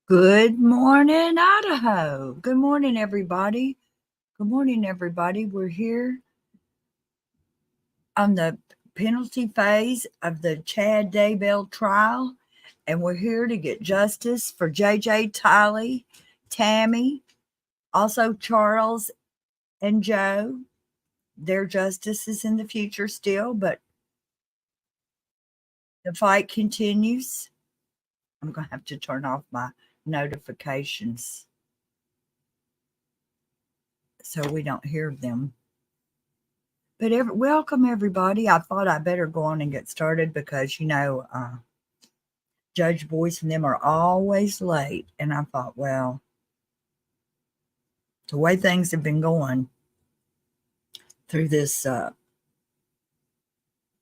Good morning, Idaho. Good morning, everybody. Good morning, everybody. We're here on the penalty phase of the Chad Daybell trial, and we're here to get justice for JJ, Tylee, Tammy, also Charles and Joe. Their justice is in the future still, but the fight continues. I'm going to have to turn off my notifications so we don't hear them. But welcome, everybody. I thought I better go on and get started because, Judge Boyce and them are always late. And I thought, well, the way things have been going through this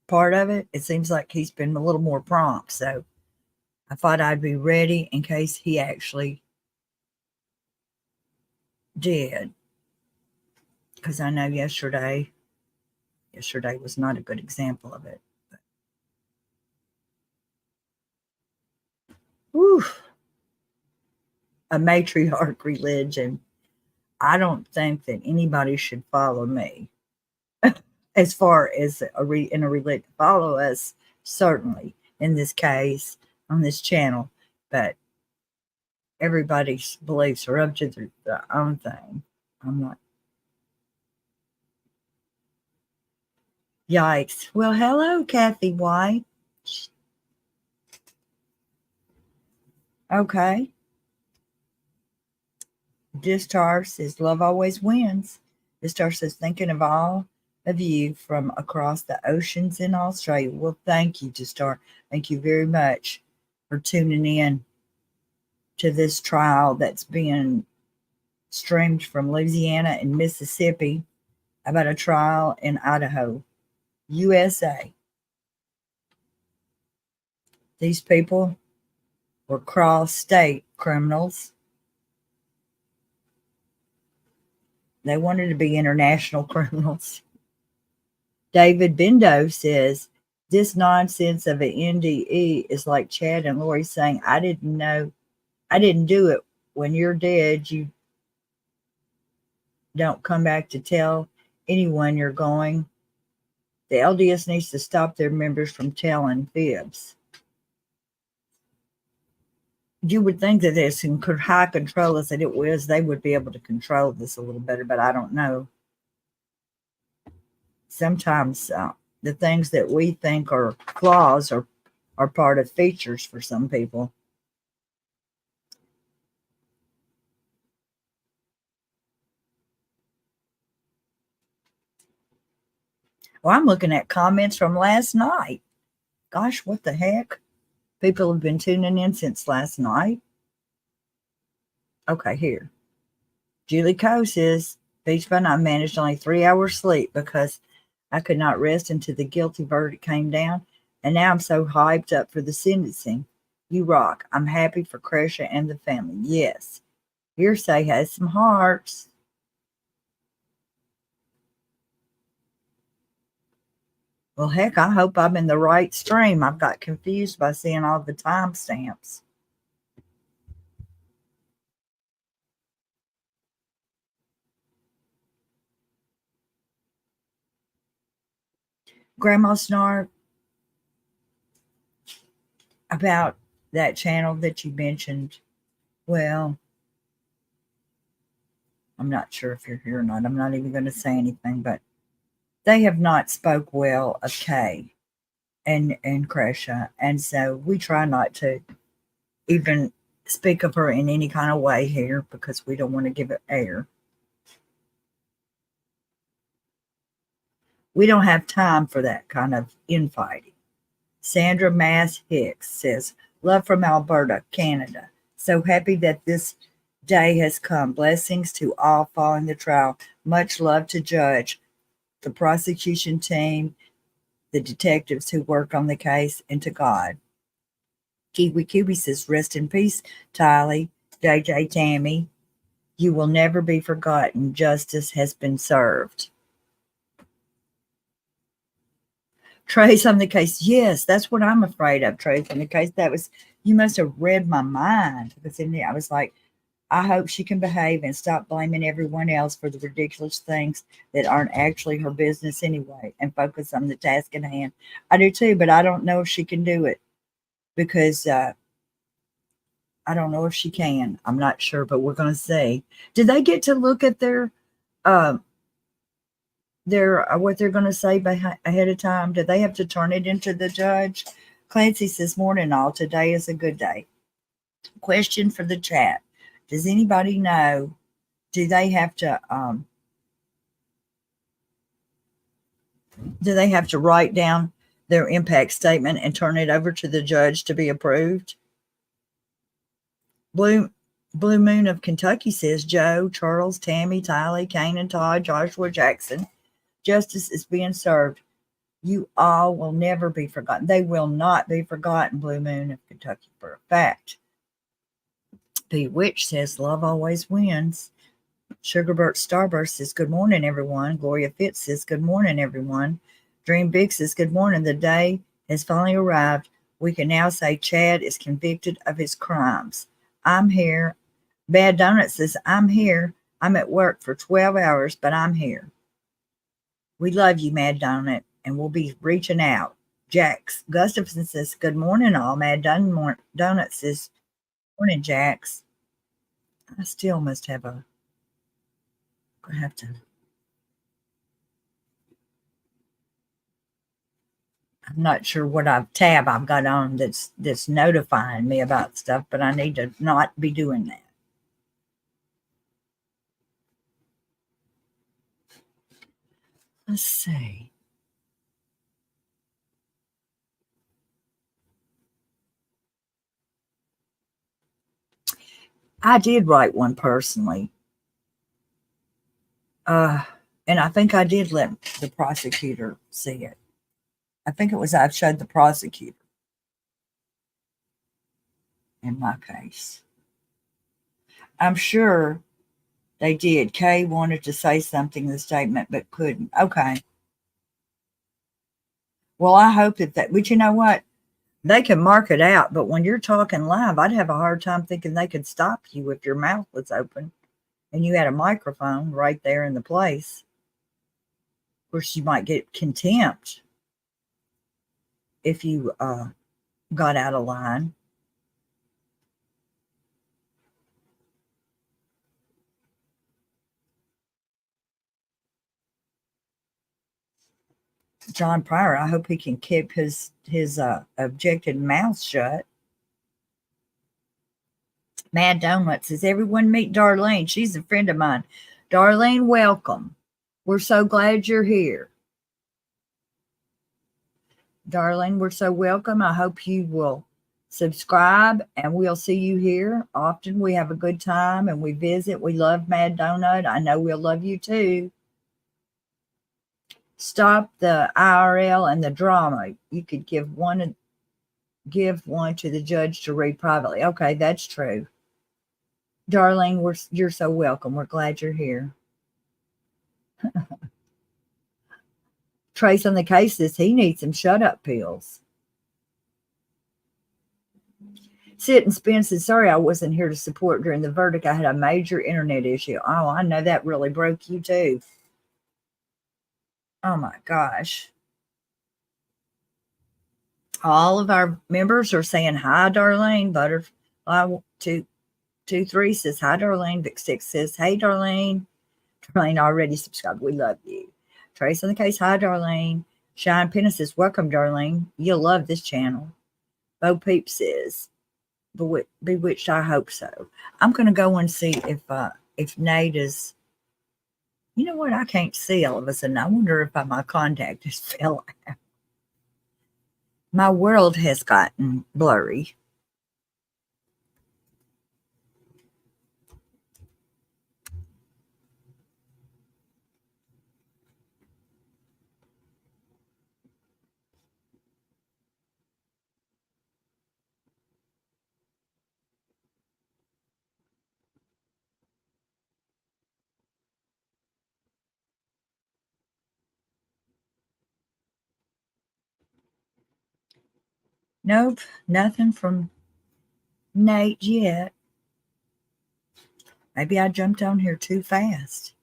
part of it, it seems like he's been a little more prompt. So I thought I'd be ready in case he actually did. Because I know yesterday was not a good example of it. But, whew, a matriarch religion. I don't think that anybody should follow me as far as in a religion. Follow us, certainly, in this case, on this channel, but everybody's beliefs are up to their own thing. I'm not. Yikes. Well, hello, Kathy White. Okay. Distar says, love always wins. Distar says, thinking of all of you from across the oceans in Australia. Well, thank you, Distar. Thank you very much for tuning in to this trial that's being streamed from Louisiana and Mississippi about a trial in Idaho, USA. These people were cross-state criminals. They wanted to be international criminals. David Bendo says, this nonsense of an NDE is like Chad and Lori saying, I didn't do it. When you're dead, you don't come back to tell anyone you're going. The LDS needs to stop their members from telling fibs. You would think that there's some high controllers that it was, they would be able to control this a little better, but I don't know. Sometimes the things that we think are flaws are part of features for some people. Well, I'm looking at comments from last night. Gosh, what the heck? People have been tuning in since last night. Okay, here. Julie Coe says, Beach Bun, I managed only 3 hours sleep because I could not rest until the guilty verdict came down. And now I'm so hyped up for the sentencing. You rock. I'm happy for Cresha and the family. Yes. Hearsay has some hearts. Well, heck, I hope I'm in the right stream. I've got confused by seeing all the timestamps. Grandma Snark, about that channel that you mentioned, well, I'm not sure if you're here or not. I'm not even going to say anything, but they have not spoke well of Kay and Cresha, and so we try not to even speak of her in any kind of way here because we don't want to give it air. We don't have time for that kind of infighting. Sandra Mass Hicks says, love from Alberta, Canada. So happy that this day has come. Blessings to all following the trial. Much love to Judge, the prosecution team, the detectives who work on the case, and to God. Kiwi says, rest in peace, Tylee, JJ, Tammy. You will never be forgotten. Justice has been served. Trace on the case. Yes, that's what I'm afraid of, Trace on the case. You must have read my mind because in there I was like, I hope she can behave and stop blaming everyone else for the ridiculous things that aren't actually her business anyway and focus on the task at hand. I do too, but I don't know if she can do it because I don't know if she can. I'm not sure, but we're going to see. Did they get to look at uh, their what they're going to say ahead of time? Do they have to turn it into the judge? Clancy says, "Morning, all. Today is a good day." Question for the chat: does anybody know? Do they have to? Do they have to write down their impact statement and turn it over to the judge to be approved? Blue Blue Moon of Kentucky says Joe, Charles, Tammy, Tylee, Kane, and Todd, Joshua Jackson. Justice is being served. You all will never be forgotten. They will not be forgotten, Blue Moon of Kentucky, for a fact. Bewitched says love always wins. Sugarbird Starburst says good morning, everyone. Gloria Fitz says good morning, everyone. Dream Big says good morning. The day has finally arrived. We can now say Chad is convicted of his crimes. I'm here. Bad Donut says I'm here. I'm at work for 12 hours, but I'm here. We love you, Mad Donut, and we'll be reaching out. Jax Gustafson says good morning, all. Mad Donut says morning, Jax. I still must have a. I have to. I'm not sure what tab I've got on that's notifying me about stuff, but I need to not be doing that. Let's see. I did write one personally. And I think I did let the prosecutor see it. I think it was I showed the prosecutor in my case. I'm sure they did. Kay wanted to say something in the statement but couldn't. Okay. Well, I hope but you know what? They can mark it out, but when you're talking live, I'd have a hard time thinking they could stop you if your mouth was open and you had a microphone right there in the place. Of course, you might get contempt if you got out of line. John Pryor, I hope he can keep his objected mouth shut. Mad Donut says, everyone meet Darlene. She's a friend of mine. Darlene, welcome. We're so glad you're here. Darlene, we're so welcome. I hope you will subscribe and we'll see you here often. We have a good time and we visit. We love Mad Donut. I know we'll love you too. Stop the IRL and the drama. You could give one to the judge to read privately. Okay, that's true. Darlene, you're so welcome. We're glad you're here. Trace on the case says he needs some shut up pills. Sit and Spin says, sorry I wasn't here to support during the verdict. I had a major internet issue. Oh, I know that really broke you too. Oh my gosh. All of our members are saying hi, Darlene. Butterfly 223 says hi, Darlene. Vic 6 says, hey, Darlene. Darlene already subscribed. We love you. Trace on the case, hi, Darlene. Shine Penna says, welcome, Darlene. You'll love this channel. Bo Peep says, Bewitched, I hope so. I'm going to go and see if Nate is. You know what? I can't see all of a sudden. I wonder if my contact just fell out. My world has gotten blurry. Nope, nothing from Nate yet. Maybe I jumped on here too fast.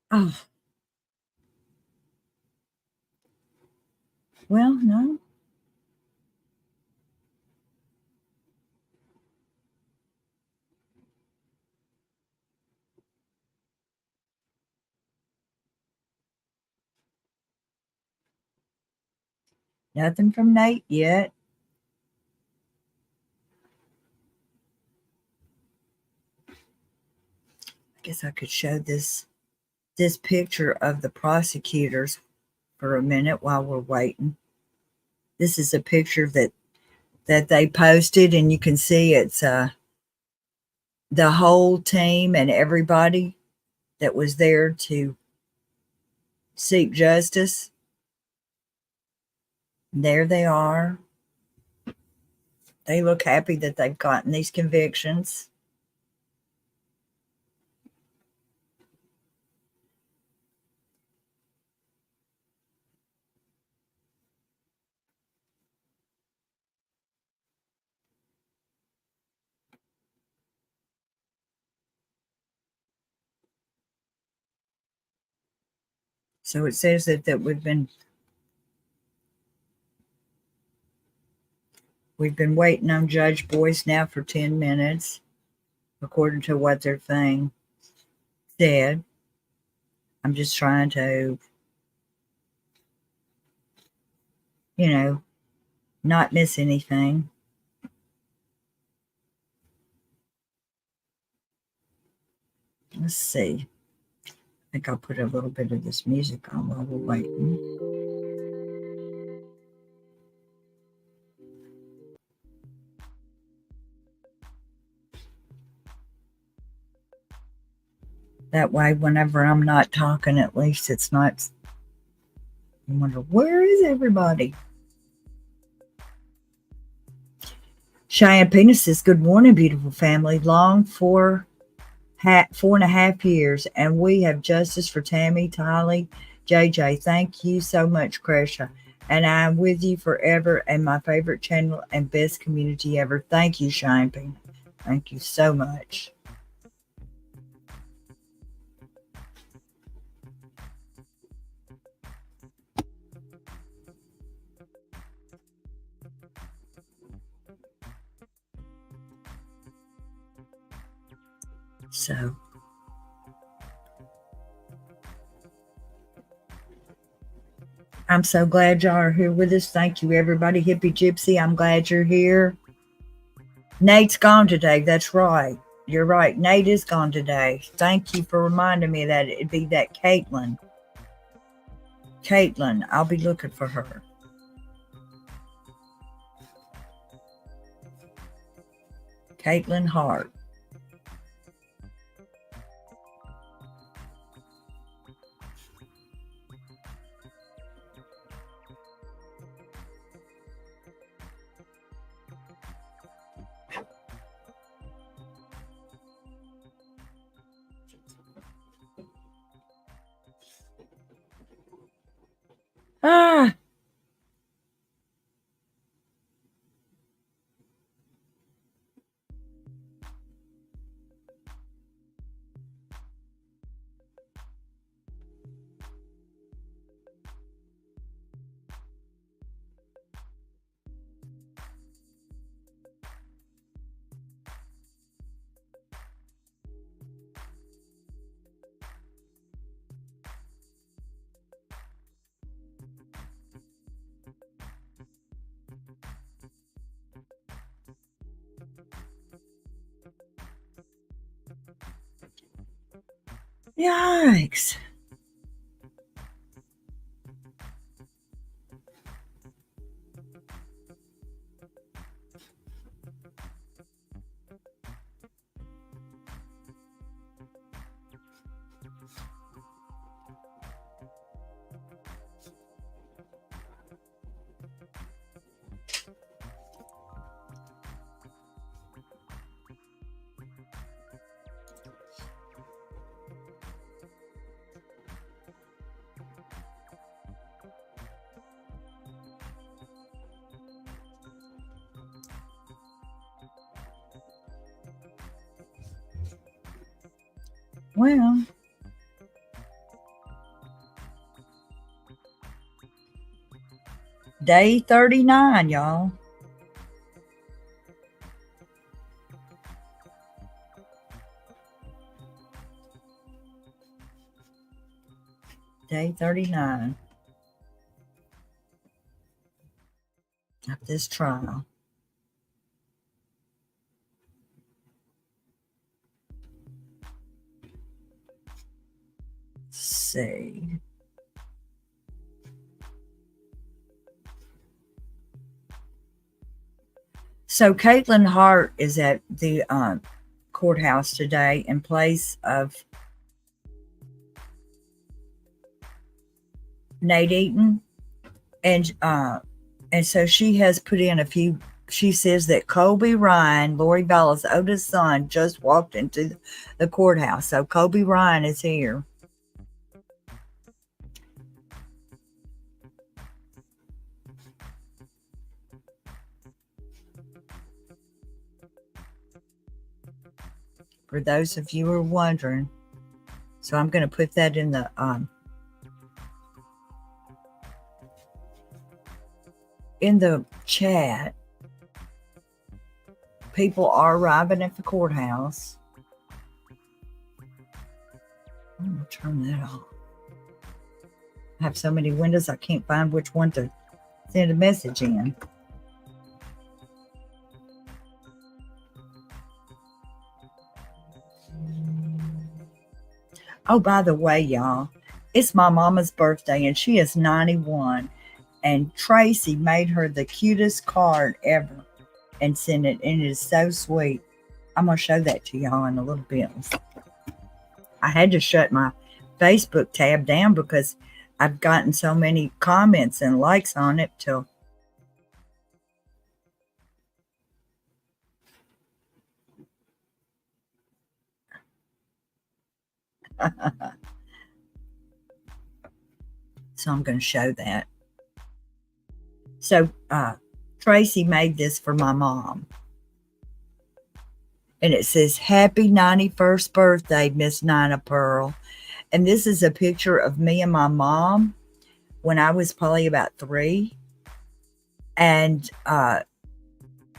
Oh, well, no. Nothing from Nate yet. I guess I could show this picture of the prosecutors for a minute while we're waiting. This is a picture that they posted, and you can see it's the whole team and everybody that was there to seek justice. There they are. They look happy that they've gotten these convictions. So it says that we've been waiting on Judge Boyce now for 10 minutes, according to what their thing said. I'm just trying to, not miss anything. Let's see. I think I'll put a little bit of this music on while we're waiting. That way, whenever I'm not talking, at least it's not. I wonder, where is everybody? Cheyenne Penis says, good morning, beautiful family. Long for 4.5 years, and we have justice for Tammy, Tylee, JJ. Thank you so much, Kresha. And I'm with you forever, and my favorite channel and best community ever. Thank you, Cheyenne Penis. Thank you so much. So, I'm so glad y'all are here with us. Thank you, everybody. Hippie Gypsy, I'm glad you're here. Nate's gone today. That's right. You're right. Nate is gone today. Thank you for reminding me that it'd be that Caitlin. I'll be looking for her. Caitlin Hart. Ah, yikes. Well, day 39, y'all. Day 39 of this trial. Let's see. So Caitlin Hart is at the courthouse today in place of Nate Eaton, and so she has put in a few. She says that Colby Ryan, Lori Valla's oldest son, just walked into the courthouse. So Colby Ryan is here. For those of you who are wondering. So I'm going to put that in the chat. People are arriving at the courthouse. I'm going to turn that off. I have so many windows, I can't find which one to send a message in. Oh, by the way, y'all, it's my mama's birthday and she is 91. And Tracy made her the cutest card ever and sent it. And it is so sweet. I'm going to show that to y'all in a little bit. I had to shut my Facebook tab down because I've gotten so many comments and likes on it till so I'm going to show that. So Tracy made this for my mom. And it says, Happy 91st birthday, Miss Nina Pearl. And this is a picture of me and my mom when I was probably about 3. And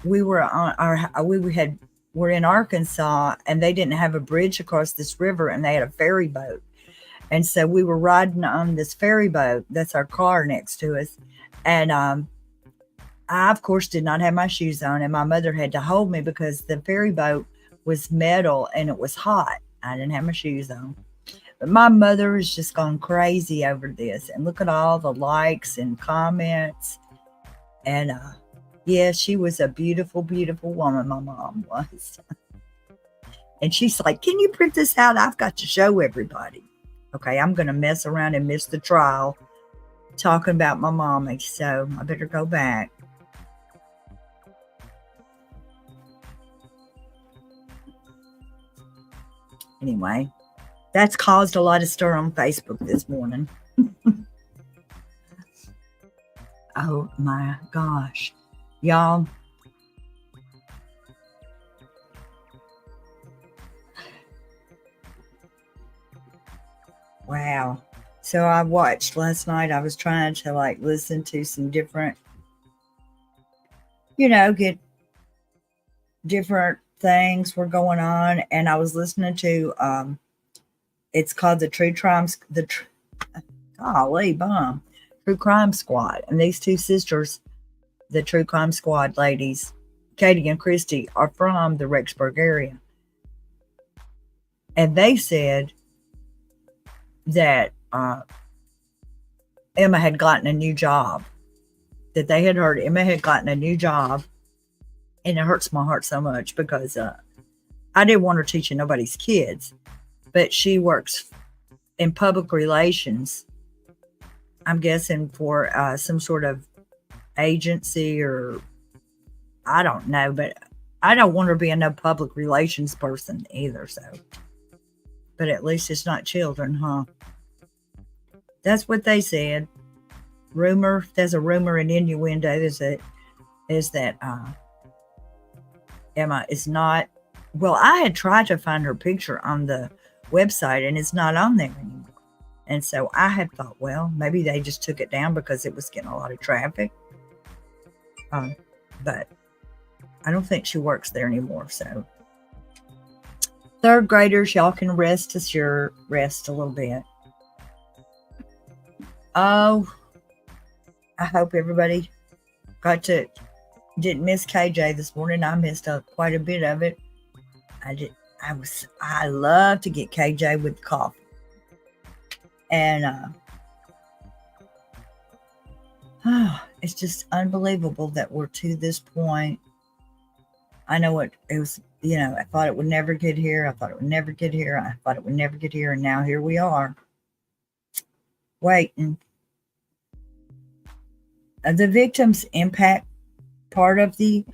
we were we're in Arkansas, and they didn't have a bridge across this river, and they had a ferry boat. And so we were riding on this ferry boat. That's our car next to us. And I, of course, did not have my shoes on, and my mother had to hold me because the ferry boat was metal and it was hot. I didn't have my shoes on. But my mother has just gone crazy over this. And look at all the likes and comments. And yeah, she was a beautiful, beautiful woman, my mom was. And she's like, can you print this out? I've got to show everybody. Okay, I'm going to mess around and miss the trial talking about my mommy. So I better go back. Anyway, that's caused a lot of stir on Facebook this morning. Oh my gosh. Y'all. Wow. So I watched last night. I was trying to listen to some different, get different things were going on. And I was listening to, it's called the True Crime Squad. And these two sisters, the True Crime Squad ladies, Katie and Christy, are from the Rexburg area. And they said that Emma had gotten a new job. That they had heard Emma had gotten a new job. And it hurts my heart so much because I didn't want her teaching nobody's kids. But she works in public relations, I'm guessing, for some sort of agency, or I don't know. But I don't want her being no public relations person either. So, but at least it's not children, huh? That's what they said. Rumor. There's a rumor and innuendo is that Emma is not. Well, I had tried to find her picture on the website, and it's not on there anymore. And so I had thought, well, maybe they just took it down because it was getting a lot of traffic. But I don't think she works there anymore. So third graders, y'all can rest a little bit. Oh, I hope everybody didn't miss KJ this morning. I missed quite a bit of it. I love to get KJ with coffee. And it's just unbelievable that we're to this point. I know it was, I thought it would never get here. I thought it would never get here. I thought it would never get here. And now here we are, waiting. The victim's impact part of the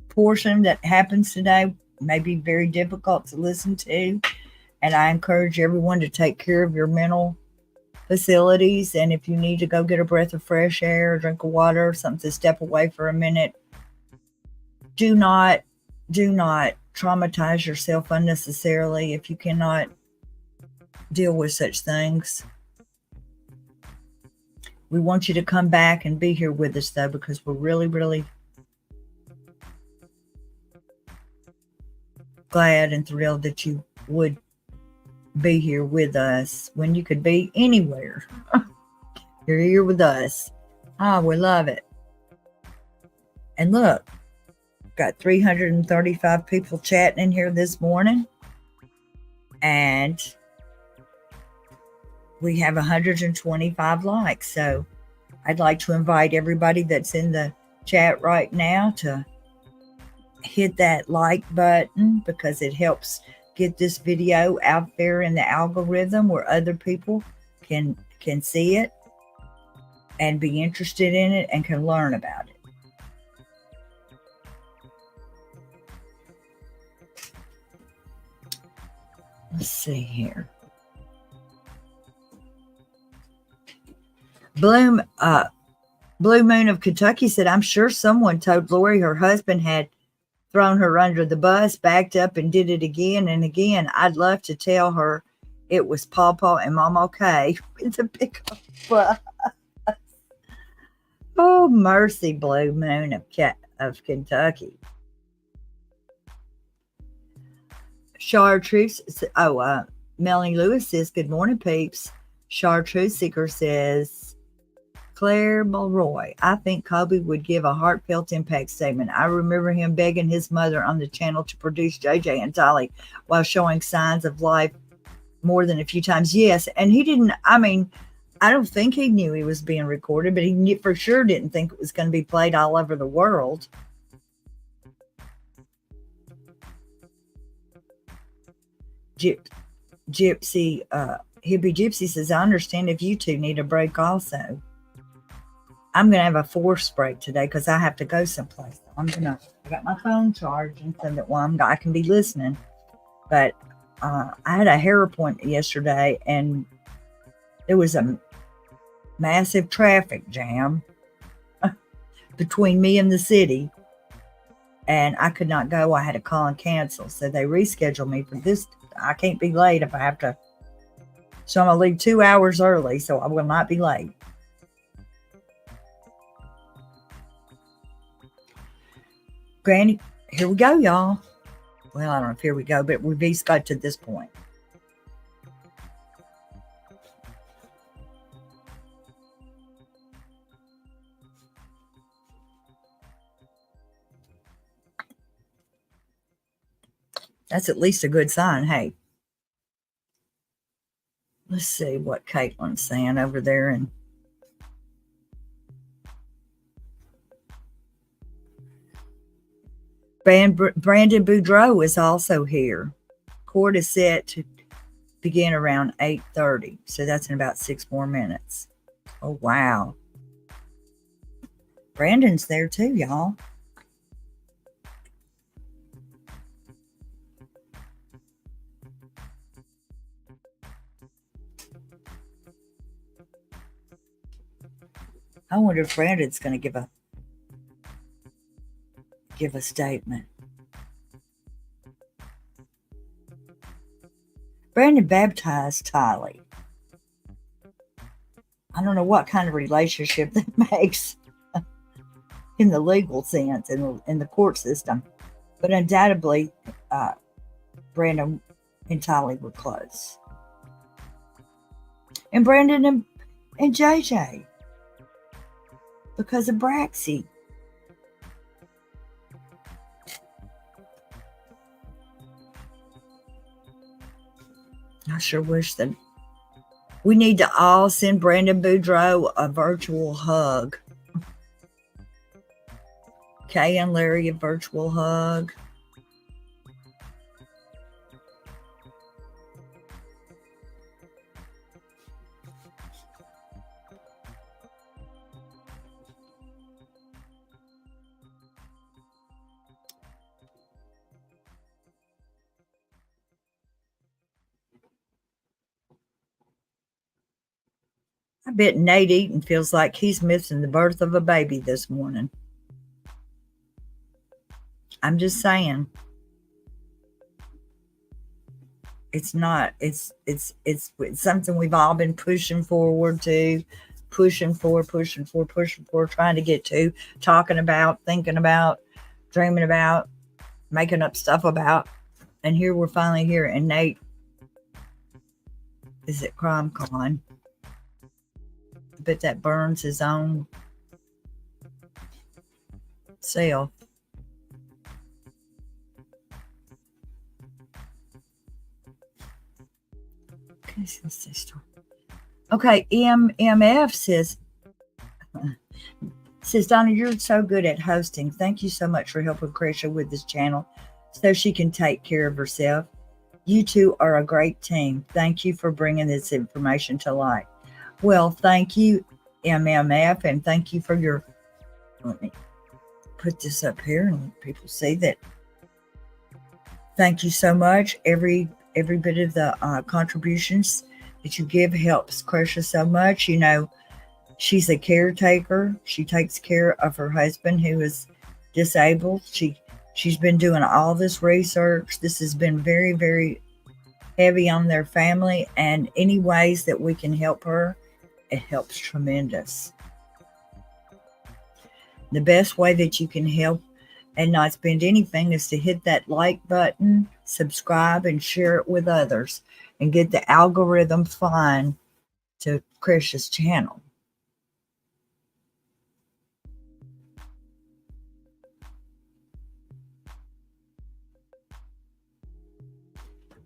portion that happens today may be very difficult to listen to. And I encourage everyone to take care of your mental facilities. And if you need to go get a breath of fresh air, a drink of water, something to step away for a minute, do not traumatize yourself unnecessarily if you cannot deal with such things. We want you to come back and be here with us, though, because we're really, really glad and thrilled that you would be here with us when you could be anywhere. You're here with us. We love it. And look, got 335 people chatting in here this morning, and we have 125 likes. So I'd like to invite everybody that's in the chat right now to hit that like button, because it helps get this video out there in the algorithm where other people can see it and be interested in it and can learn about it. Let's see here. Blue Moon of Kentucky said, I'm sure someone told Lori her husband had thrown her under the bus, backed up and did it again and again. I'd love to tell her it was Pawpaw and Mama K with a pickup bus. Oh, mercy, Blue Moon of Kentucky. Chartreuse. Melanie Lewis says, good morning, peeps. Chartreuse Seeker says, Claire Mulroy, I think Kobe would give a heartfelt impact statement. I remember him begging his mother on the channel to produce JJ and Dolly while showing signs of life more than a few times. Yes, and he didn't, I don't think he knew he was being recorded, but he for sure didn't think it was going to be played all over the world. Gypsy, Hippie Gypsy says, I understand if you two need a break also. I'm going to have a forced break today because I have to go someplace. I got my phone charging so that I can be listening. But I had a hair appointment yesterday, and there was a massive traffic jam between me and the city, and I could not go. I had to call and cancel. So they rescheduled me for this. I can't be late if I have to. So I'm going to leave 2 hours early, so I will not be late. Granny, here we go, y'all. Well, I don't know if here we go, but we've each got to this point. That's at least a good sign. Hey, let's see what Caitlin's saying over there. And Brandon Boudreau is also here. Court is set to begin around 8:30. So that's in about 6 more minutes. Oh, wow. Brandon's there too, y'all. I wonder if Brandon's going to give a give a statement. Brandon baptized Tylee. I don't know what kind of relationship that makes in the legal sense, in the court system, but undoubtedly, Brandon and Tylee were close. And Brandon and JJ, because of Braxy. I sure wish that we need to all send Brandon Boudreaux a virtual hug. Kay and Larry a virtual hug. I bet Nate Eaton feels like he's missing the birth of a baby this morning. I'm just saying. It's not. It's something we've all been pushing forward to, pushing for, trying to get to, talking about, thinking about, dreaming about, making up stuff about. And here we're finally here. And Nate is at CrimeCon. I bet that burns his own self. Okay, MF says, Donna, you're so good at hosting. Thank you so much for helping Krisha with this channel so she can take care of herself. You two are a great team. Thank you for bringing this information to light. Well, thank you, MMF, and thank you for your, let me put this up here and let people see that. Thank you so much. Every bit of the contributions that you give helps Krisha so much. You know, she's a caretaker. She takes care of her husband who is disabled. She's been doing all this research. This has been very, very heavy on their family, and any ways that we can help her, it helps tremendous. The best way that you can help and not spend anything is to hit that like button, subscribe, and share it with others, and get the algorithm flying to Krisha's channel.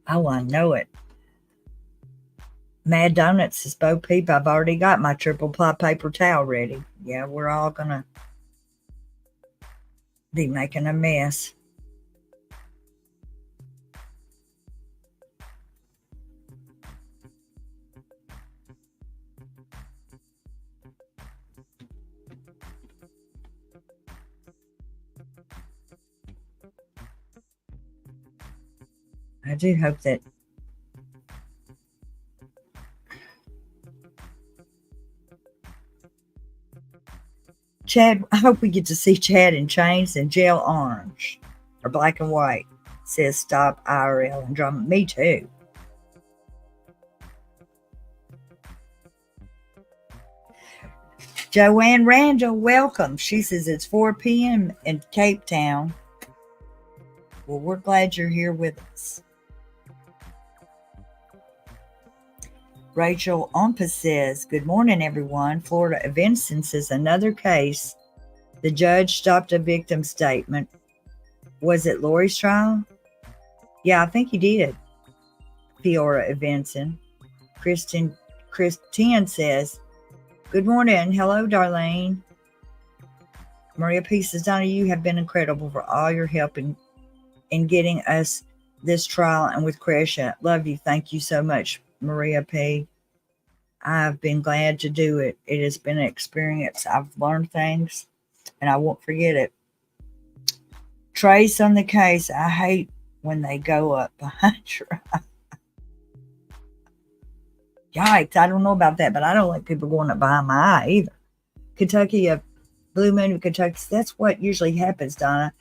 Oh, I know it. Mad Donuts says, Bo Peep, I've already got my triple ply paper towel ready. Yeah, we're all gonna be making a mess. I do hope that Chad, I hope we get to see Chad in chains and jail orange or black and white. Says stop IRL and drama. Me too. Joanne Randall, welcome. She says it's 4 p.m. in Cape Town. Well, we're glad you're here with us. Rachel Ompus says, good morning, everyone. Florida Vincent says, another case. The judge stopped a victim statement. Was it Lori's trial? Yeah, I think he did. Fiora Vincent. Christine says, good morning. Hello, Darlene. Maria P says, Donna, you have been incredible for all your help in getting us this trial and with Krisha. Love you. Thank you so much, Maria P. I've been glad to do it. It has been an experience. I've learned things and I won't forget it. Trace on the case. I hate when they go up behind your eye. Yikes. I don't know about that, but I don't like people going up behind my eye either. Kentucky, a blue moon of Kentucky. That's what usually happens, Donna.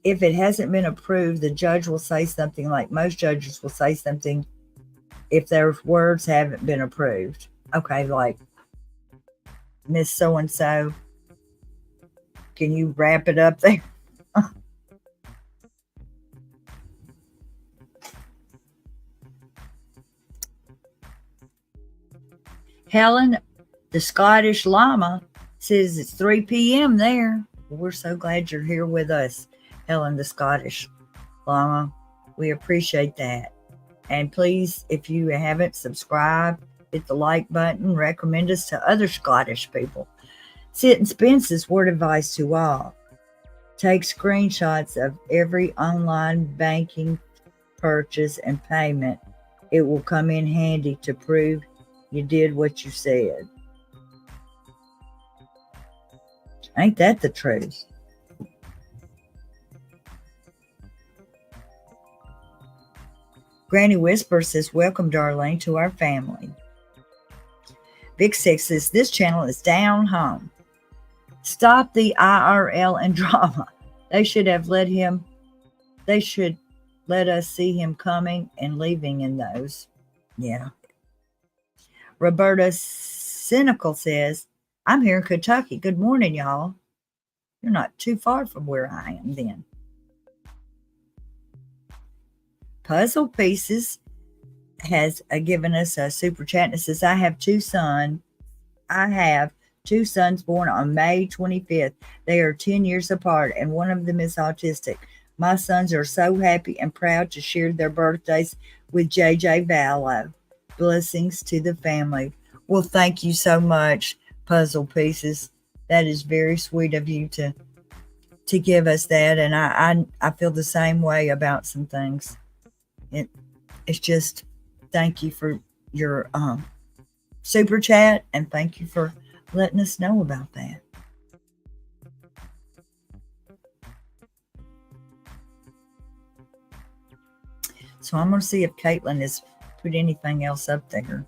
if it hasn't been approved, the judge will say something like most judges will say something if their words haven't been approved. Okay, like, Miss So-and-so, can you wrap it up there? Helen, the Scottish Llama, says it's 3 p.m. there. Well, we're so glad you're here with us, Helen, the Scottish Llama. We appreciate that. And please, if you haven't subscribed, hit the like button, recommend us to other Scottish people. Sit and Spence's word advice to all. Take screenshots of every online banking purchase and payment. It will come in handy to prove you did what you said. Ain't that the truth? Granny Whisper says, welcome, Darlene, to our family. Big Six says, this channel is down home. Stop the IRL and drama. They should let us see him coming and leaving in those. Yeah. Roberta Cynical says, I'm here in Kentucky. Good morning, y'all. You're not too far from where I am then. Puzzle Pieces has given us a super chat and says, I have two sons born on May 25th. They are 10 years apart, and one of them is autistic. My sons are so happy and proud to share their birthdays with JJ Vallow. Blessings to the family. Well, thank you so much, Puzzle Pieces. That is very sweet of you to give us that, and I feel the same way about some things. It's just, thank you for your super chat, and thank you for letting us know about that. So I'm going to see if Caitlin has put anything else up there.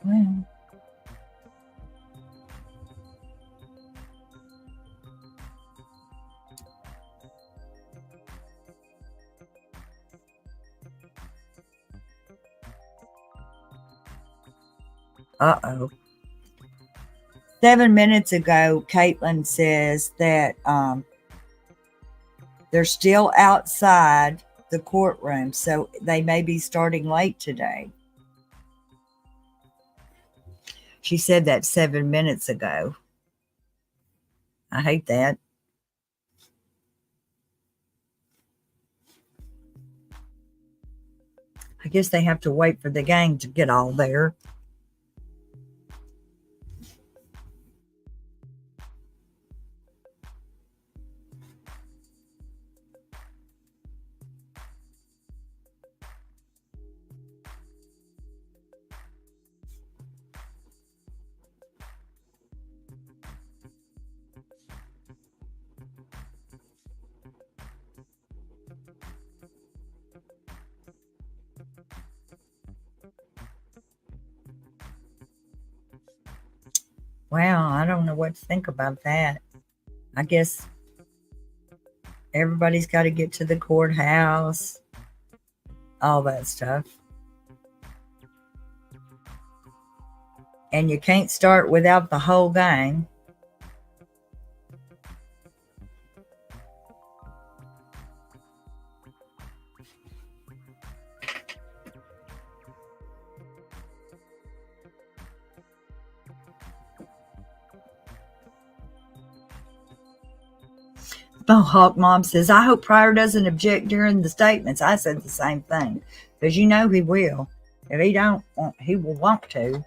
Well, uh-oh. 7 minutes ago, Caitlin says that they're still outside the courtroom, so they may be starting late today. She said that 7 minutes ago. I hate that. I guess they have to wait for the gang to get all there. Wow, I don't know what to think about that. I guess everybody's got to get to the courthouse, all that stuff. And you can't start without the whole gang. Hawk Mom says, I hope Pryor doesn't object during the statements. I said the same thing, because you know he will. If he don't, he will want to.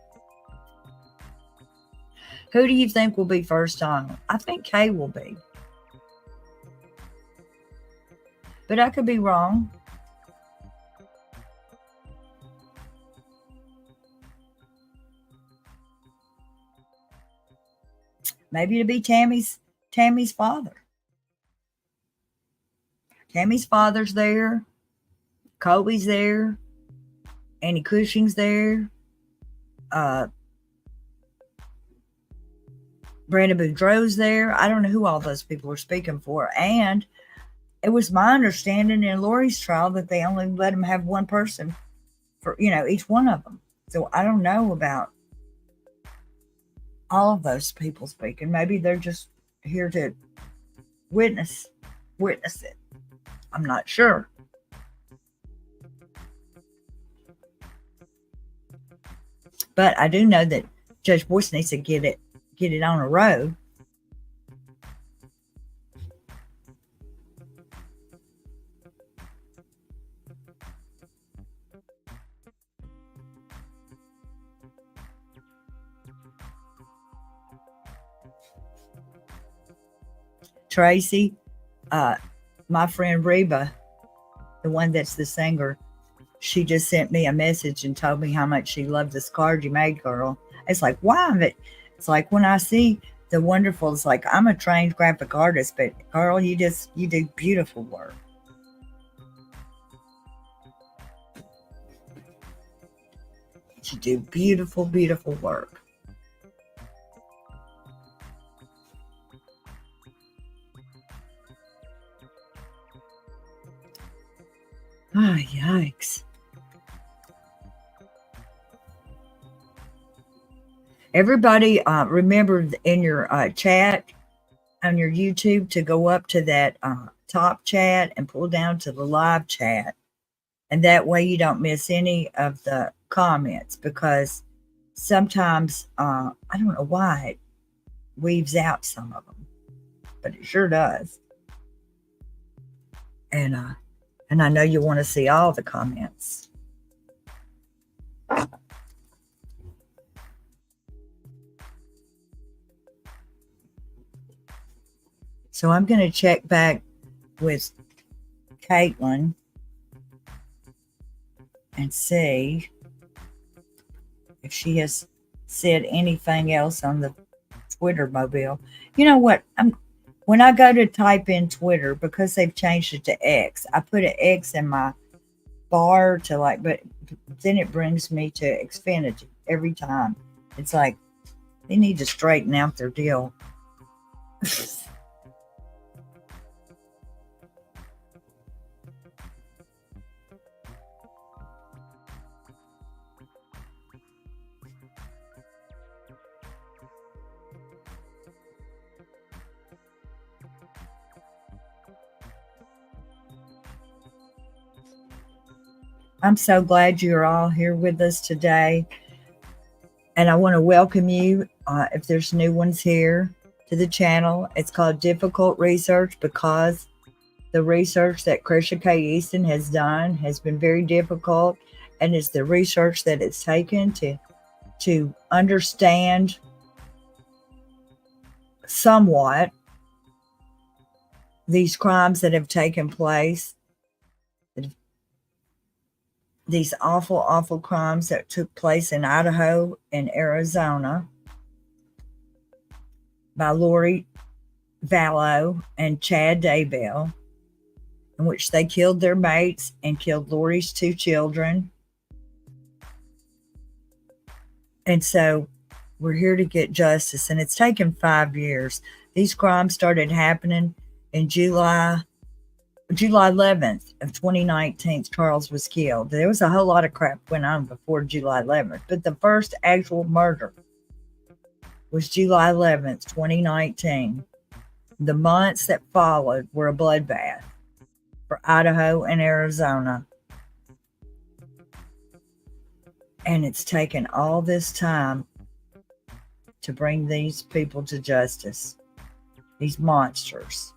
Who do you think will be first on? I think Kay will be. But I could be wrong. Maybe it'll be Tammy's father. Tammy's father's there. Colby's there. Annie Cushing's there. Brandon Boudreaux's there. I don't know who all those people were speaking for. And it was my understanding in Lori's trial that they only let them have one person for, each one of them. So I don't know about all of those people speaking. Maybe they're just here to witness it. I'm not sure. But I do know that Judge Boyce needs to get it on a road. Tracy, my friend Reba, the one that's the singer, she just sent me a message and told me how much she loved this card you made, girl. It's like, wow, but it's like when I see the wonderful, it's like I'm a trained graphic artist, but girl, you do beautiful work. You do beautiful, beautiful work. Ah, yikes. Everybody, remember in your chat on your YouTube to go up to that top chat and pull down to the live chat. And that way you don't miss any of the comments, because sometimes, I don't know why it weaves out some of them, but it sure does. And I know you want to see all the comments. So I'm going to check back with Caitlin and see if she has said anything else on the Twitter mobile. You know what? When I go to type in Twitter, because they've changed it to X, I put an X in my bar to but then it brings me to Xfinity every time. It's like they need to straighten out their deal. I'm so glad you're all here with us today. And I want to welcome you, if there's new ones here, to the channel. It's called Difficult Research, because the research that Krisha K. Easton has done has been very difficult. And it's the research that it's taken to understand somewhat these crimes that have taken place. These awful, awful crimes that took place in Idaho and Arizona by Lori Vallow and Chad Daybell, in which they killed their mates and killed Lori's 2 children. And so we're here to get justice, and it's taken 5 years. These crimes started happening in July 11th of 2019, Charles was killed. There was a whole lot of crap went on before July 11th, but the first actual murder was July 11th, 2019. The months that followed were a bloodbath for Idaho and Arizona. And it's taken all this time to bring these people to justice, these monsters.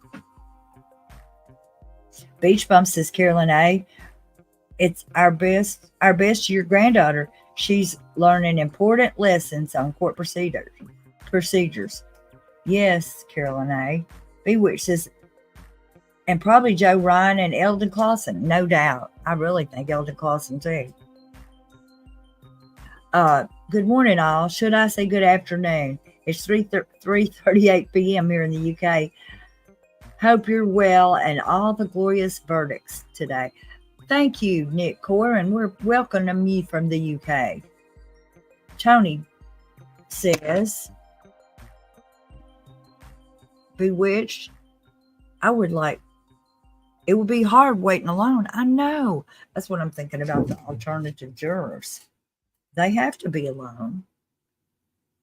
Beach Bum says, Carolyn A., it's our best your granddaughter. She's learning important lessons on court procedures. Yes, Carolyn A. Bewitch says, and probably Joe Ryan and Eldon Clausen, no doubt. I really think Eldon Clausen too. Good morning, all. Should I say good afternoon? It's 3:38 p.m. here in the UK. Hope you're well and all the glorious verdicts today. Thank you, Nick Core, and we're welcoming you from the UK. Tony says, Bewitched, it would be hard waiting alone. I know. That's what I'm thinking about the alternative jurors. They have to be alone.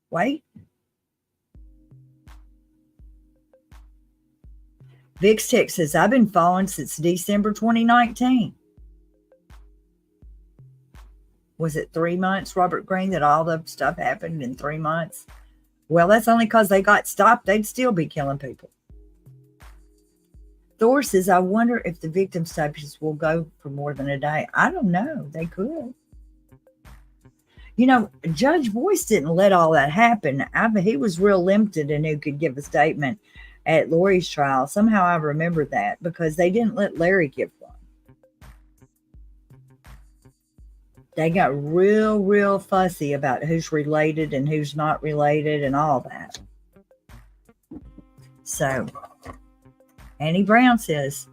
Wait. Vix Tech says, I've been following since December 2019. Was it 3 months, Robert Green, that all the stuff happened in 3 months? Well, that's only because they got stopped. They'd still be killing people. Thor says, I wonder if the victim statements will go for more than a day. I don't know. They could. You know, Judge Boyce didn't let all that happen. He was real limited in who could give a statement at Lori's trial. Somehow I remember that because they didn't let Larry give one. They got real fussy about who's related and who's not related and all that. So, Annie Brown says,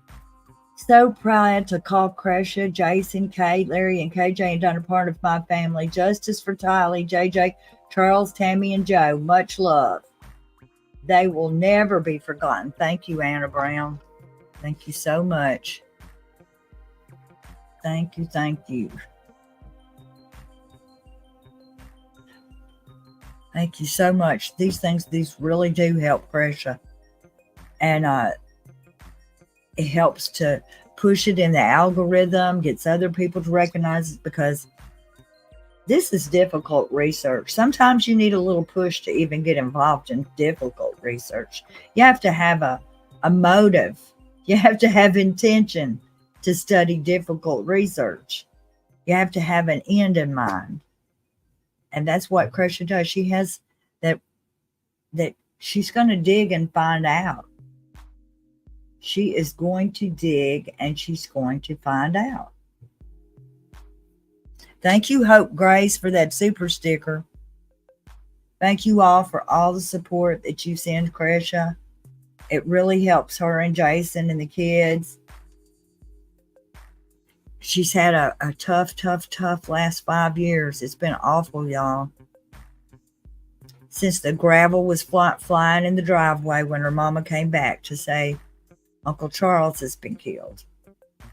so proud to call Cresha, Jason, Kate, Larry, and KJ and done a part of my family. Justice for Tylee, JJ, Charles, Tammy, and Joe. Much love. They will never be forgotten. Thank you, Anna Brown. Thank you so much. Thank you. Thank you so much. These really do help Cresha. And it helps to push it in the algorithm, gets other people to recognize it, because this is difficult research. Sometimes you need a little push to even get involved in difficult research. You have to have a motive. You have to have intention to study difficult research. You have to have an end in mind. And that's what Cresha does. She has that she's going to dig and find out. She is going to dig and she's going to find out. Thank you, Hope Grace, for that super sticker. Thank you all for all the support that you send Cresha. It really helps her and Jason and the kids. She's had a tough last 5 years. It's been awful, y'all. Since the gravel was flying in the driveway when her mama came back to say Uncle Charles has been killed,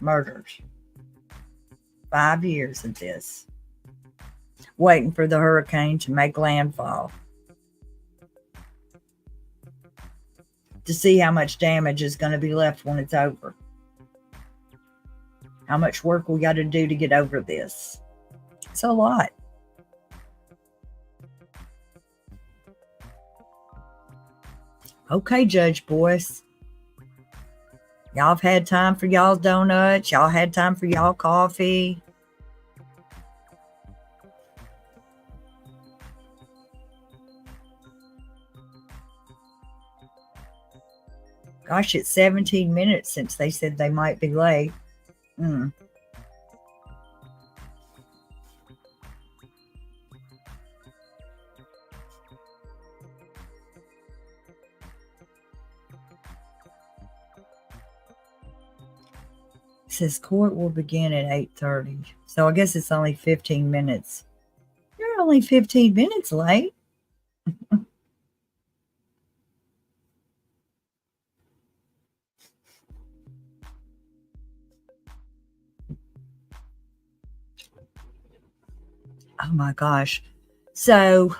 murdered. 5 years of this. Waiting for the hurricane to make landfall. To see how much damage is going to be left when it's over. How much work we got to do to get over this. It's a lot. Okay, Judge Boyce. Y'all have had time for y'all's donuts. Y'all had time for y'all coffee. Gosh, it's 17 minutes since they said they might be late. It says court will begin at 8:30. So I guess it's only 15 minutes. You're only 15 minutes late. Oh my gosh. So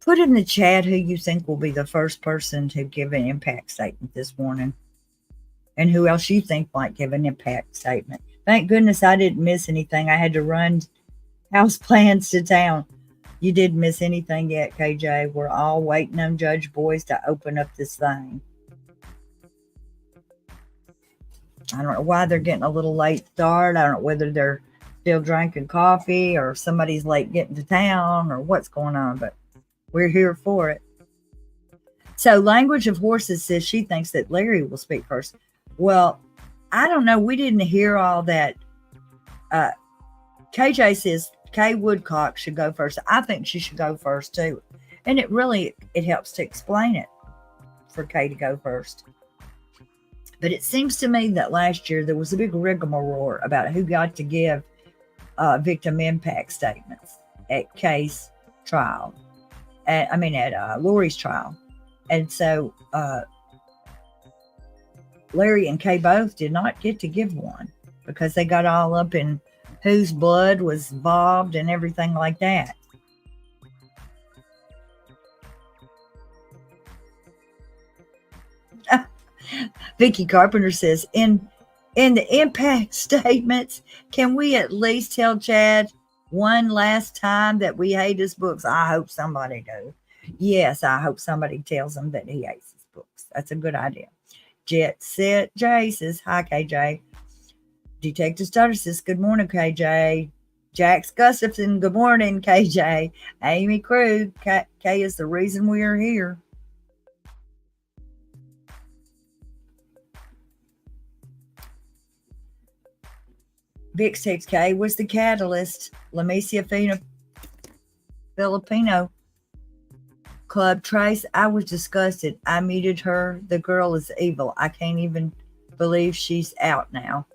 put in the chat who you think will be the first person to give an impact statement this morning. And who else you think might give an impact statement. Thank goodness I didn't miss anything. I had to run house plans to town. You didn't miss anything yet, KJ. We're all waiting on Judge Boyce to open up this thing. I don't know why they're getting a little late start. I don't know whether they're still drinking coffee or somebody's late getting to town or what's going on, but we're here for it. So Language of Horses says she thinks that Larry will speak first. Well, I don't know. We didn't hear all that. KJ says Kay Woodcock should go first. I think she should go first too. And it helps to explain it. for Kay to go first. But it seems to me that last year there was a big rigmarole about who got to give victim impact statements at Kay's trial. At Lori's trial. And so Larry and Kay both did not get to give one because they got all up in whose blood was involved and everything like that. Vicky Carpenter says, in the impact statements, can we at least tell Chad one last time that we hate his books? I hope somebody does. Yes, I hope somebody tells him that he hates his books. That's a good idea. Jet Set J says, hi, KJ. Detective Stutter says, good morning, KJ. Jax Gustafson, good morning, KJ. Amy Krug, K is the reason we are here. Vix takes K was the catalyst. Lamecia Filipino Club Trace, I was disgusted. I muted her. The girl is evil. I can't even believe she's out now.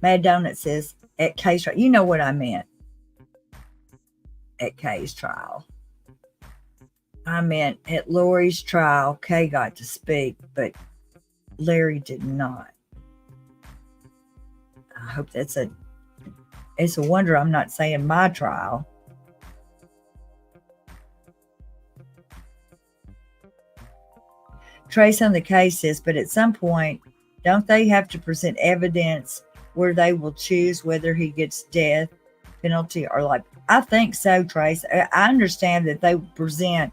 Mad Donut says, at Kay's trial. You know what I meant. At Kay's trial. I meant at Lori's trial, Kay got to speak, but Larry did not. I hope it's a wonder I'm not saying my trial. Trace on the case says, but at some point, don't they have to present evidence where they will choose whether he gets death penalty or life? I think so, Trace. I understand that they present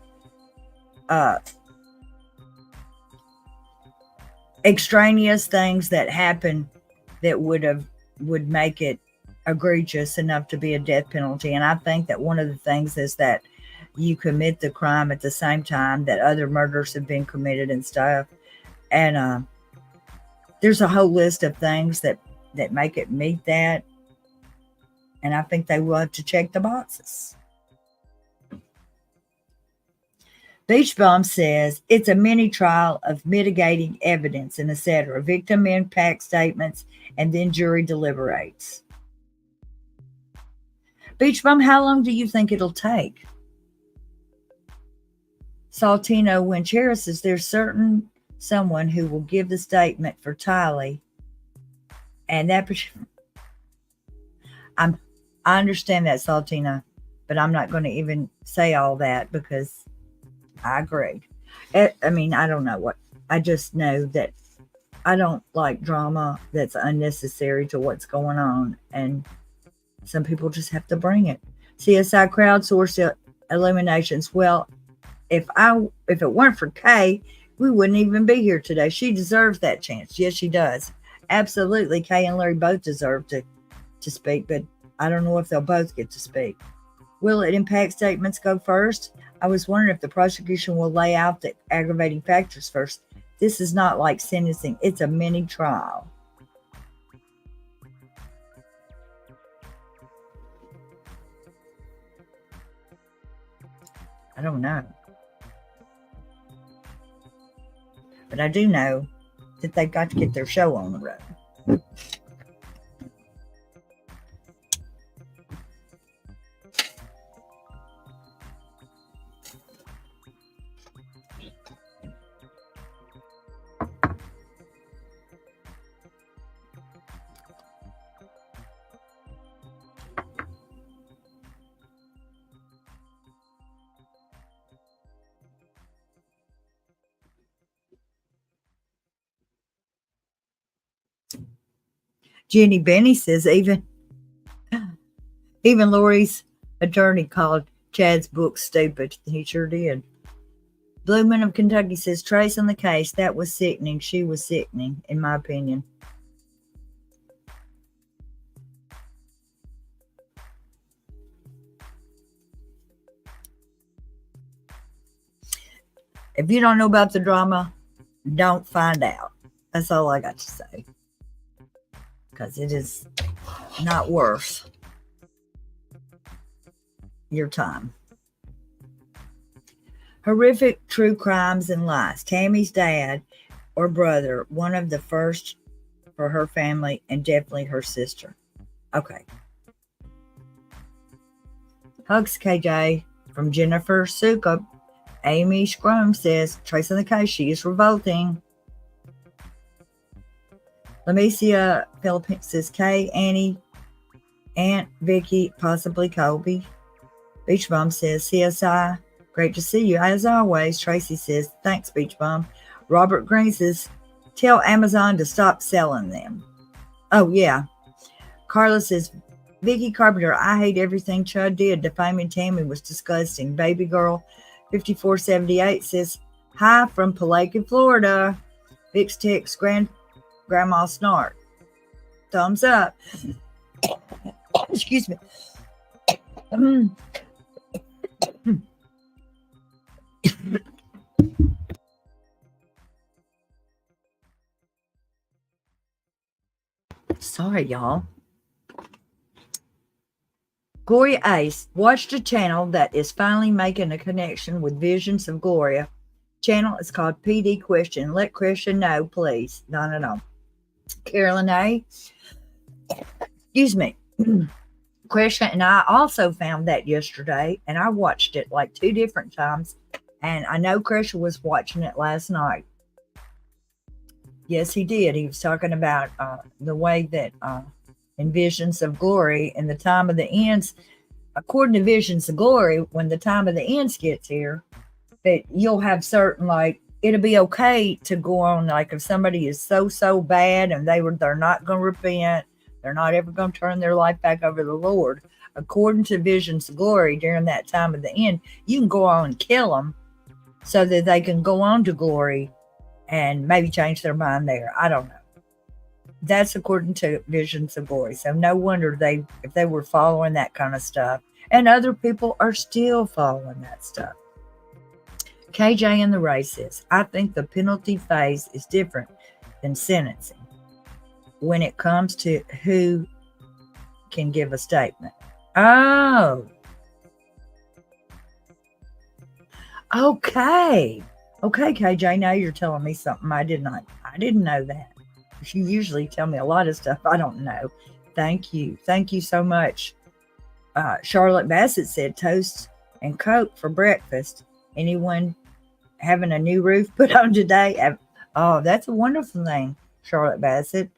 extraneous things that happen that would make it egregious enough to be a death penalty. And I think that one of the things is that you commit the crime at the same time that other murders have been committed and stuff. And there's a whole list of things that make it meet that. And I think they will have to check the boxes. Beach Bum says it's a mini trial of mitigating evidence and etc. Victim impact statements, and then jury deliberates. Beach Bum, how long do you think it'll take? Saltino Winchera says there's someone who will give the statement for Tylee, and that I understand that, Saltino, but I'm not going to even say all that because I agree. I mean, I don't know what. I just know that I don't like drama that's unnecessary to what's going on, and some people just have to bring it. CSI crowdsourced eliminations. Well, if it weren't for Kay, we wouldn't even be here today. She deserves that chance. Yes, she does. Absolutely. Kay and Larry both deserve to speak, but I don't know if they'll both get to speak. Will it impact statements go first? I was wondering if the prosecution will lay out the aggravating factors first. This is not like sentencing. It's a mini trial. I don't know. But I do know that they've got to get their show on the road. Jenny Benny says even Lori's attorney called Chad's book stupid. He sure did. Blueman of Kentucky says Trace on the case. That was sickening. She was sickening, in my opinion. If you don't know about the drama, don't find out. That's all I got to say. Because it is not worth your time. Horrific true crimes and lies. Tammy's dad or brother, one of the first for her family, and definitely her sister. Okay. Hugs, KJ, from Jennifer Sukup. Amy Scrum says, tracing the case, she is revolting. Lamicia Philippines says, Kay, Annie, Aunt Vicky, possibly Colby. Beach Bum says, CSI, great to see you as always. Tracy says, thanks, Beach Bum. Robert Green says, tell Amazon to stop selling them. Oh, yeah. Carla says, Vicky Carpenter, I hate everything Chud did. Defaming Tammy was disgusting. Baby Girl 5478 says, hi from Palaca, Florida. Vic's text Grandma Snart. Thumbs up. Excuse me. Sorry, y'all. Gloria Ace watched a channel that is finally making a connection with visions of Gloria. Channel is called PD Question. Let Christian know, please. No. Carolyn A. Excuse me. Christian and I also found that yesterday, and I watched it like 2 different times. And I know Christian was watching it last night. Yes, he did. He was talking about the way that in Visions of Glory, in the time of the ends, according to Visions of Glory, when the time of the ends gets here, that you'll have certain, like, it'll be okay to go on, like if somebody is so bad and they're not going to repent, they're not ever going to turn their life back over to the Lord. According to Visions of Glory, during that time of the end, you can go on and kill them so that they can go on to glory and maybe change their mind there. I don't know. That's according to Visions of Glory. So no wonder if they were following that kind of stuff. And other people are still following that stuff. KJ in the race says, I think the penalty phase is different than sentencing when it comes to who can give a statement. Oh. Okay, KJ, now you're telling me something I didn't know that. You usually tell me a lot of stuff I don't know. Thank you so much. Charlotte Bassett said toast and Coke for breakfast. Anyone having a new roof put on today? Oh, that's a wonderful thing, Charlotte Bassett.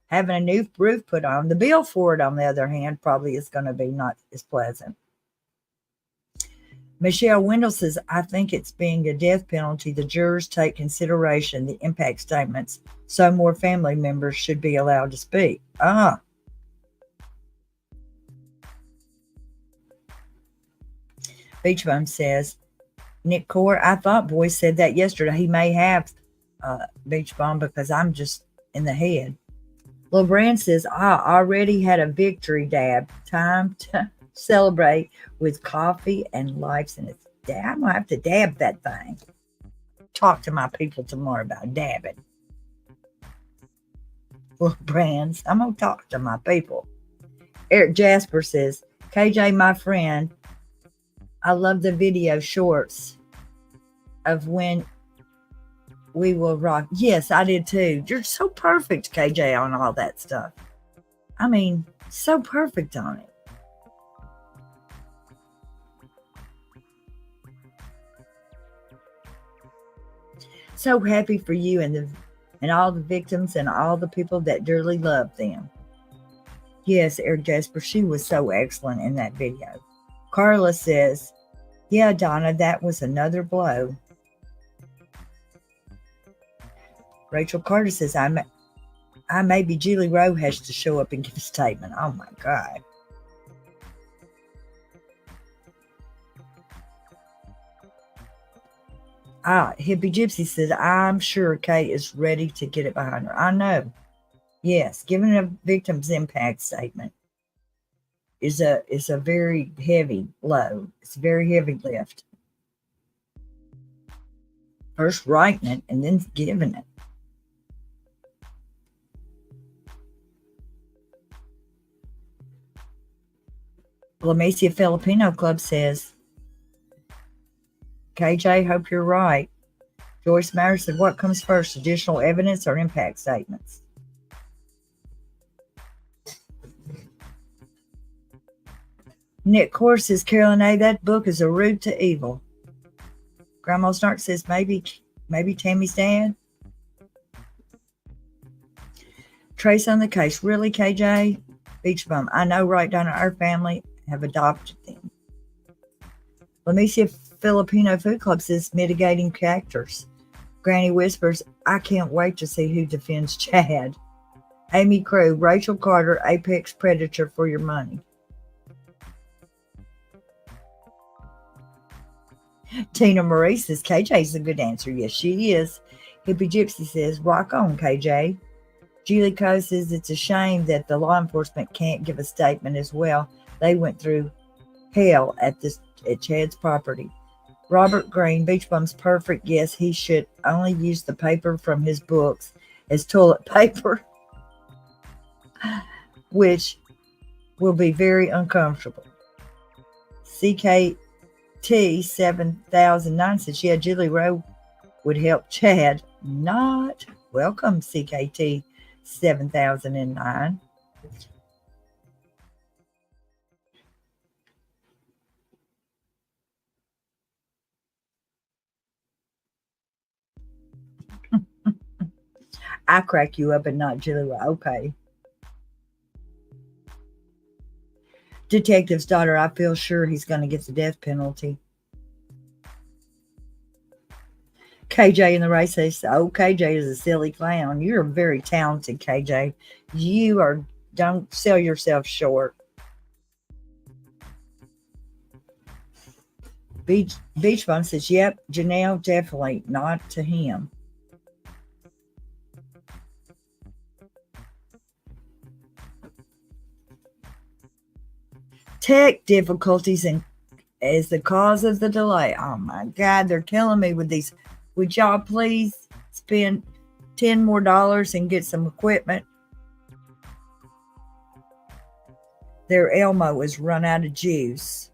Having a new roof put on. The bill for it, on the other hand, probably is going to be not as pleasant. Michelle Wendell says, I think it's being a death penalty. The jurors take consideration the impact statements, so more family members should be allowed to speak. Beach Bum says, Nick Core, I thought Boy said that yesterday. He may have, Beach Bum, because I'm just in the head. LeBrand says, I already had a victory dab. Time to celebrate with coffee and lights in it. I'm going to have to dab that thing. Talk to my people tomorrow about dabbing. LeBrands, I'm going to talk to my people. Eric Jasper says, KJ, my friend, I love the video shorts of when we will rock. Yes, I did too. You're so perfect, KJ, on all that stuff. I mean, so perfect on it. So happy for you and all the victims and all the people that dearly love them. Yes, Eric Jasper, she was so excellent in that video. Carla says, yeah, Donna, that was another blow. Rachel Carter says, maybe Julie Rowe has to show up and give a statement. Oh my God. Hippie Gypsy says, I'm sure Kay is ready to get it behind her. I know. Yes, giving a victim's impact statement is a very heavy load. It's a very heavy lift. First writing it and then giving it. La Mesa Filipino Club says, KJ, hope you're right. Joyce Mayer said, what comes first, additional evidence or impact statements? Nick Core says, Carolyn A., that book is a root to evil. Grandma Snark says, maybe Tammy's dad. Trace on the case. Really, KJ? Beach Bum. I know right down in our family have adopted them. Lamicia Filipino Food Club says, mitigating factors. Granny whispers, I can't wait to see who defends Chad. Amy Crew, Rachel Carter, apex predator for your money. Tina Marie says, KJ's a good answer. Yes, she is. Hippie Gypsy says, rock on, KJ. Julie Coe says, it's a shame that the law enforcement can't give a statement as well. They went through hell at Chad's property. Robert Green, Beach Bum's perfect. Yes, he should only use the paper from his books as toilet paper, which will be very uncomfortable. CKT 7009 says, yeah, Julie Rowe would help Chad. Not welcome, CKT 7009. I crack you up and not Julie Rowe. Okay. Detective's daughter, I feel sure he's going to get the death penalty. KJ in the race says, oh, KJ is a silly clown. You're very talented, KJ. Don't sell yourself short. Beach Bum says, yep, Janelle, definitely not to him. Tech difficulties is the cause of the delay. Oh my God, they're killing me with these. Would y'all please spend $10 more and get some equipment? Their Elmo has run out of juice.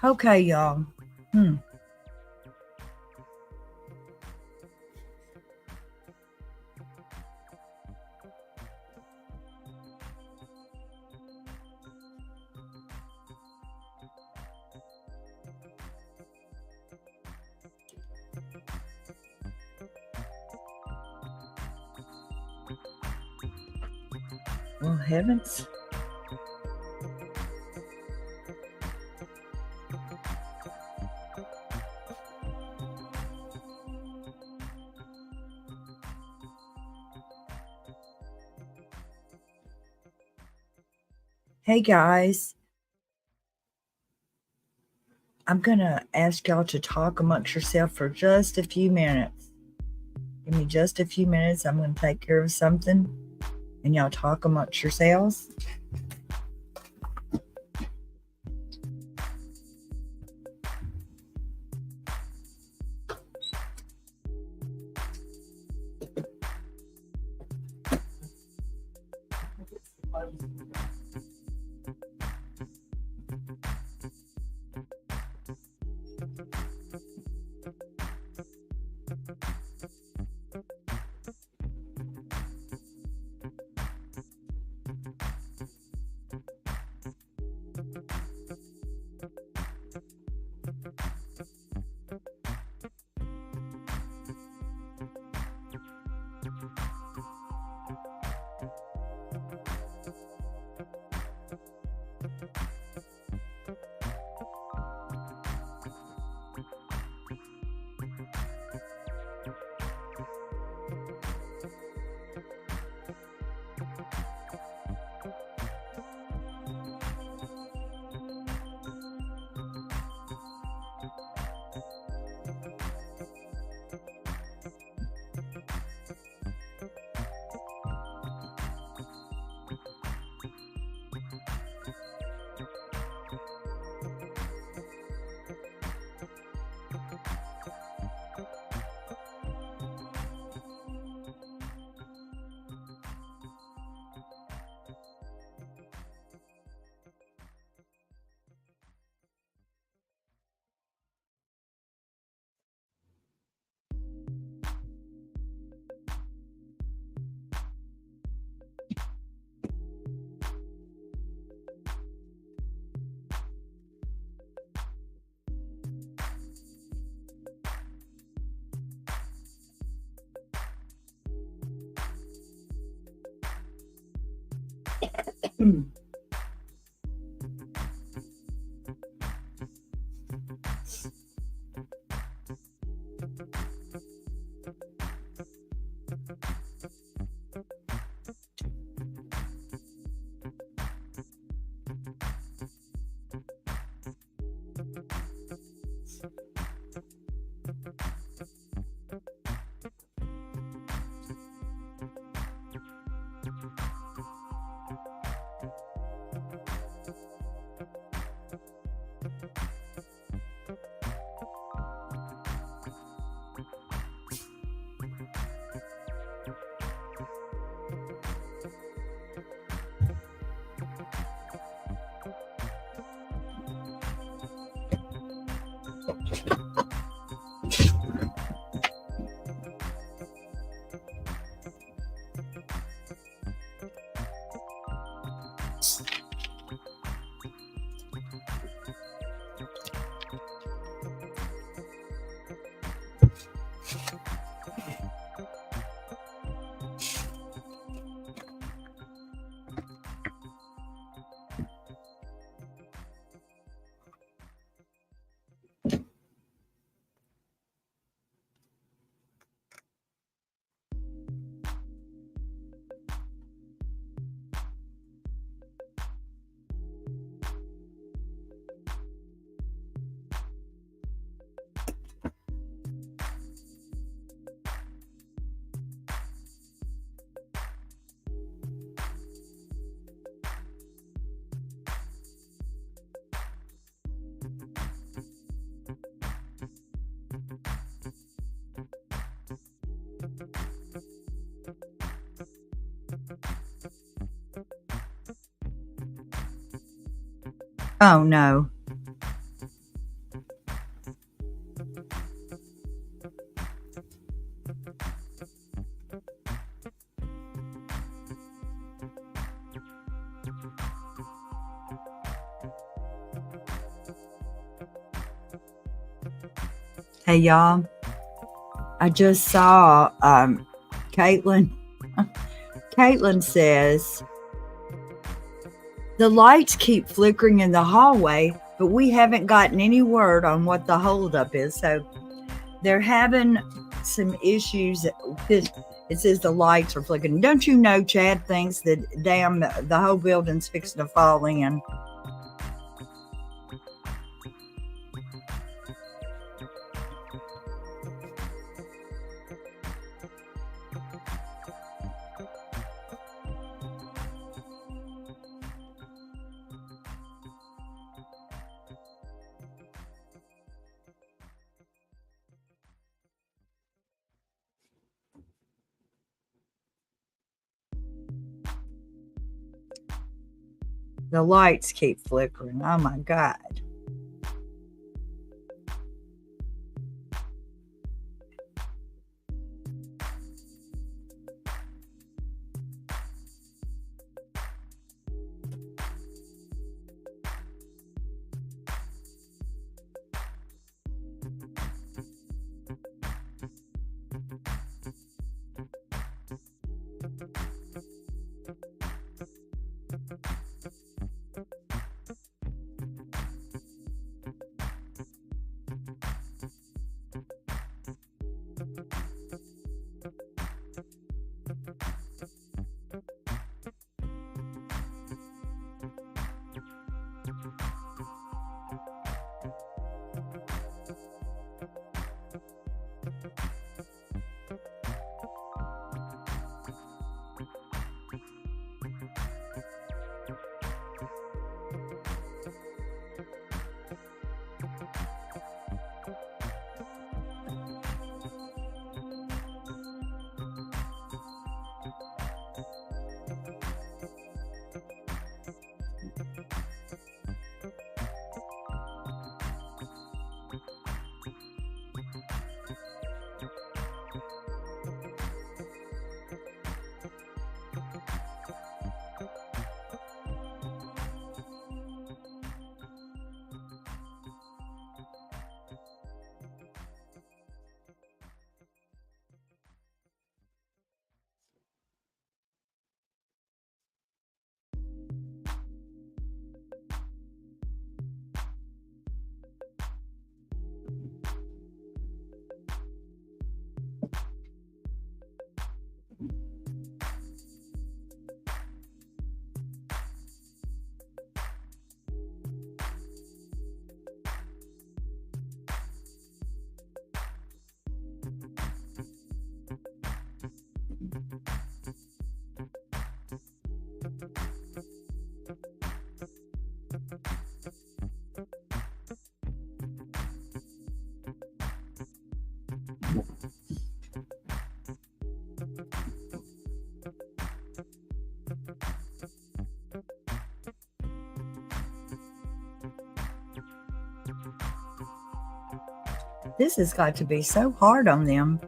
Okay, y'all. Well, heavens. Hey, guys. I'm going to ask y'all to talk amongst yourself for just a few minutes. Give me just a few minutes. I'm going to take care of something. And y'all talk amongst yourselves. Oh no. Hey y'all, I just saw Caitlin. Caitlin says the lights keep flickering in the hallway, but we haven't gotten any word on what the holdup is. So they're having some issues. It says the lights are flickering. Don't you know Chad thinks that damn the whole building's fixing to fall in? The lights keep flickering. Oh my God. This has got to be so hard on them.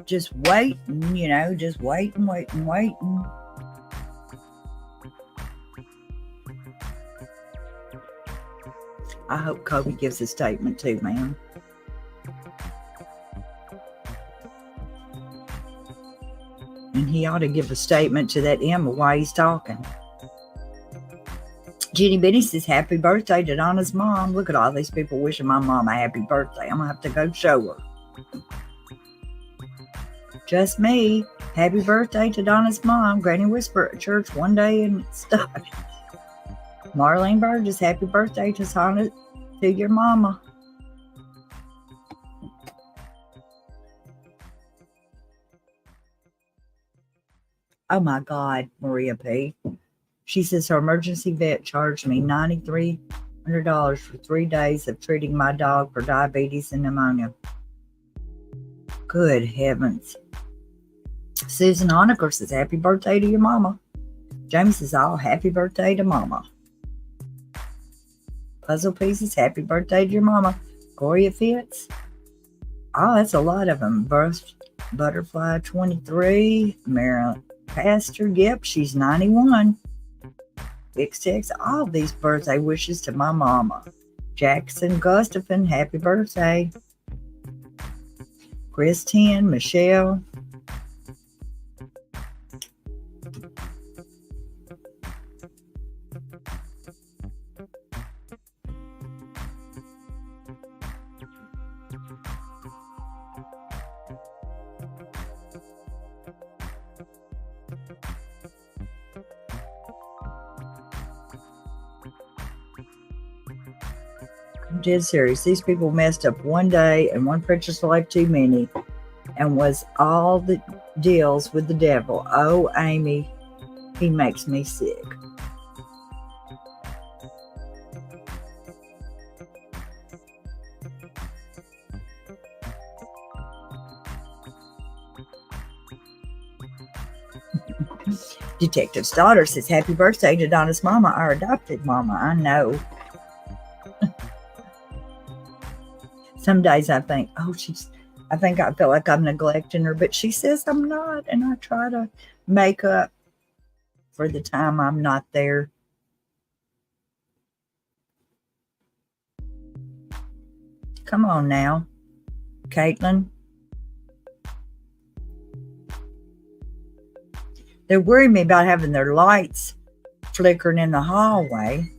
Just waiting, just waiting. I hope Kobe gives a statement too, man. And he ought to give a statement to that Emma while he's talking. Jenny Benny says, happy birthday to Donna's mom. Look at all these people wishing my mom a happy birthday. I'm going to have to go show her. Just me. Happy birthday to Donna's mom. Granny whispered at church one day and it stuck. Marlene Burgess, happy birthday to your mama. Oh my God, Maria P. She says her emergency vet charged me $9,300 for 3 days of treating my dog for diabetes and pneumonia. Good heavens. Susan Honaker says, happy birthday to your mama. Jamie says, oh, happy birthday to mama. Puzzle Pieces, happy birthday to your mama. Gloria Fitz. Oh, that's a lot of them. Butterfly 23. Marilyn Pastor, yep, she's 91. Big Six, all these birthday wishes to my mama. Jackson Gustafson, happy birthday. Christine, Michelle. I'm dead serious. These people messed up one day and one precious life too many, and was all the deals with the devil. Oh, Amy, he makes me sick. Detective's daughter says, happy birthday to Donna's mama, our adopted mama. I know. Some days I think, I feel like I'm neglecting her, but she says I'm not, and I try to make up for the time I'm not there. Come on now, Caitlin. They're worrying me about having their lights flickering in the hallway.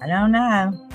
I don't know.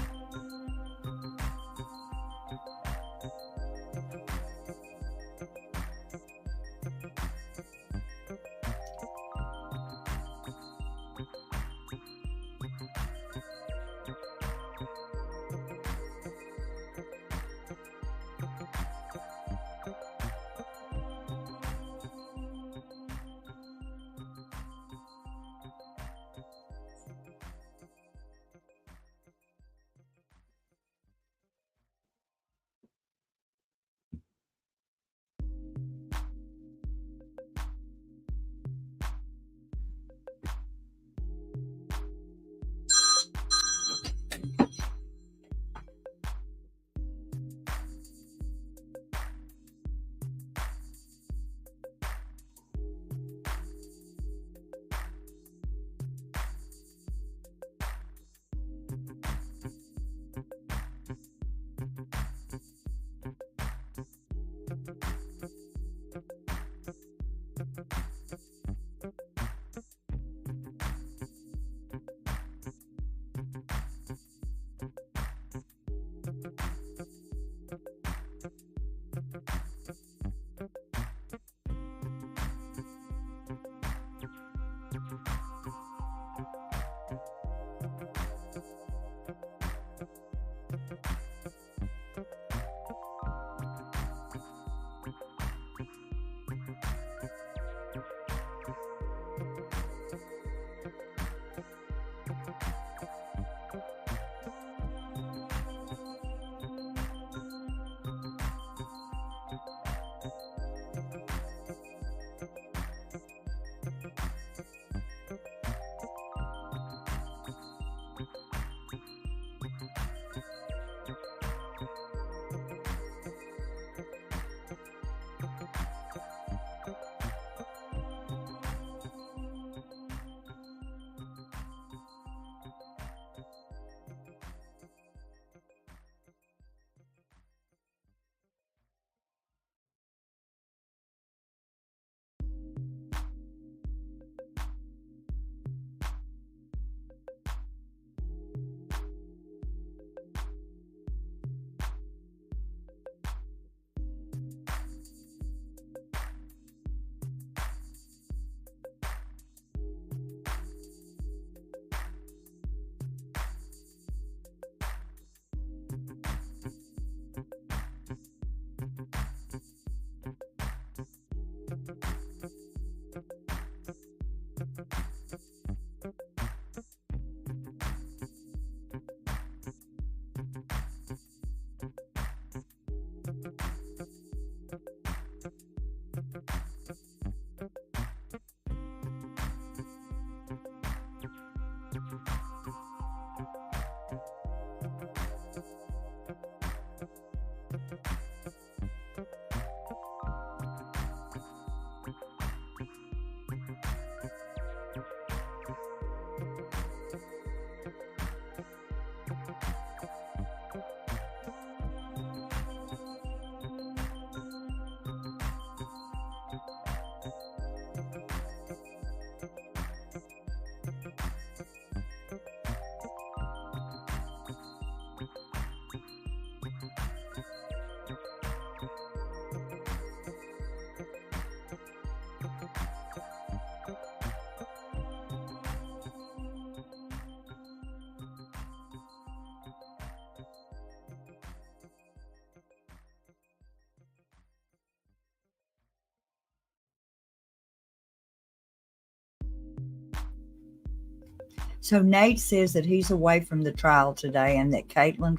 So Nate says that he's away from the trial today, and that Caitlin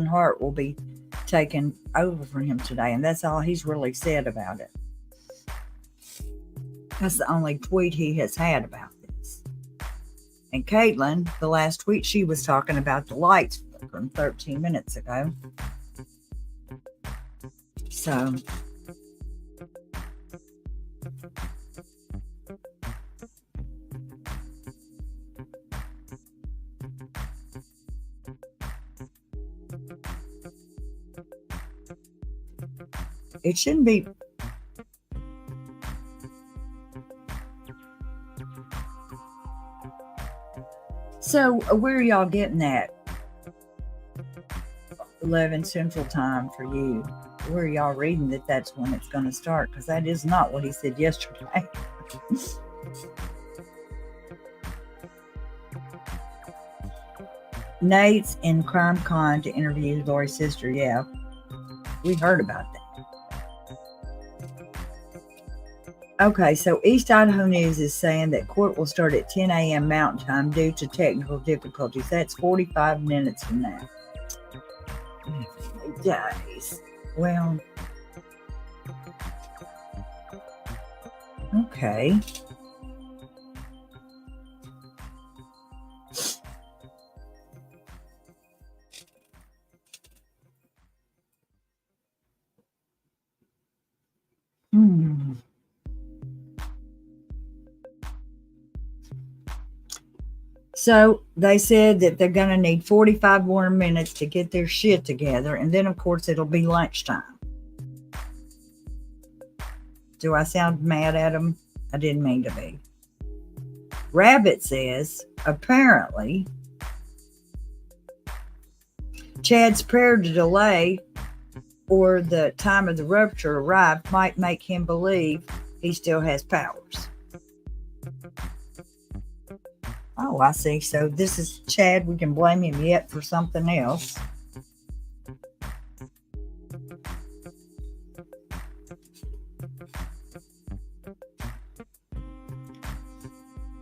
Hart will be taken over for him today, and that's all he's really said about it. That's the only tweet he has had about this. And Caitlin, the last tweet, she was talking about the lights from 13 minutes ago. So it shouldn't be. So where are y'all getting that? 11 Central Time for you. Where are y'all reading that that's when it's going to start? Because that is not what he said yesterday. Nate's in Crime Con to interview Lori's sister. Yeah, we heard about that. Okay, so East Idaho News is saying that court will start at 10 a.m. Mountain Time due to technical difficulties. That's 45 minutes from now. Days. Well, okay. So they said that they're going to need 45 more minutes to get their shit together. And then, of course, it'll be lunchtime. Do I sound mad at them? I didn't mean to be. Rabbit says, apparently, Chad's prayer to delay or the time of the rupture arrived might make him believe he still has powers. Oh, I see. So this is Chad. We can blame him yet for something else.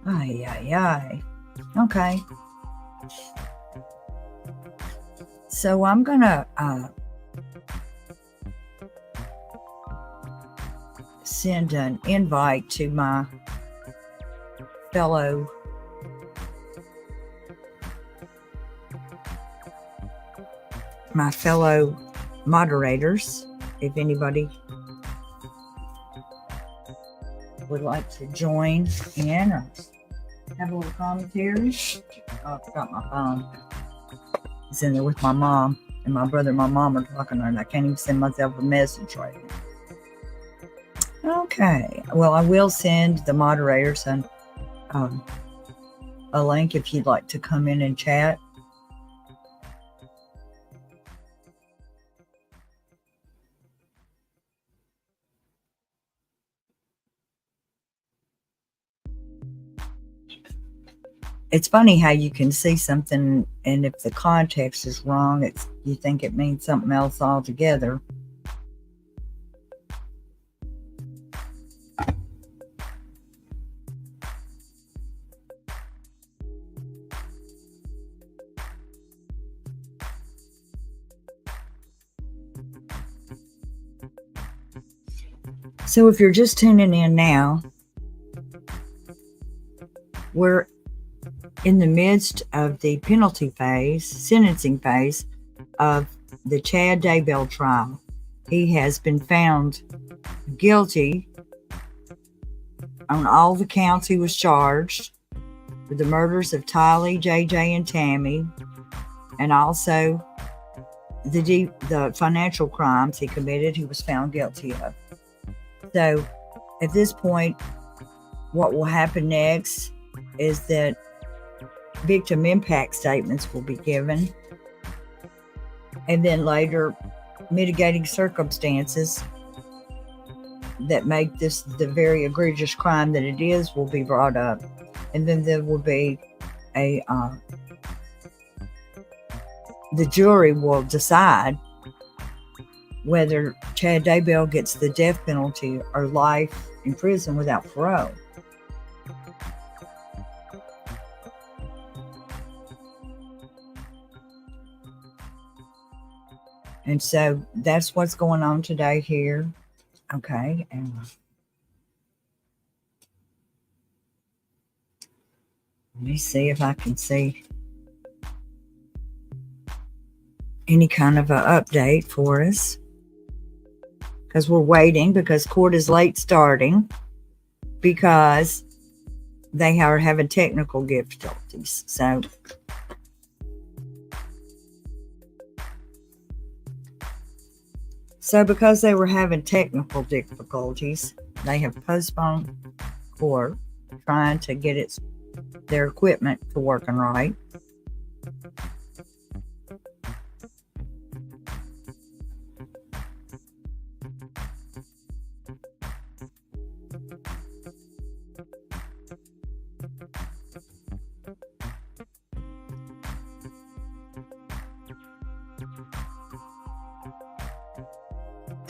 Ay. Okay. So I'm going to send an invite to my fellow moderators, if anybody would like to join in or have a little commentary. Oh, I forgot my phone. It's in there with my mom, and my brother and my mom are talking, and I can't even send myself a message right now. Okay, well, I will send the moderators a link if you'd like to come in and chat. It's funny how you can see something, and if the context is wrong, you think it means something else altogether. So if you're just tuning in now, we're in the midst of the sentencing phase of the Chad Daybell trial. He has been found guilty on all the counts he was charged with the murders of Tylee, JJ, and Tammy, and also the financial crimes he committed, he was found guilty of. So at this point, what will happen next is that victim impact statements will be given, and then later mitigating circumstances that make this the very egregious crime that it is will be brought up, and then there will be the jury will decide whether Chad Daybell gets the death penalty or life in prison without parole. And so that's what's going on today here. Okay. And let me see if I can see any kind of an update for us. Because we're waiting, because court is late starting, because they are having technical difficulties. So because they were having technical difficulties, they have postponed court, trying to get their equipment to working right.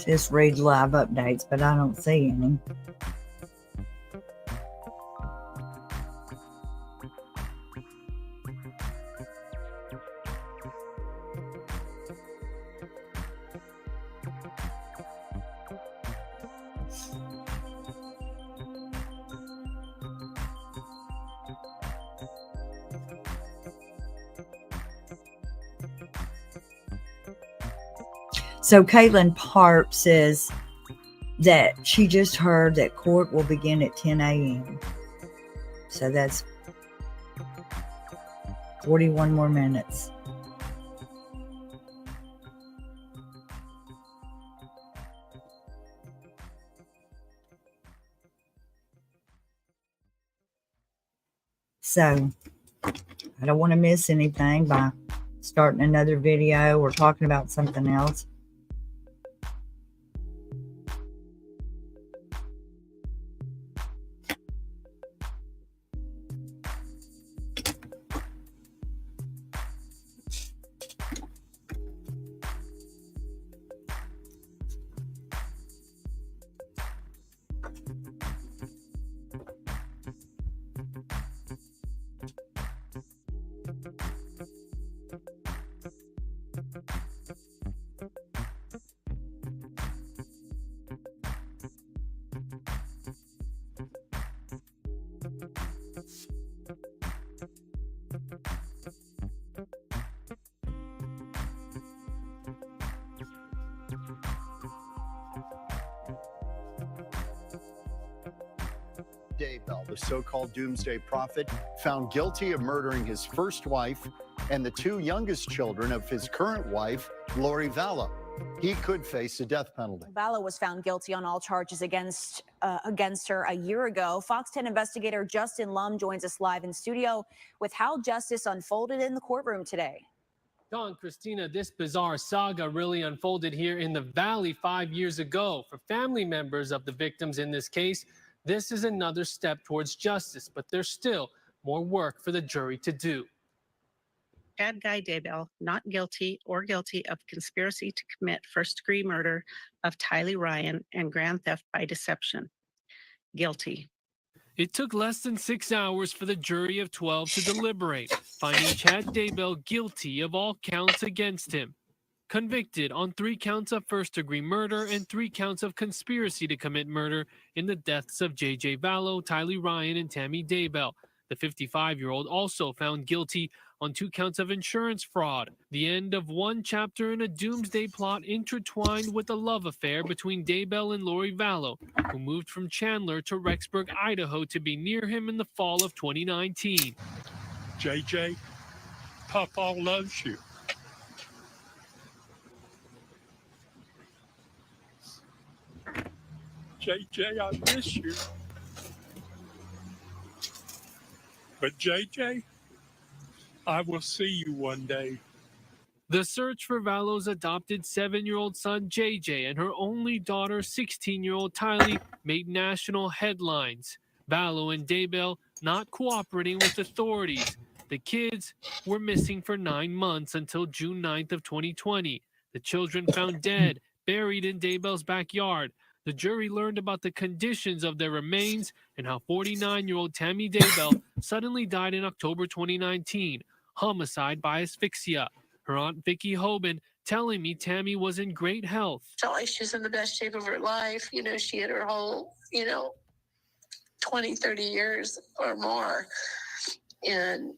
Just read live updates, but I don't see any. So Caitlin Parp says that she just heard that court will begin at 10 a.m. So that's 41 more minutes. So I don't want to miss anything by starting another video or talking about something else. Daybell, the so-called doomsday prophet, found guilty of murdering his first wife and the two youngest children of his current wife, Lori Vallow. He could face a death penalty. Vallow was found guilty on all charges against her a year ago. Fox 10 investigator Justin Lum joins us live in studio with how justice unfolded in the courtroom today. Dawn, Christina, this bizarre saga really unfolded here in the Valley 5 years ago. For family members of the victims in this case, this is another step towards justice, but there's still more work for the jury to do. Bad guy Daybell, not guilty or guilty of conspiracy to commit first-degree murder of Tylee Ryan and grand theft by deception. Guilty. It took less than 6 hours for the jury of 12 to deliberate, finding Chad Daybell guilty of all counts against him. Convicted on 3 counts of first-degree murder and 3 counts of conspiracy to commit murder in the deaths of J.J. Vallow, Tylee Ryan, and Tammy Daybell. The 55-year-old also found guilty on 2 counts of insurance fraud, the end of one chapter in a doomsday plot intertwined with a love affair between Daybell and Lori Vallow, who moved from Chandler to Rexburg, Idaho to be near him in the fall of 2019. JJ, Papa loves you. JJ, I miss you. But JJ, I will see you one day. The search for Vallow's adopted 7-year-old son JJ and her only daughter 16-year-old Tylee made national headlines. Vallow and Daybell not cooperating with authorities. The kids were missing for 9 months until June 9th of 2020. The children found dead, buried in Daybell's backyard. The jury learned about the conditions of their remains and how 49-year-old Tammy Daybell suddenly died in October 2019, homicide by asphyxia. Her aunt Vicky Hoban telling me Tammy was in great health. Felt like she was in the best shape of her life. You know, she had her whole, 20, 30 years or more. And,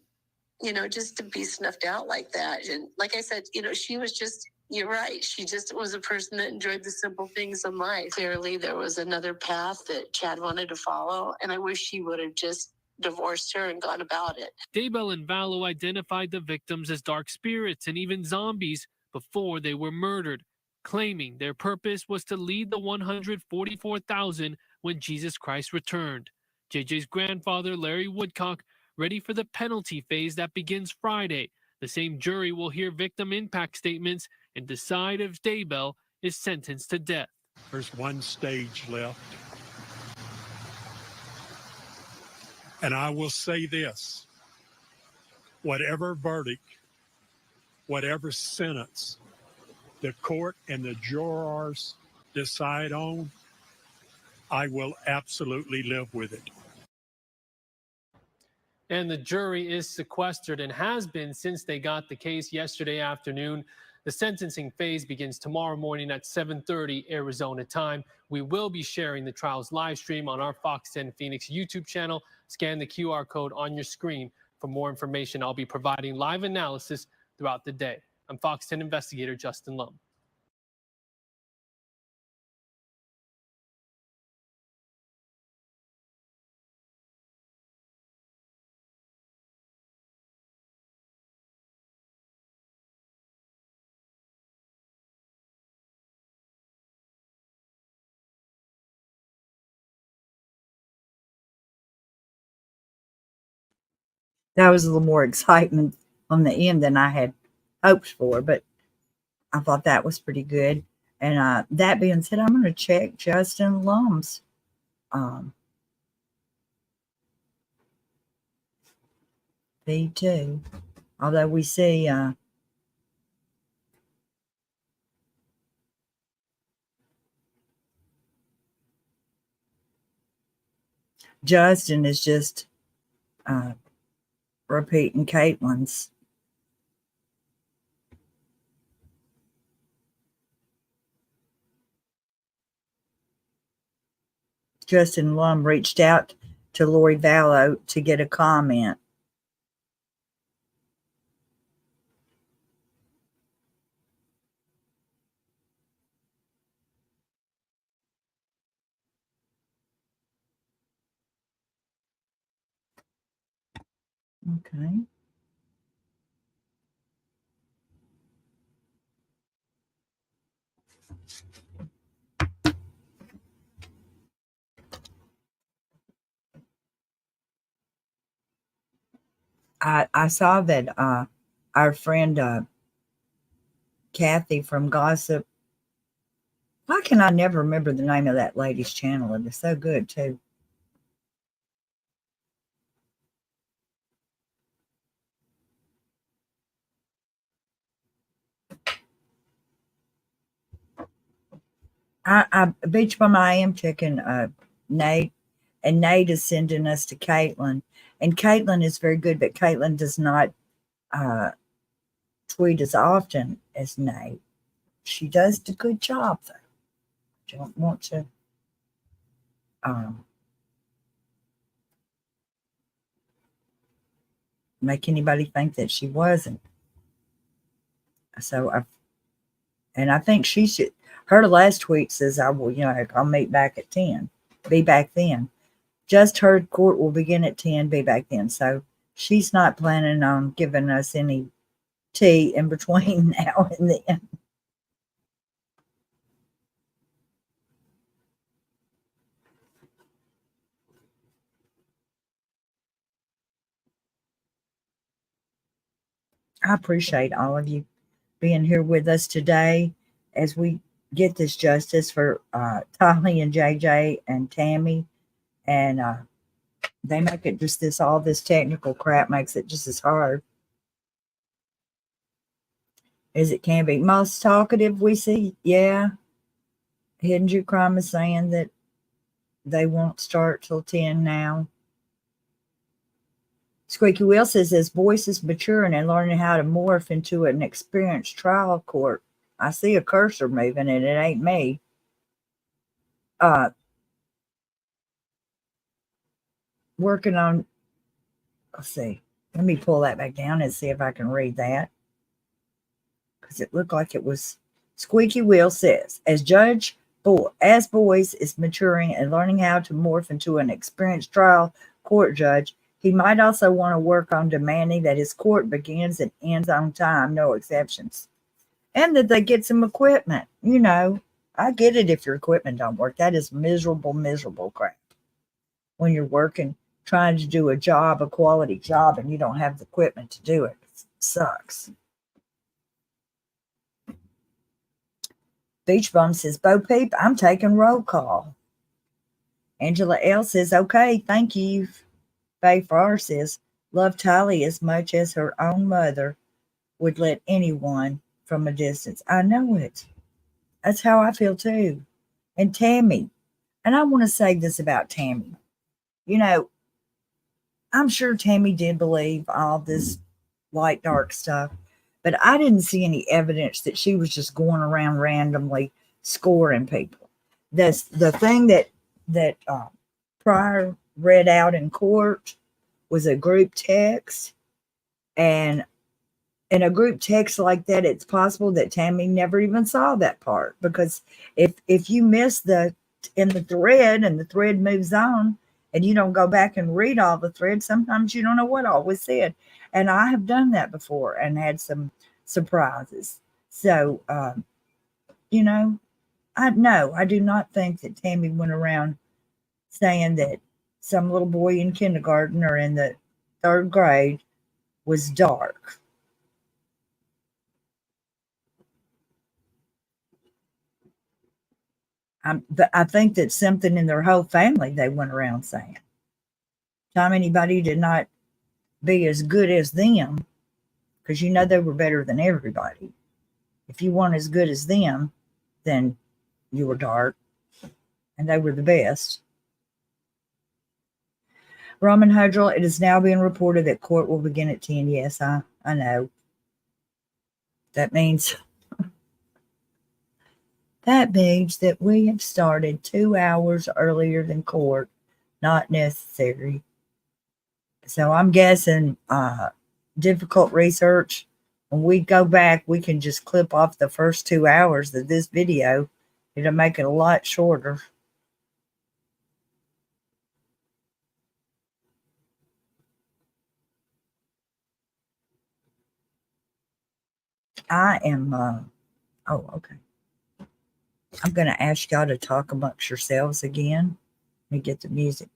just to be snuffed out like that. And like I said, she was just, you're right. She just was a person that enjoyed the simple things in life. Clearly, there was another path that Chad wanted to follow. And I wish he would have just divorced her and gone about it. Daybell and Vallow identified the victims as dark spirits and even zombies before they were murdered, claiming their purpose was to lead the 144,000 when Jesus Christ returned. JJ's grandfather, Larry Woodcock, ready for the penalty phase that begins Friday. The same jury will hear victim impact statements and decide if Daybell is sentenced to death. There's one stage left. And I will say this, whatever verdict, whatever sentence the court and the jurors decide on, I will absolutely live with it. And the jury is sequestered and has been since they got the case yesterday afternoon. The sentencing phase begins tomorrow morning at 7:30 Arizona time. We will be sharing the trial's live stream on our Fox 10 Phoenix YouTube channel. Scan the QR code on your screen for more information. I'll be providing live analysis throughout the day. I'm Fox 10 investigator Justin Lum. That was a little more excitement on the end than I had hoped for, but I thought that was pretty good. And that being said, I'm going to check Justin Lum's feed too. Although we see Justin is just repeating Caitlin's. Justin Lum reached out to Lori Vallow to get a comment. Okay. I saw that our friend Kathy from Gossip. Why can I never remember the name of that lady's channel? It is so good too. I Beach Bum, I am checking Nate, and Nate is sending us to Caitlin, and Caitlin is very good, but Caitlin does not tweet as often as Nate. She does a good job though. I don't want to make anybody think that she wasn't. So I think she should. Her last tweet says, "I will, I'll meet back at 10. Be back then." Just heard court will begin at 10. Be back then. So she's not planning on giving us any tea in between now and then. I appreciate all of you being here with us today as we get this justice for Tolly and JJ and Tammy. And they make it just all this technical crap makes it just as hard as it can be. Most talkative we see, yeah. Hidden Jew Crime is saying that they won't start till 10 now. Squeaky Wheel says, as Boyce is maturing and learning how to morph into an experienced trial court, I see a cursor moving and it ain't me. Working on, let's see, let me pull that back down and see if I can read that. Because it looked like it was Squeaky Wheel says, as Boyce is maturing and learning how to morph into an experienced trial court judge, he might also want to work on demanding that his court begins and ends on time, no exceptions. And that they get some equipment. You know, I get it if your equipment don't work. That is miserable, miserable crap. When you're working, trying to do a job, a quality job, and you don't have the equipment to do it. It sucks. Beach Bum says, Bo Peep, I'm taking roll call. Angela L says, okay, thank you. Faye Farr says, love Tally as much as her own mother would let anyone from a distance. I know it. That's how I feel too. And Tammy, and I want to say this about Tammy. You know, I'm sure Tammy did believe all this light, dark stuff, but I didn't see any evidence that she was just going around randomly scoring people. The thing that Pryor read out in court was a group text, and in a group text like that, it's possible that Tammy never even saw that part, because if you miss in the thread and the thread moves on and you don't go back and read all the threads, sometimes you don't know what all was said. And I have done that before and had some surprises. So, you know, I do not think that Tammy went around saying that some little boy in kindergarten or in the 3rd grade was dark. But I think that something in their whole family they went around saying. Time anybody did not be as good as them, because you know they were better than everybody. If you weren't as good as them, then you were dark, and they were the best. Ramen Hydral, it is now being reported that court will begin at 10. Yes, I know. That means that we have started 2 hours earlier than court. Not necessary. So I'm guessing difficult research. When we go back, we can just clip off the first 2 hours of this video. It'll make it a lot shorter. I am, okay. I'm going to ask y'all to talk amongst yourselves again. Let me get the music.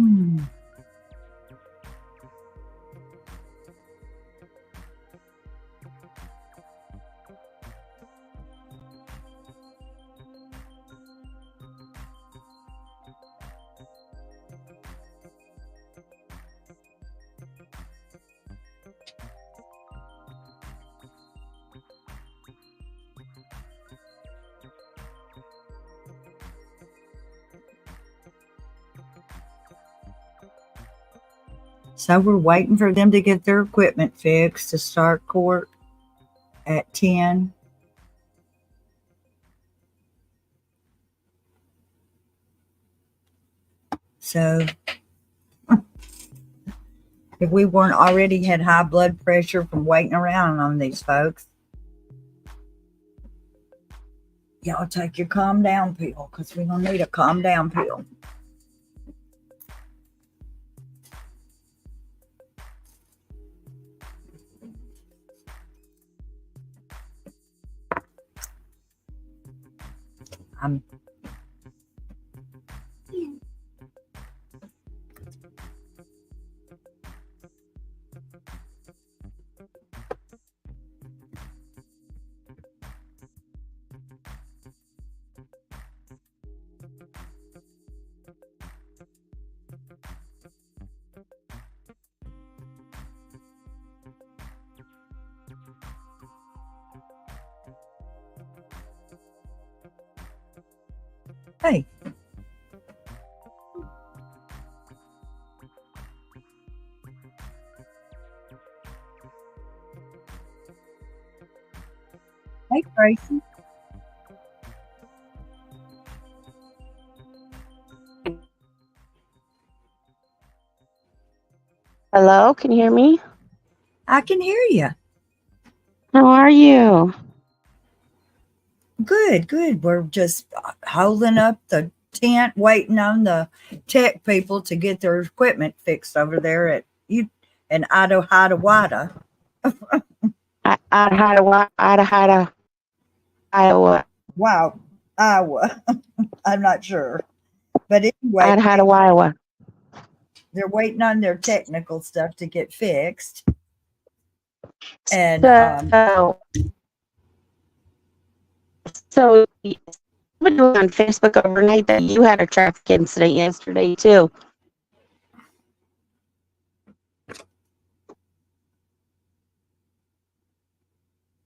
Hmm. So we're waiting for them to get their equipment fixed to start court at 10. So if we weren't already had high blood pressure from waiting around on these folks, y'all take your calm down pill, because we're going to need a calm down pill. I'm Hey. Hey, Tracy. Hello, can you hear me? I can hear you. How are you? Good, good. We're just holding up the tent, waiting on the tech people to get their equipment fixed over there at you in Iowa. Iowa. Wow, Iowa. I'm not sure. But anyway, Iowa. they're waiting on their technical stuff to get fixed. And so somebody was on Facebook overnight that you had a traffic incident yesterday too.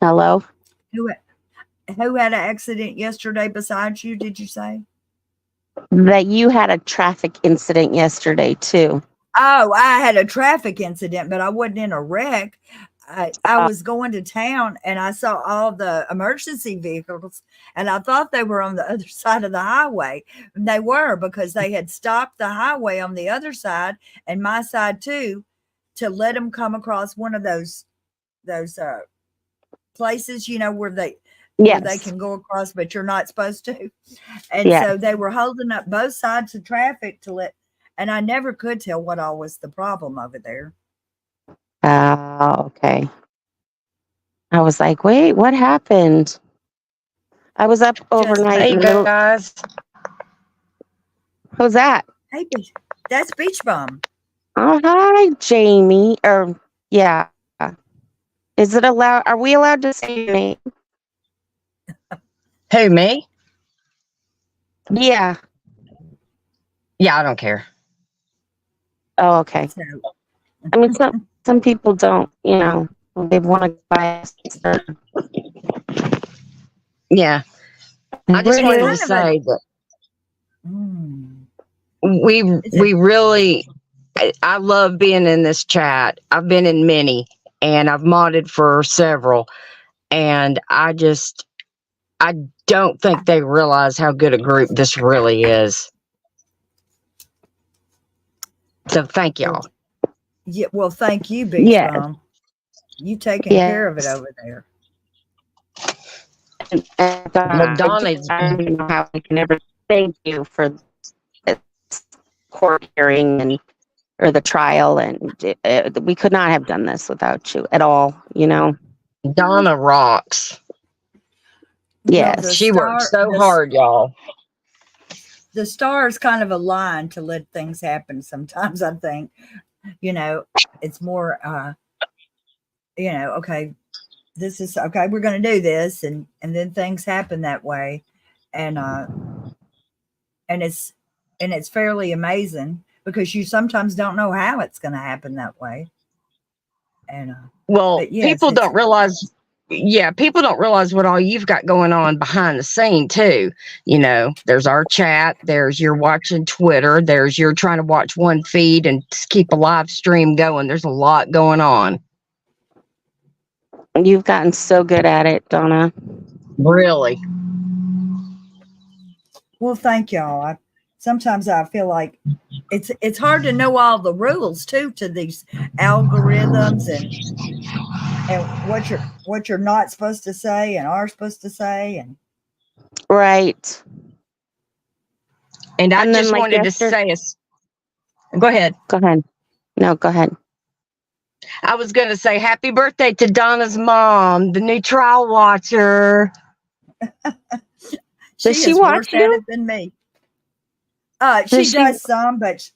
Hello? who had an accident yesterday besides you, did you say? That you had a traffic incident yesterday too. Oh, I had a traffic incident, but I wasn't in a wreck. I was going to town and I saw all the emergency vehicles and I thought they were on the other side of the highway. And they were, because they had stopped the highway on the other side and my side too, to let them come across one of those places, where they can go across, but you're not supposed to. And so they were holding up both sides of traffic and I never could tell what all was the problem over there. Oh, okay. I was like, wait, what happened? I was up overnight. Hey, guys. Who's that? Hey, that's Beach Bum. Oh, hi, Jamie. Yeah. Is it allowed? Are we allowed to say your name? Who, me? Yeah. Yeah, I don't care. Oh, okay. I mean, some people don't, they want to buy us. Yeah. I just wanted to say that we really, I love being in this chat. I've been in many and I've modded for several. And I don't think they realize how good a group this really is. So thank y'all. Yeah, well, thank you, Beach Bum. You taking care of it over there. Donna's, I don't even know how I can ever thank you for this court hearing or the trial, and we could not have done this without you at all. Donna rocks. Yes, she worked so hard, y'all. the stars kind of align to let things happen sometimes. I think, it's more, okay, this is okay, we're going to do this. And then things happen that way. And it's fairly amazing because you sometimes don't know how it's going to happen that way. And, well, but yes, people don't realize. Yeah, people don't realize what all you've got going on behind the scene too. There's our chat, there's you're watching Twitter, there's you're trying to watch one feed and keep a live stream going. There's a lot going on. You've gotten so good at it, Donna. Really? Well, thank y'all. Sometimes I feel like it's hard to know all the rules too to these algorithms and what you're not supposed to say and are supposed to say and right. And I just wanted to say go ahead. Go ahead. No, go ahead. I was going to say happy birthday to Donna's mom, the new trial watcher. Does she is watch worse you? at it than me. She does some, but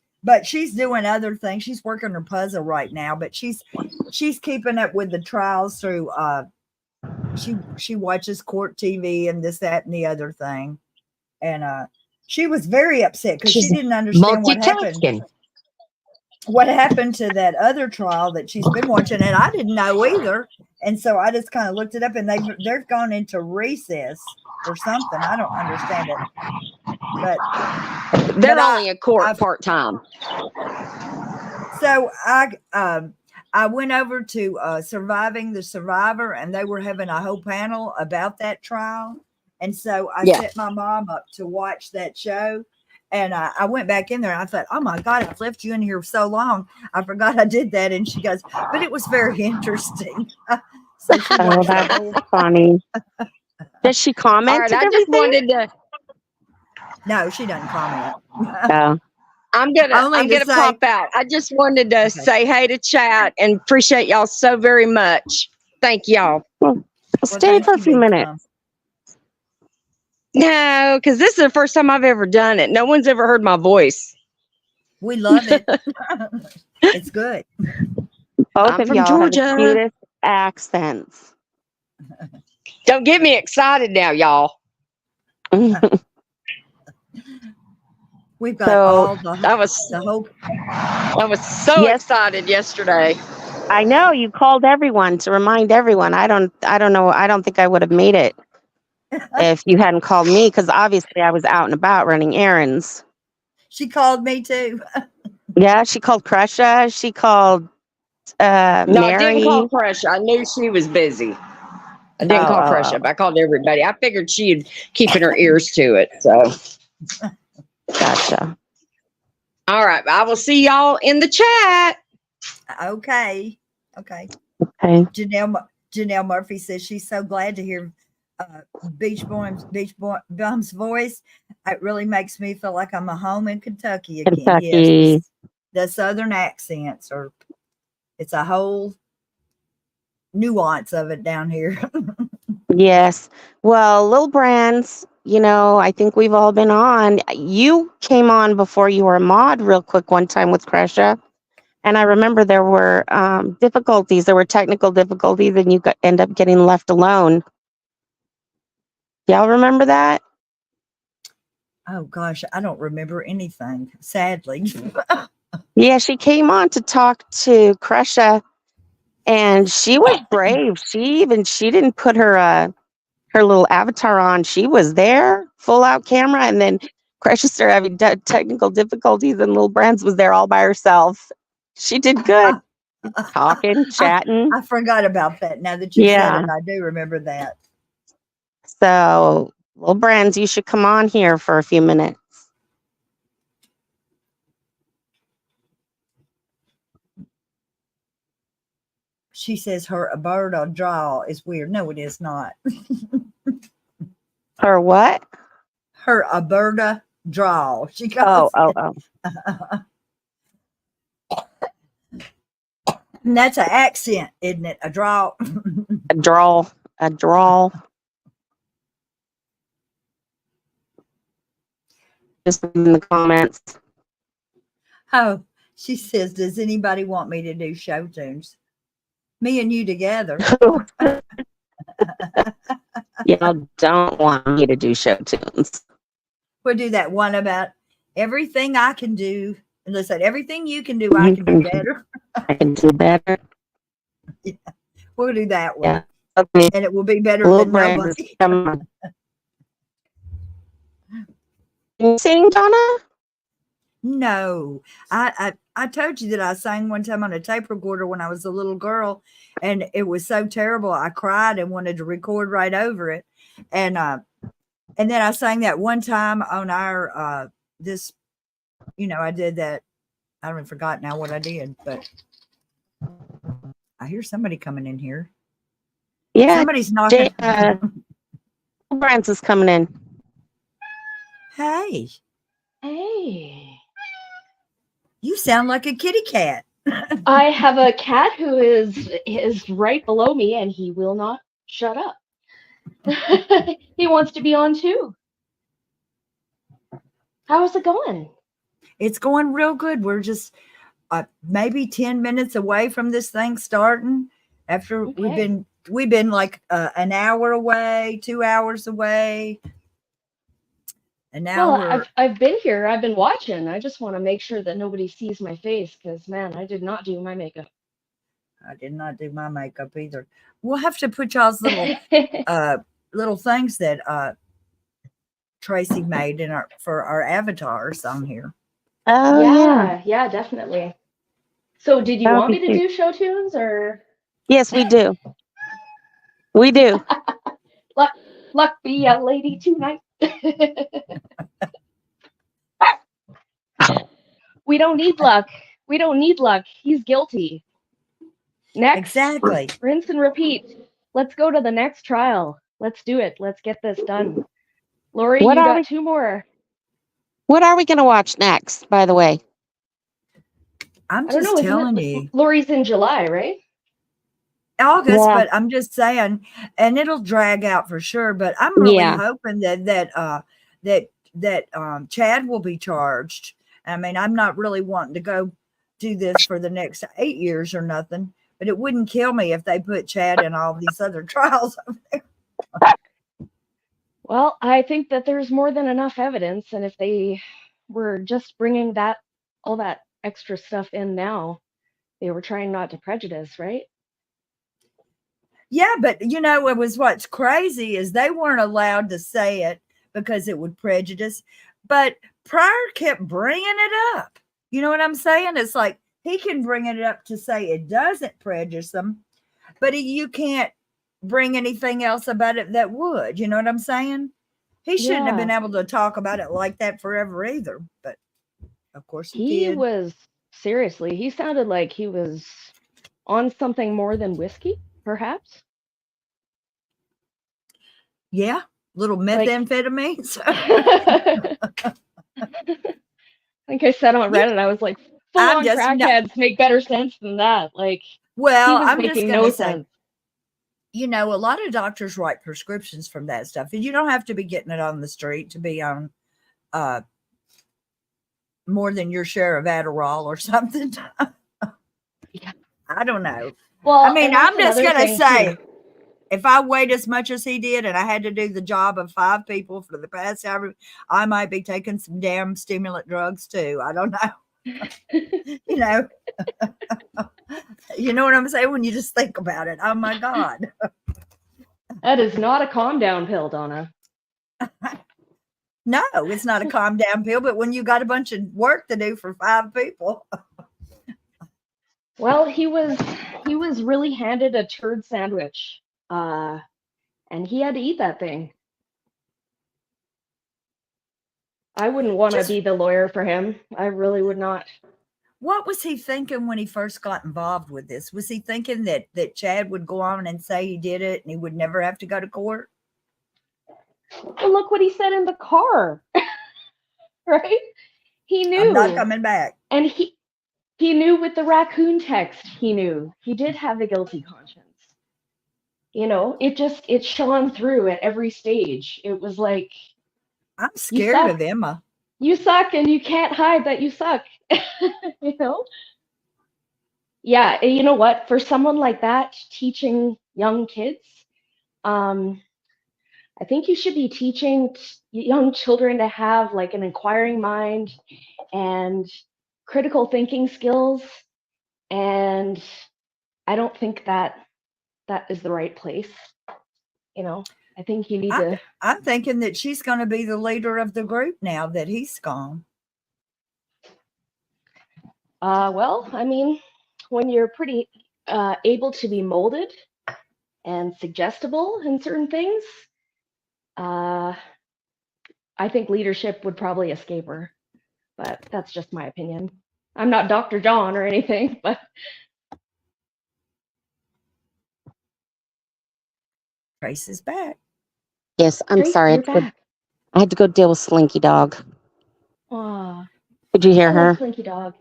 she's doing other things. She's working her puzzle right now, but she's keeping up with the trials through she watches court TV and this, that, and the other thing. And she was very upset because she didn't understand what happened to that other trial that she's been watching, and I didn't know either. And so I just kind of looked it up, and they've gone into recess or something. I don't understand it, but they're only in court part time. So I went over to Surviving the Survivor, and they were having a whole panel about that trial. And so I set my mom up to watch that show. And I went back in there and I thought, oh my God, I've left you in here so long. I forgot I did that. And she goes, but it was very interesting. So that's funny. Does she comment? All right, I just wanted to. No, she doesn't comment. No. I'm gonna pop out. I just wanted to say hey to chat and appreciate y'all so very much. Thank y'all. Well, stay for a few minutes. No, because this is the first time I've ever done it. No one's ever heard my voice. We love it. It's good. Both I'm of from y'all Georgia. have the cutest accents. Don't get me excited now, y'all. We've got all the I was so excited yesterday. I know you called everyone to remind everyone. I don't know. I don't think I would have made it if you hadn't called me, because obviously I was out and about running errands. She called me too. Yeah, she called Crusha. She called No, Mary. I didn't call Crusha. I knew she was busy. I didn't call Crusha, but I called everybody. I figured she'd keeping her ears to it. So, gotcha. All right, I will see y'all in the chat. Okay. Janelle Murphy says she's so glad to hear Beach Bum's voice. It really makes me feel like I'm home in Kentucky again. Yes, the southern accents it's a whole nuance of it down here. Yes. Well, Lil Brands, I think we've all been on. You came on before you were a mod real quick one time with Crusha. And I remember there were difficulties. There were technical difficulties, and you end up getting left alone. Y'all remember that? Oh, gosh, I don't remember anything, sadly. Yeah, she came on to talk to Crusha, and she was brave. She didn't put her little avatar on. She was there, full out camera, and then Crusha started having technical difficulties, and Lil Brands was there all by herself. She did good. Talking, chatting. I forgot about that. Now that you said it, I do remember that. So, Lil Brands, you should come on here for a few minutes. She says her Alberta drawl is weird. No, it is not. Her what? Her Alberta drawl. She calls And that's an accent, isn't it? A drawl. A drawl. just in the comments. Oh, she says, does anybody want me to do show tunes? Me and you together. Y'all don't want me to do show tunes. We'll do that one about everything I can do. And listen, everything you can do, I can do better. I can do better. Yeah. We'll do that one. Yeah. Okay. And it will be better Little than brand nobody. is coming. Can you sing, Donna? No. I told you that I sang one time on a tape recorder when I was a little girl, and it was so terrible. I cried and wanted to record right over it. And then I sang that one time on our this, I did that. I don't even forgot now what I did, but I hear somebody coming in here. Yeah. Somebody's knocking. Brands is coming in. Hey, Hey. you sound like a kitty cat. I have a cat who is right below me, and he will not shut up. He wants to be on too. How's it going? It's going real good. We're just maybe 10 minutes away from this thing starting. After Okay. we've been like an hour away, 2 hours away. And now Well, I've been here. I've been watching. I just want to make sure that nobody sees my face because, man, I did not do my makeup. I did not do my makeup either. We'll have to put y'all's little little things that Tracy made for our avatars on here. Oh yeah. Yeah, definitely. So, did you That would want be me to cute. do show tunes or Yes, we do. We do. luck be a lady tonight? We don't need luck. We don't need luck. He's guilty. Next. Exactly. Rinse and repeat. Let's go to the next trial. Let's do it. Let's get this done. Lori, What you are got we- 2 more. What are we going to watch next, by the way? I'm I don't just know. telling Isn't you. it Lori's in July, right? August, Yeah. but I'm just saying, and it'll drag out for sure. But I'm really Yeah. hoping that Chad will be charged. I mean, I'm not really wanting to go do this for the next 8 years or nothing, but it wouldn't kill me if they put Chad in all these other trials over there. Well, I think that there's more than enough evidence, and if they were just bringing all that extra stuff in now, they were trying not to prejudice, right? Yeah, but what's crazy is they weren't allowed to say it because it would prejudice. But Pryor kept bringing it up. You know what I'm saying? It's like he can bring it up to say it doesn't prejudice them, but you can't bring anything else about it that would. You know what I'm saying? He shouldn't have been able to talk about it like that forever either. But of course he did. Was seriously, he sounded like he was on something more than whiskey, perhaps. Yeah, little methamphetamines. Like I said on Reddit, I was like, full-on crackheads make better sense than that. Like, well, he was I'm making just no going to say, sense. a lot of doctors write prescriptions from that stuff, and you don't have to be getting it on the street to be on more than your share of Adderall or something. Yeah. I don't know. Well, I mean, I'm just another going to thing, say, too. if I weighed as much as he did and I had to do the job of 5 people for the past hour, I might be taking some damn stimulant drugs too. I don't know. You know what I'm saying? When you just think about it. Oh my God. That is not a calm down pill, Donna. No, it's not a calm down pill, but when you got a bunch of work to do for 5 people. Well, he was really handed a turd sandwich. And he had to eat that thing. I wouldn't want to be the lawyer for him. I really would not. What was he thinking when he first got involved with this? Was he thinking that Chad would go on and say he did it and he would never have to go to court? Well, look what he said in the car. Right? He knew. I'm not coming back. And he knew with the raccoon text, he knew. He did have a guilty conscience. It shone through at every stage. It was like, I'm scared of Emma. you suck and you can't hide that you suck. You know? Yeah, you know what? For someone like that teaching young kids, um, I think you should be teaching young children to have like an inquiring mind and critical thinking skills. And I don't think that is the right place. You know, I think you need to. I'm thinking that she's going to be the leader of the group now that he's gone. Well, I mean, when you're pretty able to be molded and suggestible in certain things, I think leadership would probably escape her. But that's just my opinion. I'm not Dr. John or anything, but Trace is back. Yes, I'm Trace, sorry. you're back. I had to go deal with Slinky Dog. Aw, Did you hear her? Slinky Dog.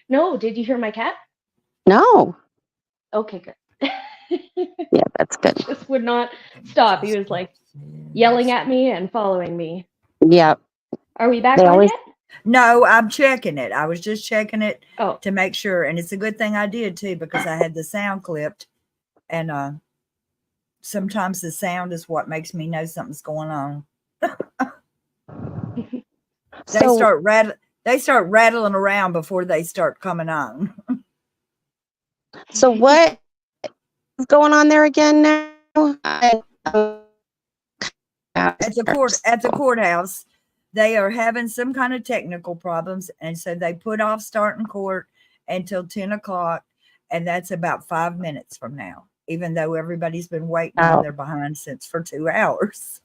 No, did you hear my cat? No. Okay, good. Yeah, that's good. Just would not stop. He was like yelling at me and following me. Yeah. Are we back They on always- yet? No, I'm checking it. I was just checking it Oh. to make sure. And it's a good thing I did too, because I had the sound clipped. And sometimes the sound is what makes me know something's going on. They start rattling around before they start coming on. So what is going on there again now? At the courthouse, they are having some kind of technical problems, and so they put off starting court until 10 o'clock, and that's about 5 minutes from now, even though everybody's been waiting on their behind since for 2 hours.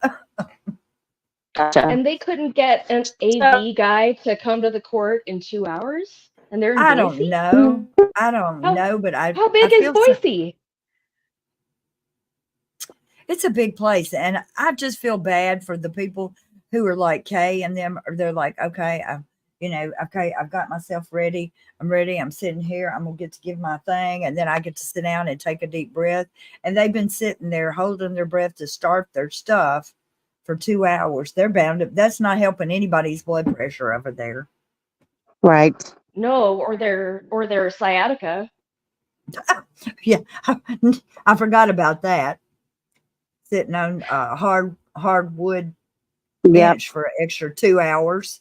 Gotcha. And they couldn't get an AV guy to come to the court in 2 hours? And they're in Boise? I don't know. But how big is Boise? It's a big place, and I just feel bad for the people who are like Kay and them. Or they're like, okay, I've got myself ready. I'm ready. I'm sitting here. I'm gonna get to give my thing, and then I get to sit down and take a deep breath. And they've been sitting there holding their breath to start their stuff for 2 hours. They're bound up. That's not helping anybody's blood pressure over there. Right. No, or their sciatica. Yeah, I forgot about that. Sitting on hardwood bench for an extra 2 hours.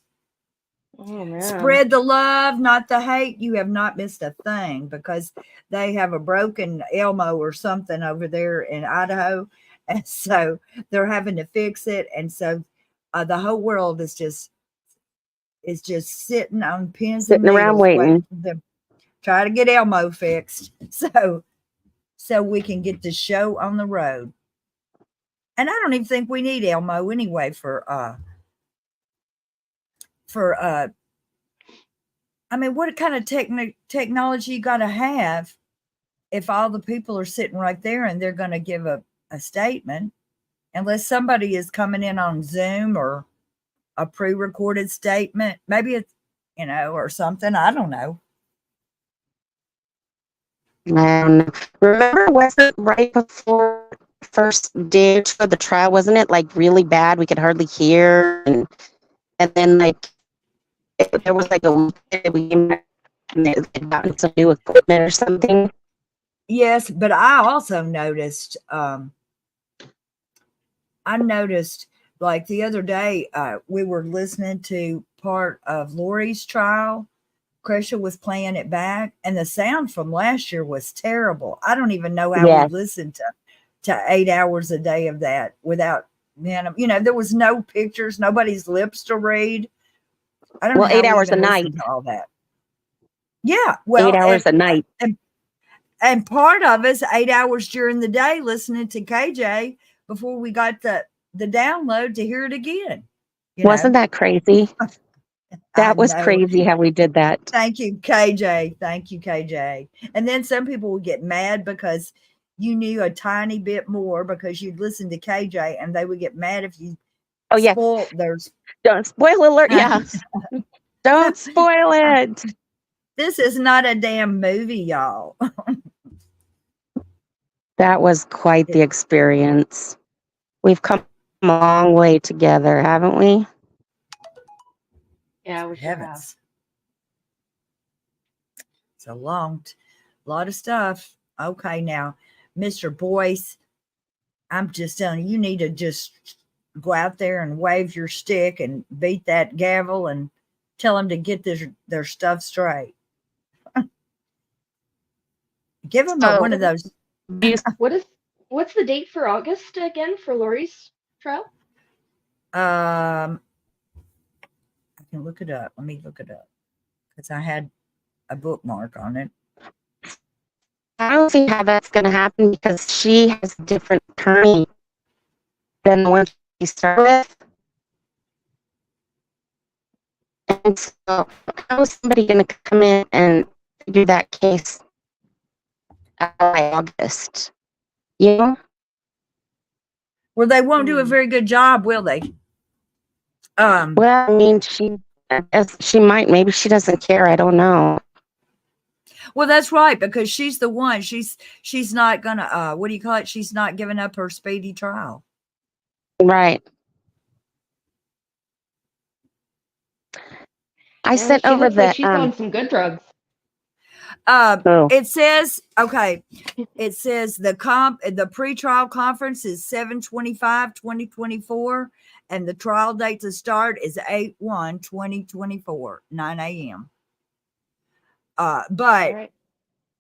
Oh man! Spread the love, not the hate. You have not missed a thing, because they have a broken Elmo or something over there in Idaho, and so they're having to fix it. And so the whole world is just sitting on pins and needles, around waiting. to try to get Elmo fixed, so we can get the show on the road. And I don't even think we need Elmo anyway for I mean, what kind of technology you got to have if all the people are sitting right there and they're going to give a statement, unless somebody is coming in on Zoom or a pre-recorded statement, maybe it's, or something. I don't know. Remember, was it right before first day or two of the trial? Wasn't it like really bad? We could hardly hear, and then like there was like a week we had gotten some new equipment or something. Yes, but I also noticed. I noticed, like the other day, we were listening to part of Lori's trial. Cresha was playing it back, and the sound from last year was terrible. I don't even know how we listened to 8 hours a day of that without, there was no pictures, nobody's lips to read. I don't know. 8 hours a night. All that. Yeah. Well, 8 hours a night. And part of us 8 hours during the day listening to KJ before we got the download to hear it again. Wasn't that crazy? That was crazy how we did that. Thank you, KJ. Thank you, KJ. And then some people would get mad because you knew a tiny bit more because you'd listen to KJ, and they would get mad if you spoiled theirs. Don't spoil alert. Yes. Don't spoil it. This is not a damn movie, y'all. That was quite the experience. We've come a long way together, haven't we? Yeah, we sure have. Heavens. It's a lot of stuff. Okay, now, Mr. Boyce, I'm just telling you, you need to just go out there and wave your stick and beat that gavel and tell them to get their stuff straight. Give them one of those. What's the date for August again for Lori's trial? I can look it up. Let me look it up because I had a bookmark on it. I don't see how that's going to happen because she has a different attorney than the one she started with. And so, how is somebody going to come in and do that case by August? You know? Well, they won't do a very good job, will they? Well, I mean, she might. Maybe she doesn't care. I don't know. Well, that's right, because she's the one. She's not gonna. What do you call it? She's not giving up her speedy trial. Right. I sent she over looks the. like she's on some good drugs. It says, okay, it says the pretrial conference is 7/25/2024, and the trial date to start is 8/1/2024, 9 a.m. But Right.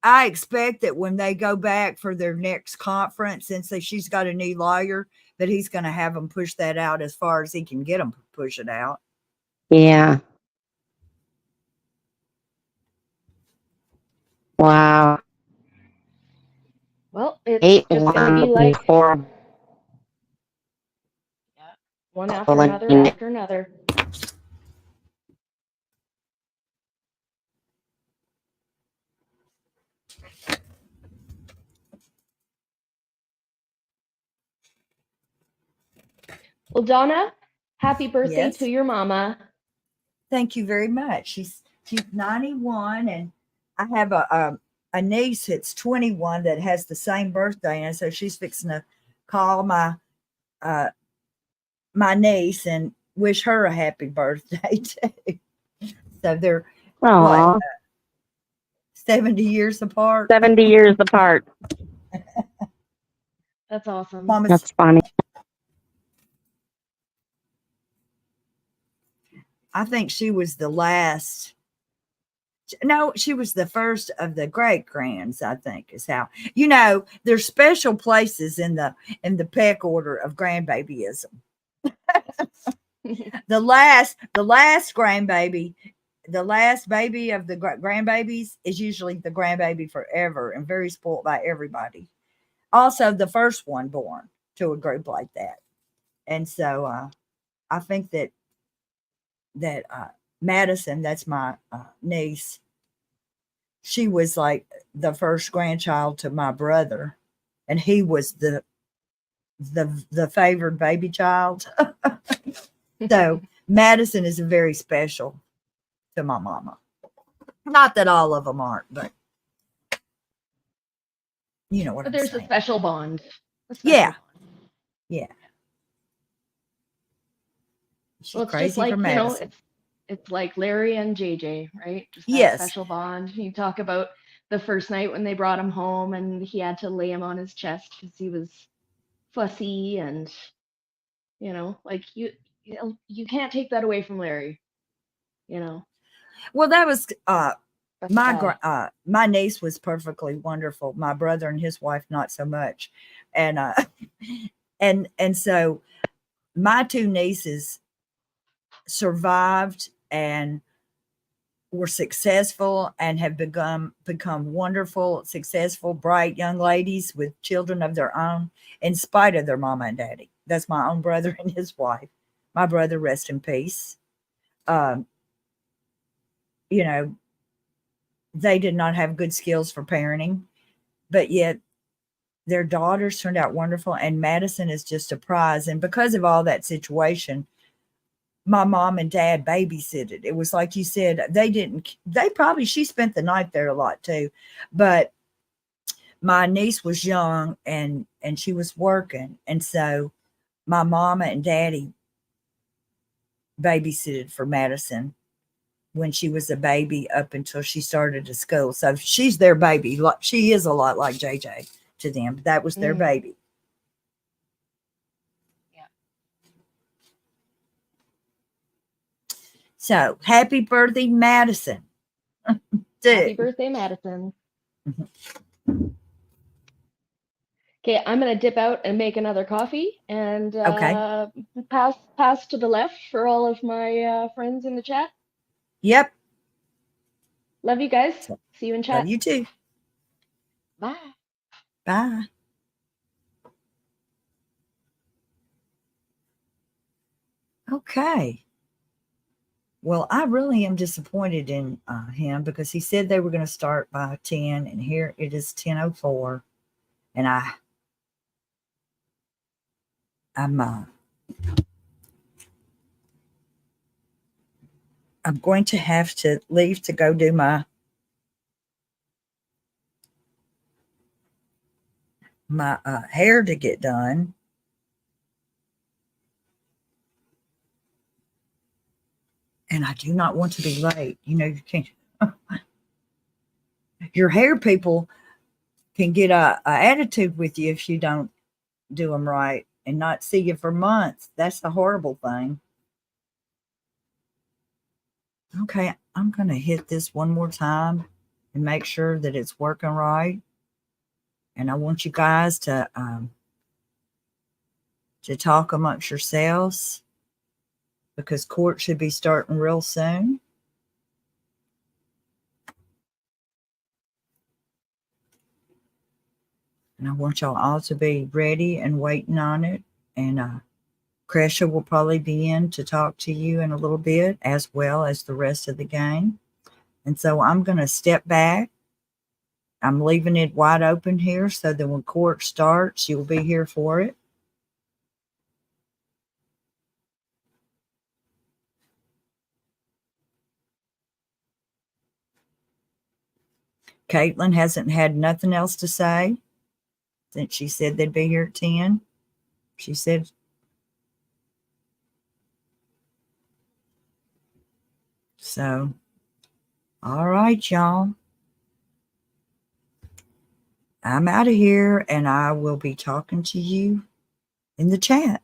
I expect that when they go back for their next conference, since she's got a new lawyer, that he's going to have them push that out as far as he can get them to push it out. Yeah. Wow. Well, it's just going to be like one after another. Well, Donna, happy birthday to your mama. Thank you very much. She's 91, and I have a niece that's 21 that has the same birthday, and so she's fixing to call my niece and wish her a happy birthday too. So they're what, 70 years apart. 70 years apart. That's awesome. That's funny. I think she was the last. No, she was the first of the great grands, I think, is how, there's special places in the peck order of grandbabyism. the last grandbaby, the last baby of the grandbabies is usually the grandbaby forever and very spoiled by everybody. Also, the first one born to a group like that. And so I think that Madison, that's my niece, she was like the first grandchild to my brother, and he was the favored baby child. So Madison is very special to my mama. Not that all of them aren't, but you know what but I'm there's saying. A special bond. Yeah. She's Well, it's crazy just like, for Madison. It's like Larry and JJ, right? Just that Yes. special bond. You talk about the first night when they brought him home and he had to lay him on his chest because he was fussy, and like you can't take that away from Larry. Well, that was my niece was perfectly wonderful. My brother and his wife not so much, and and so my two nieces survived and were successful and have become wonderful, successful, bright young ladies with children of their own, in spite of their mama and daddy. That's my own brother and his wife. My brother, rest in peace. They did not have good skills for parenting, but yet their daughters turned out wonderful. And Madison is just a prize. And because of all that situation, my mom and dad babysitted. It was like you said, she spent the night there a lot too. But my niece was young and she was working. And so my mama and daddy babysitted for Madison when she was a baby up until she started to school. So she's their baby. She is a lot like JJ to them, but that was their baby. Yeah. So happy birthday, Madison. Happy birthday, Madison. Okay, I'm gonna dip out and make another coffee and Okay. pass to the left for all of my friends in the chat. Yep. Love you guys. See you in chat. Love you too. Bye. Bye. Okay. Well, I really am disappointed in him because he said they were going to start by 10, and here it is 10:04, and I'm going to have to leave to go do my hair to get done. And I do not want to be late. You know, you can't. Your hair people can get a attitude with you if you don't do them right and not see you for months. That's the horrible thing. Okay, I'm going to hit this one more time and make sure that it's working right. And I want you guys to talk amongst yourselves because court should be starting real soon. And I want y'all all to be ready and waiting on it. And Cresha will probably be in to talk to you in a little bit, as well as the rest of the gang. And so I'm going to step back. I'm leaving it wide open here so that when court starts, you'll be here for it. Caitlin hasn't had nothing else to say since she said they'd be here at 10. She said, so, all right, y'all. I'm out of here and I will be talking to you in the chat.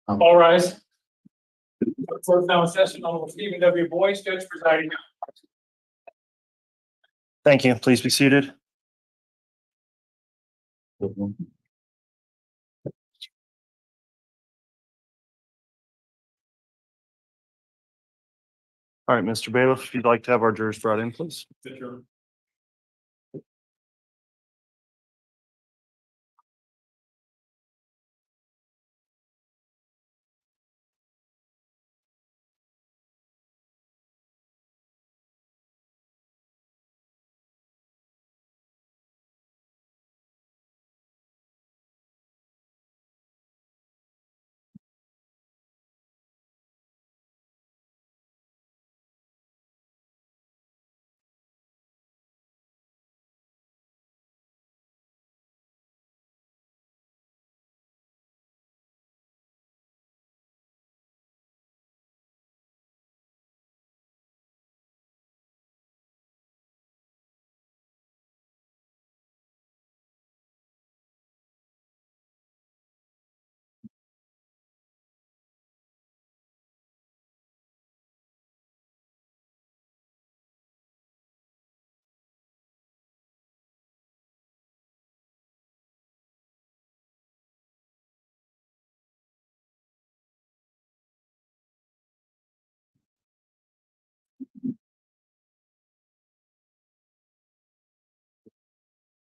All rise. Clerk now in session, Honorable Stephen W. Boyce, Judge presiding. Thank you. Please be seated. All right, Mr. Bailiff, if you'd like to have our jurors brought in, please.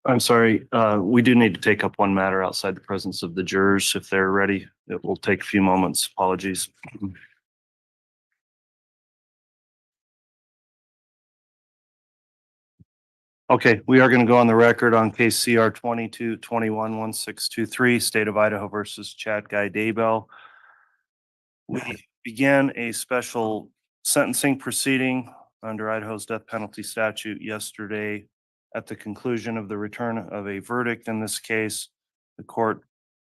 I'm sorry, we do need to take up one matter outside the presence of the jurors. If they're ready, it will take a few moments. Apologies. Okay, we are going to go on the record on case CR 22211623, State of Idaho versus Chad Guy Daybell. We began a special sentencing proceeding under Idaho's death penalty statute yesterday. At the conclusion of the return of a verdict in this case, the court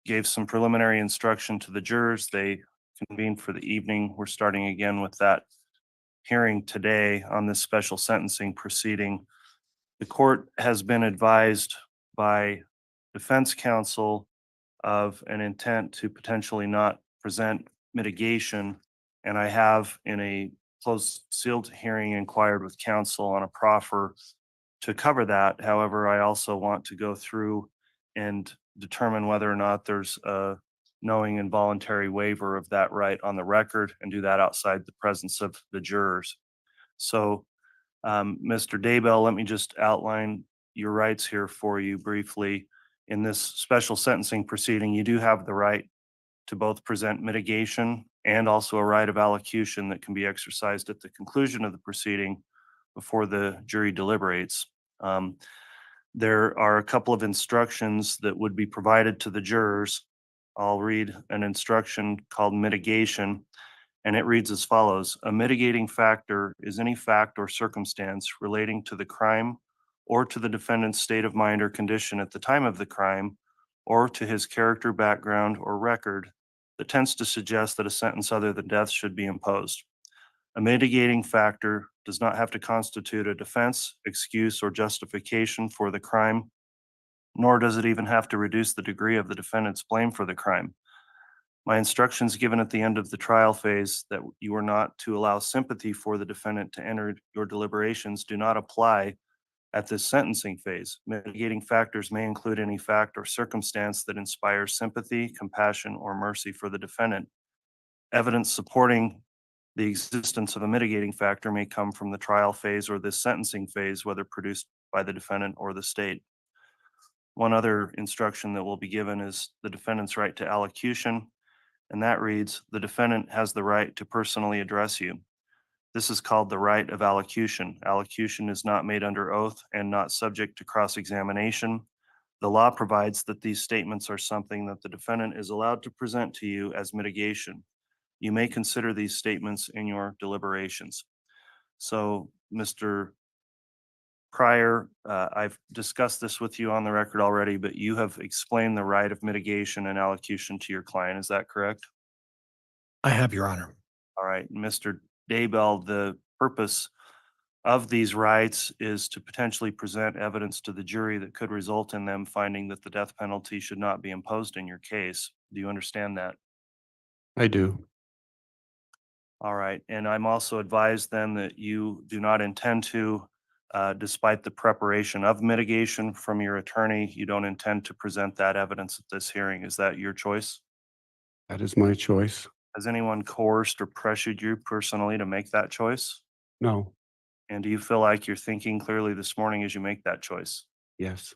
gave some preliminary instruction to the jurors. They convened for the evening. We're starting again with that hearing today on this special sentencing proceeding. The court has been advised by defense counsel of an intent to potentially not present mitigation, and I have in a closed sealed hearing inquired with counsel on a proffer to cover that. However, I also want to go through and determine whether or not there's a knowing and voluntary waiver of that right on the record and do that outside the presence of the jurors. So, Mr. Daybell, let me just outline your rights here for you briefly. In this special sentencing proceeding, you do have the right to both present mitigation and also a right of allocution that can be exercised at the conclusion of the proceeding before the jury deliberates. There are a couple of instructions that would be provided to the jurors. I'll read an instruction called mitigation, and it reads as follows. A mitigating factor is any fact or circumstance relating to the crime or to the defendant's state of mind or condition at the time of the crime or to his character, background, or record that tends to suggest that a sentence other than death should be imposed. A mitigating factor does not have to constitute a defense, excuse, or justification for the crime, nor does it even have to reduce the degree of the defendant's blame for the crime. My instructions given at the end of the trial phase that you are not to allow sympathy for the defendant to enter your deliberations do not apply at this sentencing phase. Mitigating factors may include any fact or circumstance that inspires sympathy, compassion, or mercy for the defendant. Evidence supporting the existence of a mitigating factor may come from the trial phase or this sentencing phase, whether produced by the defendant or the state. One other instruction that will be given is the defendant's right to allocution, and that reads, the defendant has the right to personally address you. This is called the right of allocution. Allocution is not made under oath and not subject to cross-examination. The law provides that these statements are something that the defendant is allowed to present to you as mitigation. You may consider these statements in your deliberations. So, Mr. Pryor, I've discussed this with you on the record already, but you have explained the right of mitigation and allocution to your client. Is that correct? I have, Your Honor. All right, Mr. Daybell, the purpose of these rights is to potentially present evidence to the jury that could result in them finding that the death penalty should not be imposed in your case. Do you understand that? I do. All right. And I'm also advised then that you do not intend to, despite the preparation of mitigation from your attorney, you don't intend to present that evidence at this hearing. Is that your choice? That is my choice. Has anyone coerced or pressured you personally to make that choice? No. And do you feel like you're thinking clearly this morning as you make that choice? Yes.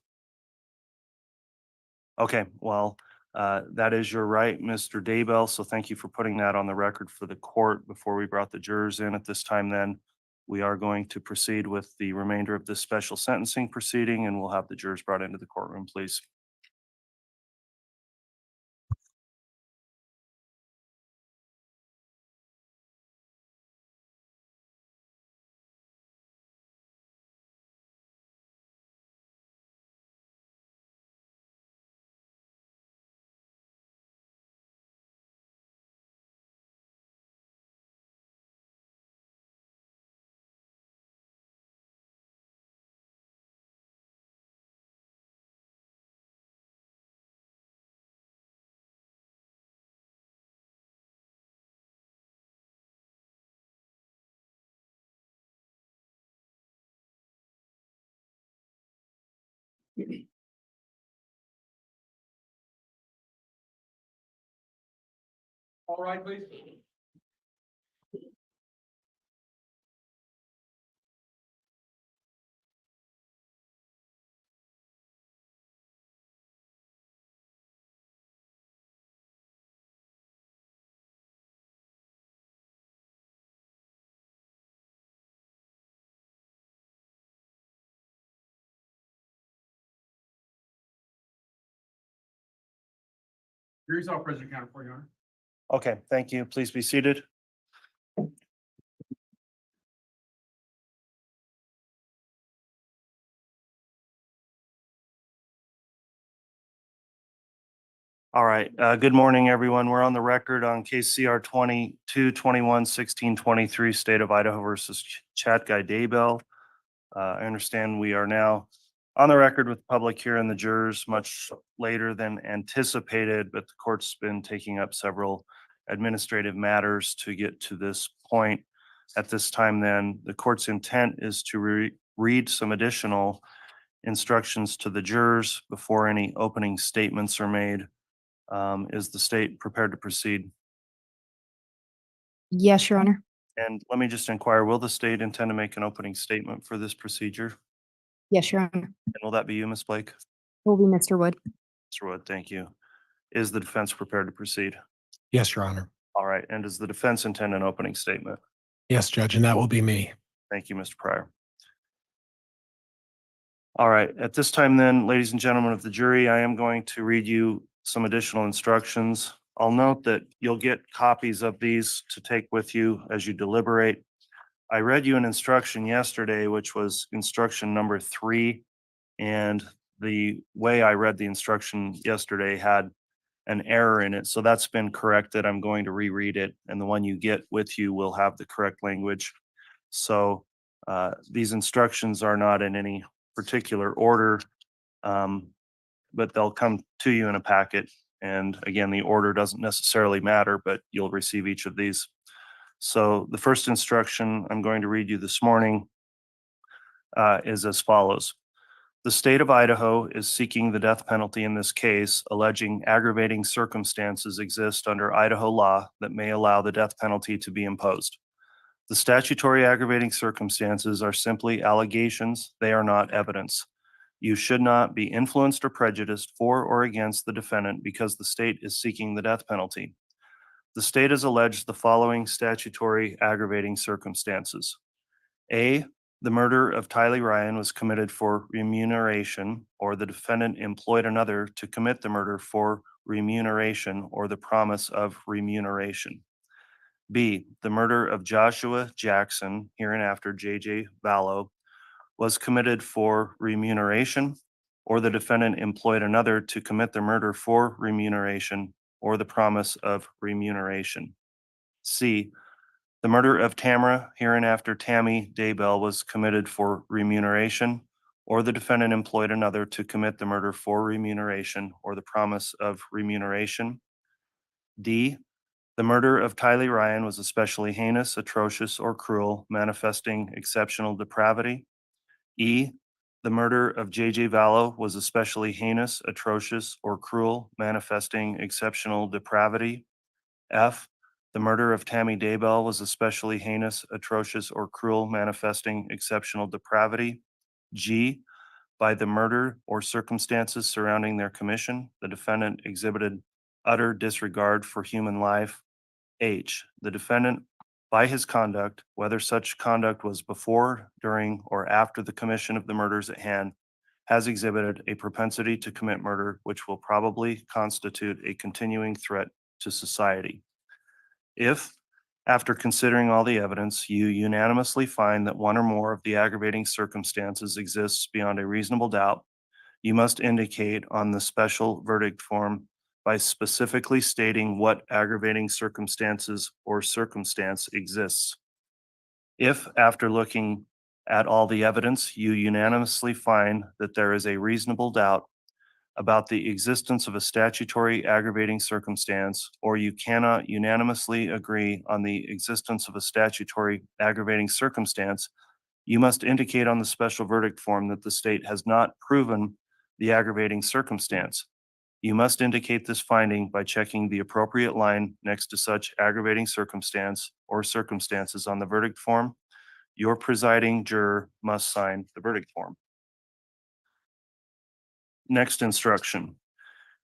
Okay, well, that is your right, Mr. Daybell. So thank you for putting that on the record for the court before we brought the jurors in. At this time, then, we are going to proceed with the remainder of this special sentencing proceeding, and we'll have the jurors brought into the courtroom, please. All right, please. Here's all President Counter for you, Honor. Okay, thank you. Please be seated. All right, good morning, everyone. We're on the record on case CR 22-21-1623, State of Idaho versus Chat Guy Daybell. I understand we are now on the record with the public here and the jurors much later than anticipated, but the court's been taking up several administrative matters to get to this point. At this time, then, the court's intent is to read some additional instructions to the jurors before any opening statements are made. Is the state prepared to proceed? Yes, Your Honor. And let me just inquire, will the state intend to make an opening statement for this procedure? Yes, Your Honor. And will that be you, Ms. Blake? Will be Mr. Wood. Mr. Wood, thank you. Is the defense prepared to proceed? Yes, Your Honor. All right, and does the defense intend an opening statement? Yes, Judge, and that will be me. Thank you, Mr. Pryor. All right, at this time then, ladies and gentlemen of the jury, I am going to read you some additional instructions. I'll note that you'll get copies of these to take with you as you deliberate. I read you an instruction yesterday, which was instruction number 3, and the way I read the instruction yesterday had an error in it. So that's been corrected. I'm going to reread it, and the one you get with you will have the correct language. So these instructions are not in any particular order, but they'll come to you in a packet. And again, the order doesn't necessarily matter, but you'll receive each of these. So the first instruction I'm going to read you this morning is as follows. The state of Idaho is seeking the death penalty in this case, alleging aggravating circumstances exist under Idaho law that may allow the death penalty to be imposed. The statutory aggravating circumstances are simply allegations. They are not evidence. You should not be influenced or prejudiced for or against the defendant because the state is seeking the death penalty. The state has alleged the following statutory aggravating circumstances. A, the murder of Tylee Ryan was committed for remuneration, or the defendant employed another to commit the murder for remuneration or the promise of remuneration. B, the murder of Joshua Jackson, hereinafter J.J. Vallow, was committed for remuneration, or the defendant employed another to commit the murder for remuneration or the promise of remuneration. C, the murder of Tamara, hereinafter Tammy Daybell, was committed for remuneration, or the defendant employed another to commit the murder for remuneration or the promise of remuneration. D, The murder of Tylee Ryan was especially heinous, atrocious, or cruel, manifesting exceptional depravity. E, the murder of J.J. Vallow was especially heinous, atrocious, or cruel, manifesting exceptional depravity. F, the murder of Tammy Daybell was especially heinous, atrocious, or cruel, manifesting exceptional depravity. G, by the murder or circumstances surrounding their commission, the defendant exhibited utter disregard for human life. H, the defendant, by his conduct, whether such conduct was before, during, or after the commission of the murders at hand, has exhibited a propensity to commit murder, which will probably constitute a continuing threat to society. If, after considering all the evidence, you unanimously find that one or more of the aggravating circumstances exists beyond a reasonable doubt, you must indicate on the special verdict form by specifically stating what aggravating circumstances or circumstance exists. If, after looking at all the evidence, you unanimously find that there is a reasonable doubt about the existence of a statutory aggravating circumstance, or you cannot unanimously agree on the existence of a statutory aggravating circumstance, you must indicate on the special verdict form that the state has not proven the aggravating circumstance. You must indicate this finding by checking the appropriate line next to such aggravating circumstance or circumstances on the verdict form. Your presiding juror must sign the verdict form. Next instruction.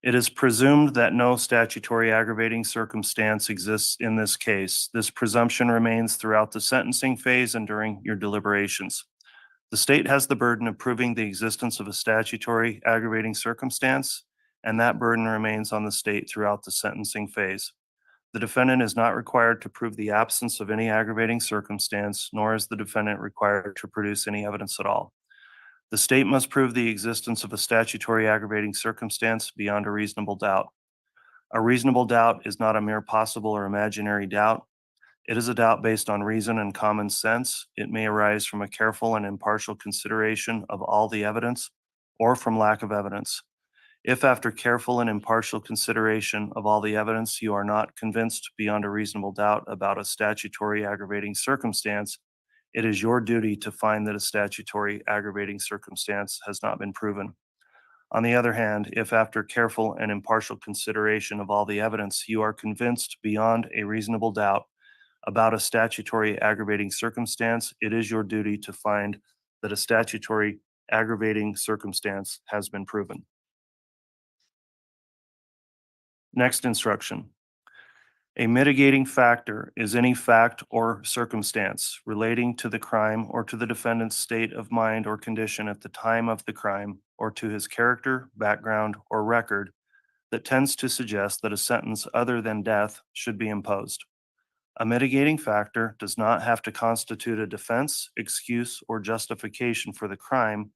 It is presumed that no statutory aggravating circumstance exists in this case. This presumption remains throughout the sentencing phase and during your deliberations. The state has the burden of proving the existence of a statutory aggravating circumstance, and that burden remains on the state throughout the sentencing phase. The defendant is not required to prove the absence of any aggravating circumstance, nor is the defendant required to produce any evidence at all. The state must prove the existence of a statutory aggravating circumstance beyond a reasonable doubt. A reasonable doubt is not a mere possible or imaginary doubt. It is a doubt based on reason and common sense. It may arise from a careful and impartial consideration of all the evidence or from lack of evidence. If after careful and impartial consideration of all the evidence you are not convinced beyond a reasonable doubt about a statutory aggravating circumstance, it is your duty to find that a statutory aggravating circumstance has not been proven. On the other hand, if after careful and impartial consideration of all the evidence you are convinced beyond a reasonable doubt about a statutory aggravating circumstance, it is your duty to find that a statutory aggravating circumstance has been proven. Next instruction. A mitigating factor is any fact or circumstance relating to the crime or to the defendant's state of mind or condition at the time of the crime, or to his character, background, or record that tends to suggest that a sentence other than death should be imposed. A mitigating factor does not have to constitute a defense, excuse, or justification for the crime,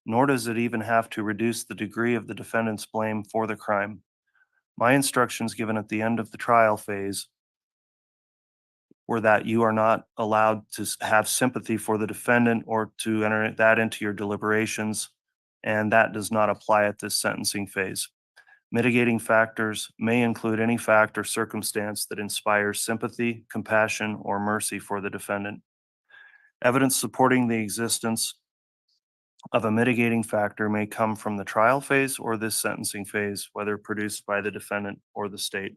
nor does it even have to reduce the degree of the defendant's blame for the crime. My instructions given at the end of the trial phase were that you are not allowed to have sympathy for the defendant or to enter that into your deliberations, and that does not apply at this sentencing phase. Mitigating factors may include any fact or circumstance that inspires sympathy, compassion, or mercy for the defendant. Evidence supporting the existence of a mitigating factor may come from the trial phase or this sentencing phase, whether produced by the defendant or the state.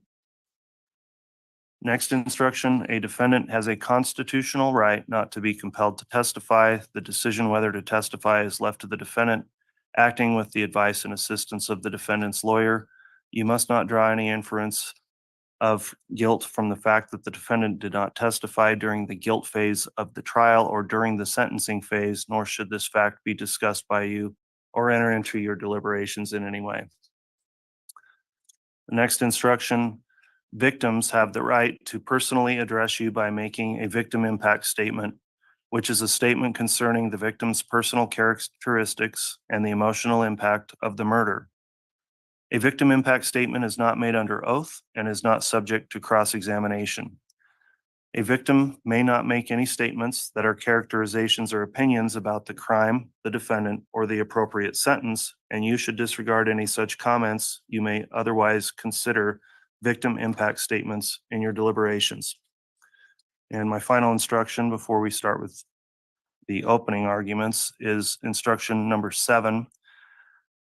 Next instruction, a defendant has a constitutional right not to be compelled to testify. The decision whether to testify is left to the defendant, acting with the advice and assistance of the defendant's lawyer. You must not draw any inference of guilt from the fact that the defendant did not testify during the guilt phase of the trial or during the sentencing phase, nor should this fact be discussed by you or enter into your deliberations in any way. The next instruction, victims have the right to personally address you by making a victim impact statement, which is a statement concerning the victim's personal characteristics and the emotional impact of the murder. A victim impact statement is not made under oath and is not subject to cross-examination. A victim may not make any statements that are characterizations or opinions about the crime, the defendant, or the appropriate sentence, and you should disregard any such comments you may otherwise consider victim impact statements in your deliberations. And my final instruction before we start with the opening arguments is instruction number 7.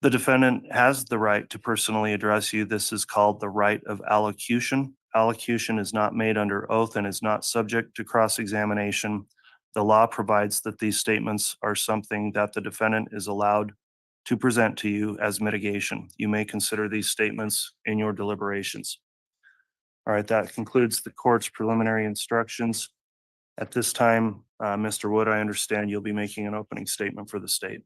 The defendant has the right to personally address you. This is called the right of allocution. Allocution is not made under oath and is not subject to cross-examination. The law provides that these statements are something that the defendant is allowed to present to you as mitigation. You may consider these statements in your deliberations. All right, that concludes the court's preliminary instructions. At this time, Mr. Wood, I understand you'll be making an opening statement for the state.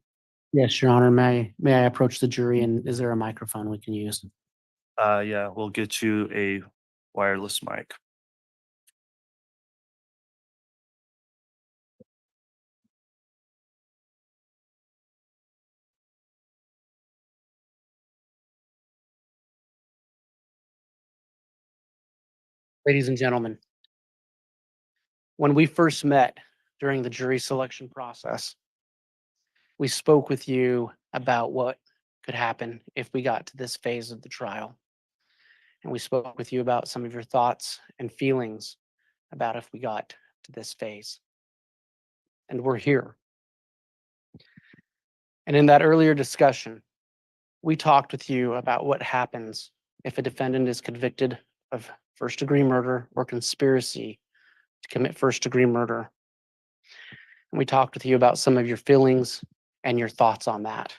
Yes, Your Honor. May I approach the jury, and is there a microphone we can use? Yeah, we'll get you a wireless mic. Ladies and gentlemen, when we first met during the jury selection process, we spoke with you about what could happen if we got to this phase of the trial. And we spoke with you about some of your thoughts and feelings about if we got to this phase. And we're here. And in that earlier discussion, we talked with you about what happens if a defendant is convicted of first-degree murder or conspiracy to commit first-degree murder. And we talked with you about some of your feelings and your thoughts on that.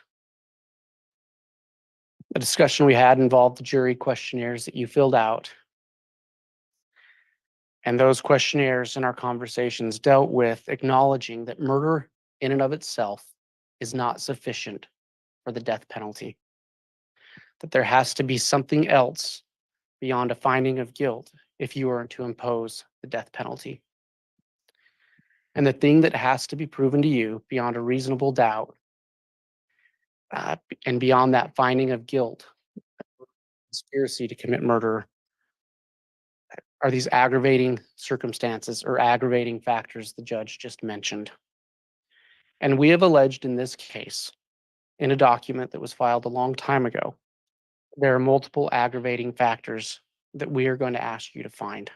The discussion we had involved the jury questionnaires that you filled out. And those questionnaires in our conversations dealt with acknowledging that murder in and of itself is not sufficient for the death penalty. That there has to be something else beyond a finding of guilt if you are to impose the death penalty. And the thing that has to be proven to you beyond a reasonable doubt and beyond that finding of guilt, conspiracy to commit murder, are these aggravating circumstances or aggravating factors the judge just mentioned. And we have alleged in this case, in a document that was filed a long time ago, there are multiple aggravating factors that we are going to ask you to find.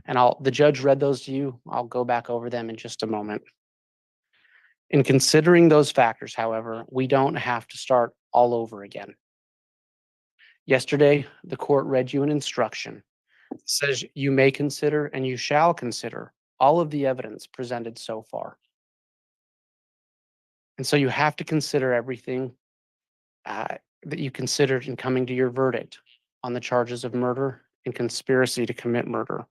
And the judge read those to you. I'll go back over them in just a moment. In considering those factors, however, we don't have to start all over again. Yesterday, the court read you an instruction that says you may consider and you shall consider all of the evidence presented so far. And so you have to consider everything that you considered in coming to your verdict on the charges of murder and conspiracy to commit murder.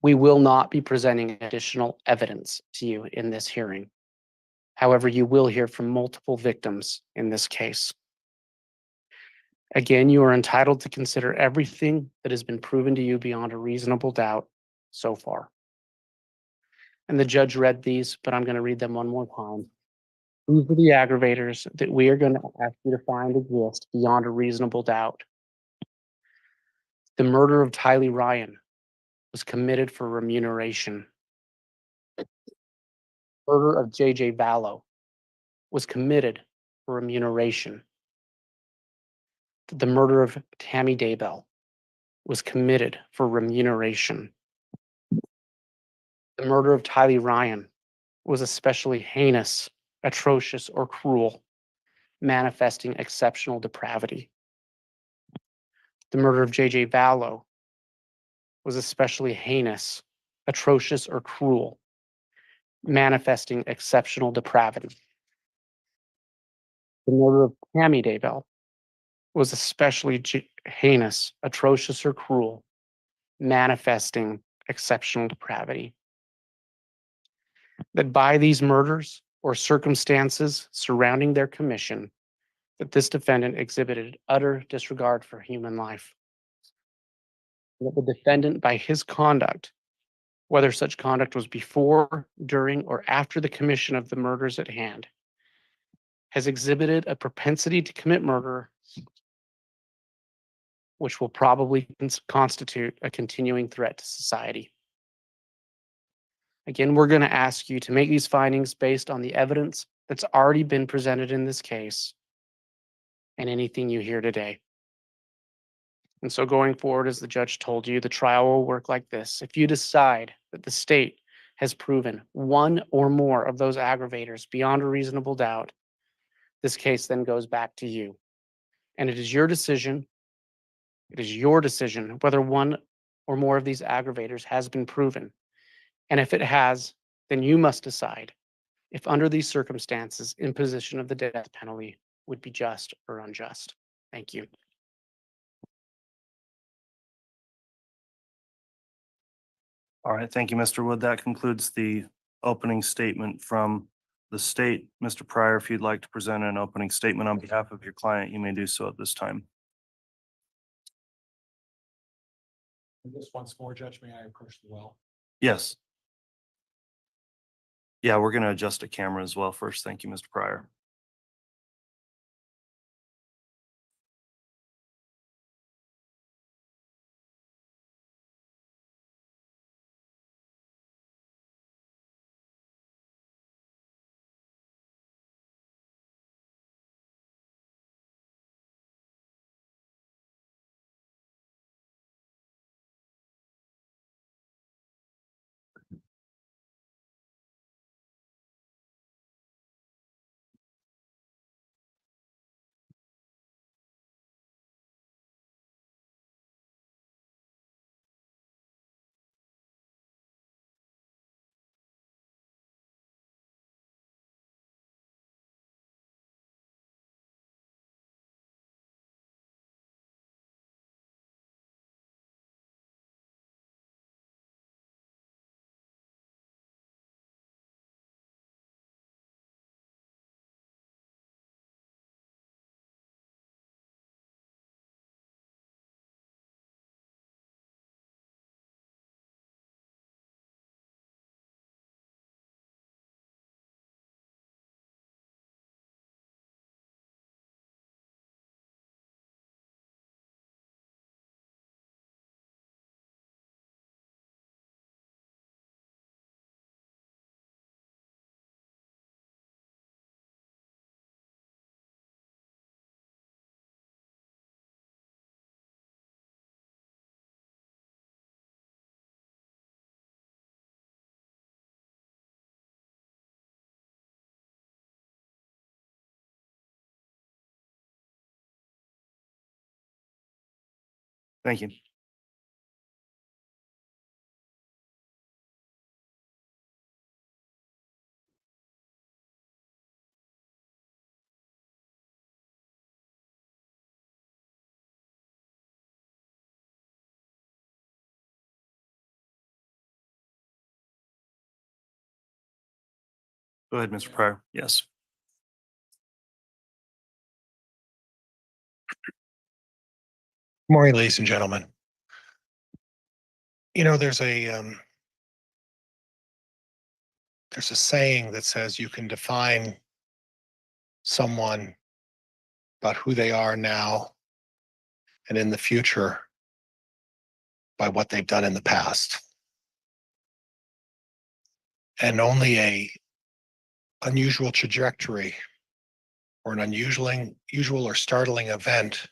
We will not be presenting additional evidence to you in this hearing. However, you will hear from multiple victims in this case. Again, you are entitled to consider everything that has been proven to you beyond a reasonable doubt so far. And the judge read these, but I'm going to read them one more time. These are the aggravators that we are going to ask you to find exist beyond a reasonable doubt. The murder of Tylee Ryan was committed for remuneration. Murder of J.J. Vallow was committed for remuneration. The murder of Tammy Daybell was committed for remuneration. The murder of Tylee Ryan was especially heinous, atrocious, or cruel, manifesting exceptional depravity. The murder of J.J. Vallow was especially heinous, atrocious, or cruel, manifesting exceptional depravity. The murder of Tammy Daybell was especially heinous, atrocious, or cruel, manifesting exceptional depravity. That by these murders or circumstances surrounding their commission, that this defendant exhibited utter disregard for human life. That the defendant, by his conduct, whether such conduct was before, during, or after the commission of the murders at hand, has exhibited a propensity to commit murder, which will probably constitute a continuing threat to society. Again, we're going to ask you to make these findings based on the evidence that's already been presented in this case and anything you hear today. And so going forward, as the judge told you, the trial will work like this. If you decide that the state has proven one or more of those aggravators beyond a reasonable doubt, this case then goes back to you. And it is your decision. It is your decision whether one or more of these aggravators has been proven. And if it has, then you must decide if under these circumstances, imposition of the death penalty would be just or unjust. Thank you. All right, thank you, Mr. Wood. That concludes the opening statement from the state. Mr. Pryor, if you'd like to present an opening statement on behalf of your client, you may do so at this time. And just once more, Judge, may I approach the well? Yes. Yeah, we're going to adjust a camera as well first. Thank you, Mr. Pryor. Thank you. Go ahead, Mr. Pryor. Yes. Good morning, ladies and gentlemen. You know, there's a saying that says you can define someone about who they are now and in the future by what they've done in the past. And only a unusual trajectory or an unusual or startling event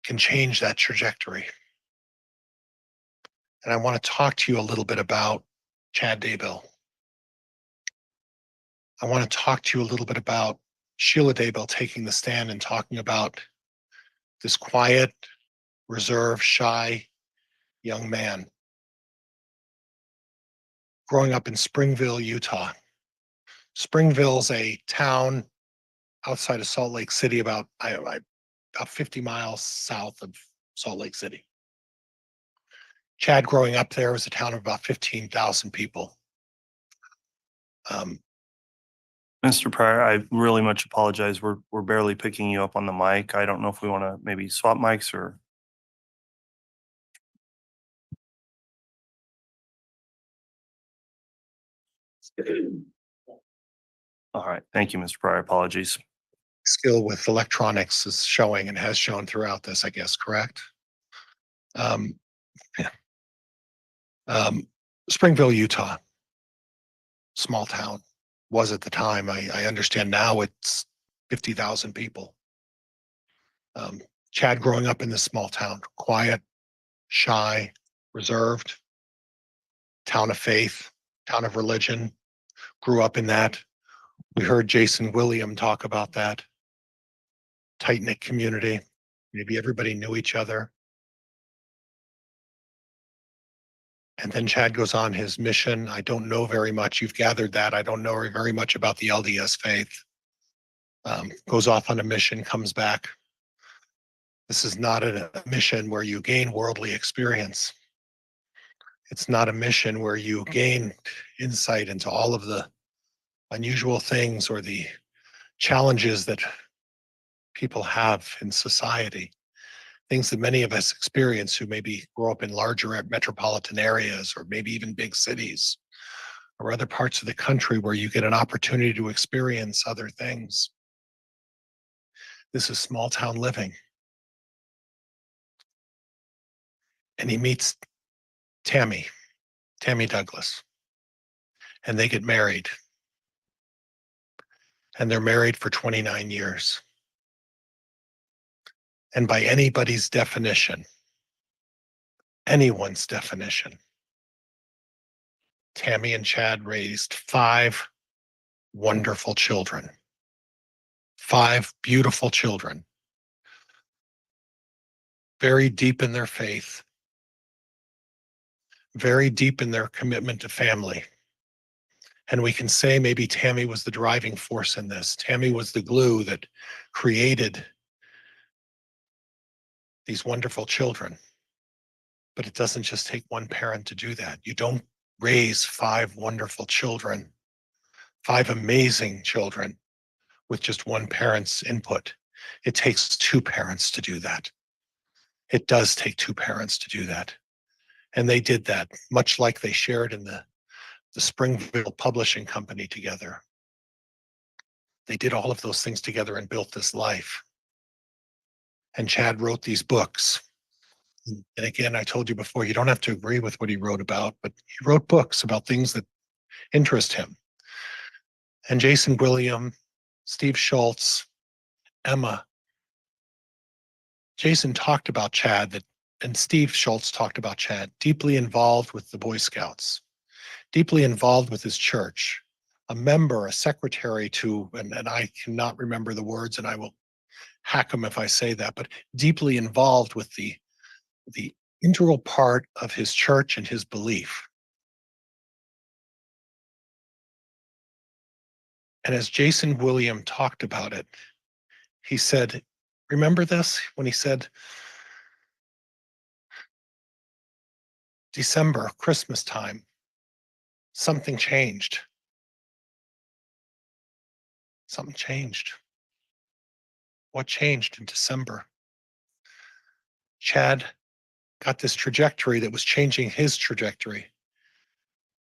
can change that trajectory. And I want to talk to you a little bit about Chad Daybell. I want to talk to you a little bit about Sheila Daybell taking the stand and talking about this quiet, reserved, shy young man growing up in Springville, Utah. Springville's a town outside of Salt Lake City, about 50 miles south of Salt Lake City. Chad growing up there was a town of about 15,000 people. Mr. Pryor, I really much apologize. We're barely picking you up on the mic. I don't know if we want to maybe swap mics or. All right. Thank you, Mr. Pryor. Apologies. Skill with electronics is showing and has shown throughout this, I guess, correct? Yeah. Springville, Utah, small town, was at the time. I understand now it's 50,000 people. Chad growing up in this small town, quiet, shy, reserved, town of faith, town of religion, grew up in that. We heard Jason William talk about that. Tight-knit community. Maybe everybody knew each other. And then Chad goes on his mission. I don't know very much. You've gathered that. I don't know very much about the LDS faith. Goes off on a mission, comes back. This is not a mission where you gain worldly experience. It's not a mission where you gain insight into all of the unusual things or the challenges that people have in society. Things that many of us experience who maybe grow up in larger metropolitan areas or maybe even big cities or other parts of the country where you get an opportunity to experience other things. This is small town living. And he meets Tammy Douglas, and they get married. And they're married for 29 years. And by anybody's definition, anyone's definition, Tammy and Chad raised 5 wonderful children. 5 beautiful children. Very deep in their faith. Very deep in their commitment to family. And we can say maybe Tammy was the driving force in this. Tammy was the glue that created these wonderful children. But it doesn't just take one parent to do that. You don't raise 5 wonderful children, 5 amazing children with just one parent's input. It takes 2 parents to do that. It does take 2 parents to do that. And they did that, much like they shared in the Springville Publishing Company together. They did all of those things together and built this life. And Chad wrote these books. And again, I told you before, you don't have to agree with what he wrote about, but he wrote books about things that interest him. And Jason William, Steve Schultz, Emma, Jason talked about Chad, and Steve Schultz talked about Chad, deeply involved with the Boy Scouts, deeply involved with his church, a member, a secretary to, and I cannot remember the words, and I will hack him if I say that, but deeply involved with the integral part of his church and his belief. And as Jason William talked about it, he said, remember this when he said, December, Christmas time, something changed. Something changed. What changed in December? Chad got this trajectory that was changing his trajectory.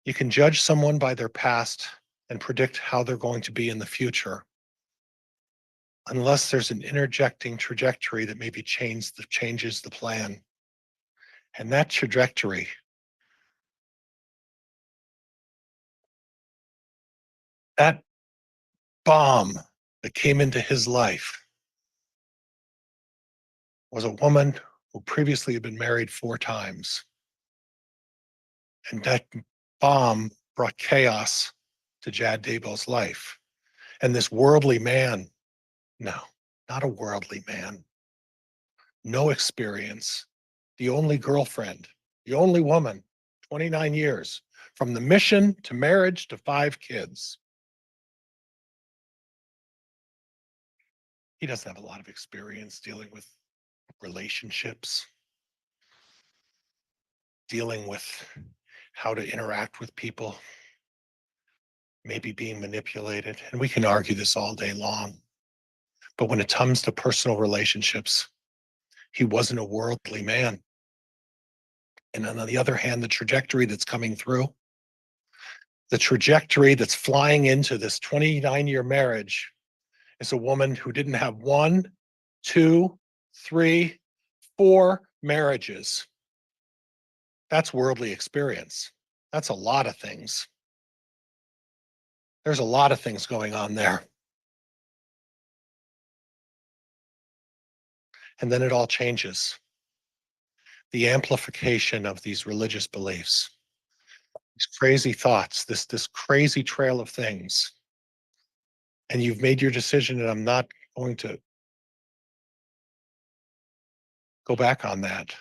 You can judge someone by their past and predict how they're going to be in the future, unless there's an interjecting trajectory that maybe changes the plan. And that trajectory that bomb that came into his life was a woman who previously had been married 4 times. And that bomb brought chaos to Chad Daybell's life. And this worldly man, no, not a worldly man, no experience, the only girlfriend, the only woman, 29 years, from the mission to marriage to 5 kids. He doesn't have a lot of experience dealing with relationships, dealing with how to interact with people, maybe being manipulated. And we can argue this all day long. But when it comes to personal relationships, he wasn't a worldly man. And on the other hand, the trajectory that's coming through, the trajectory that's flying into this 29-year marriage is a woman who didn't have 1, 2, 3, 4 marriages. That's worldly experience. That's a lot of things. There's a lot of things going on there. And then it all changes. The amplification of these religious beliefs, these crazy thoughts, this crazy trail of things. And you've made your decision, and I'm not going to go back on that.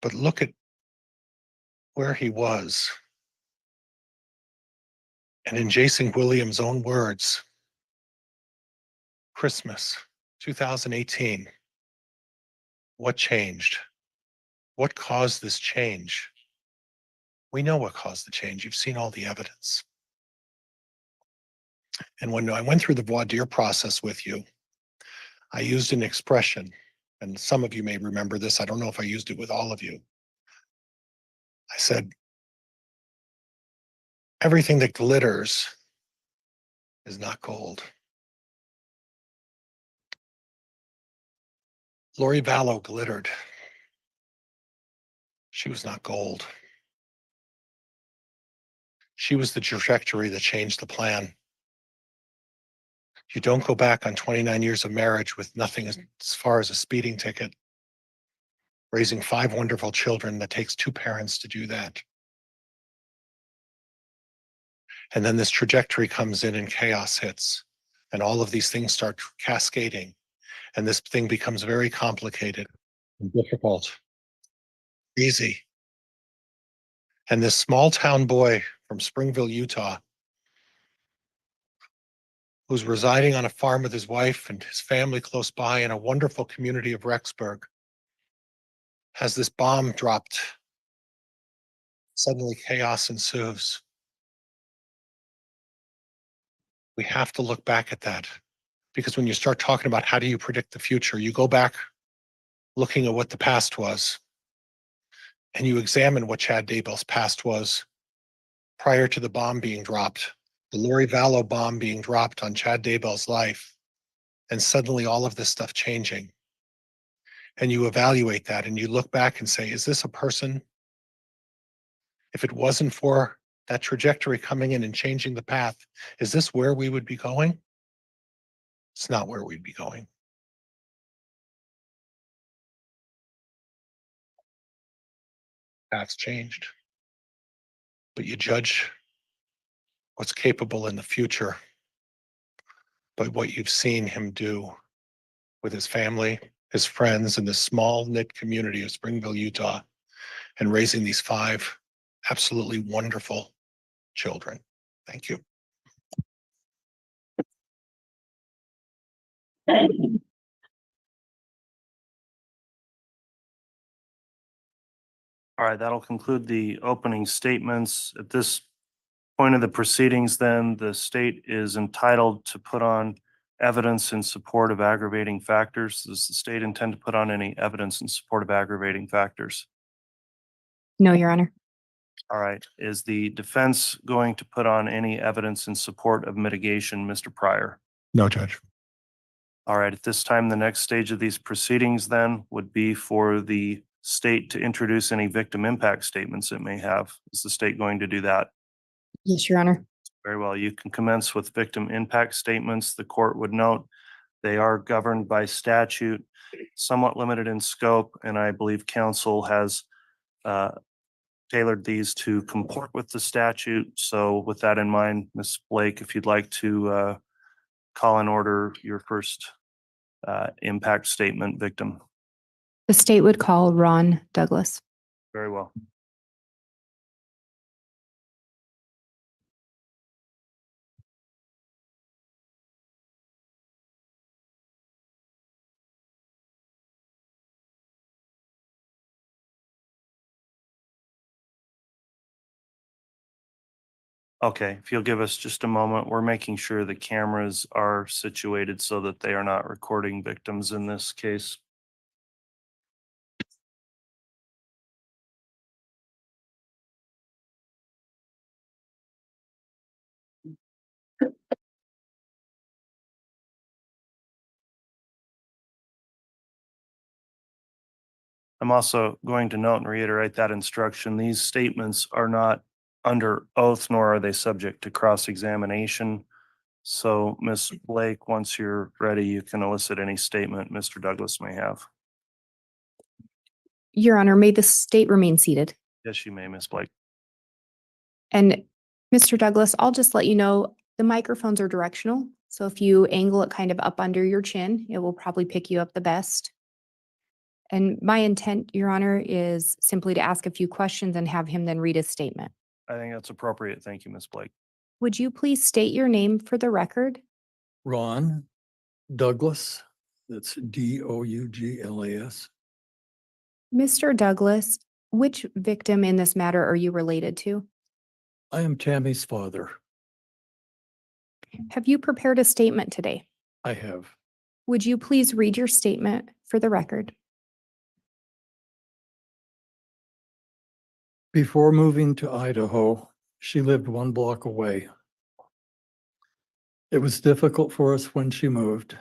But look at where he was. And in Jason Williams' own words, Christmas 2018, what changed? What caused this change? We know what caused the change. You've seen all the evidence. And when I went through the voir dire process with you, I used an expression, and some of you may remember this. I don't know if I used it with all of you. I said, everything that glitters is not gold. Lori Vallow glittered. She was not gold. She was the trajectory that changed the plan. You don't go back on 29 years of marriage with nothing as far as a speeding ticket. Raising 5 wonderful children, that takes 2 parents to do that. And then this trajectory comes in and chaos hits, and all of these things start cascading, and this thing becomes very complicated and difficult, easy. And this small town boy from Springville, Utah, who's residing on a farm with his wife and his family close by in a wonderful community of Rexburg, has this bomb dropped. Suddenly chaos ensues. We have to look back at that, because when you start talking about how do you predict the future, you go back looking at what the past was, and you examine what Chad Daybell's past was prior to the bomb being dropped, the Lori Vallow bomb being dropped on Chad Daybell's life, and suddenly all of this stuff changing. And you evaluate that and you look back and say, is this a person? If it wasn't for that trajectory coming in and changing the path, is this where we would be going? It's not where we'd be going. Path's changed. But you judge what's capable in the future by what you've seen him do with his family, his friends, and the small knit community of Springville, Utah, and raising these 5 absolutely wonderful children. Thank you. All right, that'll conclude the opening statements. At this point of the proceedings, then, the state is entitled to put on evidence in support of aggravating factors. Does the state intend to put on any evidence in support of aggravating factors? No, Your Honor. All right. Is the defense going to put on any evidence in support of mitigation, Mr. Pryor? No, Judge. All right. At this time, the next stage of these proceedings then would be for the state to introduce any victim impact statements it may have. Is the state going to do that? Yes, Your Honor. Very well. You can commence with victim impact statements. The court would note they are governed by statute, somewhat limited in scope, and I believe counsel has tailored these to comport with the statute. So with that in mind, Ms. Blake, if you'd like to call in order your first impact statement victim. The state would call Ron Douglas. Very well. Okay, if you'll give us just a moment, we're making sure the cameras are situated so that they are not recording victims in this case. I'm also going to note and reiterate that instruction. These statements are not under oath, nor are they subject to cross-examination. So, Ms. Blake, once you're ready, you can elicit any statement Mr. Douglas may have. Your Honor, may the state remain seated. Yes, you may, Ms. Blake. And Mr. Douglas, I'll just let you know, the microphones are directional. So if you angle it kind of up under your chin, it will probably pick you up the best. And my intent, Your Honor, is simply to ask a few questions and have him then read his statement. I think that's appropriate. Thank you, Ms. Blake. Would you please state your name for the record? Ron Douglas, that's Douglas. Mr. Douglas, which victim in this matter are you related to? I am Tammy's father. Have you prepared a statement today? I have. Would you please read your statement for the record? Before moving to Idaho, she lived 1 block away. It was difficult for us when she moved.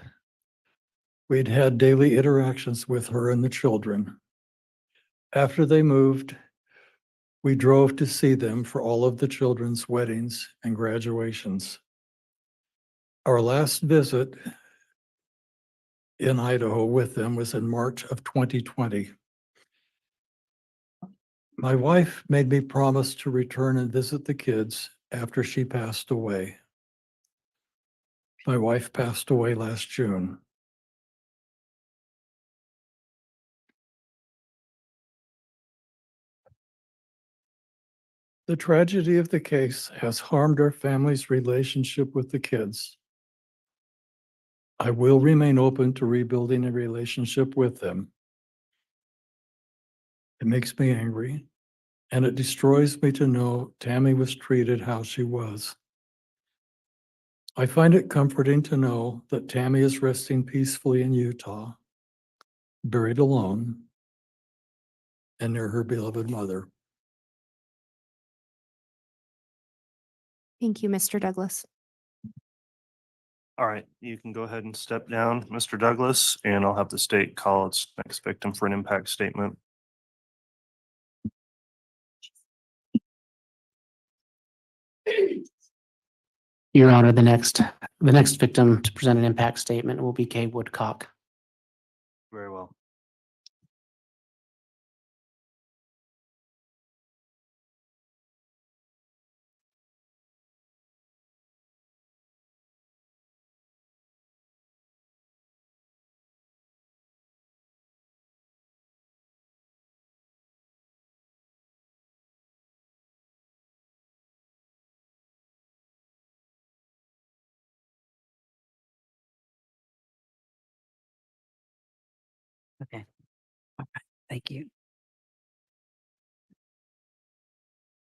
We'd had daily interactions with her and the children. After they moved, we drove to see them for all of the children's weddings and graduations. Our last visit in Idaho with them was in March of 2020. My wife made me promise to return and visit the kids after she passed away. My wife passed away last June. The tragedy of the case has harmed our family's relationship with the kids. I will remain open to rebuilding a relationship with them. It makes me angry, and it destroys me to know Tammy was treated how she was. I find it comforting to know that Tammy is resting peacefully in Utah, buried alone, and near her beloved mother. Thank you, Mr. Douglas. All right, you can go ahead and step down, Mr. Douglas, and I'll have the state call its next victim for an impact statement. Your Honor, the next victim to present an impact statement will be Kay Woodcock. Very well. Okay. All right. Thank you.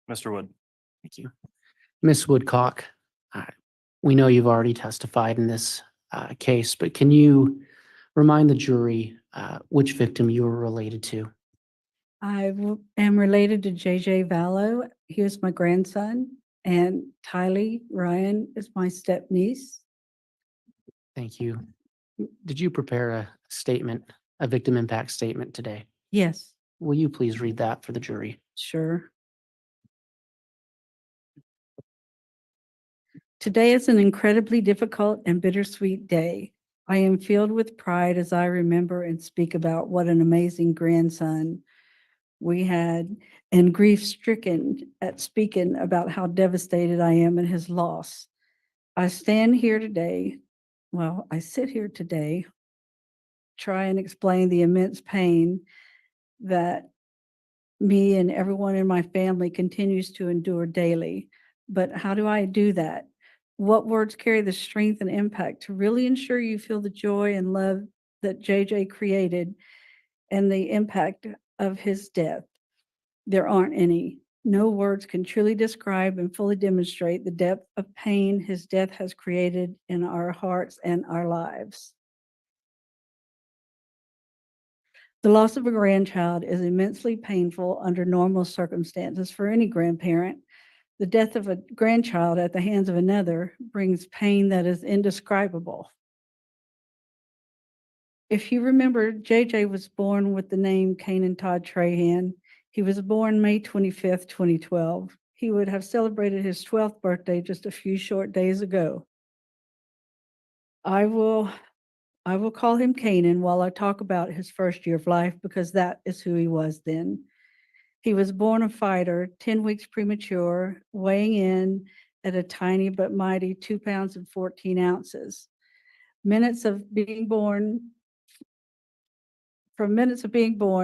Mr. Wood. Thank you. Ms. Woodcock, we know you've already testified in this case, but can you remind the jury which victim you were related to? Am related to JJ Vallow. He was my grandson, and Tylee Ryan is my step niece. Thank you. Did you prepare a statement, a victim impact statement today? Yes, Will you please read that for the jury? sure. Today is an incredibly difficult and bittersweet day. I am filled with pride as I remember and speak about what an amazing grandson we had, and grief-stricken at speaking about how devastated I am at his loss. I sit here today, try and explain the immense pain that me and everyone in my family continues to endure daily. But how do I do that? What words carry the strength and impact to really ensure you feel the joy and love that JJ created and the impact of his death? There aren't any. No words can truly describe and fully demonstrate the depth of pain his death has created in our hearts and our lives. The loss of a grandchild is immensely painful under normal circumstances for any grandparent. The death of a grandchild at the hands of another brings pain that is indescribable. If you remember, JJ was born with the name Kanan Todd Trahan. He was born May 25th, 2012. He would have celebrated his 12th birthday just a few short days ago. I will call him Canaan while I talk about his first year of life because that is who he was then. He was born a fighter, 10 weeks premature, weighing in at a tiny but mighty 2 pounds and 14 ounces. Minutes of being born,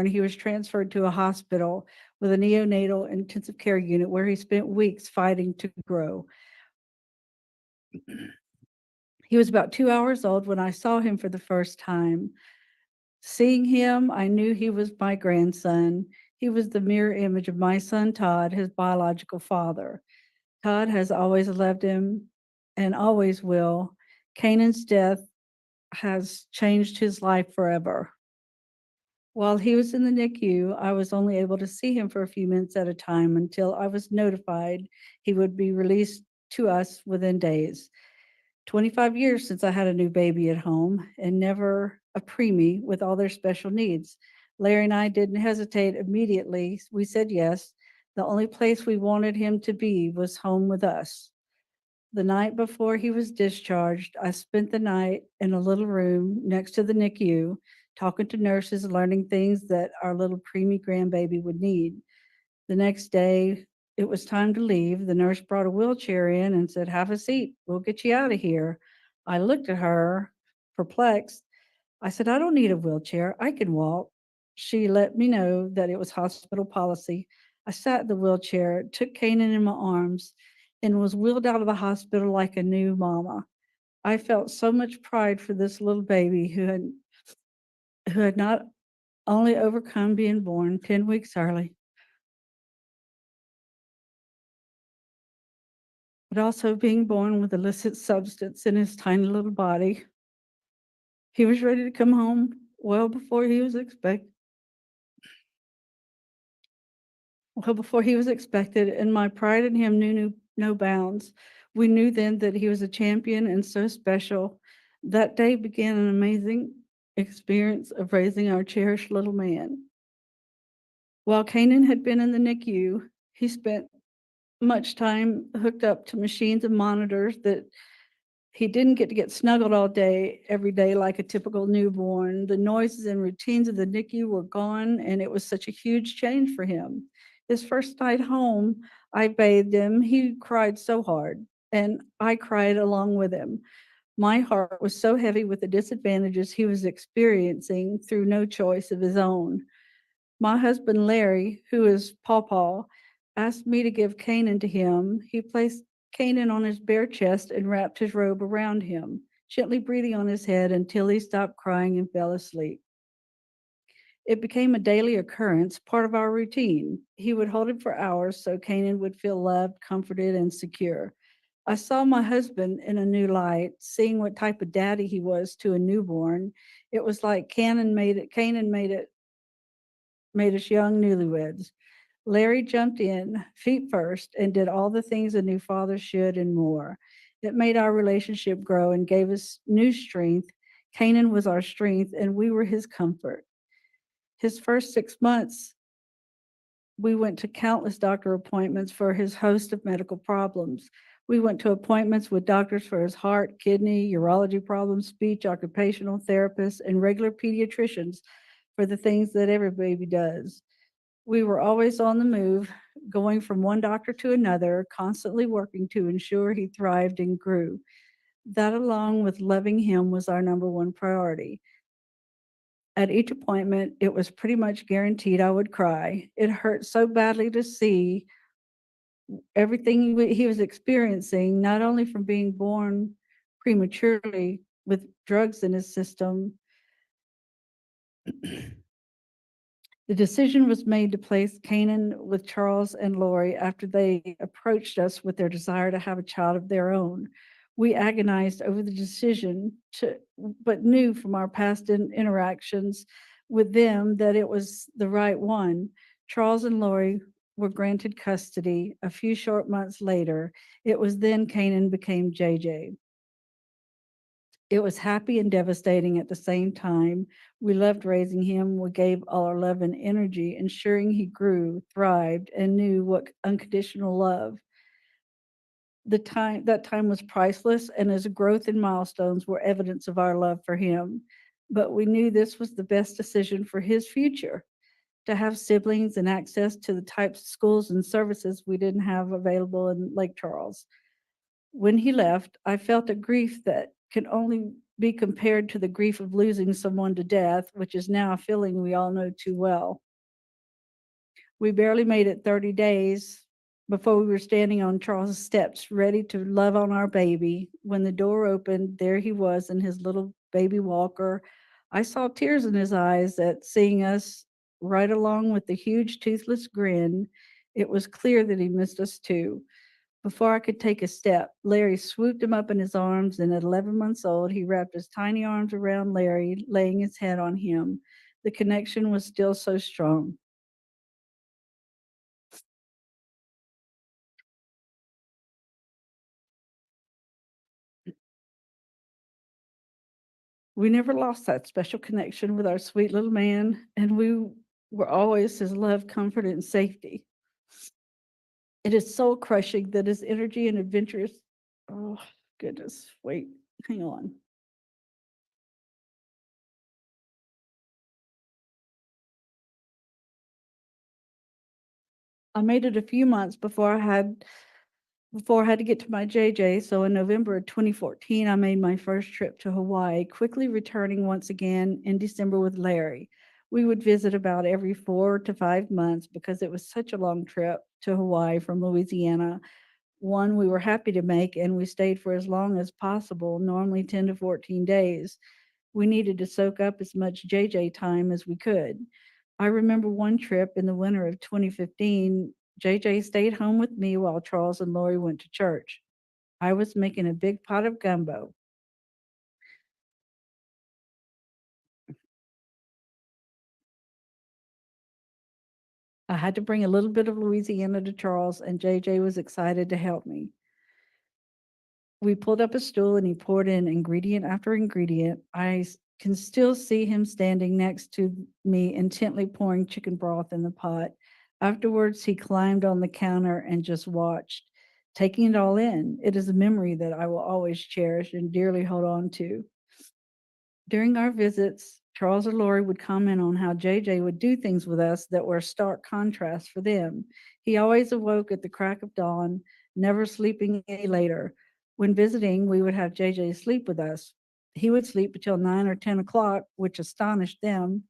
he was transferred to a hospital with a neonatal intensive care unit where he spent weeks fighting to grow. He was about 2 hours old when I saw him for the first time. Seeing him, I knew he was my grandson. He was the mirror image of my son, Todd, his biological father. Todd has always loved him and always will. Canaan's death has changed his life forever. While he was in the NICU, I was only able to see him for a few minutes at a time until I was notified he would be released to us within days. 25 years since I had a new baby at home and never a preemie with all their special needs. Larry and I didn't hesitate immediately. We said yes. The only place we wanted him to be was home with us. The night before he was discharged, I spent the night in a little room next to the NICU, talking to nurses, learning things that our little preemie grandbaby would need. The next day, it was time to leave. The nurse brought a wheelchair in and said, "Have a seat. We'll get you out of here." I looked at her, perplexed. I said, "I don't need a wheelchair. I can walk." She let me know that it was hospital policy. I sat in the wheelchair, took Kanan in my arms, and was wheeled out of the hospital like a new mama. I felt so much pride for this little baby who had not only overcome being born 10 weeks early, but also being born with illicit substance in his tiny little body. He was ready to come home well before he was expected. And my pride in him knew no bounds. We knew then that he was a champion and so special. That day began an amazing experience of raising our cherished little man. While Kanan had been in the NICU, he spent much time hooked up to machines and monitors that he didn't get to get snuggled all day, every day, like a typical newborn. The noises and routines of the NICU were gone, and it was such a huge change for him. His first night home, I bathed him. He cried so hard, and I cried along with him. My heart was so heavy with the disadvantages he was experiencing through no choice of his own. My husband, Larry, who is Pawpaw, asked me to give Kanan to him. He placed Kanan on his bare chest and wrapped his robe around him, gently breathing on his head until he stopped crying and fell asleep. It became a daily occurrence, part of our routine. He would hold him for hours so Kanan would feel loved, comforted, and secure. I saw my husband in a new light, seeing what type of daddy he was to a newborn. It was like Kanan made us young newlyweds. Larry jumped in, feet first, and did all the things a new father should and more. It made our relationship grow and gave us new strength. Kanan was our strength, and we were his comfort. His first 6 months, we went to countless doctor appointments for his host of medical problems. We went to appointments with doctors for his heart, kidney, urology problems, speech, occupational therapists, and regular pediatricians for the things that every baby does. We were always on the move, going from one doctor to another, constantly working to ensure he thrived and grew. That, along with loving him, was our number one priority. At each appointment, it was pretty much guaranteed I would cry. It hurt so badly to see everything he was experiencing, not only from being born prematurely with drugs in his system. The decision was made to place Kanan with Charles and Lori after they approached us with their desire to have a child of their own. We agonized over the decision, but knew from our past interactions with them that it was the right one. Charles and Lori were granted custody a few short months later. It was then Kanan became JJ. It was happy and devastating at the same time. We loved raising him. We gave all our love and energy, ensuring he grew, thrived, and knew what unconditional love That time was priceless, and his growth and milestones were evidence of our love for him. But we knew this was the best decision for his future, to have siblings and access to the types of schools and services we didn't have available in Lake Charles. When he left, I felt a grief that can only be compared to the grief of losing someone to death, which is now a feeling we all know too well. We barely made it 30 days before we were standing on Charles's steps, ready to love on our baby. When the door opened, there he was in his little baby walker. I saw tears in his eyes at seeing us, right along with the huge toothless grin. It was clear that he missed us too. Before I could take a step, Larry swooped him up in his arms, and at 11 months old, he wrapped his tiny arms around Larry, laying his head on him. The connection was still so strong. We never lost that special connection with our sweet little man, and we were always his love, comfort, and safety. It is soul crushing that his energy and adventurous, oh goodness, wait, hang on. I made it a few months before I had to get to my JJ. So in November of 2014, I made my first trip to Hawaii, quickly returning once again in December with Larry. We would visit about every 4 to 5 months because it was such a long trip to Hawaii from Louisiana. One we were happy to make, and we stayed for as long as possible, normally 10 to 14 days. We needed to soak up as much JJ time as we could. I remember one trip in the winter of 2015, JJ stayed home with me while Charles and Lori went to church. I was making a big pot of gumbo. I had to bring a little bit of Louisiana to Charles, and JJ was excited to help me. We pulled up a stool and he poured in ingredient after ingredient. I can still see him standing next to me, intently pouring chicken broth in the pot. Afterwards, he climbed on the counter and just watched, taking it all in. It is a memory that I will always cherish and dearly hold on to. During our visits, Charles or Lori would comment on how JJ would do things with us that were a stark contrast for them. He always awoke at the crack of dawn, never sleeping any later. When visiting, we would have JJ sleep with us. He would sleep until 9 or 10 o'clock, which astonished them.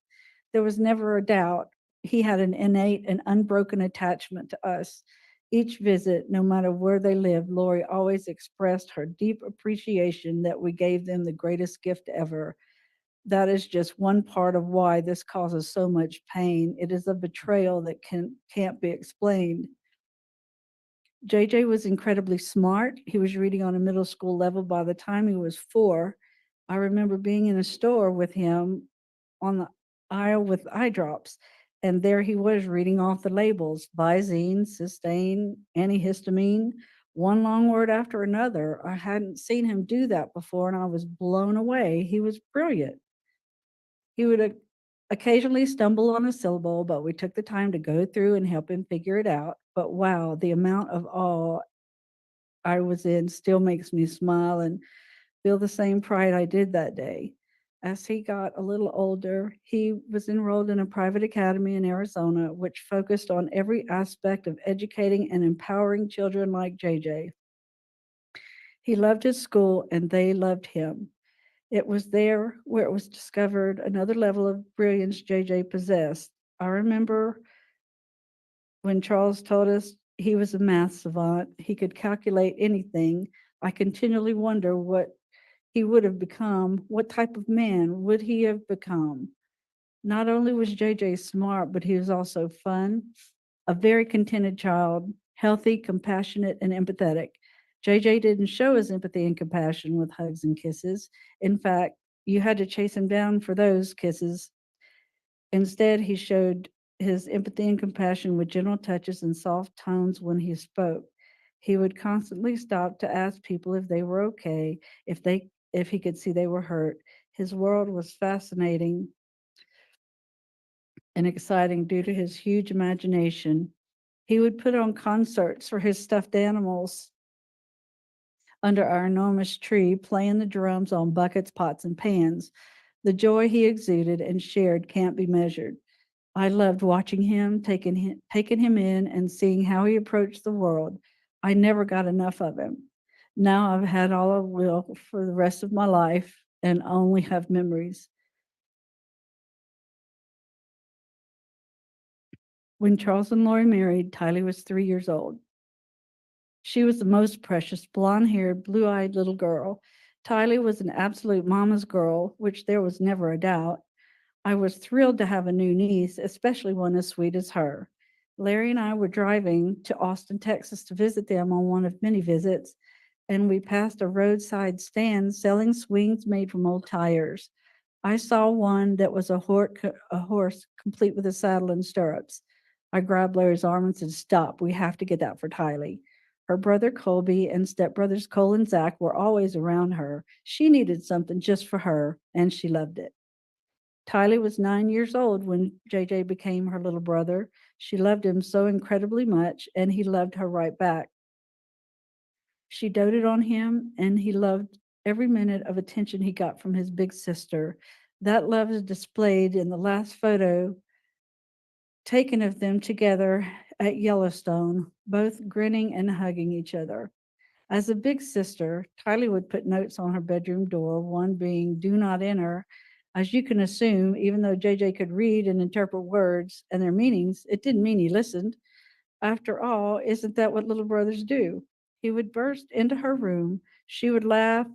There was never a doubt. He had an innate and unbroken attachment to us. Each visit, no matter where they lived, Lori always expressed her deep appreciation that we gave them the greatest gift ever. That is just one part of why this causes so much pain. It is a betrayal that can't be explained. JJ was incredibly smart. He was reading on a middle school level by the time he was 4. I remember being in a store with him on the aisle with eye drops, and there he was reading off the labels: Visine, Cysteine, antihistamine, one long word after another. I hadn't seen him do that before, and I was blown away. He was brilliant. He would occasionally stumble on a syllable, but we took the time to go through and help him figure it out. But wow, the amount of awe I was in still makes me smile and feel the same pride I did that day. As he got a little older, he was enrolled in a private academy in Arizona, which focused on every aspect of educating and empowering children like JJ. He loved his school and they loved him. It was there where it was discovered another level of brilliance JJ possessed. I remember when Charles told us he was a math savant, he could calculate anything. I continually wonder what he would have become. What type of man would he have become? Not only was JJ smart, but he was also fun, a very contented child, healthy, compassionate, and empathetic. JJ didn't show his empathy and compassion with hugs and kisses. In fact, you had to chase him down for those kisses. Instead, he showed his empathy and compassion with gentle touches and soft tones when he spoke. He would constantly stop to ask people if they were okay, if he could see they were hurt. His world was fascinating and exciting due to his huge imagination. He would put on concerts for his stuffed animals under our enormous tree, playing the drums on buckets, pots, and pans. The joy he exuded and shared can't be measured. I loved watching him, taking him in and seeing how he approached the world. I never got enough of him. Now I've had all I will for the rest of my life and only have memories. When Charles and Lori married, Tylee was 3 years old. She was the most precious, blonde-haired, blue-eyed little girl. Tylee was an absolute mama's girl, which there was never a doubt. I was thrilled to have a new niece, especially one as sweet as her. Larry and I were driving to Austin, Texas to visit them on one of many visits, and we passed a roadside stand selling swings made from old tires. I saw one that was a horse complete with a saddle and stirrups. I grabbed Larry's arm and said, "Stop, we have to get that for Tylee." Her brother Colby and stepbrothers Cole and Zach were always around her. She needed something just for her, and she loved it. Tylee was 9 years old when JJ became her little brother. She loved him so incredibly much, and he loved her right back. She doted on him, and he loved every minute of attention he got from his big sister. That love is displayed in the last photo taken of them together at Yellowstone, both grinning and hugging each other. As a big sister, Tylee would put notes on her bedroom door, one being "Do not enter." As you can assume, even though JJ could read and interpret words and their meanings, it didn't mean he listened. After all, isn't that what little brothers do? He would burst into her room. She would laugh,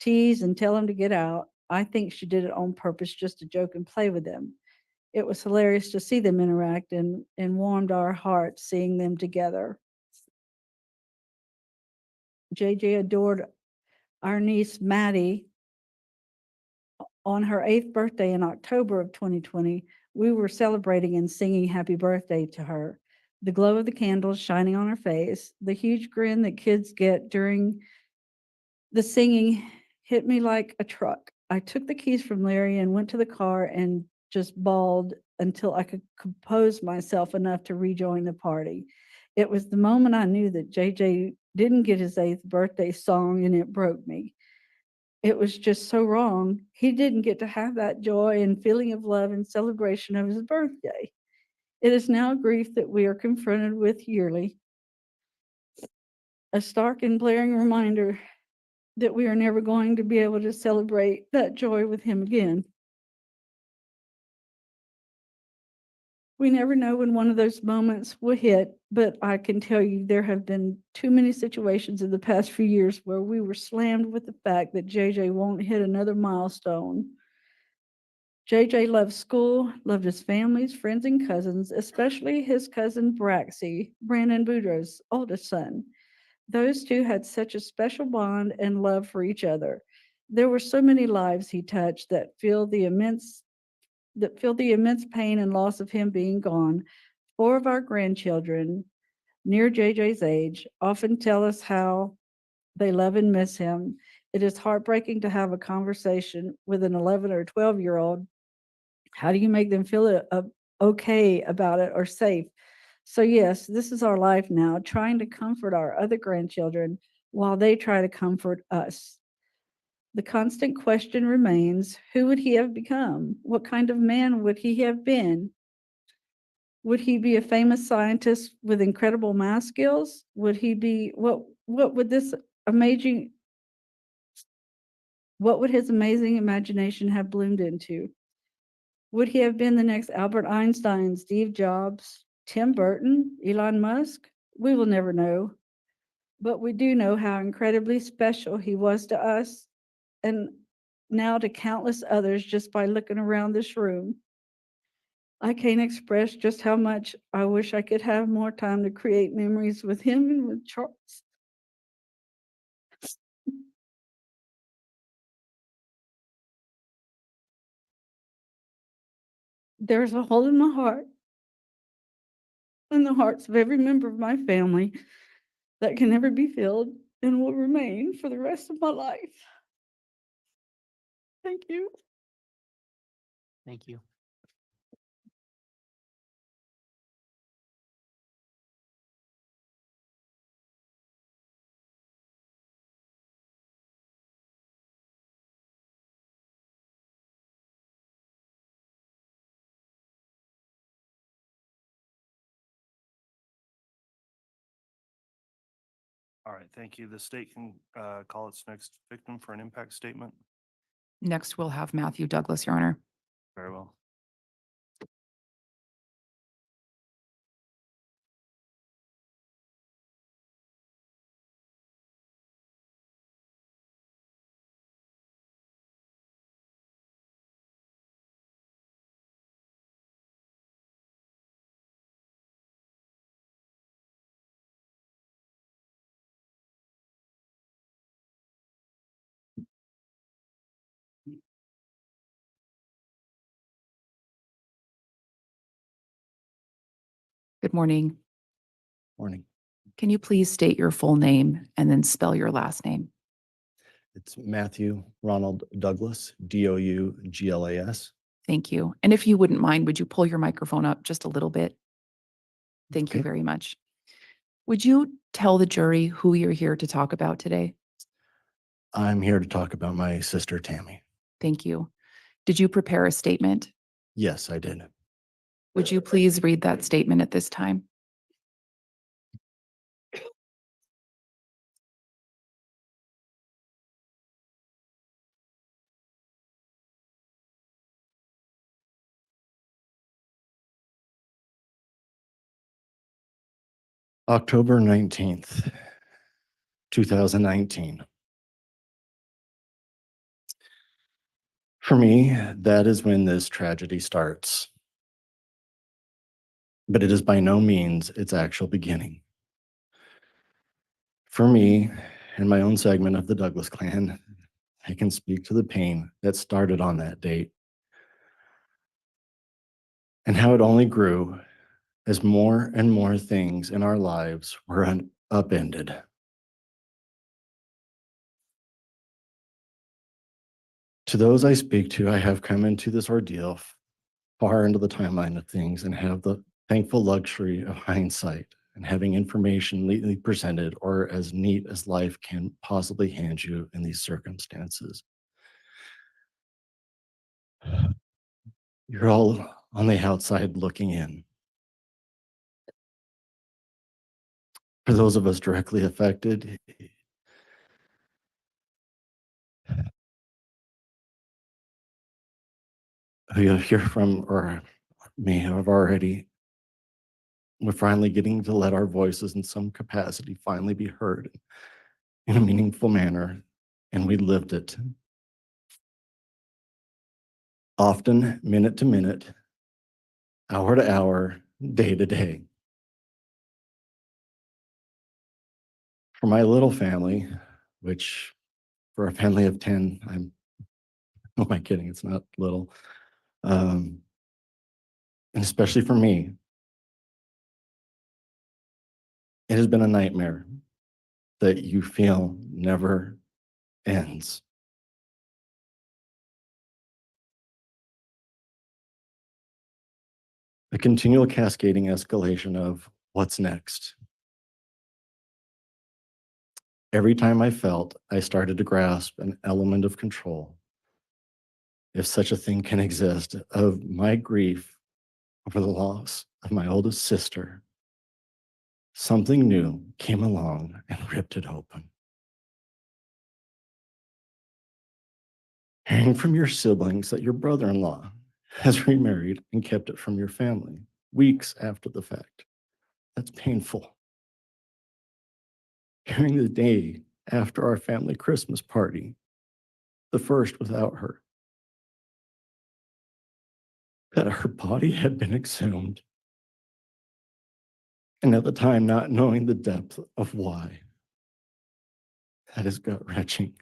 tease, and tell him to get out. I think she did it on purpose just to joke and play with him. It was hilarious to see them interact and warmed our hearts seeing them together. JJ adored our niece Maddie. On her 8th birthday in October of 2020, we were celebrating and singing happy birthday to her. The glow of the candles shining on her face, the huge grin that kids get during the singing hit me like a truck. I took the keys from Larry and went to the car and just bawled until I could compose myself enough to rejoin the party. It was the moment I knew that JJ didn't get his 8th birthday song, and it broke me. It was just so wrong. He didn't get to have that joy and feeling of love and celebration of his birthday. It is now a grief that we are confronted with yearly, a stark and blaring reminder that we are never going to be able to celebrate that joy with him again. We never know when one of those moments will hit, but I can tell you there have been too many situations in the past few years where we were slammed with the fact that JJ won't hit another milestone. JJ loved school, loved his families, friends, and cousins, especially his cousin Braxy, Brandon Boudreaux's oldest son. Those two had such a special bond and love for each other. There were so many lives he touched that feel the immense pain and loss of him being gone. 4 of our grandchildren, near JJ's age, often tell us how they love and miss him. It is heartbreaking to have a conversation with an 11 or 12-year-old. How do you make them feel okay about it or safe? So yes, this is our life now, trying to comfort our other grandchildren while they try to comfort us. The constant question remains, who would he have become? What kind of man would he have been? Would he be a famous scientist with incredible math skills? Would he be, what would his amazing imagination have bloomed into? Would he have been the next Albert Einstein, Steve Jobs, Tim Burton, Elon Musk? We will never know. But we do know how incredibly special he was to us and now to countless others just by looking around this room. I can't express just how much I wish I could have more time to create memories with him and with Charles. There's a hole in my heart and the hearts of every member of my family that can never be filled and will remain for the rest of my life. Thank you. Thank you. All right, thank you. The state can call its next victim for an impact statement. Next, we'll have Matthew Douglas, Your Honor. Very well. Good morning. Morning. Can you please state your full name and then spell your last name? It's Matthew Ronald Douglas, Douglas. Thank you. And if you wouldn't mind, would you pull your microphone up just a little bit? Thank you very much. Would you tell the jury who you're here to talk about today? I'm here to talk about my sister, Tammy. Thank you. Did you prepare a statement? Yes, I did. Would you please read that statement at this time? October 19th, 2019. For me, that is when this tragedy starts. But it is by no means its actual beginning. For me, in my own segment of the Douglas clan, I can speak to the pain that started on that date and how it only grew as more and more things in our lives were upended. To those I speak to, I have come into this ordeal far into the timeline of things and have the thankful luxury of hindsight and having information neatly presented or as neat as life can possibly hand you in these circumstances. You're all on the outside looking in. For those of us directly affected, who you'll hear from or may have already, we're finally getting to let our voices in some capacity finally be heard in a meaningful manner, and we lived it. Often, minute to minute, hour to hour, day to day. For my little family, which for a family of 10, who am I kidding? It's not little. And especially for me, it has been a nightmare that you feel never ends. A continual cascading escalation of what's next. Every time I felt I started to grasp an element of control, if such a thing can exist, of my grief over the loss of my oldest sister, something new came along and ripped it open. Hearing from your siblings that your brother-in-law has remarried and kept it from your family weeks after the fact. That's painful. Hearing the day after our family Christmas party, the first without her, that her body had been exhumed, and at the time not knowing the depth of why. That is gut-wrenching.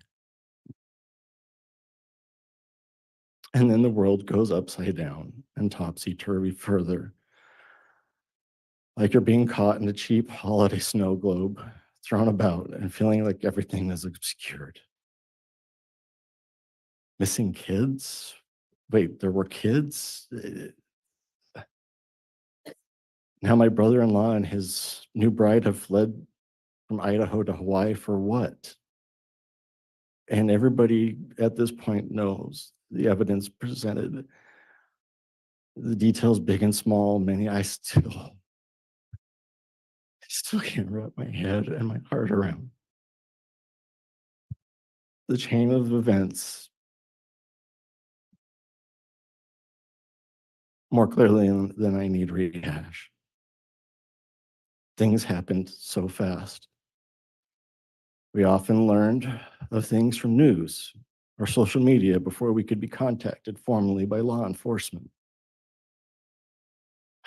And then the world goes upside down and topsy-turvy further, like you're being caught in a cheap holiday snow globe, thrown about and feeling like everything is obscured. Missing kids? Wait, there were kids? Now my brother-in-law and his new bride have fled from Idaho to Hawaii for what? And everybody at this point knows the evidence presented, the details big and small, many I still still can't wrap my head and my heart around the chain of events more clearly than I need rehash. Things happened so fast. We often learned of things from news or social media before we could be contacted formally by law enforcement.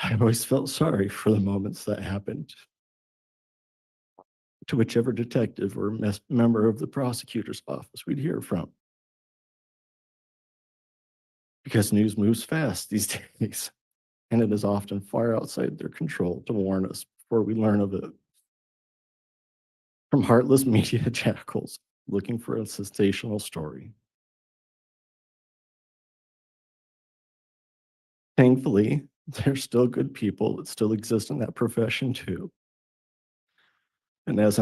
I always felt sorry for the moments that happened to whichever detective or member of the prosecutor's office we'd hear from. Because news moves fast these days, and it is often far outside their control to warn us before we learn of it. From heartless media jackals looking for a sensational story. Thankfully, there's still good people that still exist in that profession too. And as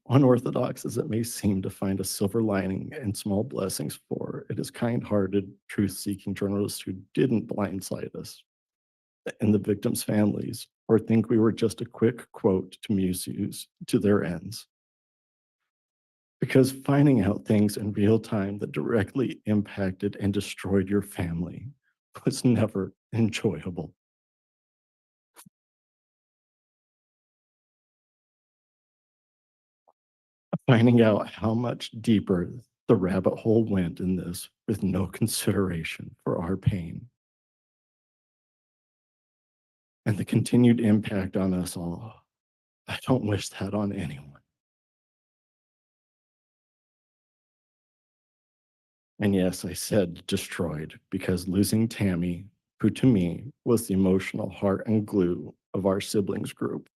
unorthodox as it may seem to find a silver lining and small blessings for, it is kind-hearted, truth-seeking journalists who didn't blindside us and the victims' families, or think we were just a quick quote to misuse to their ends. Because finding out things in real time that directly impacted and destroyed your family was never enjoyable. Finding out how much deeper the rabbit hole went in this with no consideration for our pain. And the continued impact on us all. I don't wish that on anyone. And yes, I said destroyed because losing Tammy, who to me was the emotional heart and glue of our siblings group,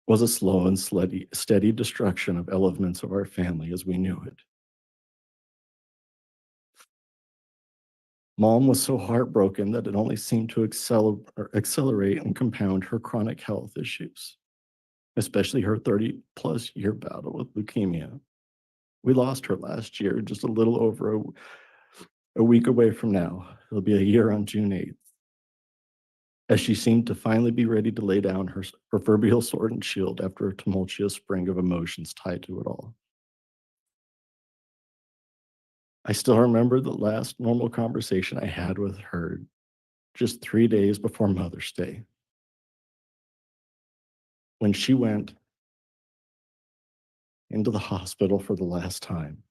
was a slow and steady destruction of elements of our family as we knew it. Mom was so heartbroken that it only seemed to accelerate and compound her chronic health issues, especially her 30-plus year battle with leukemia. We lost her last year, just a little over a week away from now. It'll be a year on June 8th. As she seemed to finally be ready to lay down her proverbial sword and shield after a tumultuous spring of emotions tied to it all. I still remember the last normal conversation I had with her just 3 days before Mother's Day, when she went into the hospital for the last time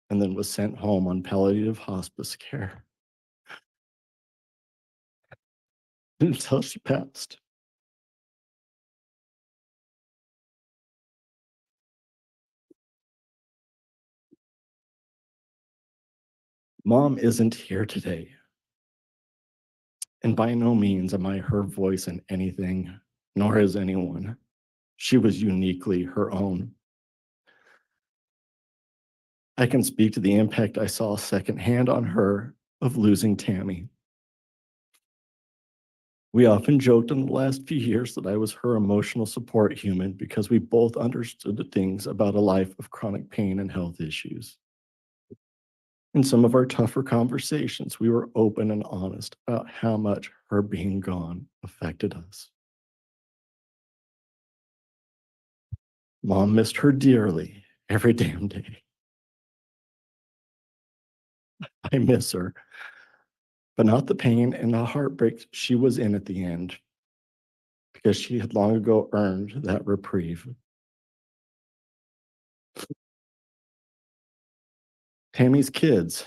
and then was sent home on palliative hospice care until she passed. Mom isn't here today, and by no means am I her voice in anything, nor is anyone. She was uniquely her own. I can speak to the impact I saw secondhand on her of losing Tammy. We often joked in the last few years that I was her emotional support human because we both understood the things about a life of chronic pain and health issues. In some of our tougher conversations, we were open and honest about how much her being gone affected us. Mom missed her dearly every damn day. I miss her, but not the pain and the heartbreak she was in at the end, because she had long ago earned that reprieve. Tammy's kids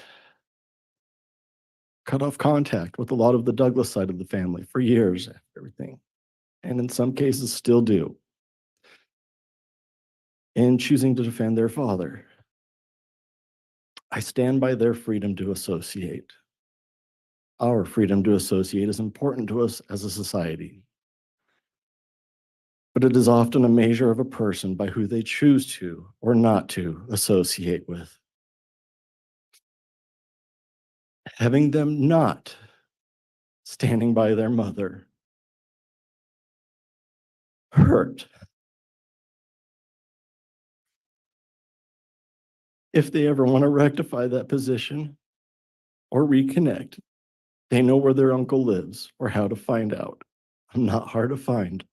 cut off contact with a lot of the Douglas side of the family for years after everything, and in some cases still do, in choosing to defend their father. I stand by their freedom to associate. Our freedom to associate is important to us as a society, but it is often a measure of a person by who they choose to or not to associate with. Having them not standing by their mother hurt. If they ever want to rectify that position or reconnect, they know where their uncle lives or how to find out. I'm not hard to find.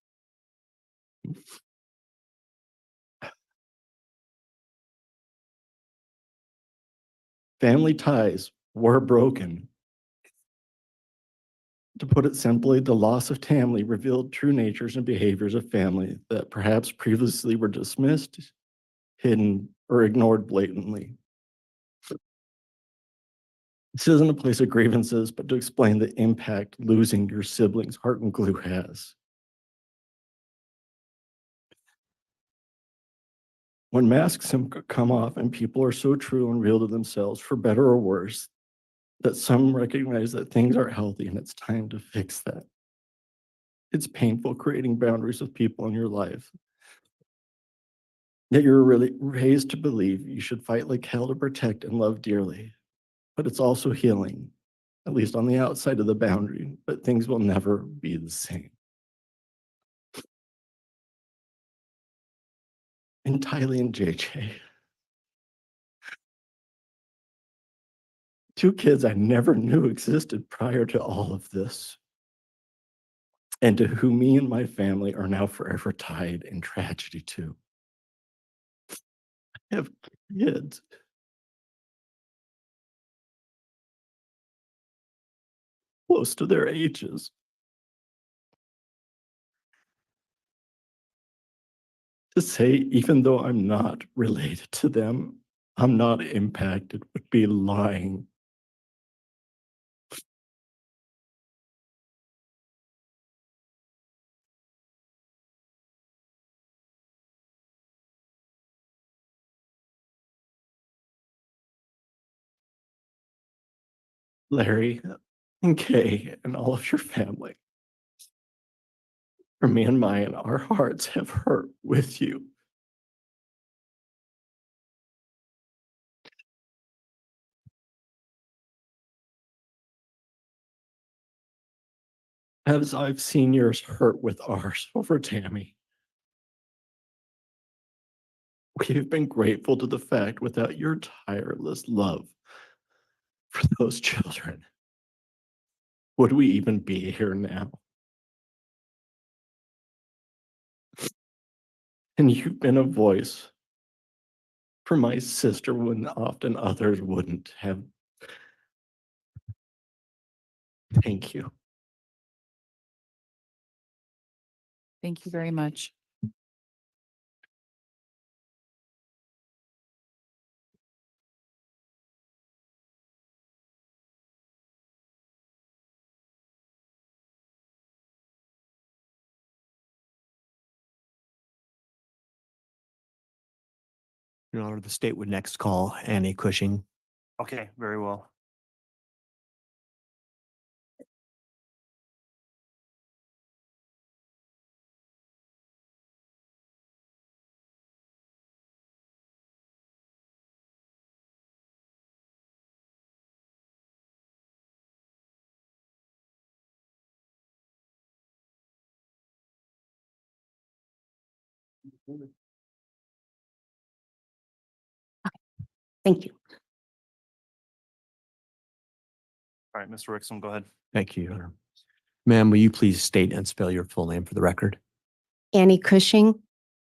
Family ties were broken. To put it simply, the loss of Tammy revealed true natures and behaviors of family that perhaps previously were dismissed, hidden, or ignored blatantly. This isn't a place of grievances, but to explain the impact losing your sibling's heart and glue has. When masks come off and people are so true and real to themselves, for better or worse, that some recognize that things aren't healthy and it's time to fix that. It's painful creating boundaries with people in your life. Yet you're really raised to believe you should fight like hell to protect and love dearly. But it's also healing, at least on the outside of the boundary, but things will never be the same. And Tylee and JJ, two kids I never knew existed prior to all of this, and to whom me and my family are now forever tied in tragedy to. I have kids. Close to their ages. To say, even though I'm not related to them, I'm not impacted would be lying. Larry and Kay and all of your family. For me and mine, our hearts have hurt with you. As I've seen yours hurt with ours over Tammy. We've been grateful to the fact without your tireless love for those children, would we even be here now? And you've been a voice for my sister when often others wouldn't have. Thank you. Thank you very much. Your Honor, the state would next call Annie Cushing. Okay, very well. Thank you. All right, Mr. Rickson, go ahead. Thank you, Your Honor. Ma'am, will you please state and spell your full name for the record? Annie Cushing,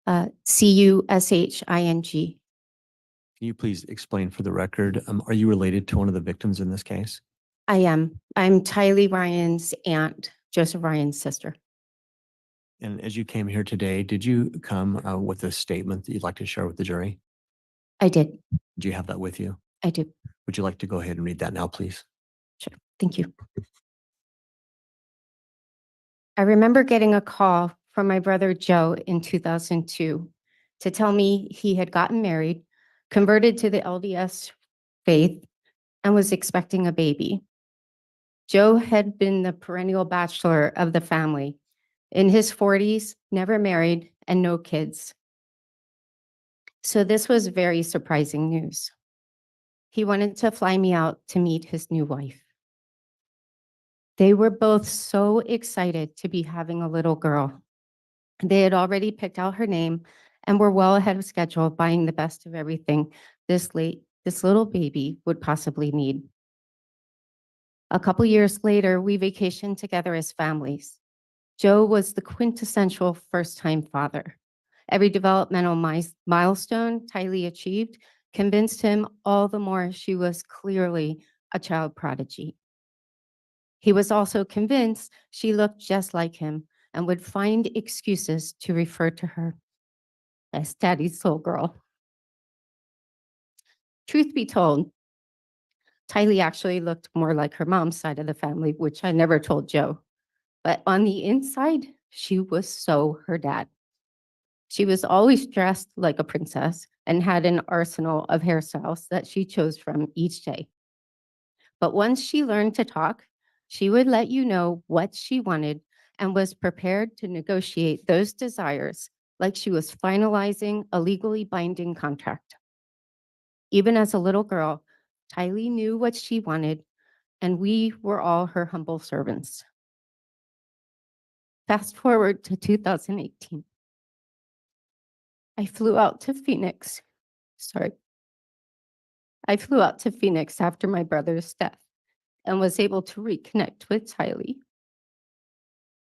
Cushing. Can you please explain for the record, are you related to one of the victims in this case? I am. I'm Tylee Ryan's aunt, Joseph Ryan's sister. And as you came here today, did you come with a statement that you'd like to share with the jury? I did. Do you have that with you? I do. Would you like to go ahead and read that now, please? Sure. Thank you. I remember getting a call from my brother Joe in 2002 to tell me he had gotten married, converted to the LDS faith, and was expecting a baby. Joe had been the perennial bachelor of the family, in his 40s, never married, and no kids. So this was very surprising news. He wanted to fly me out to meet his new wife. They were both so excited to be having a little girl. They had already picked out her name and were well ahead of schedule, buying the best of everything this little baby would possibly need. A couple years later, we vacationed together as families. Joe was the quintessential first-time father. Every developmental milestone Tylee achieved convinced him all the more she was clearly a child prodigy. He was also convinced she looked just like him and would find excuses to refer to her as Daddy's little girl. Truth be told, Tylee actually looked more like her mom's side of the family, which I never told Joe. But on the inside, she was so her dad. She was always dressed like a princess and had an arsenal of hairstyles that she chose from each day. But once she learned to talk, she would let you know what she wanted and was prepared to negotiate those desires like she was finalizing a legally binding contract. Even as a little girl, Tylee knew what she wanted, and we were all her humble servants. Fast forward to 2018. I flew out to Phoenix. I flew out to Phoenix after my brother's death and was able to reconnect with Tylee.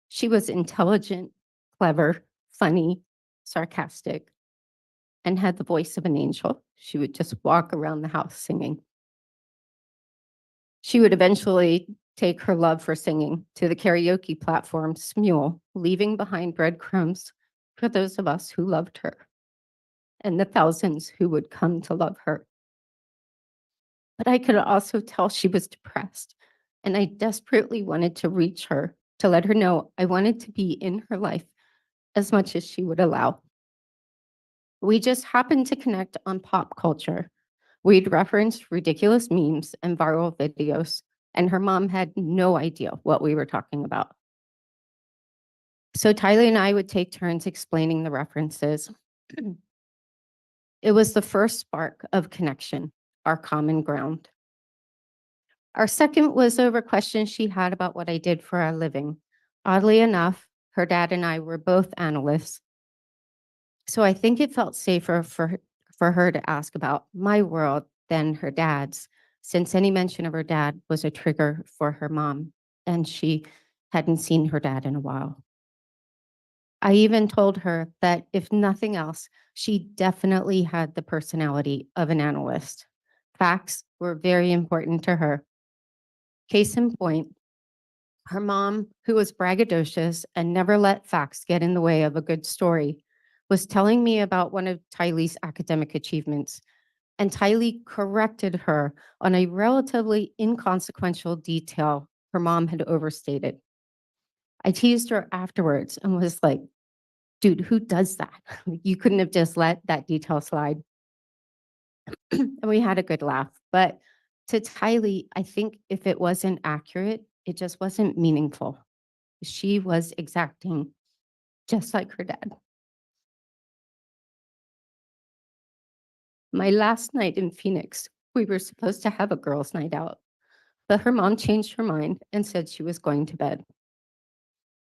She was intelligent, clever, funny, sarcastic, and had the voice of an angel. She would just walk around the house singing. She would eventually take her love for singing to the karaoke platform Smule, leaving behind breadcrumbs for those of us who loved her and the thousands who would come to love her. But I could also tell she was depressed, and I desperately wanted to reach her to let her know I wanted to be in her life as much as she would allow. We just happened to connect on pop culture. We'd referenced ridiculous memes and viral videos, and her mom had no idea what we were talking about. So Tylee and I would take turns explaining the references. It was the first spark of connection, our common ground. Our second was over questions she had about what I did for a living. Oddly enough, her dad and I were both analysts, so I think it felt safer for her to ask about my world than her dad's, since any mention of her dad was a trigger for her mom, and she hadn't seen her dad in a while. I even told her that if nothing else, she definitely had the personality of an analyst. Facts were very important to her. Case in point, her mom, who was braggadocious and never let facts get in the way of a good story, was telling me about one of Tylee's academic achievements, and Tylee corrected her on a relatively inconsequential detail her mom had overstated. I teased her afterwards and was like, dude, who does that? You couldn't have just let that detail slide. And we had a good laugh. But to Tylee, I think if it wasn't accurate, it just wasn't meaningful. She was exacting, just like her dad. My last night in Phoenix, we were supposed to have a girls' night out, but her mom changed her mind and said she was going to bed.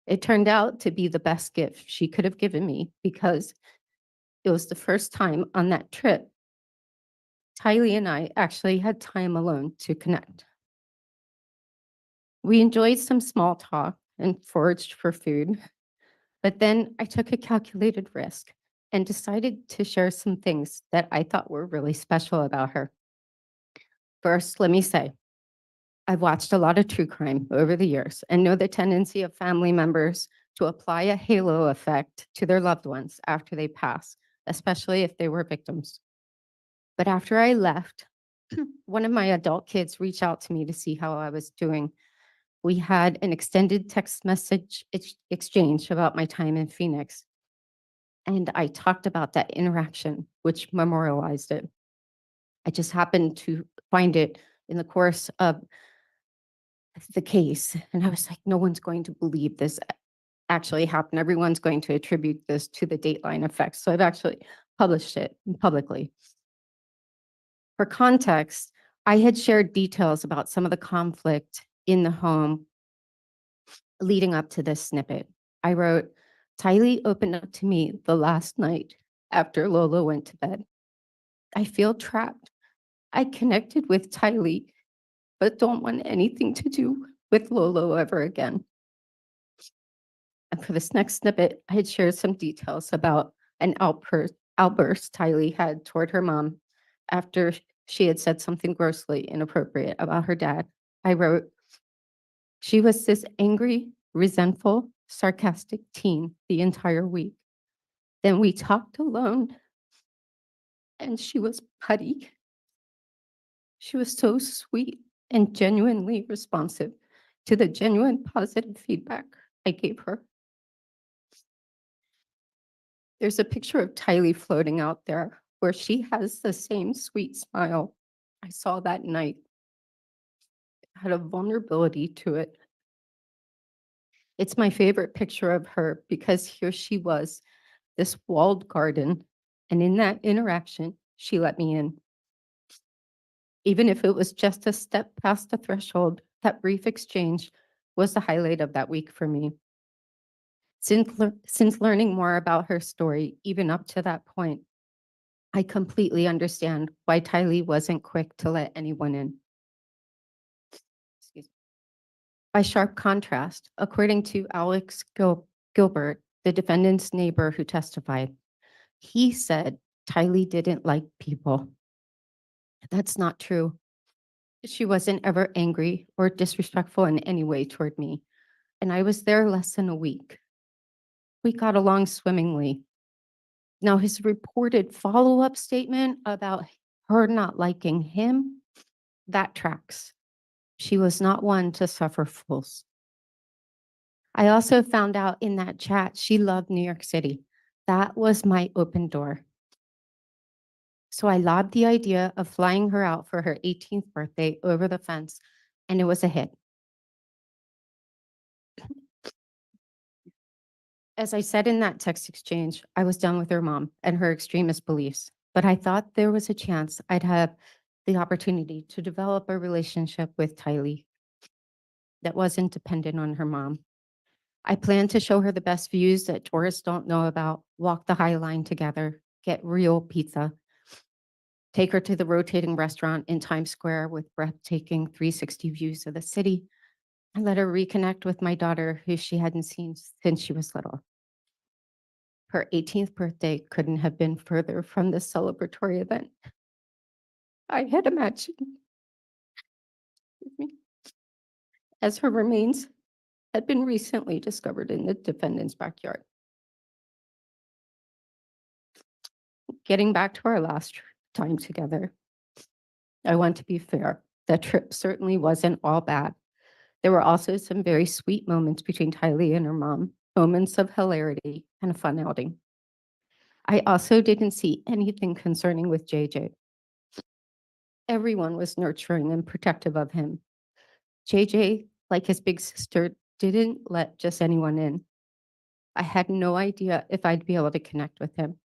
It turned out to be the best gift she could have given me because it was the first time on that trip Tylee and I actually had time alone to connect. We enjoyed some small talk and foraged for food, but then I took a calculated risk and decided to share some things that I thought were really special about her. First, let me say, I've watched a lot of true crime over the years and know the tendency of family members to apply a halo effect to their loved ones after they pass, especially if they were victims. But after I left, one of my adult kids reached out to me to see how I was doing. We had an extended text message exchange about my time in Phoenix. And I talked about that interaction, which memorialized it. I just happened to find it in the course of the case. And I was like, no one's going to believe this actually happened. Everyone's going to attribute this to the Dateline effect. So I've actually published it publicly. For context, I had shared details about some of the conflict in the home leading up to this snippet. I wrote, Tylee opened up to me the last night after Lola went to bed. I feel trapped. I connected with Tylee, but don't want anything to do with Lolo ever again. And for this next snippet, I had shared some details about an outburst Tylee had toward her mom after she had said something grossly inappropriate about her dad. I wrote, "She was this angry, resentful, sarcastic teen the entire week. Then we talked alone, and she was putty. She was so sweet and genuinely responsive to the genuine positive feedback I gave her." There's a picture of Tylee floating out there where she has the same sweet smile I saw that night. It had a vulnerability to it. It's my favorite picture of her because here she was, this walled garden, and in that interaction, she let me in. Even if it was just a step past the threshold, that brief exchange was the highlight of that week for me. Since learning more about her story, even up to that point, I completely understand why Tylee wasn't quick to let anyone in. Excuse me. By sharp contrast, according to Alex Gilbert, the defendant's neighbor who testified, he said Tylee didn't like people. That's not true. She wasn't ever angry or disrespectful in any way toward me, and I was there less than a week. We got along swimmingly. Now, his reported follow-up statement about her not liking him, that tracks. She was not one to suffer fools. I also found out in that chat she loved New York City. That was my open door. So I lobbed the idea of flying her out for her 18th birthday over the fence, and it was a hit. As I said in that text exchange, I was done with her mom and her extremist beliefs, but I thought there was a chance I'd have the opportunity to develop a relationship with Tylee that wasn't dependent on her mom. I planned to show her the best views that tourists don't know about, walk the High Line together, get real pizza, take her to the rotating restaurant in Times Square with breathtaking 360 views of the city, and let her reconnect with my daughter, who she hadn't seen since she was little. Her 18th birthday couldn't have been further from this celebratory event I had imagined. Excuse me. As her remains had been recently discovered in the defendant's backyard. Getting back to our last time together, I want to be fair. That trip certainly wasn't all bad. There were also some very sweet moments between Tylee and her mom, moments of hilarity and a fun outing. I also didn't see anything concerning with JJ. Everyone was nurturing and protective of him. JJ, like his big sister, didn't let just anyone in. I had no idea if I'd be able to connect with him.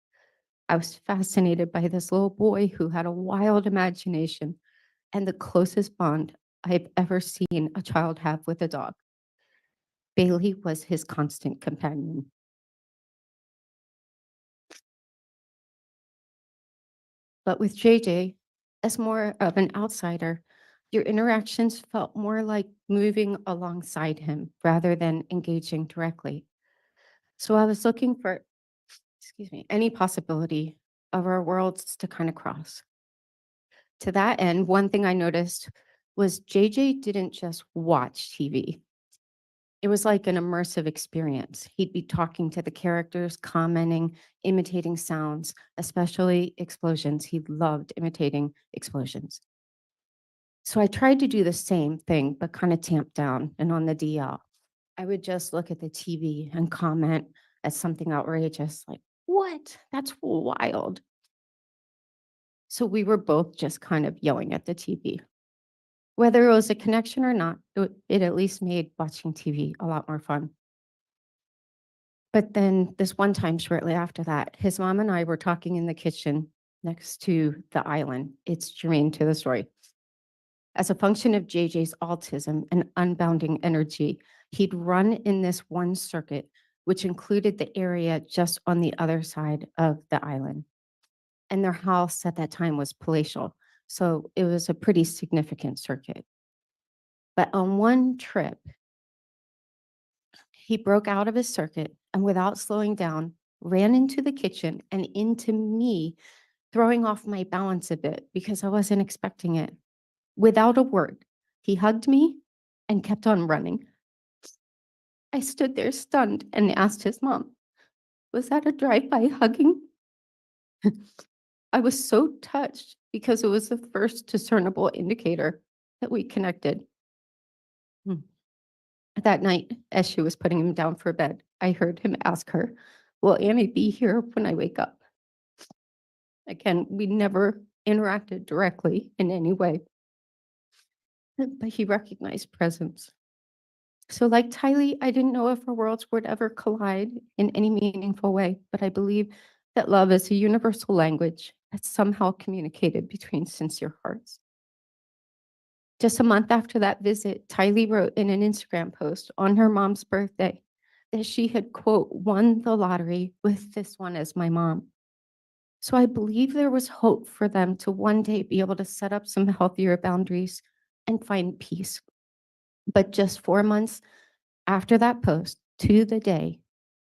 I was fascinated by this little boy who had a wild imagination and the closest bond I've ever seen a child have with a dog. Bailey was his constant companion. But with JJ, as more of an outsider, your interactions felt more like moving alongside him rather than engaging directly. So I was looking for, any possibility of our worlds to kind of cross. To that end, one thing I noticed was JJ didn't just watch TV. It was like an immersive experience. He'd be talking to the characters, commenting, imitating sounds, especially explosions. He loved imitating explosions. So I tried to do the same thing, but kind of tamped down and on the DL. I would just look at the TV and comment at something outrageous, like, what? That's wild. So we were both just kind of yelling at the TV. Whether it was a connection or not, it at least made watching TV a lot more fun. But then this one time shortly after that, his mom and I were talking in the kitchen next to the island. It's germane to the story. As a function of JJ's autism and unbounding energy, he'd run in this one circuit, which included the area just on the other side of the island. And their house at that time was palatial, so it was a pretty significant circuit. But on one trip, He broke out of his circuit and without slowing down, ran into the kitchen and into me, throwing off my balance a bit because I wasn't expecting it. Without a word, he hugged me and kept on running. I stood there stunned and asked his mom, "Was that a drive-by hugging?" I was so touched because it was the first discernible indicator that we connected. That night, as she was putting him down for bed, I heard him ask her, "Will Annie be here when I wake up?" Again, we never interacted directly in any way, but he recognized presence. So like Tylee, I didn't know if our worlds would ever collide in any meaningful way, but I believe that love is a universal language that's somehow communicated between sincere hearts. Just a month after that visit, Tylee wrote in an Instagram post on her mom's birthday that she had, quote, won the lottery with this one as my mom. So I believe there was hope for them to one day be able to set up some healthier boundaries and find peace. But just 4 months after that post, to the day,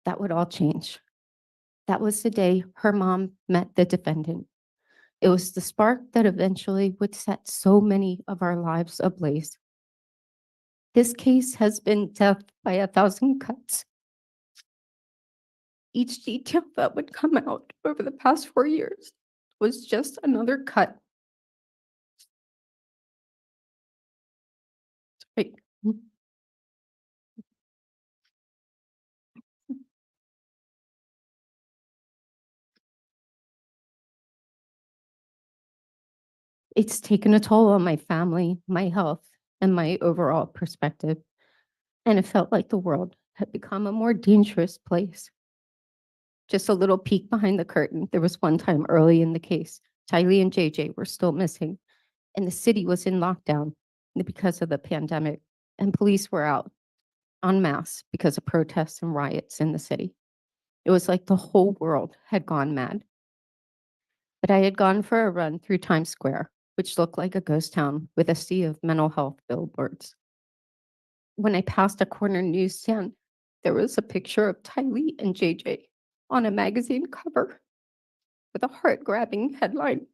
that would all change. That was the day her mom met the defendant. It was the spark that eventually would set so many of our lives ablaze. This case has been death by 1,000 cuts. Each detail that would come out over the past 4 years was just another cut. Sorry. It's taken a toll on my family, my health, and my overall perspective. And it felt like the world had become a more dangerous place. Just a little peek behind the curtain. There was one time early in the case, Tylee and JJ were still missing, and the city was in lockdown because of the pandemic, and police were out en masse because of protests and riots in the city. It was like the whole world had gone mad. But I had gone for a run through Times Square, which looked like a ghost town with a sea of mental health billboards. When I passed a corner newsstand, there was a picture of Tylee and JJ on a magazine cover with a heart-grabbing headline.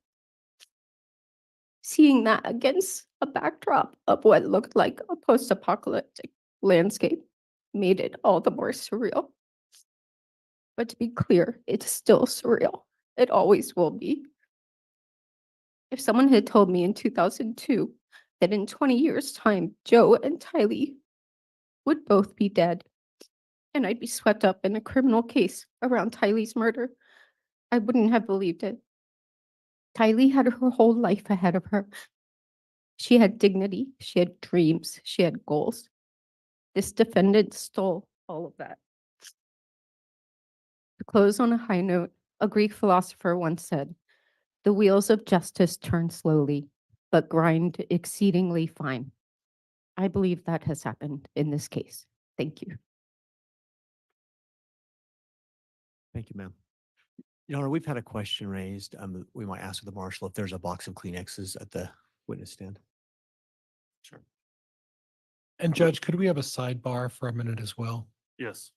Seeing that against a backdrop of what looked like a post-apocalyptic landscape made it all the more surreal. But to be clear, it's still surreal. It always will be. If someone had told me in 2002 that in 20 years' time, Joe and Tylee would both be dead, and I'd be swept up in a criminal case around Tylee's murder, I wouldn't have believed it. Tylee had her whole life ahead of her. She had dignity, she had dreams, she had goals. This defendant stole all of that. To close on a high note, a Greek philosopher once said, "The wheels of justice turn slowly, but grind exceedingly fine." I believe that has happened in this case. Thank you. Thank you, ma'am. Your Honor, we've had a question raised. We might ask the marshal if there's a box of Kleenexes at the witness stand. Sure. And Judge, could we have a sidebar for a minute as well? Yes.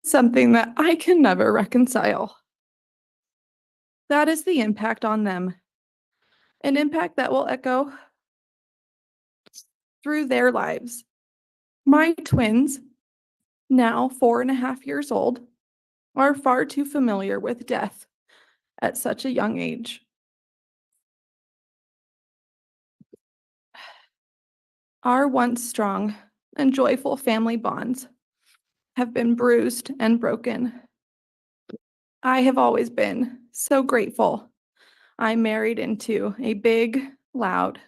something that I can never reconcile. That is the impact on them, an impact that will echo through their lives. My twins, now 4.5 years old, are far too familiar with death at such a young age. Our once strong and joyful family bonds have been bruised and broken. I have always been so grateful I married into a big, loud,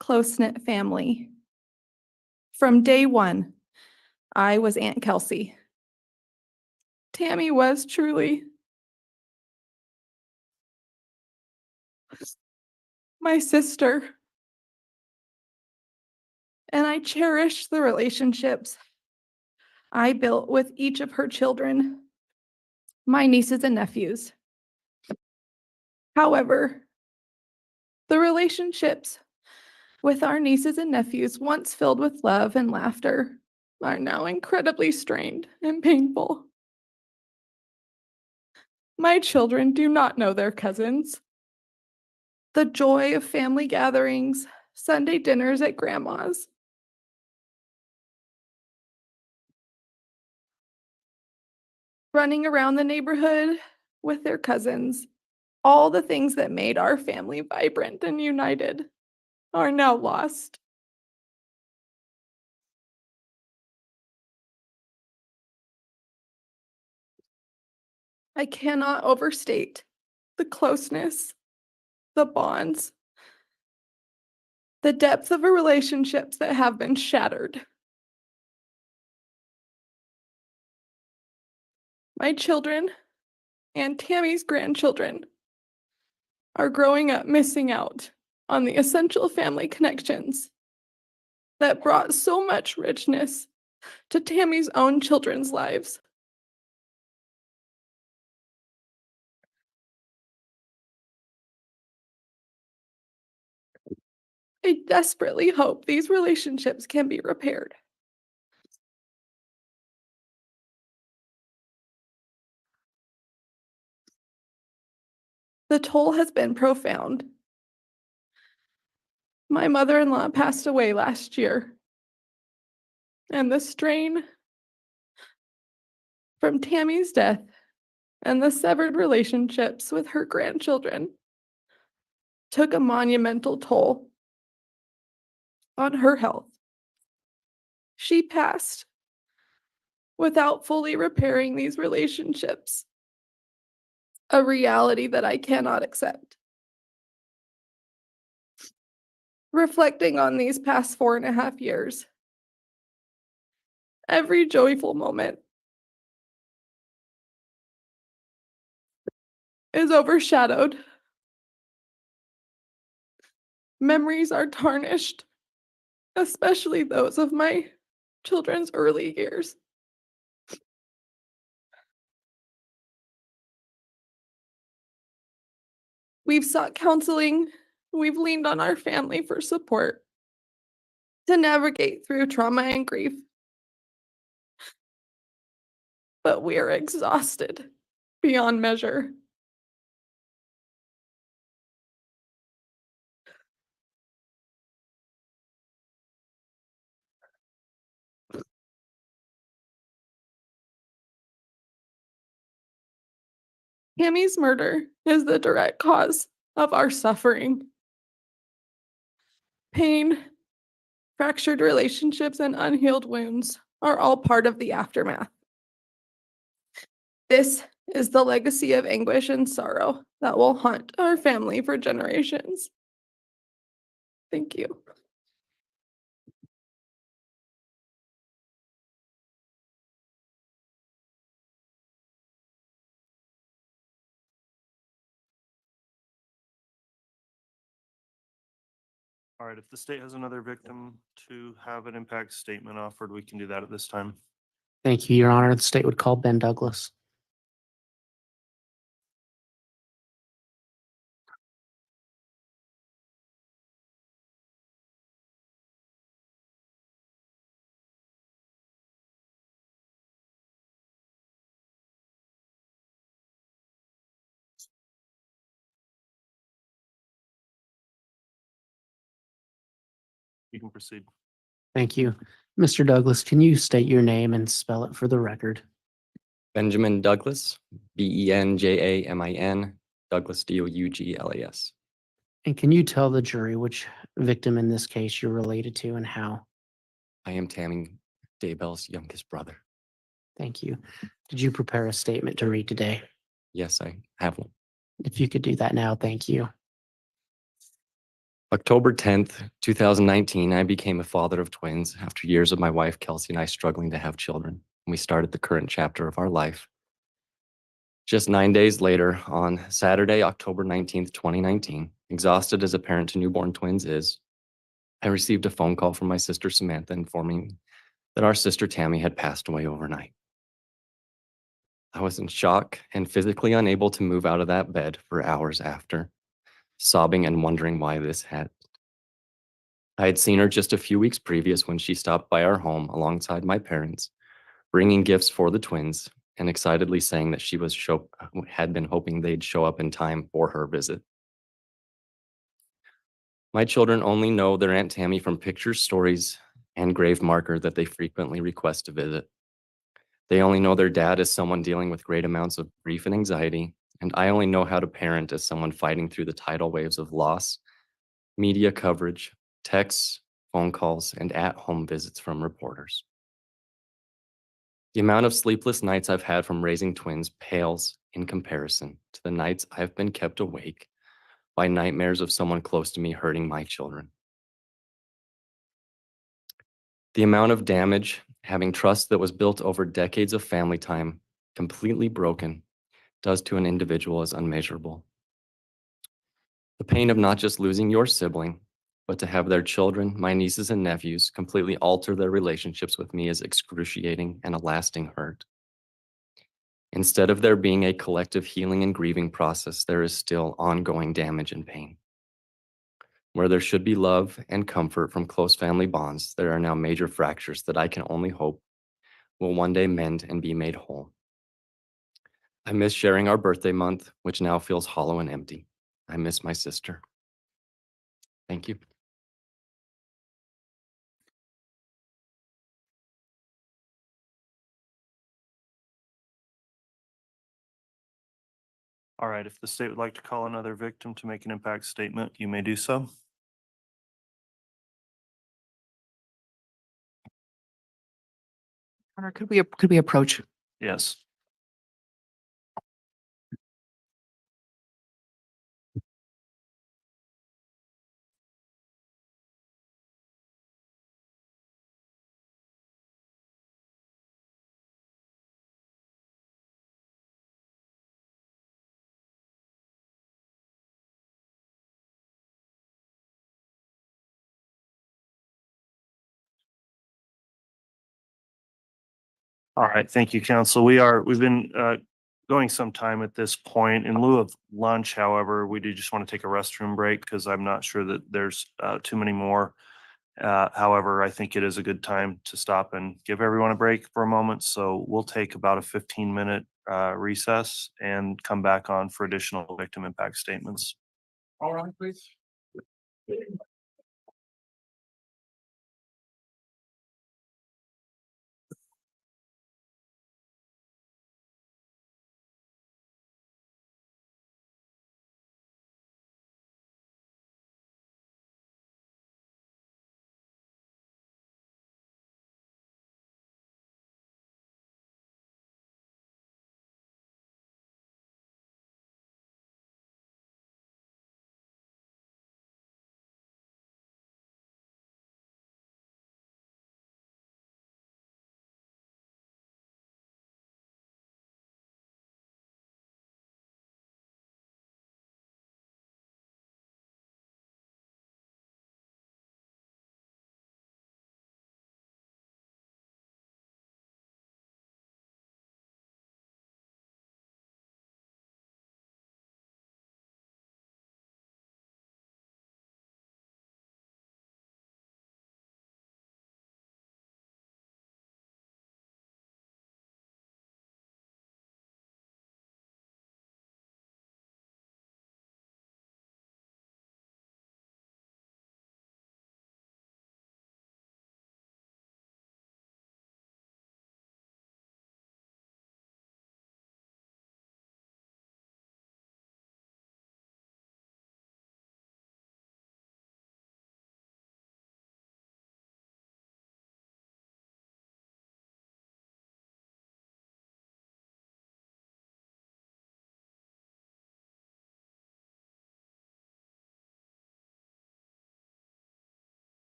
close-knit family. From day one, I was Aunt Kelsey. Tammy was truly my sister, and I cherish the relationships I built with each of her children, my nieces and nephews. However, the relationships with our nieces and nephews, once filled with love and laughter, are now incredibly strained and painful. My children do not know their cousins. The joy of family gatherings, Sunday dinners at grandma's, running around the neighborhood with their cousins, all the things that made our family vibrant and united are now lost. I cannot overstate the closeness, the bonds, the depth of relationships that have been shattered. My children and Tammy's grandchildren are growing up missing out on the essential family connections that brought so much richness to Tammy's own children's lives. I desperately hope these relationships can be repaired. The toll has been profound. My mother-in-law passed away last year, and the strain from Tammy's death and the severed relationships with her grandchildren took a monumental toll on her health. She passed without fully repairing these relationships, a reality that I cannot accept. Reflecting on these past 4.5 years, every joyful moment is overshadowed. Memories are tarnished, especially those of my children's early years. We've sought counseling. We've leaned on our family for support to navigate through trauma and grief. But we are exhausted beyond measure. Tammy's murder is the direct cause of our suffering. Pain, fractured relationships, and unhealed wounds are all part of the aftermath. This is the legacy of anguish and sorrow that will haunt our family for generations. Thank you. All right, if the state has another victim to have an impact statement offered, we can do that at this time. Thank you, Your Honor. The state would call Ben Douglas. You can proceed. Thank you. Mr. Douglas, can you state your name and spell it for the record? Benjamin Douglas, Benjamin, Douglas, Douglas. And can you tell the jury which victim in this case you're related to and how? I am Tammy Daybell's youngest brother. Thank you. Did you prepare a statement to read today? Yes, I have one. If you could do that now, thank you. October 10th, 2019, I became a father of twins after years of my wife, Kelsey, and I struggling to have children. We started the current chapter of our life. Just 9 days later, on Saturday, October 19th, 2019, exhausted as a parent to newborn twins is, I received a phone call from my sister Samantha informing that our sister Tammy had passed away overnight. I was in shock and physically unable to move out of that bed for hours after, sobbing and wondering why this had. I had seen her just a few weeks previous when she stopped by our home alongside my parents, bringing gifts for the twins and excitedly saying that she had been hoping they'd show up in time for her visit. My children only know their Aunt Tammy from pictures, stories, and grave marker that they frequently request to visit. They only know their dad as someone dealing with great amounts of grief and anxiety, and I only know how to parent as someone fighting through the tidal waves of loss, media coverage, texts, phone calls, and at-home visits from reporters. The amount of sleepless nights I've had from raising twins pales in comparison to the nights I've been kept awake by nightmares of someone close to me hurting my children. The amount of damage, having trust that was built over decades of family time, completely broken, does to an individual is unmeasurable. The pain of not just losing your sibling, but to have their children, my nieces and nephews, completely alter their relationships with me is excruciating and a lasting hurt. Instead of there being a collective healing and grieving process, there is still ongoing damage and pain. Where there should be love and comfort from close family bonds, there are now major fractures that I can only hope will one day mend and be made whole. I miss sharing our birthday month, which now feels hollow and empty. I miss my sister. Thank you. All right, if the state would like to call another victim to make an impact statement, you may do so. Connor, could we approach? Yes. All right, thank you, counsel. We've been going some time at this point. In lieu of lunch, however, we do just want to take a restroom break because I'm not sure that there's too many more. However, I think it is a good time to stop and give everyone a break for a moment. So we'll take about a 15-minute recess and come back on for additional victim impact statements. All right, please.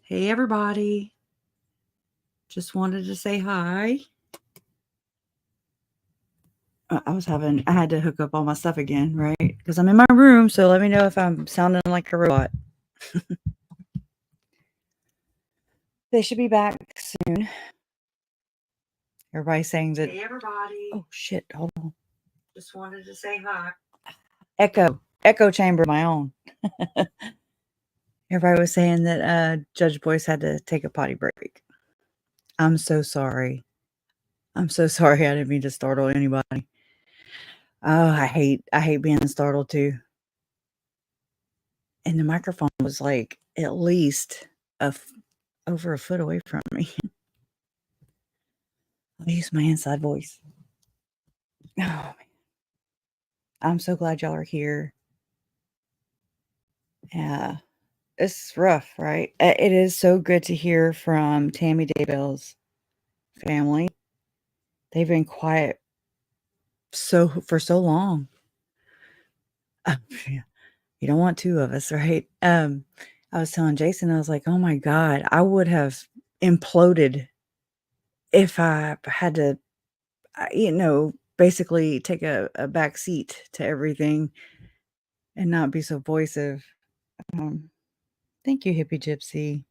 Hey, everybody. Just wanted to say hi. I had to hook up all my stuff again, right? Because I'm in my room, so let me know if I'm sounding like a robot. They should be back soon. Everybody's saying that. Hey, everybody. Oh, shit. Hold on. Just wanted to say hi. Echo chamber of my own. Everybody was saying that Judge Boyce had to take a potty break. I'm so sorry. I'm so sorry. I didn't mean to startle anybody. Oh, I hate being startled too. And the microphone was like at least over a foot away from me. I'll use my inside voice. Oh, man. I'm so glad y'all are here. Yeah, it's rough, right? It is so good to hear from Tammy Daybell's family. They've been quiet for so long. You don't want two of us, right? I was telling Jason, I was like, oh my God, I would have imploded if I had to, basically take a back seat to everything and not be so voicive. Thank you, Hippie Gypsy.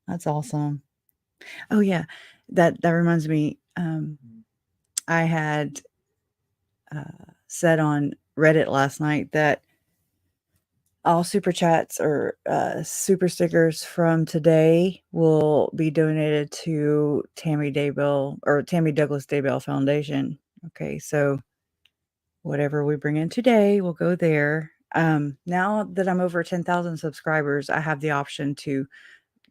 That's awesome. Oh yeah, that reminds me. I had said on Reddit last night that all super chats or super stickers from today will be donated to Tammy Daybell or Tammy Douglas Daybell Foundation. Okay, so whatever we bring in today will go there. Now that I'm over 10,000 subscribers, I have the option to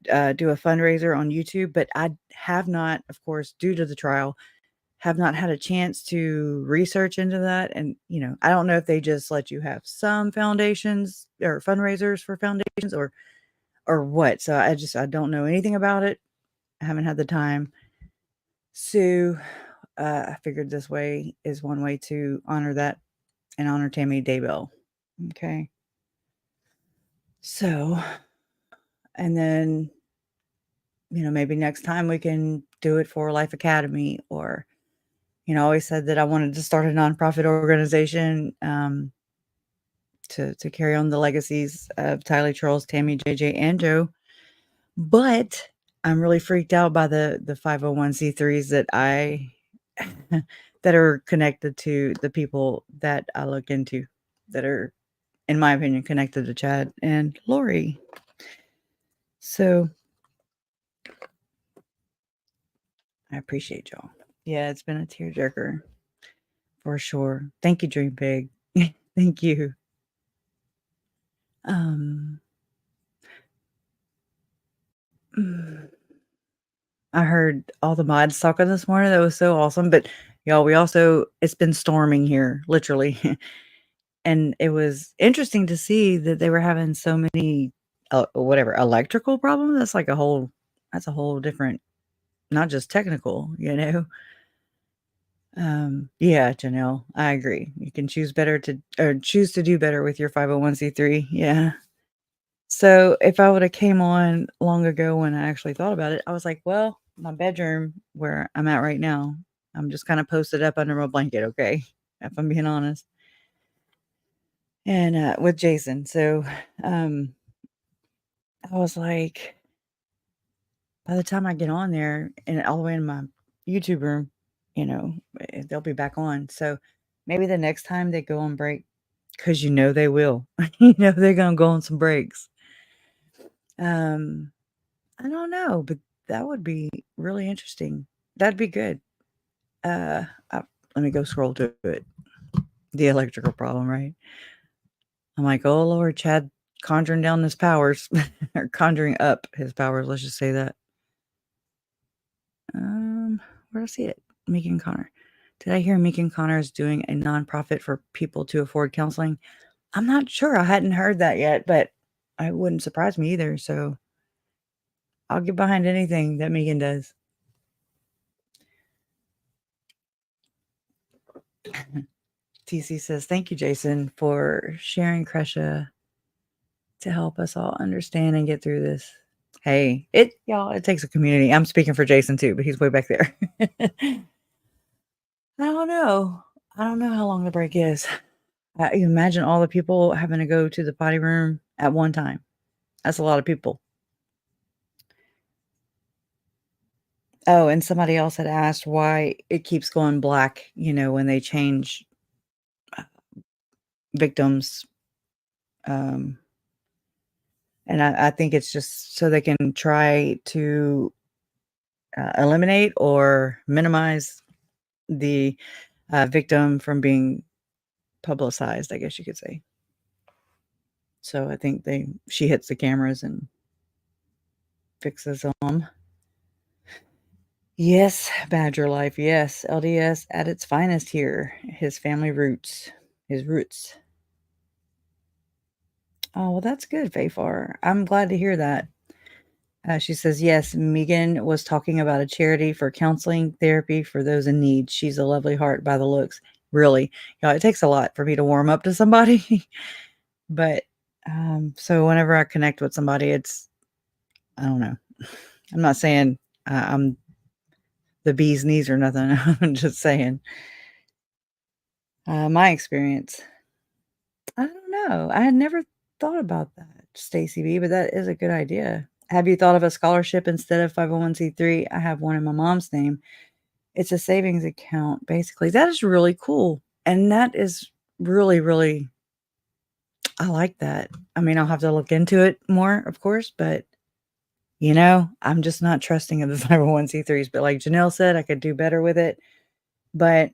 do a fundraiser on YouTube, but I have not, of course, due to the trial, have not had a chance to research into that. And, I don't know if they just let you have some foundations or fundraisers for foundations or what. So I don't know anything about it. I haven't had the time. So I figured this way is one way to honor that and honor Tammy Daybell. Okay. So, and then, maybe next time we can do it for Life Academy or, I always said that I wanted to start a nonprofit organization to carry on the legacies of Tyler, Charles, Tammy, JJ, and Joe. But I'm really freaked out by the 501c3s that are connected to the people that I looked into that are, in my opinion, connected to Chad and Lori. So I appreciate y'all. Yeah, it's been a tearjerker for sure. Thank you, Dream Big. Thank you. I heard all the mods talking this morning. That was so awesome. But y'all, it's been storming here, literally. And it was interesting to see that they were having so many, electrical problems. That's a whole different, not just technical, Yeah, Janelle, I agree. You can choose to do better with your 501c3. Yeah. So if I would have came on long ago when I actually thought about it, I was like, well, my bedroom where I'm at right now, I'm just kind of posted up under my blanket. Okay. If I'm being honest. And with Jason. So I was like, by the time I get on there and all the way in my YouTube room, they'll be back on. So maybe the next time they go on break, because they will, they're going to go on some breaks. I don't know, but that would be really interesting. That'd be good. Let me go scroll to it. The electrical problem, right? I'm like, oh Lord, Chad conjuring down his powers or conjuring up his powers. Let's just say that. Where do I see it? Meek and Connor. Did I hear Meek and Connor is doing a nonprofit for people to afford counseling? I'm not sure. I hadn't heard that yet, but it wouldn't surprise me either. So I'll get behind anything that Megan does. TC says, thank you, Jason, for sharing Kresha to help us all understand and get through this. Hey, y'all, it takes a community. I'm speaking for Jason too, but he's way back there. I don't know. I don't know how long the break is. You imagine all the people having to go to the potty room at one time. That's a lot of people. Oh, and somebody else had asked why it keeps going black, when they change victims. And I think it's just so they can try to eliminate or minimize the victim from being publicized, I guess you could say. So I think she hits the cameras and fixes them. Yes, Badger Life. Yes, LDS at its finest here. His family roots. His roots. Oh, well, that's good, Fayfar. I'm glad to hear that. She says, yes, Megan was talking about a charity for counseling therapy for those in need. She's a lovely heart by the looks. Really. It takes a lot for me to warm up to somebody. But so whenever I connect with somebody, I don't know. I'm not saying I'm the bee's knees or nothing. I'm just saying my experience. I don't know. I had never thought about that, Stacy B, but that is a good idea. Have you thought of a scholarship instead of 501c3? I have one in my mom's name. It's a savings account, basically. That is really cool. And that is really, really, I like that. I mean, I'll have to look into it more, of course, but I'm just not trusting of the 501c3s. But like Janelle said, I could do better with it. But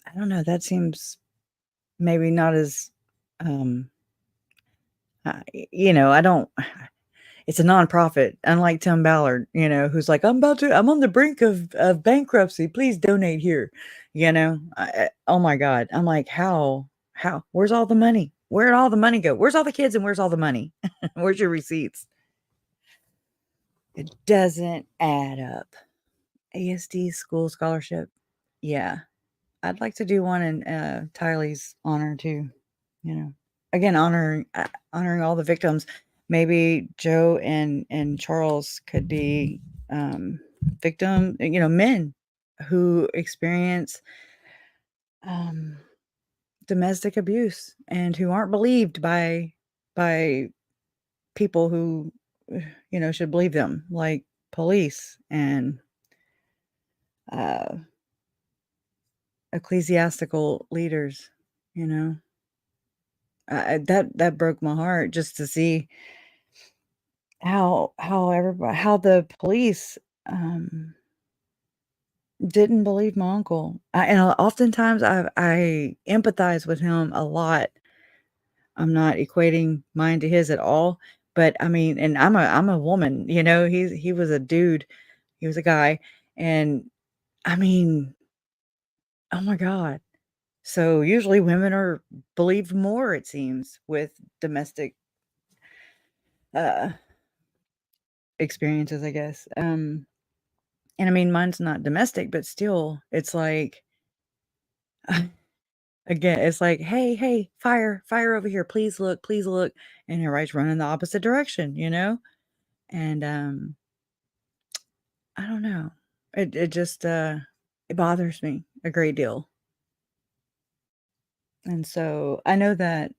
I don't know. That seems maybe not as, I don't. It's a nonprofit, unlike Tim Ballard, who's like, I'm on the brink of bankruptcy. Please donate here. Oh my God. I'm like, how, where's all the money? Where'd all the money go? Where's all the kids and where's all the money? Where's your receipts? It doesn't add up. ASD school scholarship. Yeah. I'd like to do one in Tylee's honor too. Again, honoring all the victims. Maybe Joe and Charles could be victim, men who experience domestic abuse and who aren't believed by people who should believe them, like police and ecclesiastical leaders. That broke my heart just to see how the police didn't believe my uncle. And oftentimes I empathize with him a lot. I'm not equating mine to his at all, but I mean, and I'm a woman, he was a dude, he was a guy, and I mean, oh my God. So usually women are believed more, it seems, with domestic experiences, I guess. And I mean, mine's not domestic, but still, it's like, again, it's like, hey, fire over here, please look, and everybody's running the opposite direction, and I don't know, it just it bothers me a great deal. And so I know that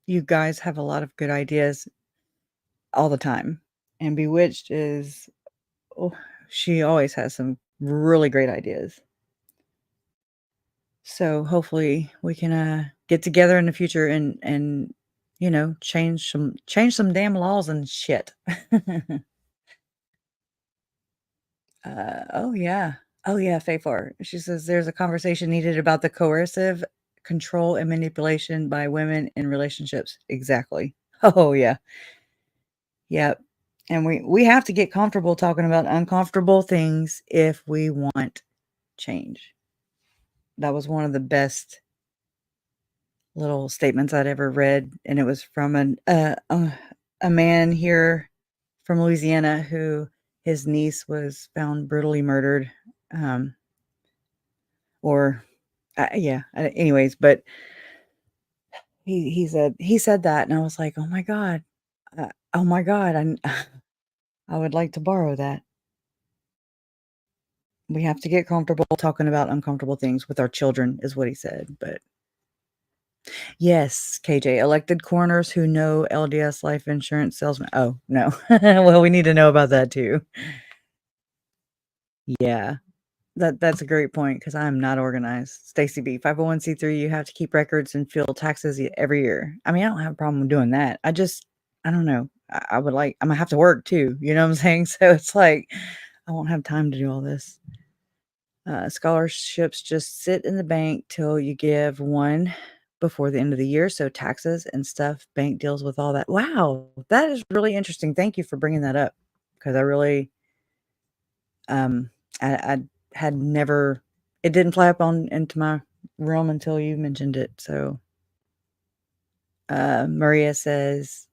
you guys have a lot of good ideas all the time, and Bewitched is, oh, she always has some really great ideas. So hopefully we can get together in the future and change some damn laws and shit. Oh yeah. Oh yeah, Fayfar. She says there's a conversation needed about the coercive control and manipulation by women in relationships. Exactly. Oh yeah. Yep. And we have to get comfortable talking about uncomfortable things if we want change. That was one of the best little statements I'd ever read, and it was from a man here from Louisiana who his niece was found brutally murdered, anyways, but he said that, and I was like, oh my God, I would like to borrow that. We have to get comfortable talking about uncomfortable things with our children, is what he said. But yes, KJ, elected coroners who know LDS life insurance salesman. Oh, no. Well, we need to know about that too. Yeah. That's a great point because I'm not organized. Stacy B, 501c3, you have to keep records and file taxes every year. I mean, I don't have a problem doing that. I don't know. I would like, I'm gonna have to work too. You know what I'm saying? So it's like, I won't have time to do all this. Scholarships just sit in the bank till you give one before the end of the year. So taxes and stuff, bank deals with all that. Wow, that is really interesting. Thank you for bringing that up because I really, I had never, it didn't fly up on into my realm until you mentioned it. So, Maria says,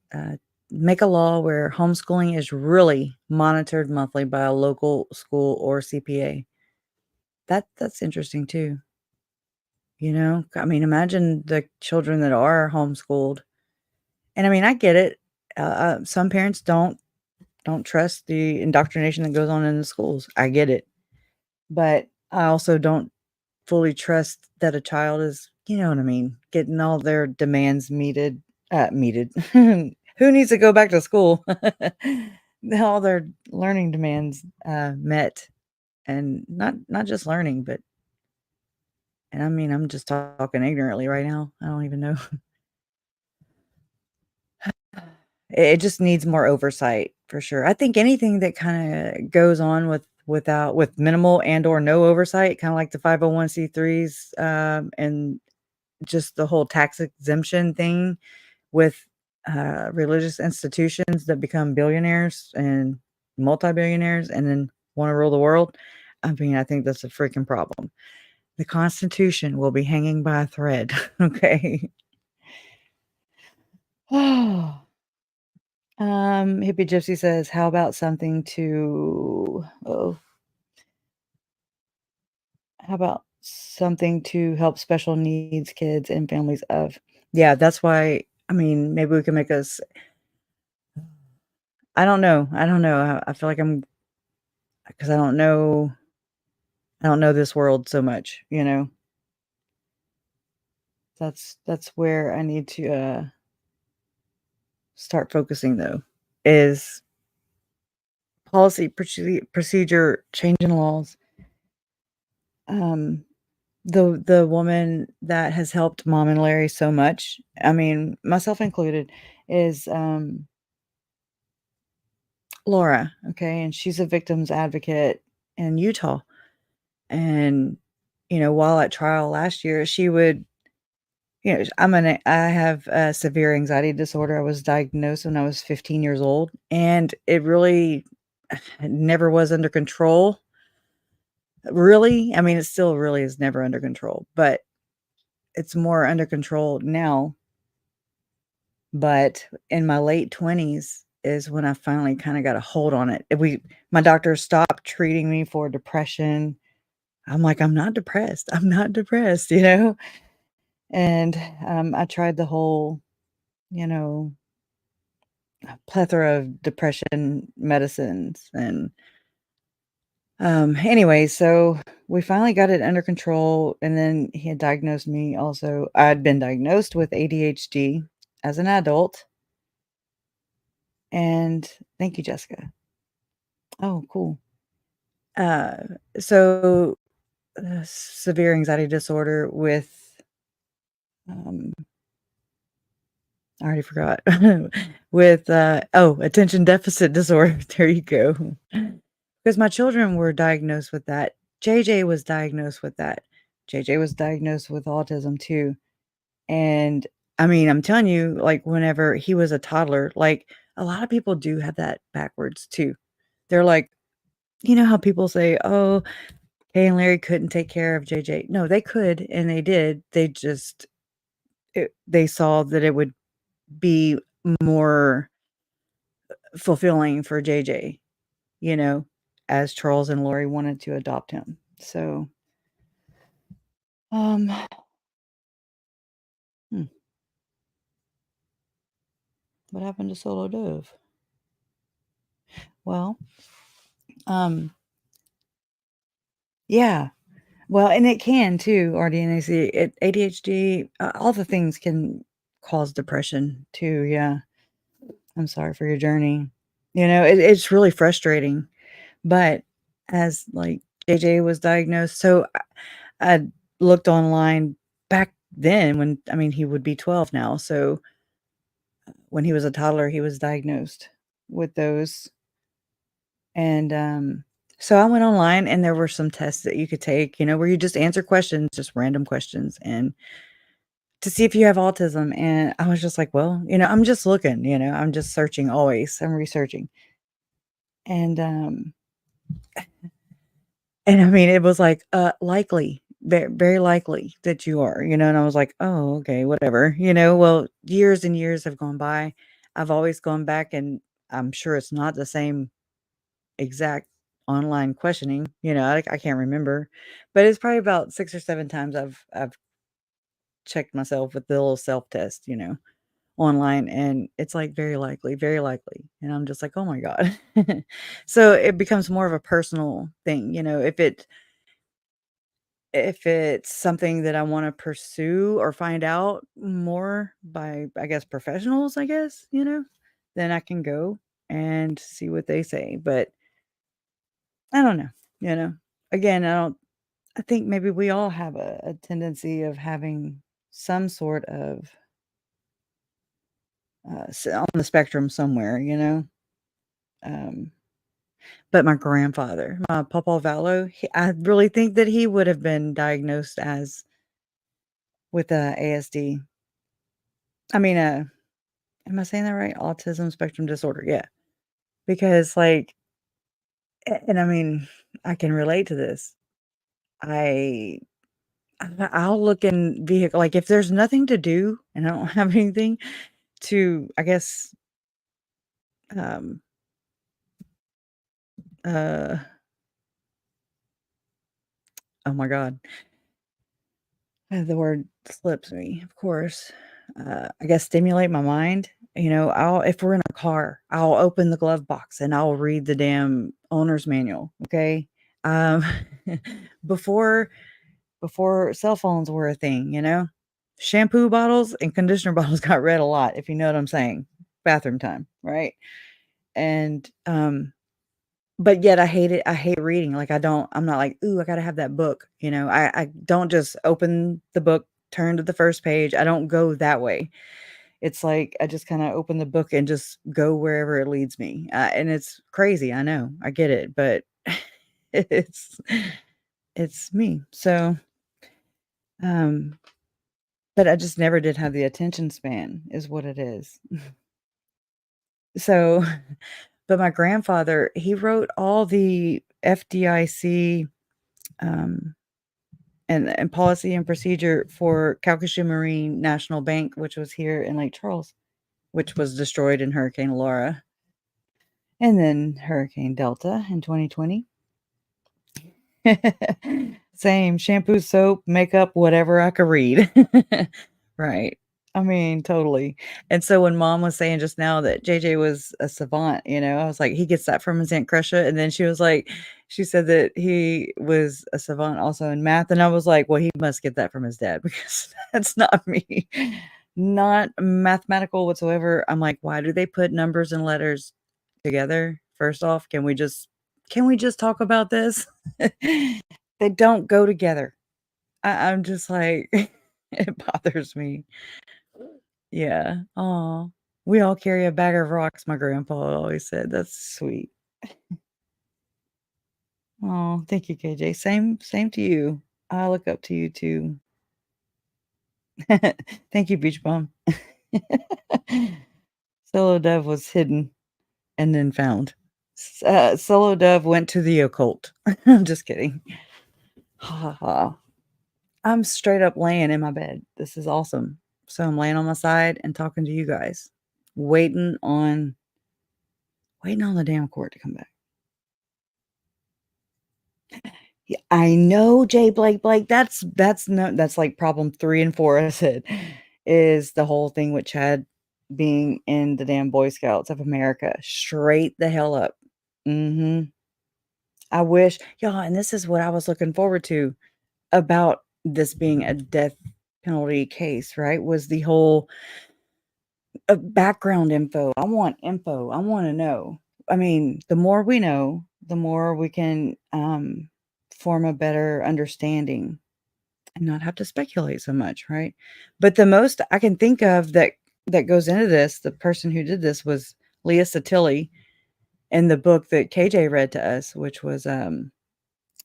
make a law where homeschooling is really monitored monthly by a local school or CPA. That's interesting too. You know, I mean, imagine the children that are homeschooled. And I mean, I get it. Some parents don't trust the indoctrination that goes on in the schools. I get it. But I also don't fully trust that a child is, you know what I mean, getting all their demands meted. Who needs to go back to school? All their learning demands met, and not just learning, but and I mean, I'm just talking ignorantly right now. I don't even know. It just needs more oversight for sure. I think anything that kind of goes on with minimal and or no oversight, kind of like the 501c3s, and just the whole tax exemption thing with religious institutions that become billionaires and multi-billionaires and then want to rule the world. I mean, I think that's a freaking problem. The Constitution will be hanging by a thread. Okay. Hippie Gypsy says, how about something to, how about something to help special needs kids and families of, yeah, that's why, I mean, maybe we can make us, I don't know. I feel like because I don't know this world so much, you know. That's where I need to start focusing though, is policy procedure changing laws. The woman that has helped Mom and Larry so much, I mean, myself included, is Laura, okay? And she's a victims advocate in Utah. And, you know, while at trial last year, she would, you know, I have a severe anxiety disorder. I was diagnosed when I was 15 years old, and it really never was under control. Really? I mean, it still really is never under control, but it's more under control now. But in my late 20s is when I finally kind of got a hold on it. My doctor stopped treating me for depression. I'm like, I'm not depressed. I'm not depressed, you know? And I tried the whole, you know, plethora of depression medicines. And anyway, so we finally got it under control. And then he had diagnosed me also. I'd been diagnosed with ADHD as an adult. And thank you, Jessica. Oh, cool. So severe anxiety disorder with, I already forgot, with, attention deficit disorder. There you go. Because my children were diagnosed with that. JJ was diagnosed with that. JJ was diagnosed with autism too. And I mean, I'm telling you, like, whenever he was a toddler, like, a lot of people do have that backwards too. They're like, you know how people say, oh, Kay and Larry couldn't take care of JJ. No, they could, and they did. They just, they saw that it would be more fulfilling for JJ, you know, as Charles and Lori wanted to adopt him. So, hmm. What happened to Solo Dove? Well, yeah. Well, and it can too, RDNAC. ADHD, all the things can cause depression too. Yeah. I'm sorry for your journey. It's really frustrating. But as like JJ was diagnosed, so I looked online back then when, I mean, he would be 12 now. So when he was a toddler, he was diagnosed with those. And so I went online and there were some tests that you could take, where you just answer questions, just random questions, and to see if you have autism. And I was just like, well, I'm just looking, I'm just searching always. I'm researching. And I mean, it was like, likely, very, very likely that you are, and I was like, oh, okay, whatever, well, years and years have gone by. I've always gone back, and I'm sure it's not the same exact online questioning, I can't remember, but it's probably about 6 or 7 times I've checked myself with the little self-test, online, and it's like very likely, and I'm just like, oh my God. So it becomes more of a personal thing, if it's something that I want to pursue or find out more by, I guess, professionals, I guess, then I can go and see what they say. But I don't know, again, I think maybe we all have a tendency of having some sort of on the spectrum somewhere, um, but my grandfather, my Papa Vallo, I really think that he would have been diagnosed as with ASD. I mean, am I saying that right? Autism spectrum disorder. Yeah. Because and I mean, I can relate to this. I'll look in vehicle, like if there's nothing to do and I don't have anything to, I guess, um, uh, oh my God, the word slips me, of course. I guess stimulate my mind. If we're in a car, I'll open the glove box and I'll read the damn owner's manual. Okay. Um, before cell phones were a thing, shampoo bottles and conditioner bottles got read a lot, if you know what I'm saying. Bathroom time, right? And but yet I hate it. I hate reading. Like I'm not like, ooh, I gotta have that book. I don't just open the book, turn to the first page. I don't go that way. It's like I just kind of open the book and just go wherever it leads me. And it's crazy. I know. I get it, but it's it's me. So but I just never did have the attention span is what it is. So, but my grandfather, he wrote all the FDIC and policy and procedure for Calcasieu Marine National Bank, which was here in Lake Charles, which was destroyed in Hurricane Laura and then Hurricane Delta in 2020. Same shampoo, soap, makeup, whatever I could read. Right. I mean, totally. And so when mom was saying just now that JJ was a savant, I was like, he gets that from his Aunt Crusha. And then she was like, she said that he was a savant also in math. And I was like, well, he must get that from his dad because that's not me. Not mathematical whatsoever. I'm like, why do they put numbers and letters together? First off, can we just talk about this? They don't go together. I'm just like, it bothers me. Yeah. Oh, we all carry a bag of rocks, my grandpa always said. That's sweet. Oh, thank you, KJ. Same to you. I look up to you too. Thank you, Beach Bum. Solo Dove was hidden and then found. Solo Dove went to the occult. I'm just kidding. Ha ha. I'm straight up laying in my bed. This is awesome. So I'm laying on my side and talking to you guys, waiting on the damn court to come back. Yeah, I know, Jay Blake. That's like problem 3 and 4. I said is the whole thing with Chad being in the damn Boy Scouts of America. Straight the hell up. Mm-hmm. I wish, y'all, and this is what I was looking forward to about this being a death penalty case, right? Was the whole background info. I want info. I want to know. I mean, the more we know, the more we can form a better understanding and not have to speculate so much, right? But the most I can think of that goes into this, the person who did this was Leah Satilli in the book that KJ read to us, which was oh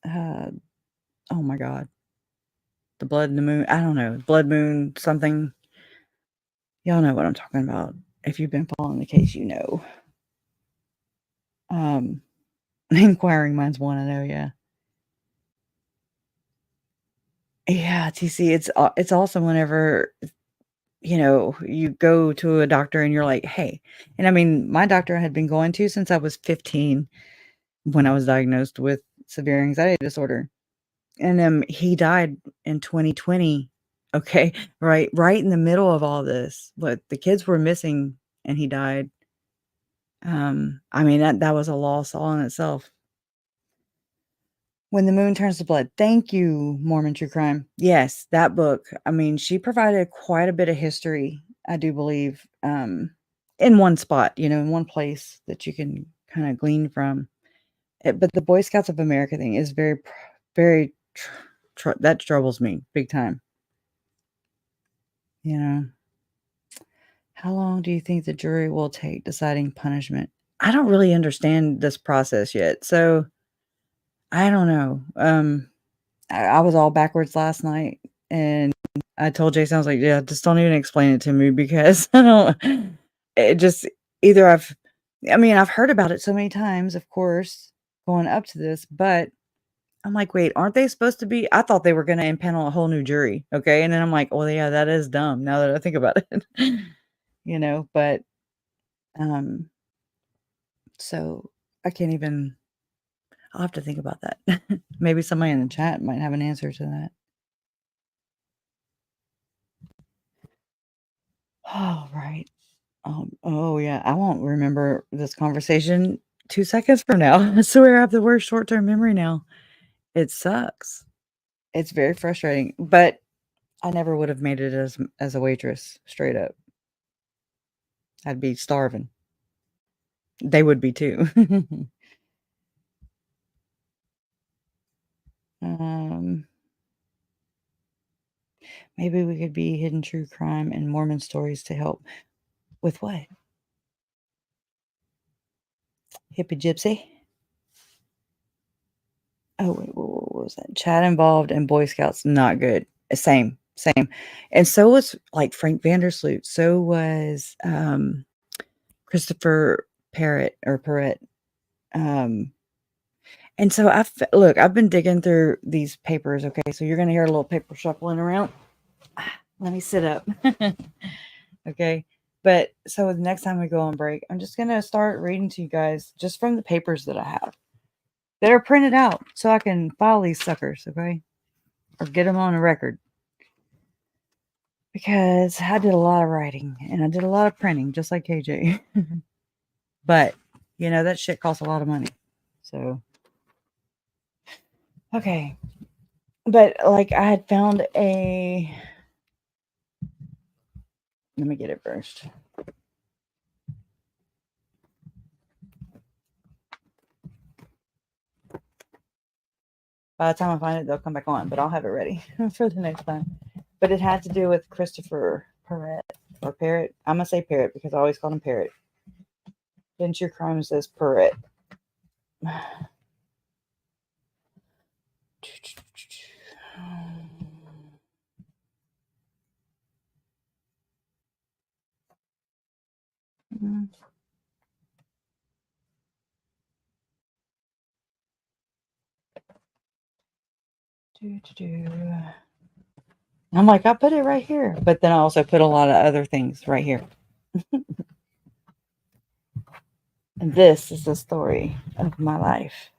my God, The Blood and the Moon. I don't know, Blood Moon something. Y'all know what I'm talking about. If you've been following the case, you know. Inquiring minds want to know, yeah. Yeah, TC, it's awesome whenever you go to a doctor and you're like, hey, and I mean, my doctor had been going to since I was 15 when I was diagnosed with severe anxiety disorder. And he died in 2020. Okay, right in the middle of all this. But the kids were missing and he died. I mean, that was a loss all in itself. When the Moon Turns to Blood. Thank you, Mormon True Crime. Yes, that book. I mean, she provided quite a bit of history, I do believe, in one spot, in one place that you can kind of glean from. But the Boy Scouts of America thing is very, very, that troubles me big time. How long do you think the jury will take deciding punishment? I don't really understand this process yet, so I don't know. I was all backwards last night, and I told Jason, I was like, yeah, just don't even explain it to me because I don't, it just either I've heard about it so many times, of course, going up to this, but I'm like, wait, aren't they supposed to be? I thought they were going to impanel a whole new jury. Okay. And then I'm like, well, yeah, that is dumb now that I think about it, but, so I can't even, I'll have to think about that. Maybe somebody in the chat might have an answer to that. Oh, right. Oh, yeah. I won't remember this conversation 2 seconds from now. I swear I have the worst short-term memory now. It sucks. It's very frustrating, but I never would have made it as a waitress, straight up. I'd be starving. They would be too. Maybe we could be hidden true crime and Mormon stories to help with what? Hippie gypsy? Oh, wait, what was that? Chat involved and Boy Scouts, not good. Same. And so was like Frank Vandersloot. So was Christopher Perrett. And so I've been digging through these papers. Okay, so you're gonna hear a little paper shuffling around. Let me sit up. Okay. But so the next time we go on break, I'm just gonna start reading to you guys just from the papers that I have that are printed out so I can file these suckers, okay? Or get them on a record. Because I did a lot of writing and I did a lot of printing, just like KJ. But, that shit costs a lot of money. So, okay. But, like, I had found let me get it first. By the time I find it, they'll come back on, but I'll have it ready for the next time. But it had to do with Christopher Perrett or Parrott. I'm going to say Parrott because I always call him Parrott. Then True Crime says Perrett. I'm like, I put it right here. But then I also put a lot of other things right here. And this is the story of my life.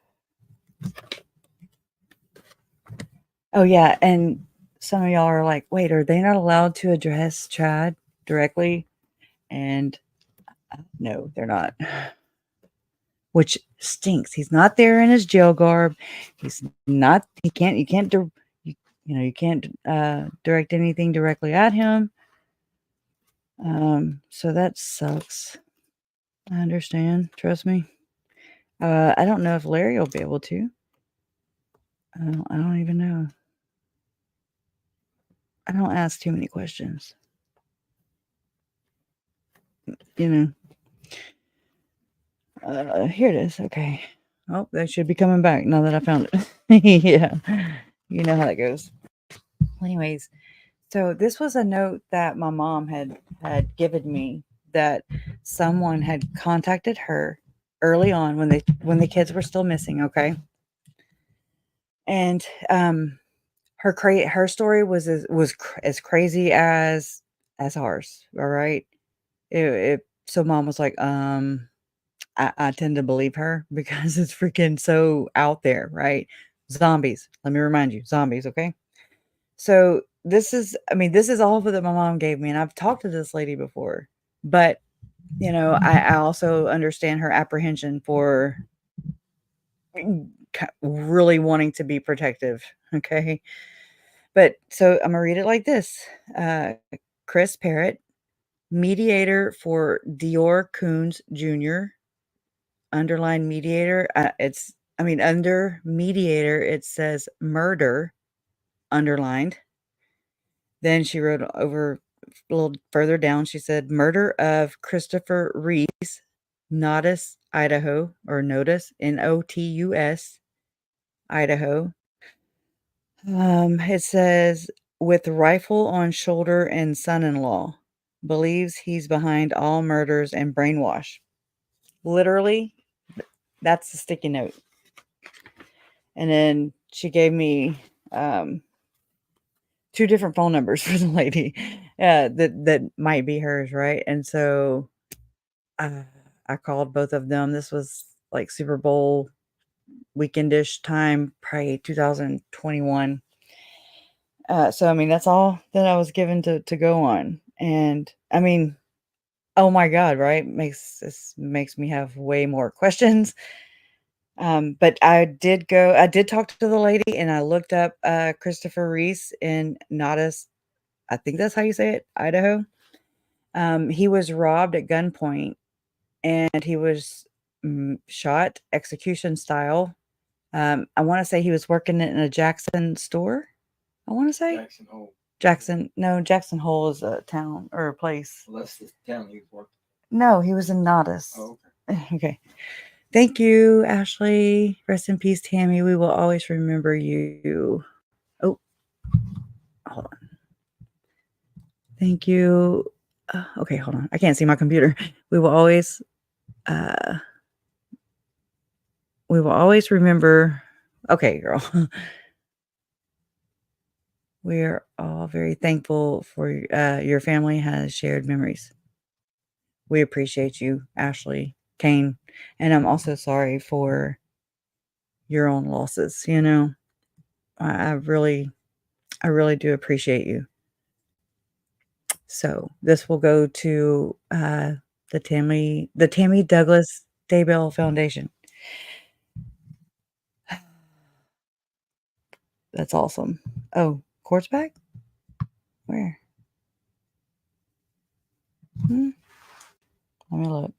Oh, yeah. And some of y'all are like, wait, are they not allowed to address Chad directly? And no, they're not. which stinks. He's not there in his jail garb. He's not, you can't direct anything directly at him. So that sucks. I understand. Trust me. I don't know if Larry will be able to. I don't even know. I don't ask too many questions. You know. Here it is. Okay. Oh, they should be coming back now that I found it. Yeah. You know how that goes. Anyways, so this was a note that my mom had given me that someone had contacted her early on when the kids were still missing, okay? And her story was as crazy as ours, all right? So mom was like, I tend to believe her because it's freaking so out there, right? Zombies. Let me remind you, zombies, okay? So this is all that my mom gave me, and I've talked to this lady before, but I also understand her apprehension for really wanting to be protective, okay? But so I'm gonna read it like this. Chris Parrott, mediator for Dior Coons Jr., underline mediator. Under mediator, it says murder, underlined. Then she wrote over a little further down, she said, murder of Christopher Reese, Notus, Idaho, or Notus, Notus, Idaho. It says, with rifle on shoulder and son-in-law, believes he's behind all murders and brainwash. Literally, that's the sticky note. And then she gave me two different phone numbers for the lady that might be hers, right? And so I called both of them. This was like Super Bowl weekendish time, probably 2021. So that's all that I was given to go on. And oh my God, right? Makes me have way more questions. But I did talk to the lady, and I looked up Christopher Reese in Notus, I think that's how you say it, Idaho. He was robbed at gunpoint, and he was shot execution style. I want to say he was working in a Jackson store. I want to say Jackson Hole. Jackson Hole is a town or a place. Well, that's the town he worked. No, he was in Notus. Oh, Okay. Thank you, Ashley. Rest in peace, Tammy. We will always remember you. Oh, hold on. Thank you. Okay, hold on. I can't see my computer. We will always remember. Okay, girl. We are all very thankful for your family has shared memories. We appreciate you, Ashley, Kane, and I'm also sorry for your own losses. I really do appreciate you. So this will go to the Tammy Douglas Daybell Foundation. That's awesome. Oh, court's back? Where? Let me look.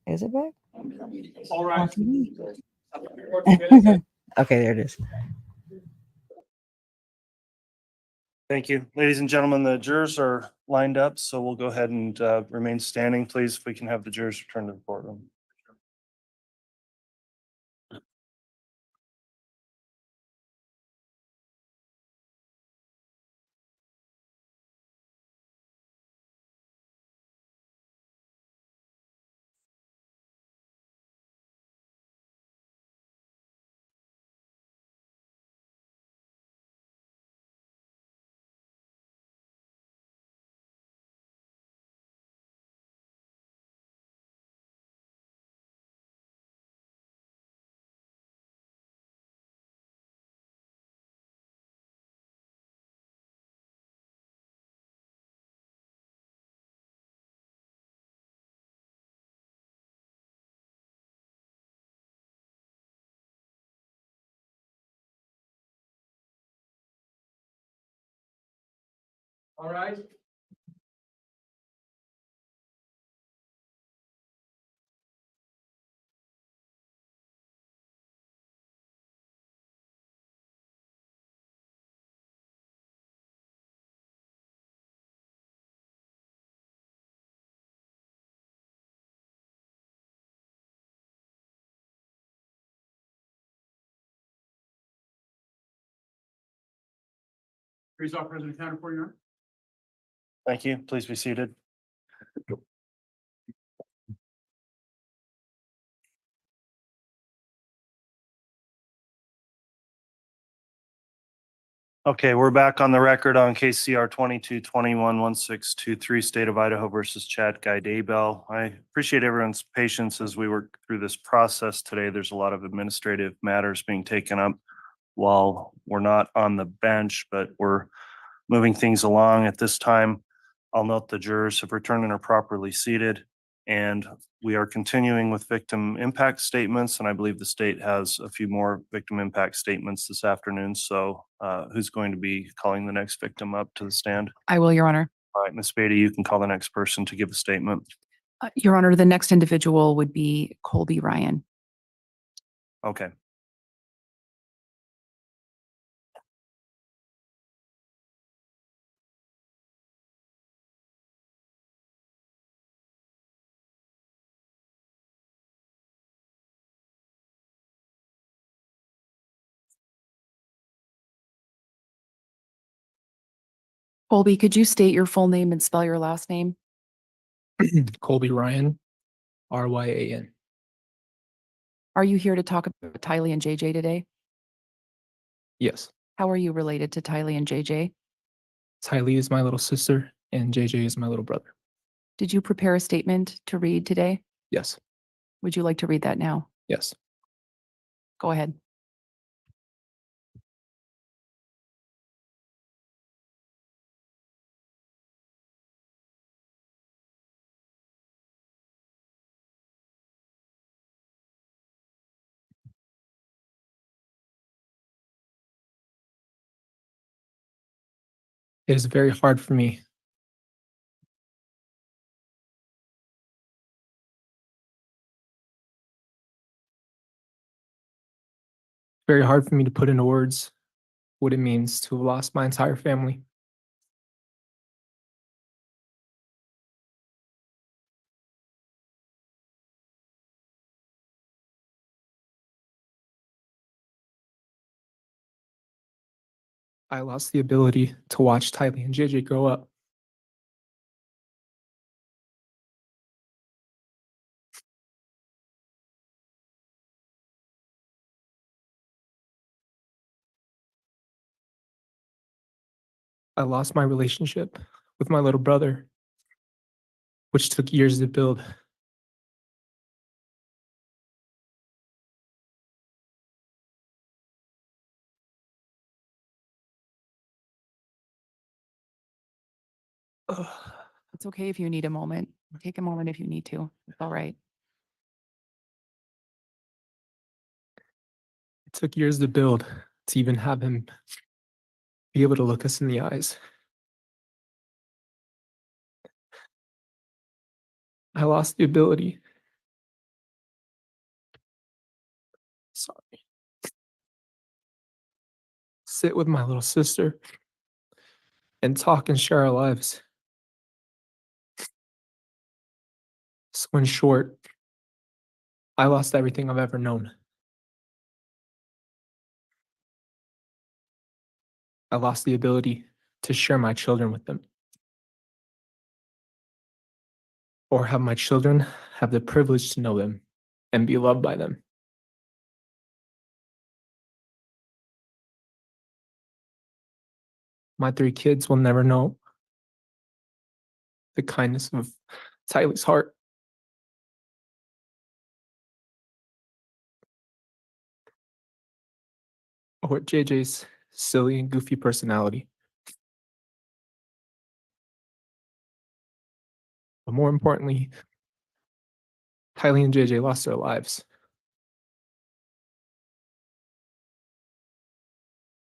Is it back? All right. Okay, there it is. Thank you. Ladies and gentlemen, the jurors are lined up, so we'll go ahead and remain standing, please, if we can have the jurors return to the courtroom. All right. Freeze off President Counter for you. Thank you. Please be seated. Okay, we're back on the record on KCR 22211623, State of Idaho versus Chad Guy Daybell. I appreciate everyone's patience as we work through this process today. There's a lot of administrative matters being taken up while we're not on the bench, but we're moving things along at this time. I'll note the jurors have returned and are properly seated, and we are continuing with victim impact statements, and I believe the state has a few more victim impact statements this afternoon. So who's going to be calling the next victim up to the stand? I will, Your Honor. All right, Ms. Beatty, you can call the next person to give a statement. Your Honor, the next individual would be Colby Ryan. Okay. Colby, could you state your full name and spell your last name? Colby Ryan, Ryan. Are you here to talk about Tylee and JJ today? Yes. How are you related to Tylee and JJ? Tylee is my little sister and JJ is my little brother. Did you prepare a statement to read today? Yes. Would you like to read that now? Yes. Go ahead. It is very hard for me. Very hard for me to put into words what it means to have lost my entire family. I lost the ability to watch Tylee and JJ grow up. I lost my relationship with my little brother, which took years to build. It's okay if you need a moment. Take a moment if you need to. It's all right. It took years to build to even have him be able to look us in the eyes. I lost the ability. Sorry. Sit with my little sister and talk and share our lives. So in short, I lost everything I've ever known. I lost the ability to share my children with them. Or have my children have the privilege to know them and be loved by them. My 3 kids will never know the kindness of Tylee's heart. Or JJ's silly and goofy personality. But more importantly, Tylee and JJ lost their lives.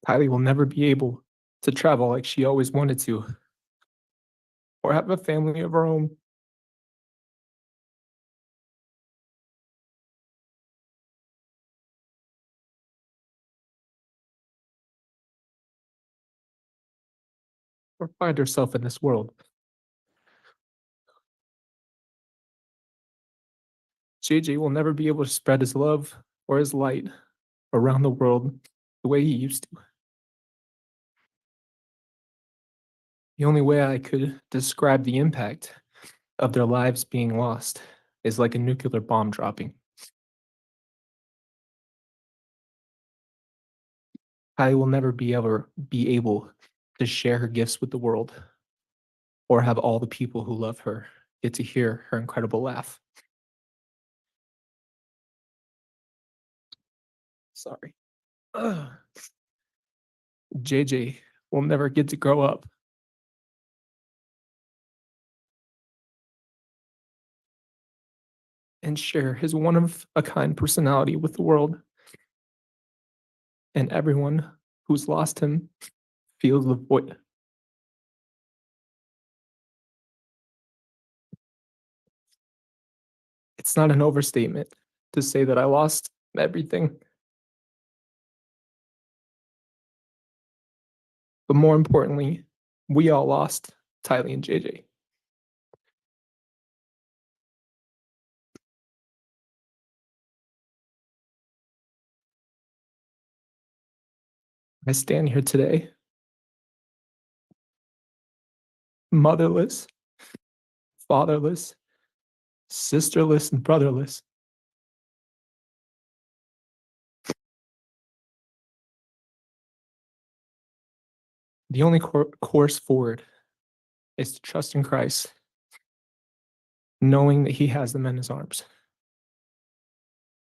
Tylee will never be able to travel like she always wanted to or have a family of our own. Or find herself in this world. JJ will never be able to spread his love or his light around the world the way he used to. The only way I could describe the impact of their lives being lost is like a nuclear bomb dropping. I will never be able to share her gifts with the world or have all the people who love her get to hear her incredible laugh. Sorry. Ugh. JJ will never get to grow up. And share his one-of-a-kind personality with the world. And everyone who's lost him feels the void. It's not an overstatement to say that I lost everything. But more importantly, we all lost Tylee and JJ. I stand here today, motherless, fatherless, sisterless, and brotherless. The only course forward is to trust in Christ, knowing that He has them in His arms,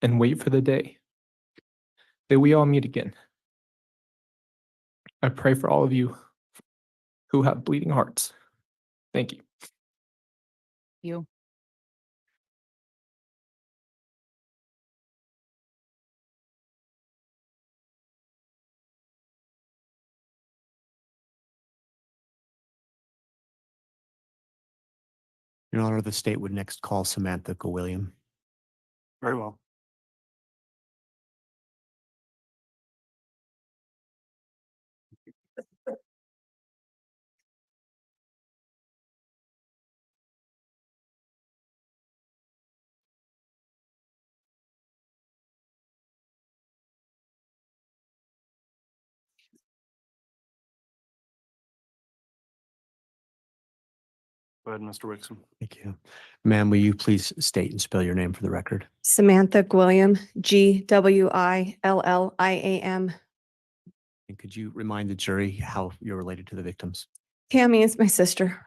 and wait for the day that we all meet again. I pray for all of you who have bleeding hearts. Thank you. You. Your Honor, the state would next call Samantha William. Very well. Go ahead, Mr. Wixom. Thank you. Ma'am, will you please state and spell your name for the record? Samantha Gwilliam, Gwilliam. And could you remind the jury how you're related to the victims? Tammy is my sister.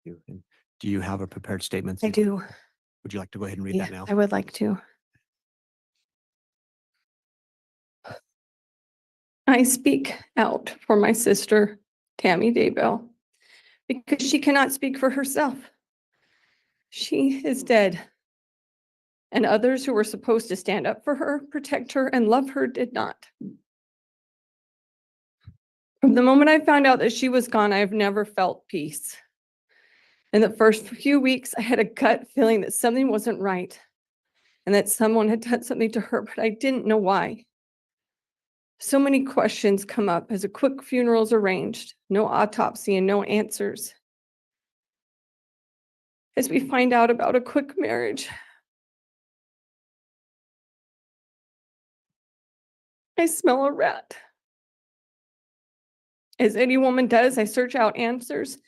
And do you have a prepared statement? I do. Would you like to go ahead and read Yeah, that now? I would like to. I speak out for my sister, Tammy Daybell, because she cannot speak for herself. She is dead. And others who were supposed to stand up for her, protect her, and love her did not. From the moment I found out that she was gone, I have never felt peace. In the first few weeks, I had a gut feeling that something wasn't right and that someone had done something to her, but I didn't know why. So many questions come up as a quick funeral is arranged, no autopsy and no answers. As we find out about a quick marriage, I smell a rat. As any woman does, I search out answers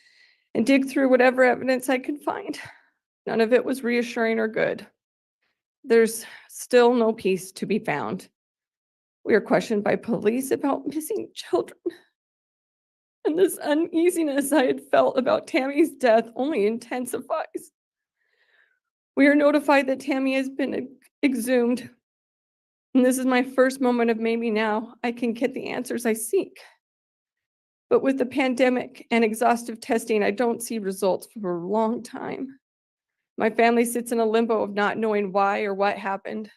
and dig through whatever evidence I could find. None of it was reassuring or good. There's still no peace to be found. We are questioned by police about missing children. And this uneasiness I had felt about Tammy's death only intensifies. We are notified that Tammy has been exhumed. And this is my first moment of maybe now I can get the answers I seek. But with the pandemic and exhaustive testing, I don't see results for a long time. My family sits in a limbo of not knowing why or what happened.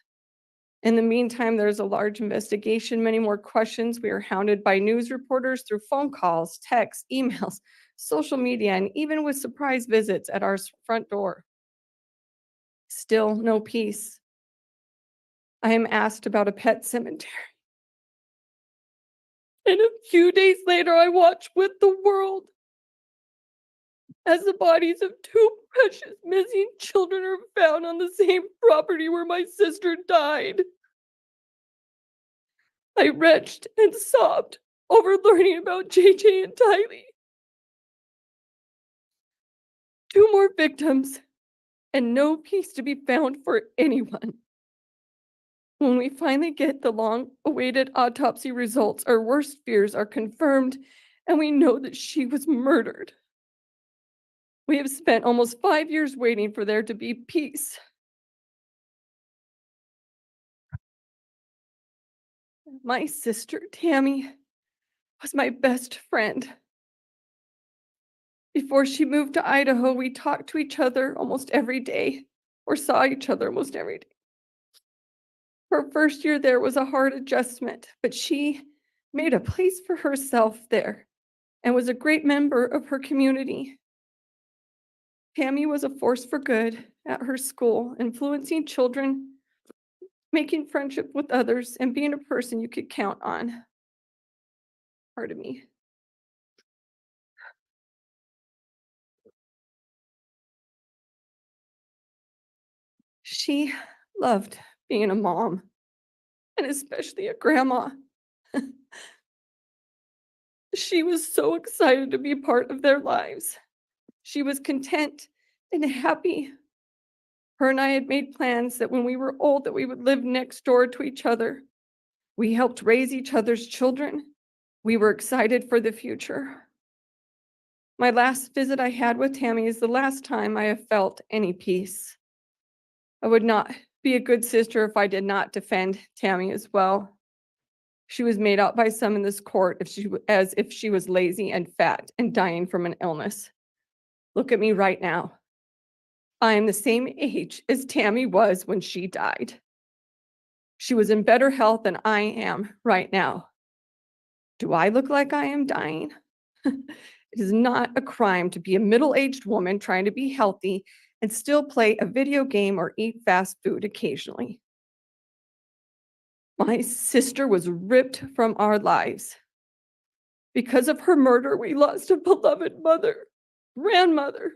In the meantime, there's a large investigation, many more questions. We are hounded by news reporters through phone calls, texts, emails, social media, and even with surprise visits at our front door. Still no peace. I am asked about a pet cemetery. And a few days later, I watch with the world as the bodies of two precious missing children are found on the same property where my sister died. I retched and sobbed over learning about JJ and Tylee. 2 more victims and no peace to be found for anyone. When we finally get the long-awaited autopsy results, our worst fears are confirmed, and we know that she was murdered. We have spent almost 5 years waiting for there to be peace. My sister, Tammy, was my best friend. Before she moved to Idaho, we talked to each other almost every day, or saw each other almost every day. Her first year there was a hard adjustment, but she made a place for herself there and was a great member of her community. Tammy was a force for good at her school, influencing children, making friendship with others, and being a person you could count on. Pardon me. She loved being a mom, and especially a grandma. She was so excited to be part of their lives. She was content and happy. Her and I had made plans that when we were old that we would live next door to each other. We helped raise each other's children. We were excited for the future. My last visit I had with Tammy is the last time I have felt any peace. I would not be a good sister if I did not defend Tammy as well. She was made out by some in this court as if she was lazy and fat and dying from an illness. Look at me right now. I am the same age as Tammy was when she died. She was in better health than I am right now. Do I look like I am dying? It is not a crime to be a middle-aged woman trying to be healthy and still play a video game or eat fast food occasionally. My sister was ripped from our lives. Because of her murder, we lost a beloved mother, grandmother,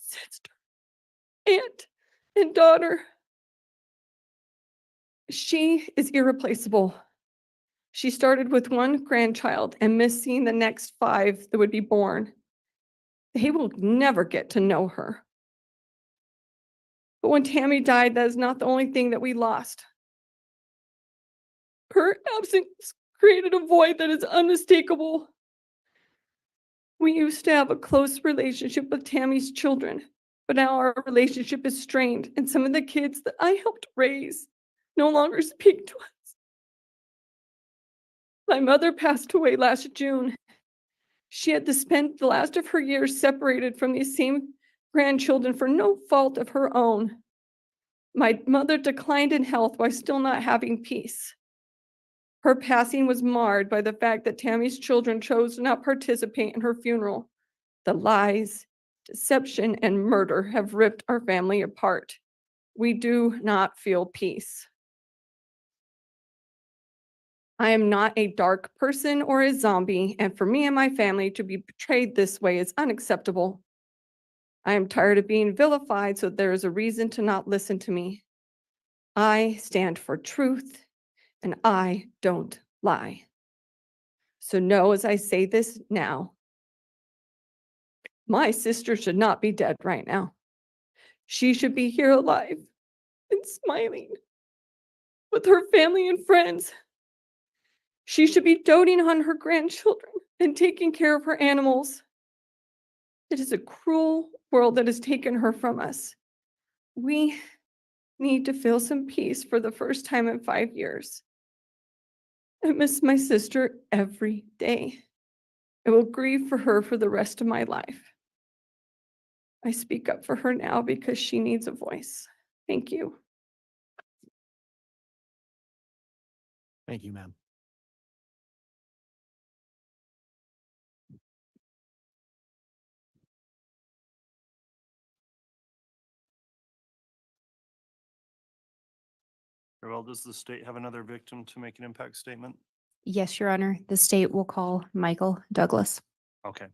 sister, aunt, and daughter. She is irreplaceable. She started with 1 grandchild and missed seeing the next 5 that would be born. They will never get to know her. But when Tammy died, that is not the only thing that we lost. Her absence created a void that is unmistakable. We used to have a close relationship with Tammy's children, but now our relationship is strained, and some of the kids that I helped raise no longer speak to us. My mother passed away last June. She had to spend the last of her years separated from these same grandchildren for no fault of her own. My mother declined in health while still not having peace. Her passing was marred by the fact that Tammy's children chose to not participate in her funeral. The lies, deception, and murder have ripped our family apart. We do not feel peace. I am not a dark person or a zombie, and for me and my family to be portrayed this way is unacceptable. I am tired of being vilified, so there is a reason to not listen to me. I stand for truth, and I don't lie. So know as I say this now, my sister should not be dead right now. She should be here alive and smiling with her family and friends. She should be doting on her grandchildren and taking care of her animals. It is a cruel world that has taken her from us. We need to feel some peace for the first time in 5 years. I miss my sister every day. I will grieve for her for the rest of my life. I speak up for her now because she needs a voice. Thank you. Thank you, ma'am. Very well. Does the state have another victim to make an impact statement? Yes, Your Honor. The state will call Michael Douglas. Okay.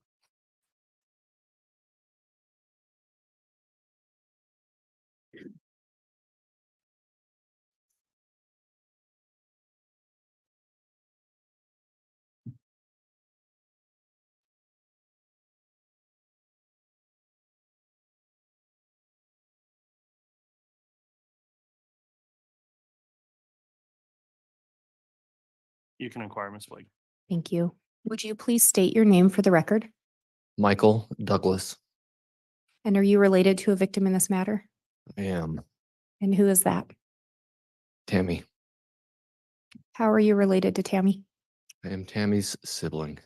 You can inquire, Ms. Blake. Thank you. Would you please state your name for the record? Michael Douglas. And are you related to a victim in this matter? I am. And who is that? Tammy. How are you related to Tammy? I am Tammy's sibling.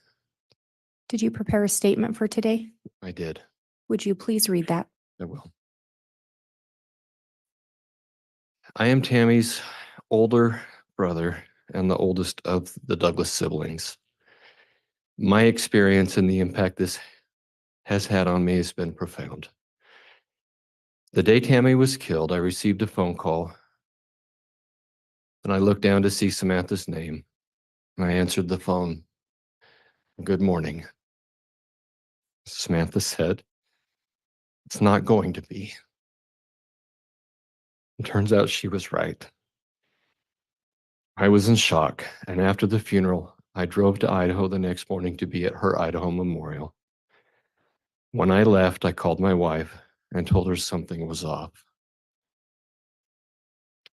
Did you prepare a statement for today? I did. Would you please read that? I will. I am Tammy's older brother and the oldest of the Douglas siblings. My experience and the impact this has had on me has been profound. The day Tammy was killed, I received a phone call, and I looked down to see Samantha's name, and I answered the phone. Good morning. Samantha said, "It's not going to be." It turns out she was right. I was in shock, and after the funeral, I drove to Idaho the next morning to be at her Idaho memorial. When I left, I called my wife and told her something was off.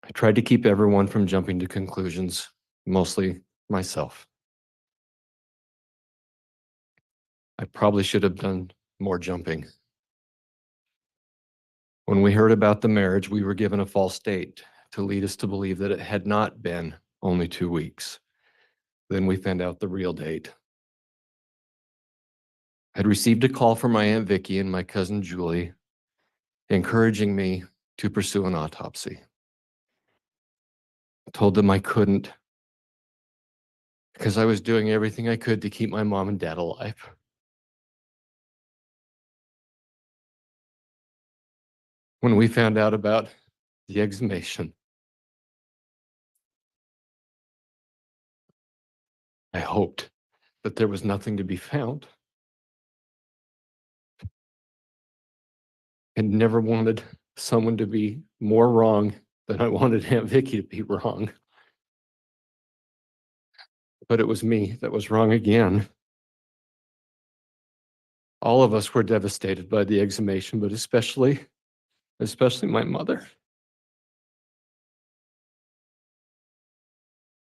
I tried to keep everyone from jumping to conclusions, mostly myself. I probably should have done more jumping. When we heard about the marriage, we were given a false date to lead us to believe that it had not been only 2 weeks. Then we found out the real date. I'd received a call from my Aunt Vicky and my cousin Julie, encouraging me to pursue an autopsy. I told them I couldn't because I was doing everything I could to keep my mom and dad alive. When we found out about the exhumation, I hoped that there was nothing to be found. And never wanted someone to be more wrong than I wanted Aunt Vicky to be wrong. But it was me that was wrong again. All of us were devastated by the exhumation, but especially my mother.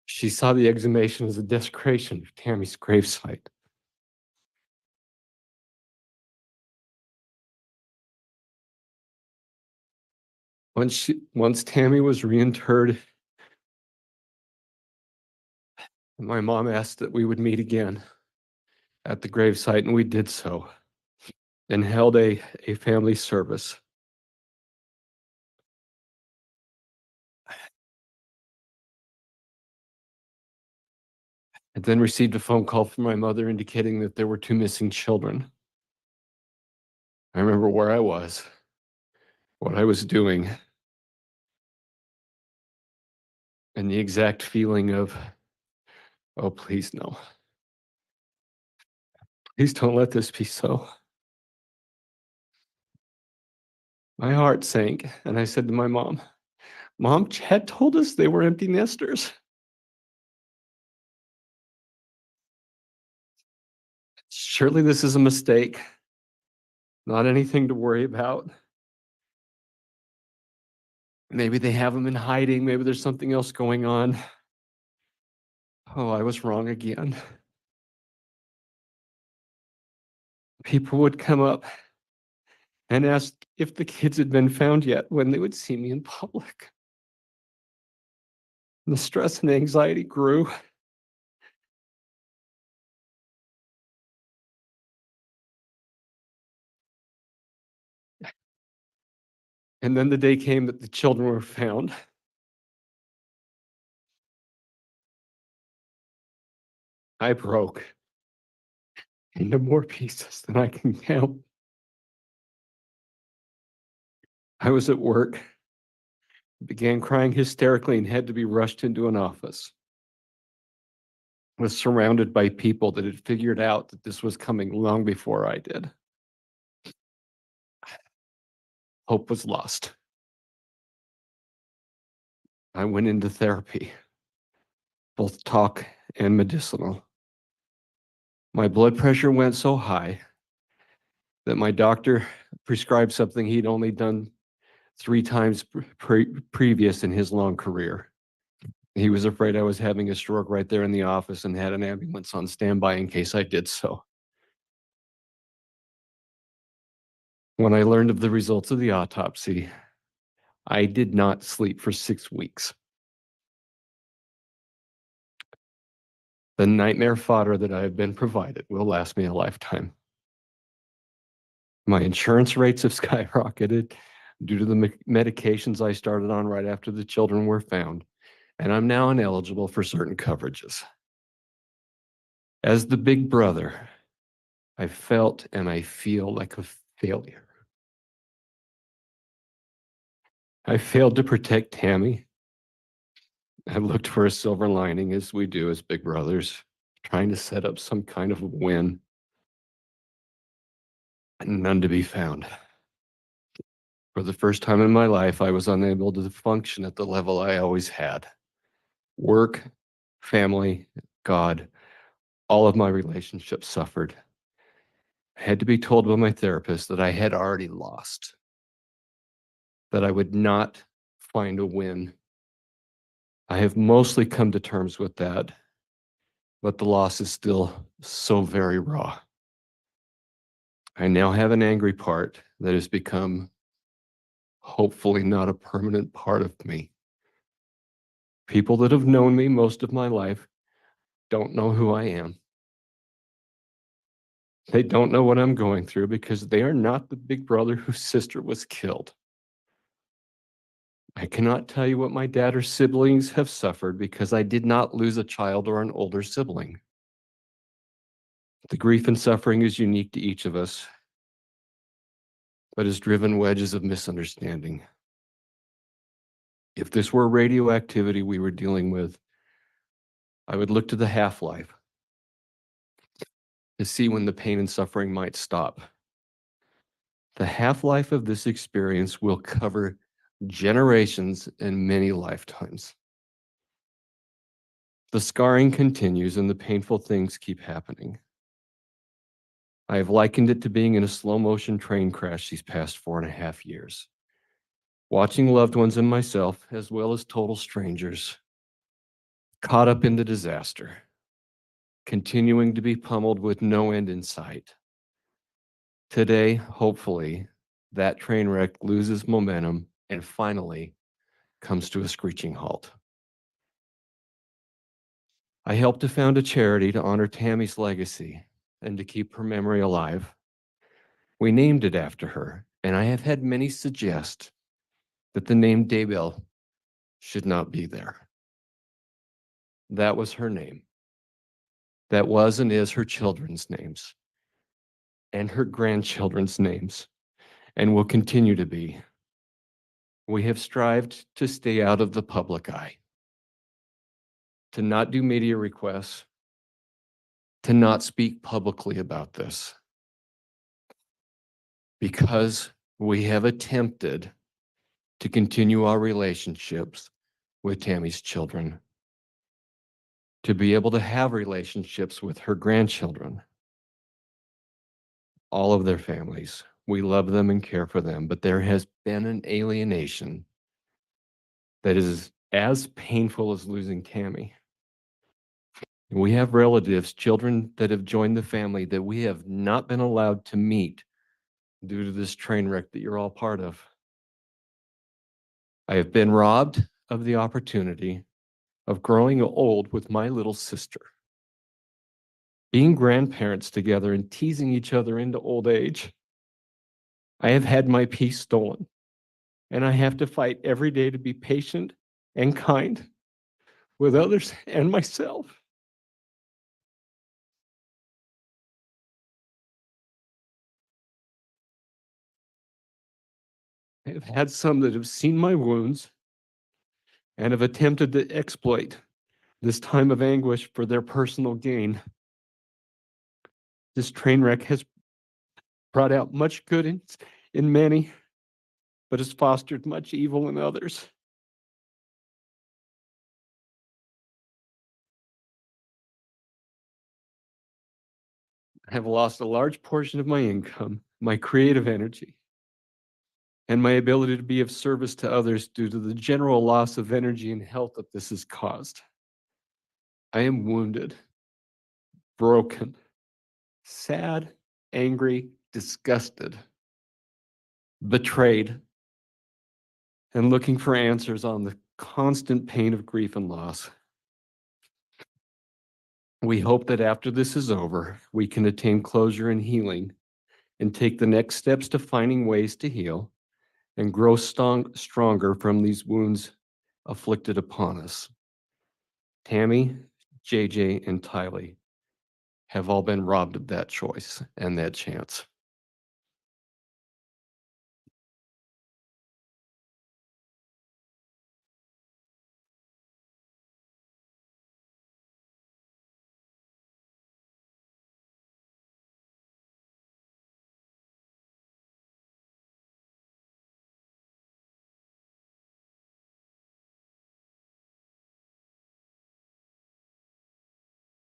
She saw the exhumation as a desecration of Tammy's gravesite. Once Tammy was reinterred, my mom asked that we would meet again at the gravesite, and we did so, and held a family service. I then received a phone call from my mother indicating that there were 2 missing children. I remember where I was, what I was doing, and the exact feeling of, oh, please no. Please don't let this be so. My heart sank, and I said to my mom, "Mom, Chad told us they were empty nesters." Surely this is a mistake, not anything to worry about. Maybe they have them in hiding. Maybe there's something else going on. Oh, I was wrong again. People would come up and ask if the kids had been found yet when they would see me in public. The stress and anxiety grew. And then the day came that the children were found. I broke into more pieces than I can count. I was at work began crying hysterically and had to be rushed into an office. Was surrounded by people that had figured out that this was coming long before I did. Hope was lost. I went into therapy, both talk and medicinal. My blood pressure went so high that my doctor prescribed something he'd only done 3 times previous in his long career. He was afraid I was having a stroke right there in the office and had an ambulance on standby in case I did so. When I learned of the results of the autopsy, I did not sleep for 6 weeks. The nightmare fodder that I have been provided will last me a lifetime. My insurance rates have skyrocketed due to the medications I started on right after the children were found, and I'm now ineligible for certain coverages. As the big brother, I felt and I feel like a failure. I failed to protect Tammy. I looked for a silver lining, as we do as big brothers, trying to set up some kind of win. And none to be found. For the first time in my life, I was unable to function at the level I always had. Work, family, God, all of my relationships suffered. I had to be told by my therapist that I had already lost, that I would not find a win. I have mostly come to terms with that, but the loss is still so very raw. I now have an angry part that has become hopefully not a permanent part of me. People that have known me most of my life don't know who I am. They don't know what I'm going through because they are not the big brother whose sister was killed. I cannot tell you what my dad or siblings have suffered because I did not lose a child or an older sibling. The grief and suffering is unique to each of us, but has driven wedges of misunderstanding. If this were radioactivity we were dealing with, I would look to the half-life to see when the pain and suffering might stop. The half-life of this experience will cover generations and many lifetimes. The scarring continues and the painful things keep happening. I have likened it to being in a slow-motion train crash these past 4.5 years. Watching loved ones and myself, as well as total strangers, caught up in the disaster, continuing to be pummeled with no end in sight. Today, hopefully, that train wreck loses momentum and finally comes to a screeching halt. I helped to found a charity to honor Tammy's legacy and to keep her memory alive. We named it after her, and I have had many suggest that the name Daybell should not be there. That was her name. That was and is her children's names and her grandchildren's names and will continue to be. We have strived to stay out of the public eye, to not do media requests, to not speak publicly about this, because we have attempted to continue our relationships with Tammy's children, to be able to have relationships with her grandchildren, all of their families. We love them and care for them, but there has been an alienation that is as painful as losing Tammy. We have relatives, children that have joined the family that we have not been allowed to meet due to this train wreck that you're all part of. I have been robbed of the opportunity of growing old with my little sister, being grandparents together and teasing each other into old age. I have had my peace stolen, and I have to fight every day to be patient and kind with others and myself. I have had some that have seen my wounds and have attempted to exploit this time of anguish for their personal gain. This train wreck has brought out much good in many, but has fostered much evil in others. I have lost a large portion of my income, my creative energy, and my ability to be of service to others due to the general loss of energy and health that this has caused. I am wounded, broken, sad, angry, disgusted, betrayed, and looking for answers on the constant pain of grief and loss. We hope that after this is over, we can attain closure and healing and take the next steps to finding ways to heal and grow stronger from these wounds afflicted upon us. Tammy, JJ, and Tylee have all been robbed of that choice and that chance.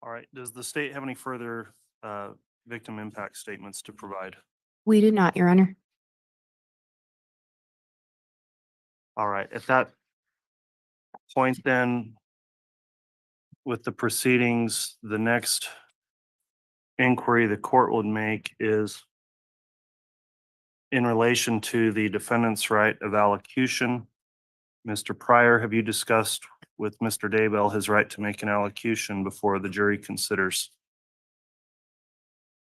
All right, does the state have any further victim impact statements to provide? We do not, Your Honor. All right, at that point then, with the proceedings, the next inquiry the court would make is in relation to the defendant's right of allocution. Mr. Pryor, have you discussed with Mr. Daybell his right to make an allocution before the jury considers?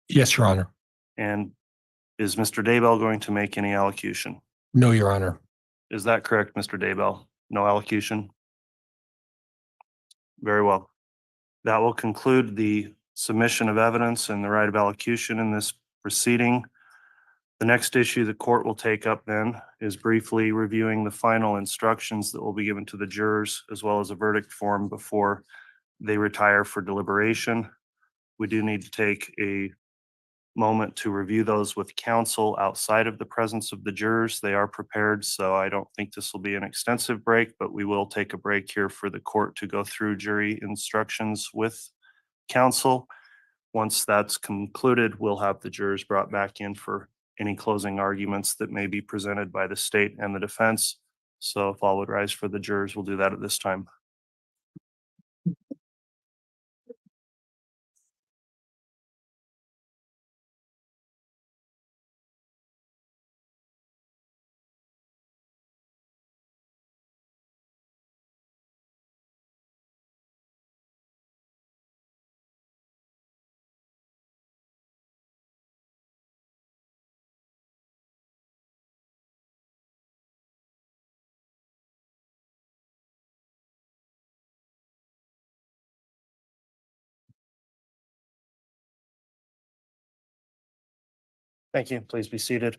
Yes, Your Honor. And is Mr. Daybell going to make any allocution? No, Your Honor. Is that correct, Mr. Daybell? No allocution? Very well. That will conclude the submission of evidence and the right of allocution in this proceeding. The next issue the court will take up then is briefly reviewing the final instructions that will be given to the jurors, as well as a verdict form before they retire for deliberation. We do need to take a moment to review those with counsel outside of the presence of the jurors. They are prepared, so I don't think this will be an extensive break, but we will take a break here for the court to go through jury instructions with counsel. Once that's concluded, we'll have the jurors brought back in for any closing arguments that may be presented by the state and the defense. So if all would rise for the jurors, we'll do that at this time. Thank you. Please be seated.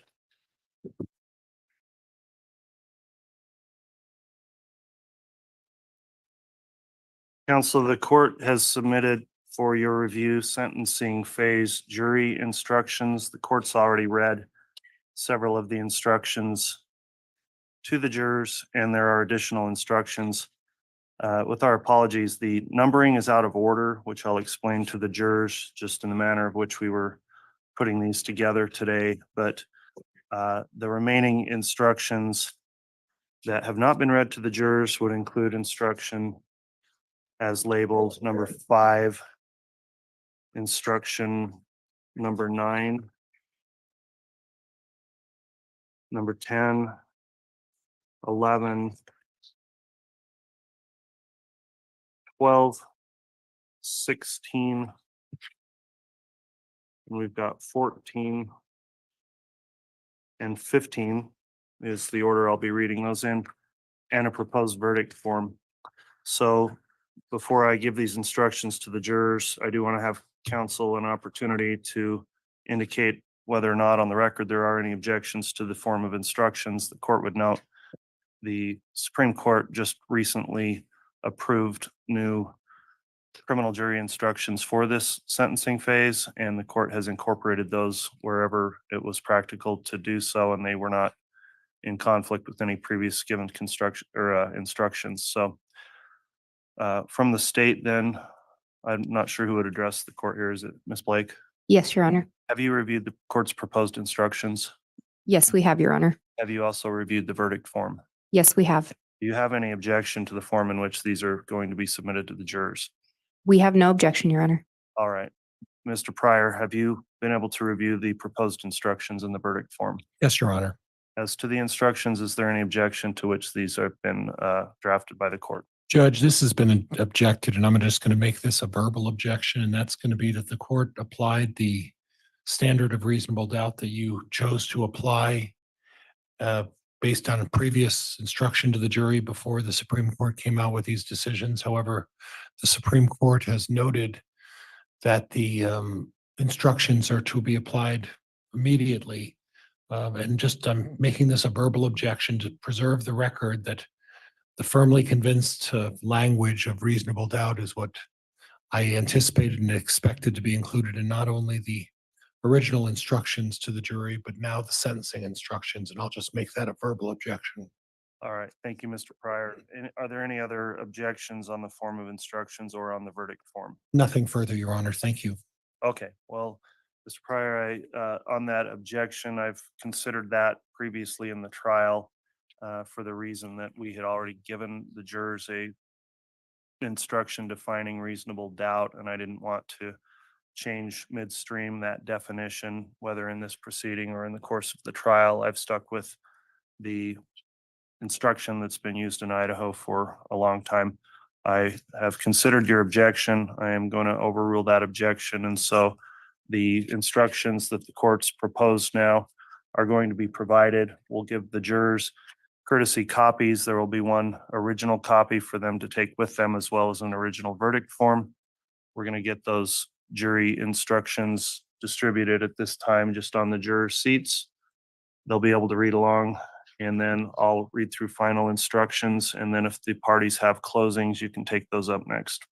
Counsel, the court has submitted for your review sentencing phase jury instructions. The court's already read several of the instructions to the jurors, and there are additional instructions. With our apologies, the numbering is out of order, which I'll explain to the jurors just in the manner of which we were putting these together today. But the remaining instructions that have not been read to the jurors would include instruction as labeled number 5, instruction number 9, number 10, 11, 12, 16, and we've got 14 and 15 is the order I'll be reading those in, and a proposed verdict form. So before I give these instructions to the jurors, I do want to have counsel an opportunity to indicate whether or not on the record there are any objections to the form of instructions. The court would note the Supreme Court just recently approved new criminal jury instructions for this sentencing phase, and the court has incorporated those wherever it was practical to do so, and they were not in conflict with any previous given construction or instructions. So from the state then, I'm not sure who would address the court here. Is it Ms. Blake? Yes, Your Honor. Have you reviewed the court's proposed instructions? Yes, we have, Your Honor. Have you also reviewed the verdict form? Yes, we have. Do you have any objection to the form in which these are going to be submitted to the jurors? We have no objection, Your Honor. All right. Mr. Pryor, have you been able to review the proposed instructions in the verdict form? Yes, Your Honor. As to the instructions, is there any objection to which these have been drafted by the court? Judge, this has been objected, and I'm just going to make this a verbal objection, and that's going to be that the court applied the standard of reasonable doubt that you chose to apply based on a previous instruction to the jury before the Supreme Court came out with these decisions. However, the Supreme Court has noted that the instructions are to be applied immediately. And just I'm making this a verbal objection to preserve the record that the firmly convinced language of reasonable doubt is what I anticipated and expected to be included in not only the original instructions to the jury, but now the sentencing instructions. And I'll just make that a verbal objection. All right. Thank you, Mr. Pryor. Are there any other objections on the form of instructions or on the verdict form? Nothing further, Your Honor. Thank you. Okay. Well, Mr. Pryor, on that objection, I've considered that previously in the trial for the reason that we had already given the jurors a instruction defining reasonable doubt, and I didn't want to change midstream that definition, whether in this proceeding or in the course of the trial. I've stuck with the instruction that's been used in Idaho for a long time. I have considered your objection. I am going to overrule that objection. And so the instructions that the court's proposed now are going to be provided. We'll give the jurors courtesy copies. There will be one original copy for them to take with them, as well as an original verdict form. We're going to get those jury instructions distributed at this time just on the juror seats. They'll be able to read along, and then I'll read through final instructions. And then if the parties have closings, you can take those up next.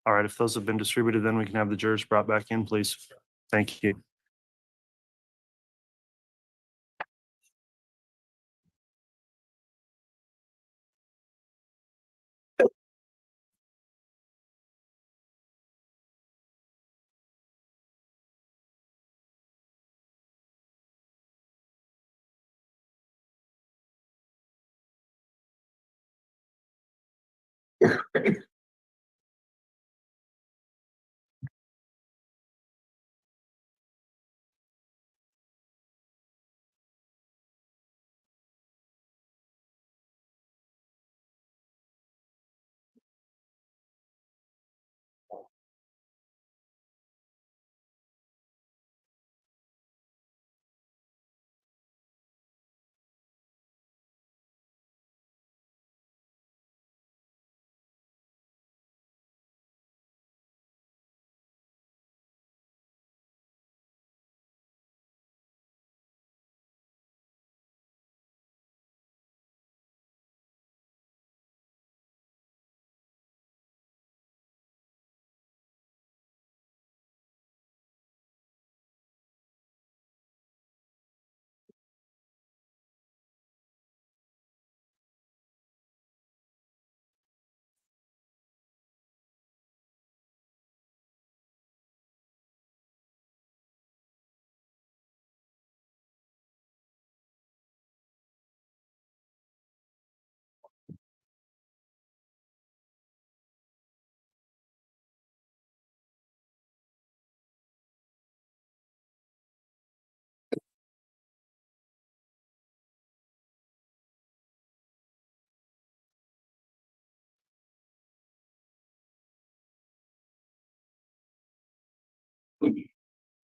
All right, if those have been distributed, then we can have the jurors brought back in, please. Thank you.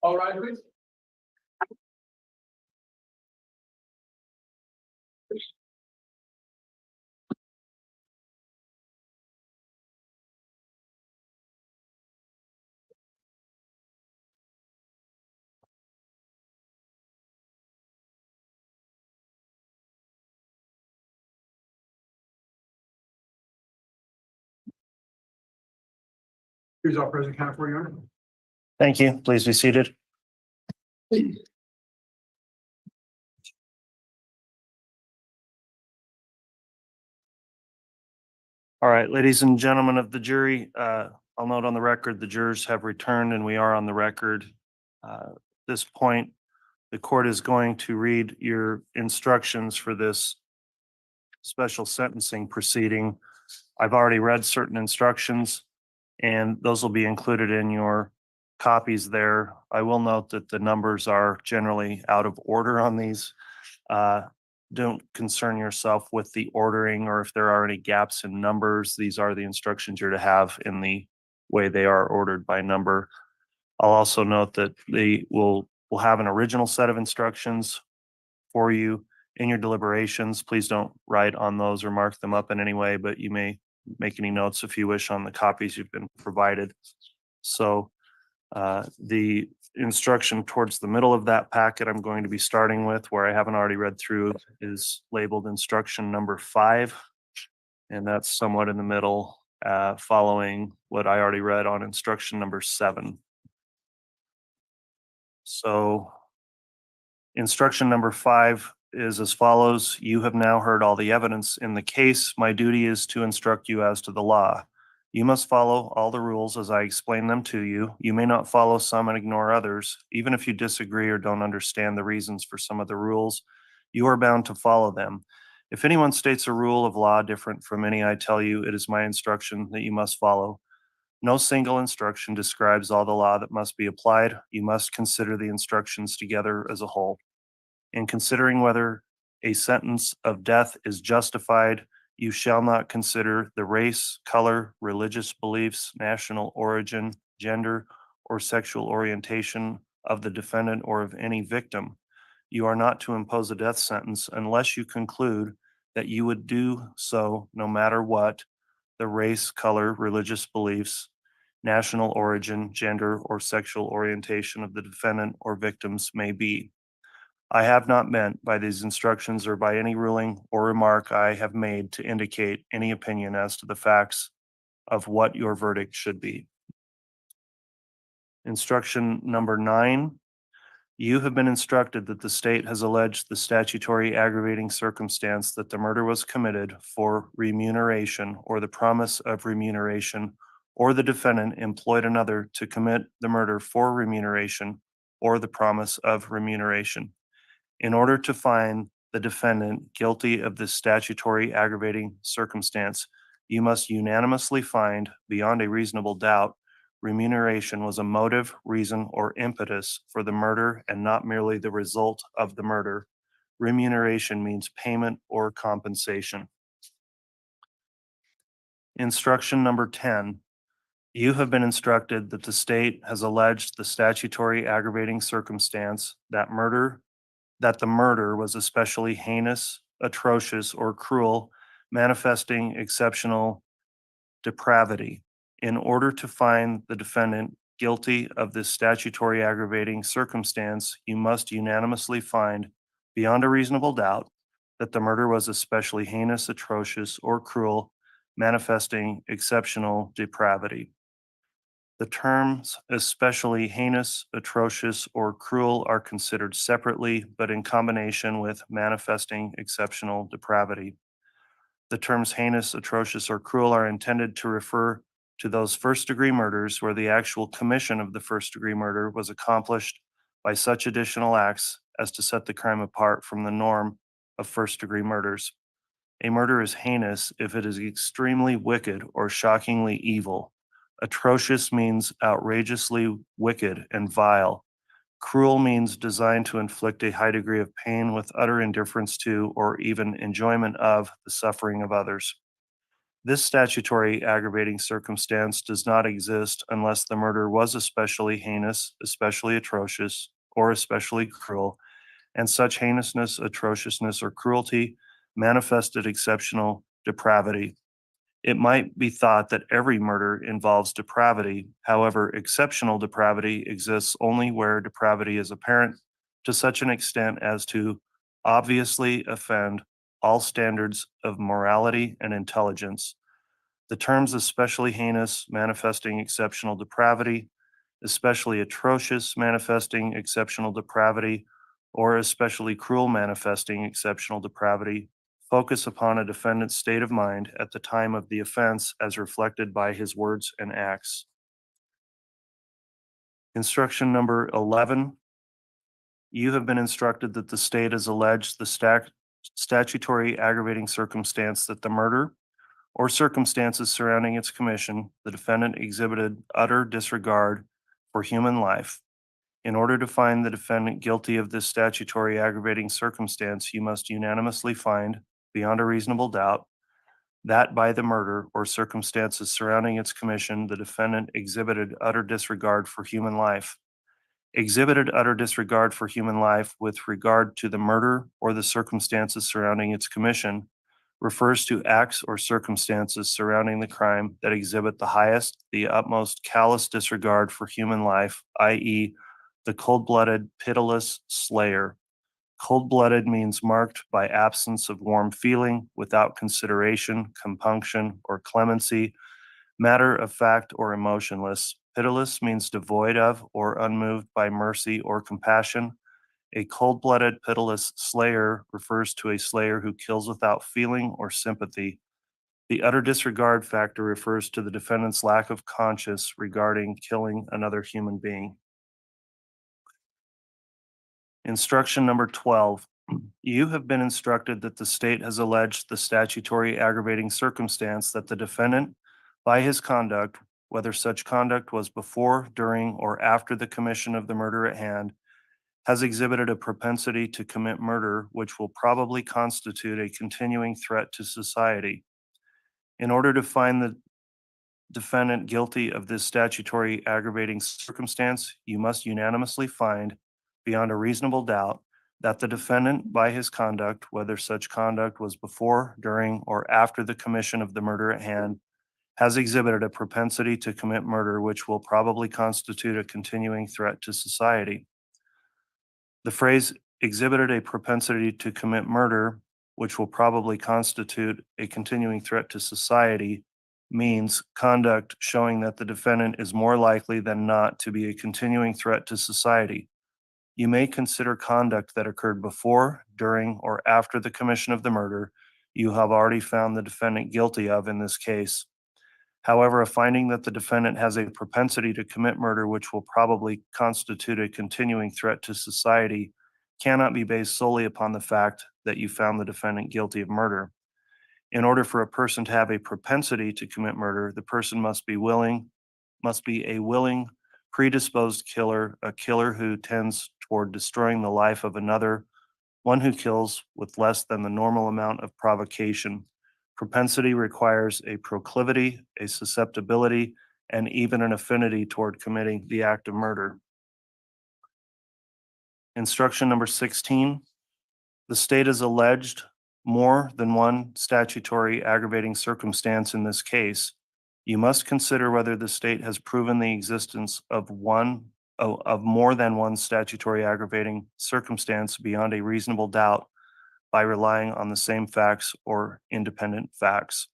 All right, please. Here's our present count for you. Thank you. Please be seated. All right, ladies and gentlemen of the jury, I'll note on the record, the jurors have returned and we are on the record. At this point, the court is going to read your instructions for this special sentencing proceeding. I've already read certain instructions and those will be included in your copies there. I will note that the numbers are generally out of order on these. Don't concern yourself with the ordering or if there are any gaps in numbers. These are the instructions you're to have in the way they are ordered by number. I'll also note that we'll have an original set of instructions for you in your deliberations. Please don't write on those or mark them up in any way, but you may make any notes if you wish on the copies you've been provided. So the instruction towards the middle of that packet I'm going to be starting with, where I haven't already read through, is labeled instruction number 5. And that's somewhat in the middle, following what I already read on instruction number 7. So instruction number 5 is as follows. You have now heard all the evidence in the case. My duty is to instruct you as to the law. You must follow all the rules as I explain them to you. You may not follow some and ignore others. Even if you disagree or don't understand the reasons for some of the rules, you are bound to follow them. If anyone states a rule of law different from any I tell you, it is my instruction that you must follow. No single instruction describes all the law that must be applied. You must consider the instructions together as a whole. In considering whether a sentence of death is justified, you shall not consider the race, color, religious beliefs, national origin, gender, or sexual orientation of the defendant or of any victim. You are not to impose a death sentence unless you conclude that you would do so no matter what the race, color, religious beliefs, national origin, gender, or sexual orientation of the defendant or victims may be. I have not meant by these instructions or by any ruling or remark I have made to indicate any opinion as to the facts of what your verdict should be. Instruction number 9. You have been instructed that the state has alleged the statutory aggravating circumstance that the murder was committed for remuneration or the promise of remuneration, or the defendant employed another to commit the murder for remuneration or the promise of remuneration. In order to find the defendant guilty of this statutory aggravating circumstance, you must unanimously find, beyond a reasonable doubt, remuneration was a motive, reason, or impetus for the murder and not merely the result of the murder. Remuneration means payment or compensation. Instruction number 10. You have been instructed that the state has alleged the statutory aggravating circumstance that the murder was especially heinous, atrocious, or cruel, manifesting exceptional depravity. In order to find the defendant guilty of this statutory aggravating circumstance, you must unanimously find, beyond a reasonable doubt, that the murder was especially heinous, atrocious, or cruel, manifesting exceptional depravity. The terms especially heinous, atrocious, or cruel are considered separately, but in combination with manifesting exceptional depravity. The terms heinous, atrocious, or cruel are intended to refer to those first-degree murders where the actual commission of the first-degree murder was accomplished by such additional acts as to set the crime apart from the norm of first-degree murders. A murder is heinous if it is extremely wicked or shockingly evil. Atrocious means outrageously wicked and vile. Cruel means designed to inflict a high degree of pain with utter indifference to or even enjoyment of the suffering of others. This statutory aggravating circumstance does not exist unless the murder was especially heinous, especially atrocious, or especially cruel, and such heinousness, atrociousness, or cruelty manifested exceptional depravity. It might be thought that every murder involves depravity. However, exceptional depravity exists only where depravity is apparent to such an extent as to obviously offend all standards of morality and intelligence. The terms especially heinous, manifesting exceptional depravity, especially atrocious, manifesting exceptional depravity, or especially cruel, manifesting exceptional depravity, focus upon a defendant's state of mind at the time of the offense as reflected by his words and acts. Instruction number 11. You have been instructed that the state has alleged the statutory aggravating circumstance that the murder or circumstances surrounding its commission, the defendant exhibited utter disregard for human life. In order to find the defendant guilty of this statutory aggravating circumstance, you must unanimously find, beyond a reasonable doubt, that by the murder or circumstances surrounding its commission, the defendant exhibited utter disregard for human life. Exhibited utter disregard for human life with regard to the murder or the circumstances surrounding its commission refers to acts or circumstances surrounding the crime that exhibit the highest, the utmost callous disregard for human life, i.e., the cold-blooded, pitiless slayer. Cold-blooded means marked by absence of warm feeling, without consideration, compunction, or clemency, matter of fact or emotionless. Pitiless means devoid of or unmoved by mercy or compassion. A cold-blooded, pitiless slayer refers to a slayer who kills without feeling or sympathy. The utter disregard factor refers to the defendant's lack of conscience regarding killing another human being. Instruction number 12. You have been instructed that the state has alleged the statutory aggravating circumstance that the defendant, by his conduct, whether such conduct was before, during, or after the commission of the murder at hand, has exhibited a propensity to commit murder, which will probably constitute a continuing threat to society. In order to find the defendant guilty of this statutory aggravating circumstance, you must unanimously find, beyond a reasonable doubt, that the defendant, by his conduct, whether such conduct was before, during, or after the commission of the murder at hand, has exhibited a propensity to commit murder, which will probably constitute a continuing threat to society. The phrase exhibited a propensity to commit murder, which will probably constitute a continuing threat to society, means conduct showing that the defendant is more likely than not to be a continuing threat to society. You may consider conduct that occurred before, during, or after the commission of the murder you have already found the defendant guilty of in this case. However, a finding that the defendant has a propensity to commit murder, which will probably constitute a continuing threat to society, cannot be based solely upon the fact that you found the defendant guilty of murder. In order for a person to have a propensity to commit murder, the person must be a willing, predisposed killer, a killer who tends toward destroying the life of another, one who kills with less than the normal amount of provocation. Propensity requires a proclivity, a susceptibility, and even an affinity toward committing the act of murder. Instruction number 16. The state has alleged more than one statutory aggravating circumstance in this case. You must consider whether the state has proven the existence of more than one statutory aggravating circumstance beyond a reasonable doubt by relying on the same facts or independent facts.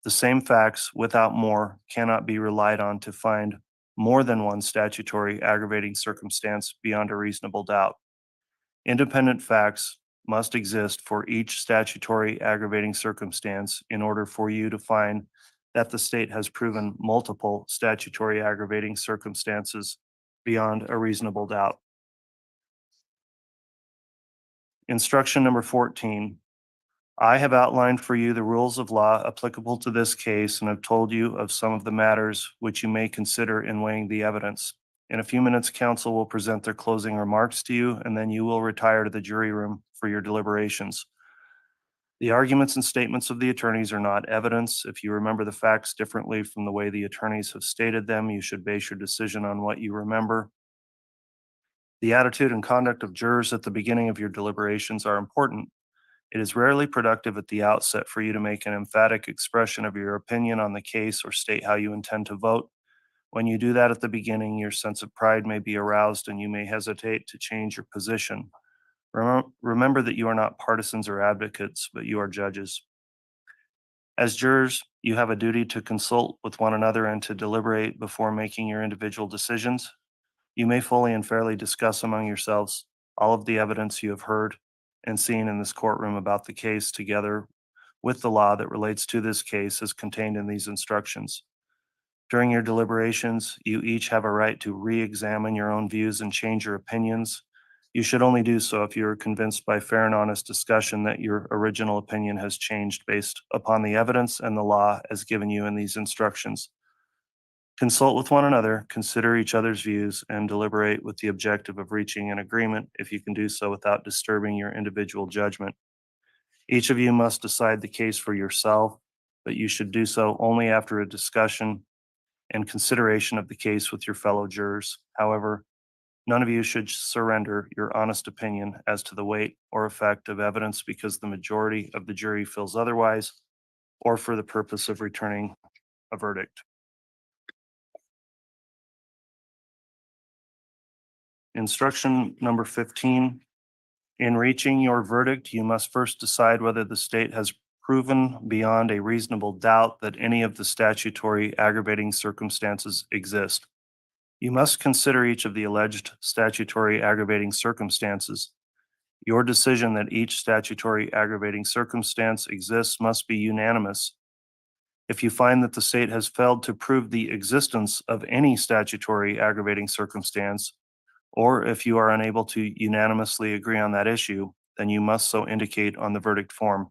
The same facts, without more, cannot be relied on to find more than one statutory aggravating circumstance beyond a reasonable doubt. Independent facts must exist for each statutory aggravating circumstance in order for you to find that the state has proven multiple statutory aggravating circumstances beyond a reasonable doubt. Instruction number 14. I have outlined for you the rules of law applicable to this case and have told you of some of the matters which you may consider in weighing the evidence. In a few minutes, counsel will present their closing remarks to you, and then you will retire to the jury room for your deliberations. The arguments and statements of the attorneys are not evidence. If you remember the facts differently from the way the attorneys have stated them, you should base your decision on what you remember. The attitude and conduct of jurors at the beginning of your deliberations are important. It is rarely productive at the outset for you to make an emphatic expression of your opinion on the case or state how you intend to vote. When you do that at the beginning, your sense of pride may be aroused and you may hesitate to change your position. Remember that you are not partisans or advocates, but you are judges. As jurors, you have a duty to consult with one another and to deliberate before making your individual decisions. You may fully and fairly discuss among yourselves all of the evidence you have heard and seen in this courtroom about the case together with the law that relates to this case as contained in these instructions. During your deliberations, you each have a right to re-examine your own views and change your opinions. You should only do so if you are convinced by fair and honest discussion that your original opinion has changed based upon the evidence and the law as given you in these instructions. Consult with one another, consider each other's views, and deliberate with the objective of reaching an agreement if you can do so without disturbing your individual judgment. Each of you must decide the case for yourself, but you should do so only after a discussion and consideration of the case with your fellow jurors. However, none of you should surrender your honest opinion as to the weight or effect of evidence because the majority of the jury feels otherwise, or for the purpose of returning a verdict. Instruction number 15. In reaching your verdict, you must first decide whether the state has proven beyond a reasonable doubt that any of the statutory aggravating circumstances exist. You must consider each of the alleged statutory aggravating circumstances. Your decision that each statutory aggravating circumstance exists must be unanimous. If you find that the state has failed to prove the existence of any statutory aggravating circumstance, or if you are unable to unanimously agree on that issue, then you must so indicate on the verdict form.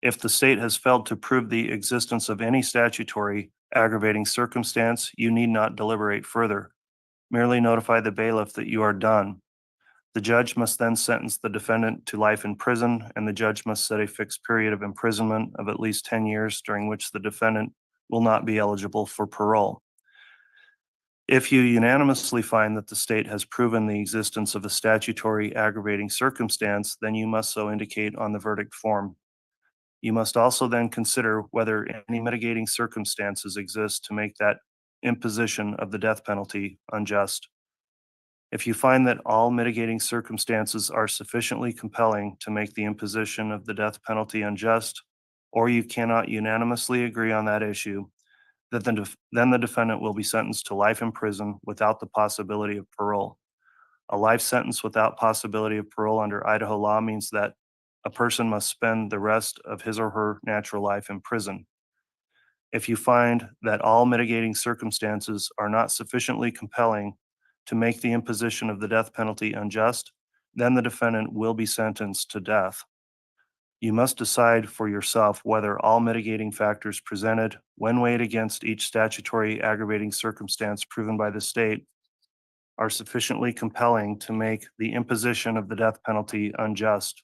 If the state has failed to prove the existence of any statutory aggravating circumstance, you need not deliberate further. Merely notify the bailiff that you are done. The judge must then sentence the defendant to life in prison, and the judge must set a fixed period of imprisonment of at least 10 years during which the defendant will not be eligible for parole. If you unanimously find that the state has proven the existence of a statutory aggravating circumstance, then you must so indicate on the verdict form. You must also then consider whether any mitigating circumstances exist to make that imposition of the death penalty unjust. If you find that all mitigating circumstances are sufficiently compelling to make the imposition of the death penalty unjust, or you cannot unanimously agree on that issue, then the defendant will be sentenced to life in prison without the possibility of parole. A life sentence without possibility of parole under Idaho law means that a person must spend the rest of his or her natural life in prison. If you find that all mitigating circumstances are not sufficiently compelling to make the imposition of the death penalty unjust, then the defendant will be sentenced to death. You must decide for yourself whether all mitigating factors presented, when weighed against each statutory aggravating circumstance proven by the state, are sufficiently compelling to make the imposition of the death penalty unjust.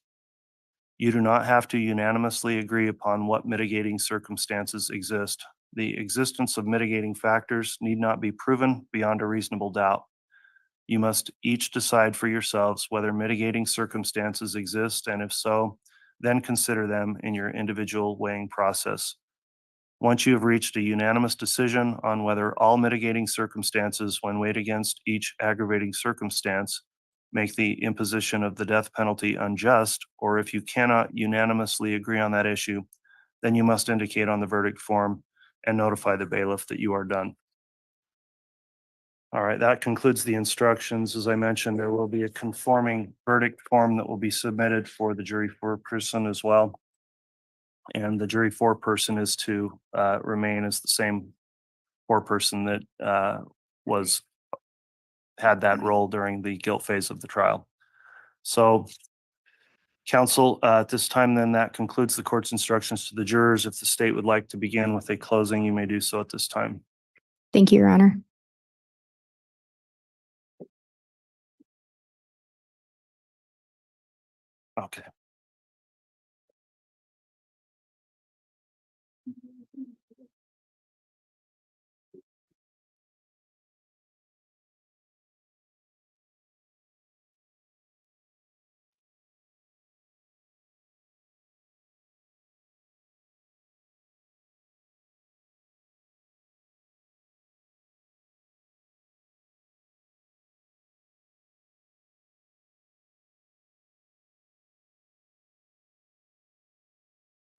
You do not have to unanimously agree upon what mitigating circumstances exist. The existence of mitigating factors need not be proven beyond a reasonable doubt. You must each decide for yourselves whether mitigating circumstances exist, and if so, then consider them in your individual weighing process. Once you have reached a unanimous decision on whether all mitigating circumstances, when weighed against each aggravating circumstance, make the imposition of the death penalty unjust, or if you cannot unanimously agree on that issue, then you must indicate on the verdict form and notify the bailiff that you are done. All right, that concludes the instructions. As I mentioned, there will be a conforming verdict form that will be submitted for the jury foreperson as well. And the jury foreperson is to remain as the same foreperson that had that role during the guilt phase of the trial. So, counsel, at this time, then that concludes the court's instructions to the jurors. If the state would like to begin with a closing, you may do so at this time. Thank you, Your Honor. Okay.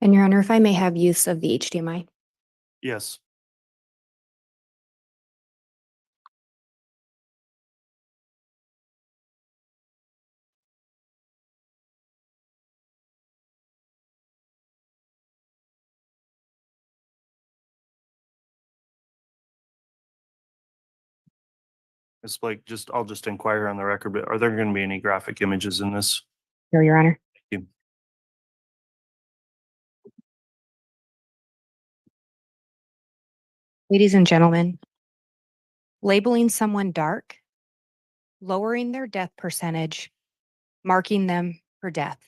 And Your Honor, if I may have use of the HDMI. Yes. It's like, I'll just inquire on the record, but are there going to be any graphic images in this? No, Your Honor. Thank you. Ladies and gentlemen, labeling someone dark, lowering their death percentage, marking them for death.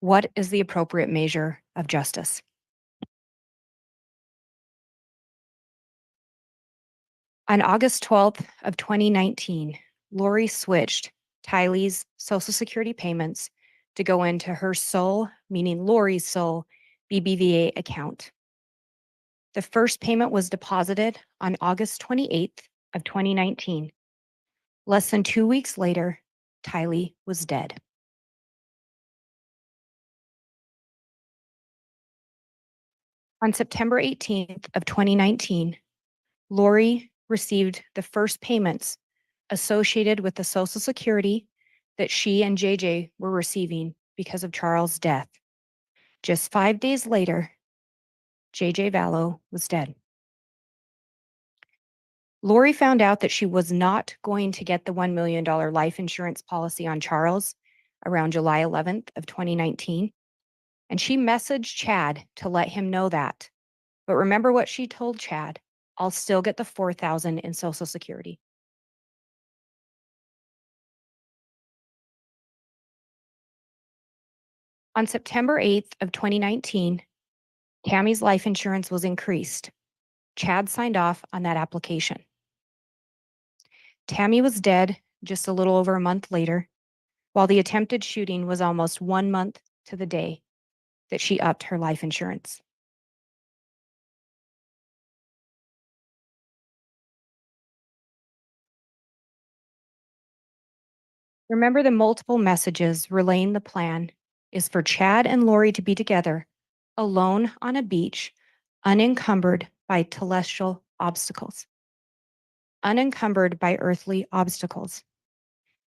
What is the appropriate measure of justice? On August 12th of 2019, Lori switched Tylee's Social Security payments to go into her sole, meaning Lori's sole, BBVA account. The first payment was deposited on August 28th of 2019. Less than 2 weeks later, Tylee was dead. On September 18th of 2019, Lori received the first payments associated with the Social Security that she and JJ were receiving because of Charles' death. Just 5 days later, JJ Vallow was dead. Lori found out that she was not going to get the $1 million life insurance policy on Charles around July 11th of 2019, and she messaged Chad to let him know that. But remember what she told Chad, I'll still get the $4,000 in Social Security. On September 8th of 2019, Tammy's life insurance was increased. Chad signed off on that application. Tammy was dead just a little over a month later, while the attempted shooting was almost 1 month to the day that she upped her life insurance. Remember, the multiple messages relaying the plan is for Chad and Lori to be together, alone on a beach, unencumbered by telestial obstacles. Unencumbered by earthly obstacles.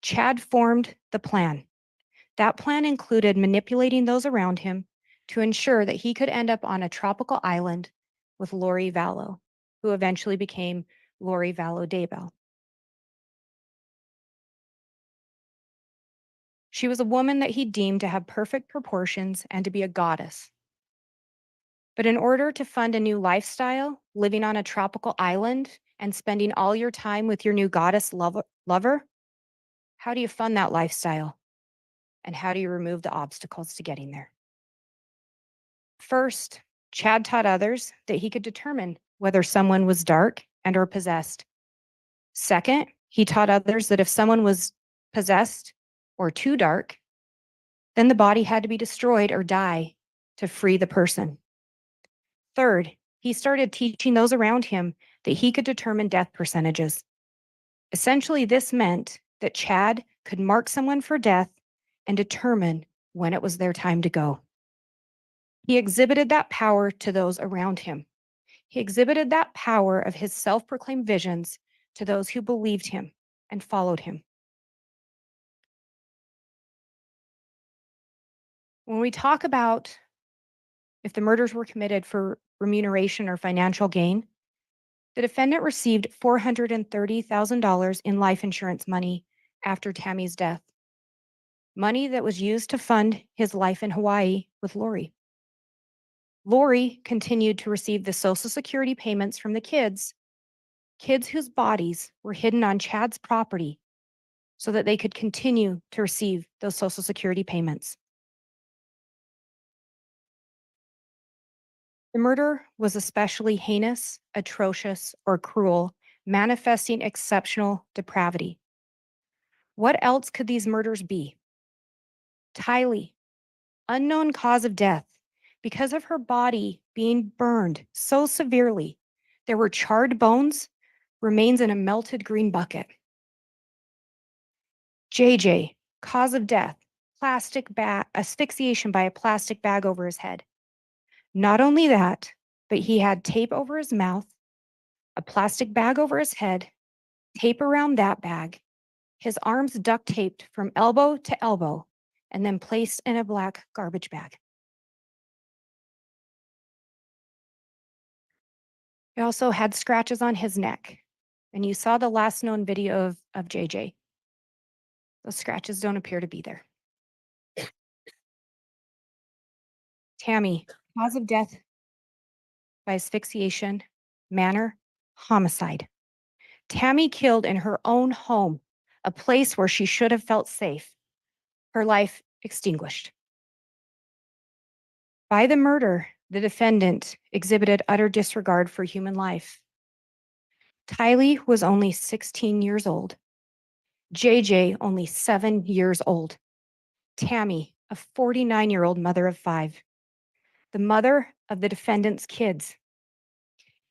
Chad formed the plan. That plan included manipulating those around him to ensure that he could end up on a tropical island with Lori Vallow, who eventually became Lori Vallow Daybell. She was a woman that he deemed to have perfect proportions and to be a goddess. But in order to fund a new lifestyle, living on a tropical island and spending all your time with your new goddess lover, how do you fund that lifestyle? And how do you remove the obstacles to getting there? First, Chad taught others that he could determine whether someone was dark and or possessed. Second, he taught others that if someone was possessed or too dark, then the body had to be destroyed or die to free the person. Third, he started teaching those around him that he could determine death percentages. Essentially, this meant that Chad could mark someone for death and determine when it was their time to go. He exhibited that power to those around him. He exhibited that power of his self-proclaimed visions to those who believed him and followed him. When we talk about if the murders were committed for remuneration or financial gain, the defendant received $430,000 in life insurance money after Tammy's death. Money that was used to fund his life in Hawaii with Lori. Lori continued to receive the Social Security payments from the kids whose bodies were hidden on Chad's property so that they could continue to receive those Social Security payments. The murder was especially heinous, atrocious, or cruel, manifesting exceptional depravity. What else could these murders be? Tylee, unknown cause of death, because of her body being burned so severely, there were charred bones, remains in a melted green bucket. JJ, cause of death, plastic bag, asphyxiation by a plastic bag over his head. Not only that, but he had tape over his mouth, a plastic bag over his head, tape around that bag, his arms duct taped from elbow to elbow, and then placed in a black garbage bag. He also had scratches on his neck, and you saw the last known video of JJ. Those scratches don't appear to be there. Tammy, cause of death by asphyxiation, manner, homicide. Tammy killed in her own home, a place where she should have felt safe. Her life extinguished. By the murder, the defendant exhibited utter disregard for human life. Tylee was only 16 years old. JJ only 7 years old. Tammy, a 49-year-old mother of 5. The mother of the defendant's kids.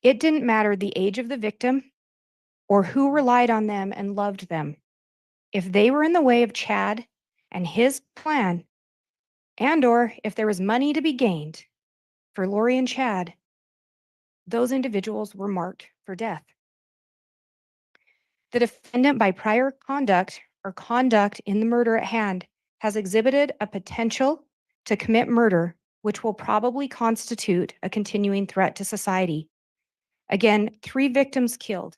It didn't matter the age of the victim or who relied on them and loved them. If they were in the way of Chad and his plan, and or if there was money to be gained for Lori and Chad, those individuals were marked for death. The defendant, by prior conduct or conduct in the murder at hand, has exhibited a potential to commit murder, which will probably constitute a continuing threat to society. Again, 3 victims killed,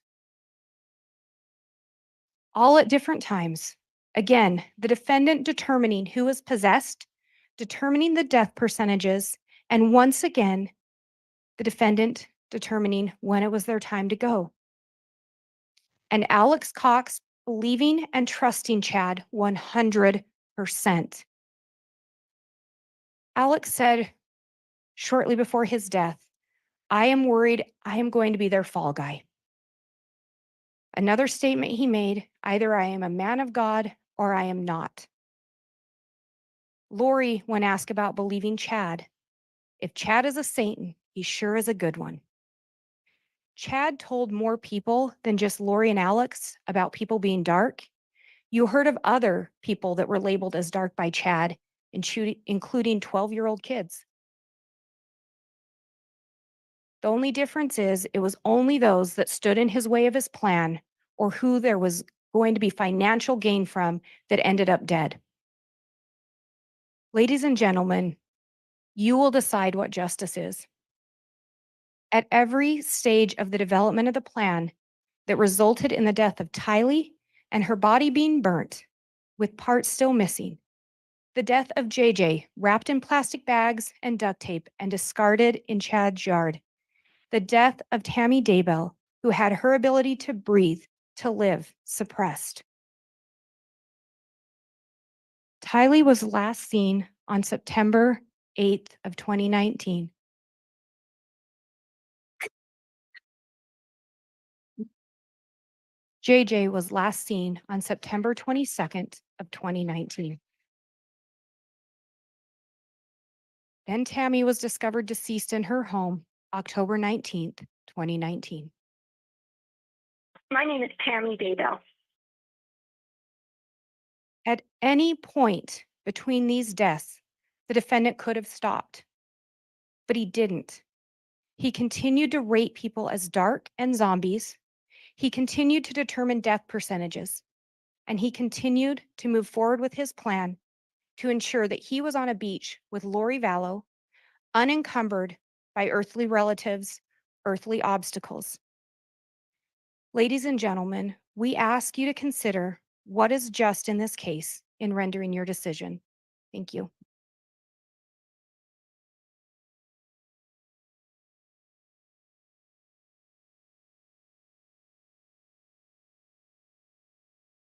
all at different times. Again, the defendant determining who was possessed, determining the death percentages, and once again, the defendant determining when it was their time to go. And Alex Cox believing and trusting Chad 100%. Alex said shortly before his death, "I am worried I am going to be their fall guy." Another statement he made, either I am a man of God or I am not. Lori, when asked about believing Chad, if Chad is a Satan, he sure is a good one. Chad told more people than just Lori and Alex about people being dark. You heard of other people that were labeled as dark by Chad, including 12-year-old kids. The only difference is it was only those that stood in his way of his plan or who there was going to be financial gain from that ended up dead. Ladies and gentlemen, you will decide what justice is. At every stage of the development of the plan that resulted in the death of Tylee and her body being burnt with parts still missing, the death of JJ wrapped in plastic bags and duct tape and discarded in Chad's yard, the death of Tammy Daybell, who had her ability to breathe, to live, suppressed. Tylee was last seen on September 8th of 2019. JJ was last seen on September 22nd of 2019. Then Tammy was discovered deceased in her home, October 19th, 2019. My name is Tammy Daybell. At any point between these deaths, the defendant could have stopped, but he didn't. He continued to rate people as dark and zombies. He continued to determine death percentages, and he continued to move forward with his plan to ensure that he was on a beach with Lori Vallow, unencumbered by earthly relatives, earthly obstacles. Ladies and gentlemen, we ask you to consider what is just in this case in rendering your decision. Thank you.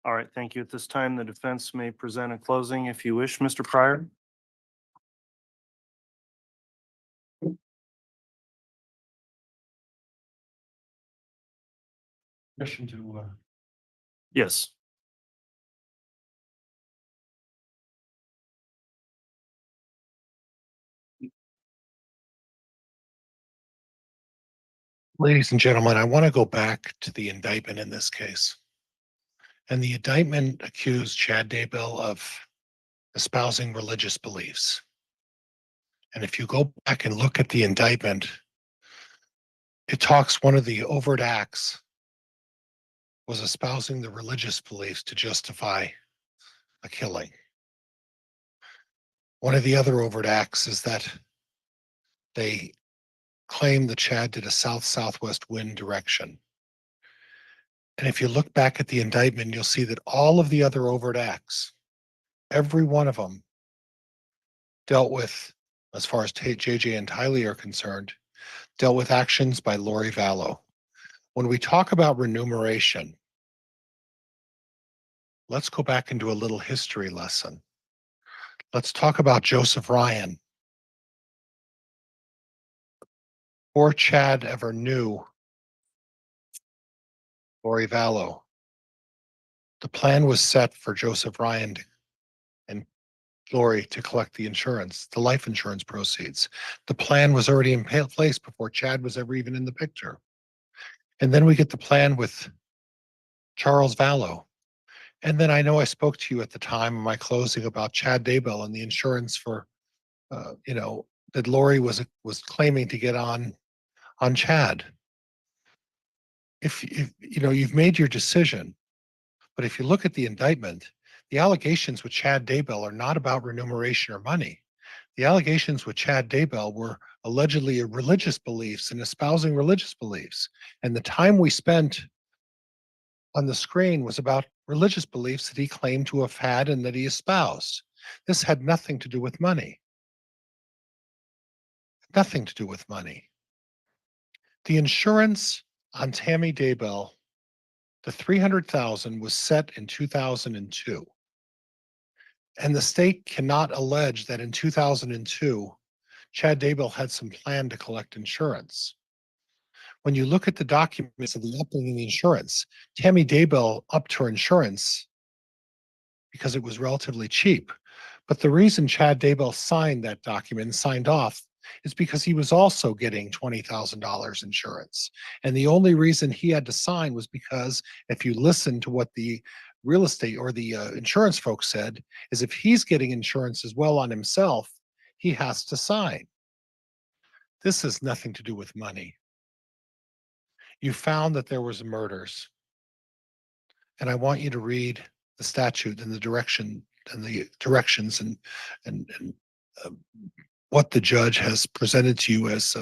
All right, thank you. At this time, the defense may present a closing if you wish, Mr. Pryor. Question to, Yes. ladies and gentlemen, I want to go back to the indictment in this case. And the indictment accused Chad Daybell of espousing religious beliefs. And if you go back and look at the indictment, it talks one of the overt acts was espousing the religious beliefs to justify a killing. One of the other overt acts is that they claim that Chad did a south-southwest wind direction. And if you look back at the indictment, you'll see that all of the other overt acts, every one of them dealt with, as far as JJ and Tylee are concerned, dealt with actions by Lori Vallow. When we talk about remuneration, let's go back and do a little history lesson. Let's talk about Joseph Ryan. Before Chad ever knew Lori Vallow, the plan was set for Joseph Ryan and Lori to collect the insurance, the life insurance proceeds. The plan was already in place before Chad was ever even in the picture. And then we get the plan with Charles Vallow. And then I know I spoke to you at the time of my closing about Chad Daybell and the insurance for, that Lori was claiming to get on Chad. If you've made your decision, but if you look at the indictment, the allegations with Chad Daybell are not about remuneration or money. The allegations with Chad Daybell were allegedly religious beliefs and espousing religious beliefs. And the time we spent on the screen was about religious beliefs that he claimed to have had and that he espoused. This had nothing to do with money. Nothing to do with money. The insurance on Tammy Daybell, the $300,000 was set in 2002. And the state cannot allege that in 2002, Chad Daybell had some plan to collect insurance. When you look at the documents of the upping in the insurance, Tammy Daybell upped her insurance because it was relatively cheap. But the reason Chad Daybell signed that document and signed off is because he was also getting $20,000 insurance. And the only reason he had to sign was because if you listen to what the real estate or the insurance folks said, is if he's getting insurance as well on himself, he has to sign. This has nothing to do with money. You found that there was murders. And I want you to read the statute and the directions and what the judge has presented to you as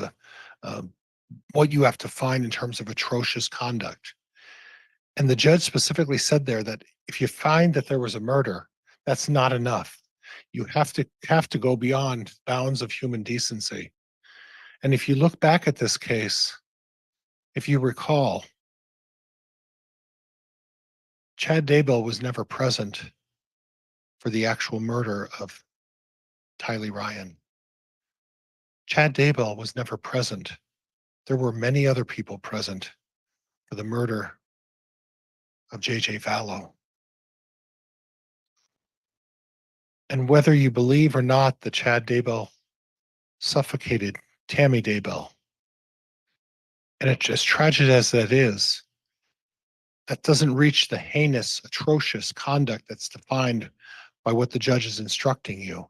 what you have to find in terms of atrocious conduct. And the judge specifically said there that if you find that there was a murder, that's not enough. You have to go beyond bounds of human decency. And if you look back at this case, if you recall, Chad Daybell was never present for the actual murder of Tylee Ryan. Chad Daybell was never present. There were many other people present for the murder of JJ Vallow. And whether you believe or not that Chad Daybell suffocated Tammy Daybell, and it's as tragic as that is, that doesn't reach the heinous, atrocious conduct that's defined by what the judge is instructing you.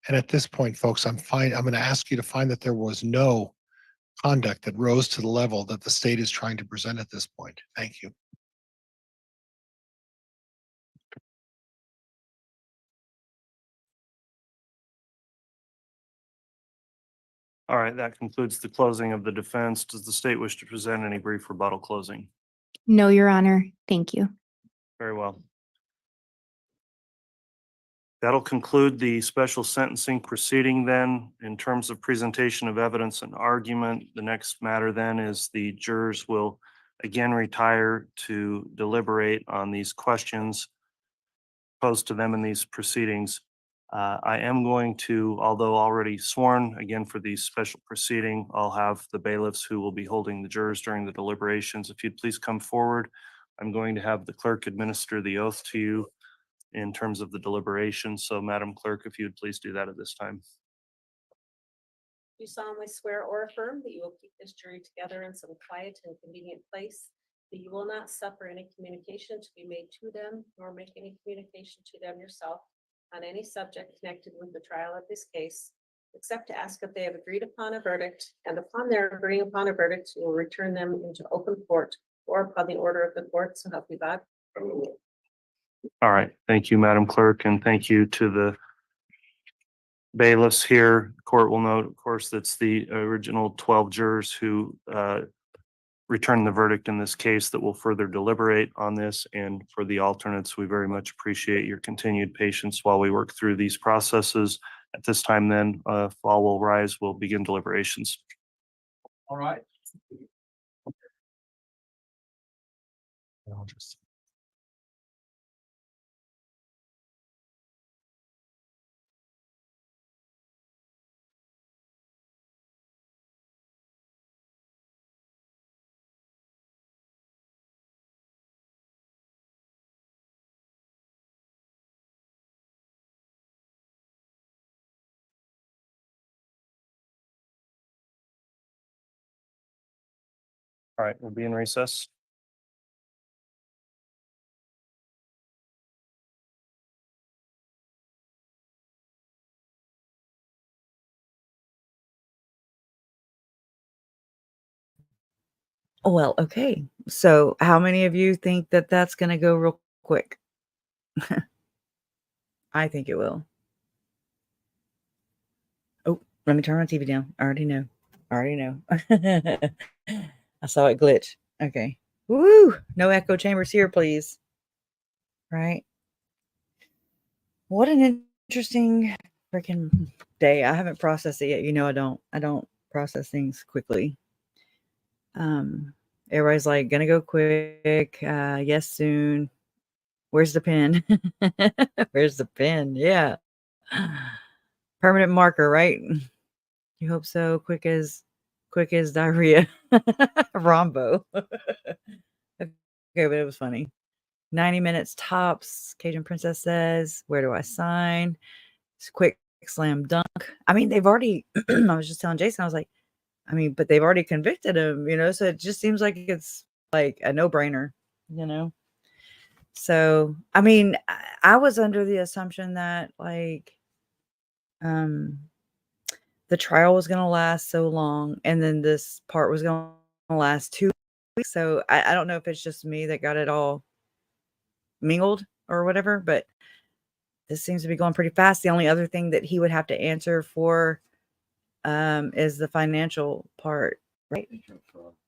And at this point, folks, I'm going to ask you to find that there was no conduct that rose to the level that the state is trying to present at this point. Thank you. All right, that concludes the closing of the defense. Does the state wish to present any brief rebuttal closing? No, Your Honor. Thank you. Very well. That'll conclude the special sentencing proceeding then. In terms of presentation of evidence and argument, the next matter then is the jurors will again retire to deliberate on these questions posed to them in these proceedings. I am going to, although already sworn again for the special proceeding, I'll have the bailiffs who will be holding the jurors during the deliberations. If you'd please come forward, I'm going to have the clerk administer the oath to you in terms of the deliberation. So Madam Clerk, if you would please do that at this time. You solemnly swear or affirm that you will keep this jury together in some quiet and convenient place, that you will not suffer any communication to be made to them, nor make any communication to them yourself on any subject connected with the trial of this case, except to ask if they have agreed upon a verdict, and upon their agreeing upon a verdict, you will return them into open court or upon the order of the court, so help you God. All right, thank you, Madam Clerk, and thank you to the bailiffs here. Court will note, of course, that's the original 12 jurors who returned the verdict in this case that will further deliberate on this. And for the alternates, we very much appreciate your continued patience while we work through these processes. At this time then, if all will rise, we'll begin deliberations. All right. I'll just. All right, we'll be in recess. Well, okay. So how many of you think that that's going to go real quick? I think it will. Oh, let me turn my TV down. I already know. I saw it glitch. Okay. Woo! No echo chambers here, please. Right. What an interesting freaking day. I haven't processed it yet. You know, I don't process things quickly. Everybody's like, gonna go quick. Yes, soon. Where's the pen? Where's the pen? Yeah. Permanent marker, right? You hope so. Quick as diarrhea. Rombo. Okay, but it was funny. 90 minutes tops. Cajun Princess says, where do I sign? It's a quick slam dunk. I mean, they've already, I was just telling Jason, I was like, I mean, but they've already convicted him, you know, so it just seems like it's like a no-brainer, you know? So, I mean, I was under the assumption that like, the trial was going to last so long and then this part was going to last 2 weeks. So I don't know if it's just me that got it all mingled or whatever, but this seems to be going pretty fast. The only other thing that he would have to answer for is the financial part, right?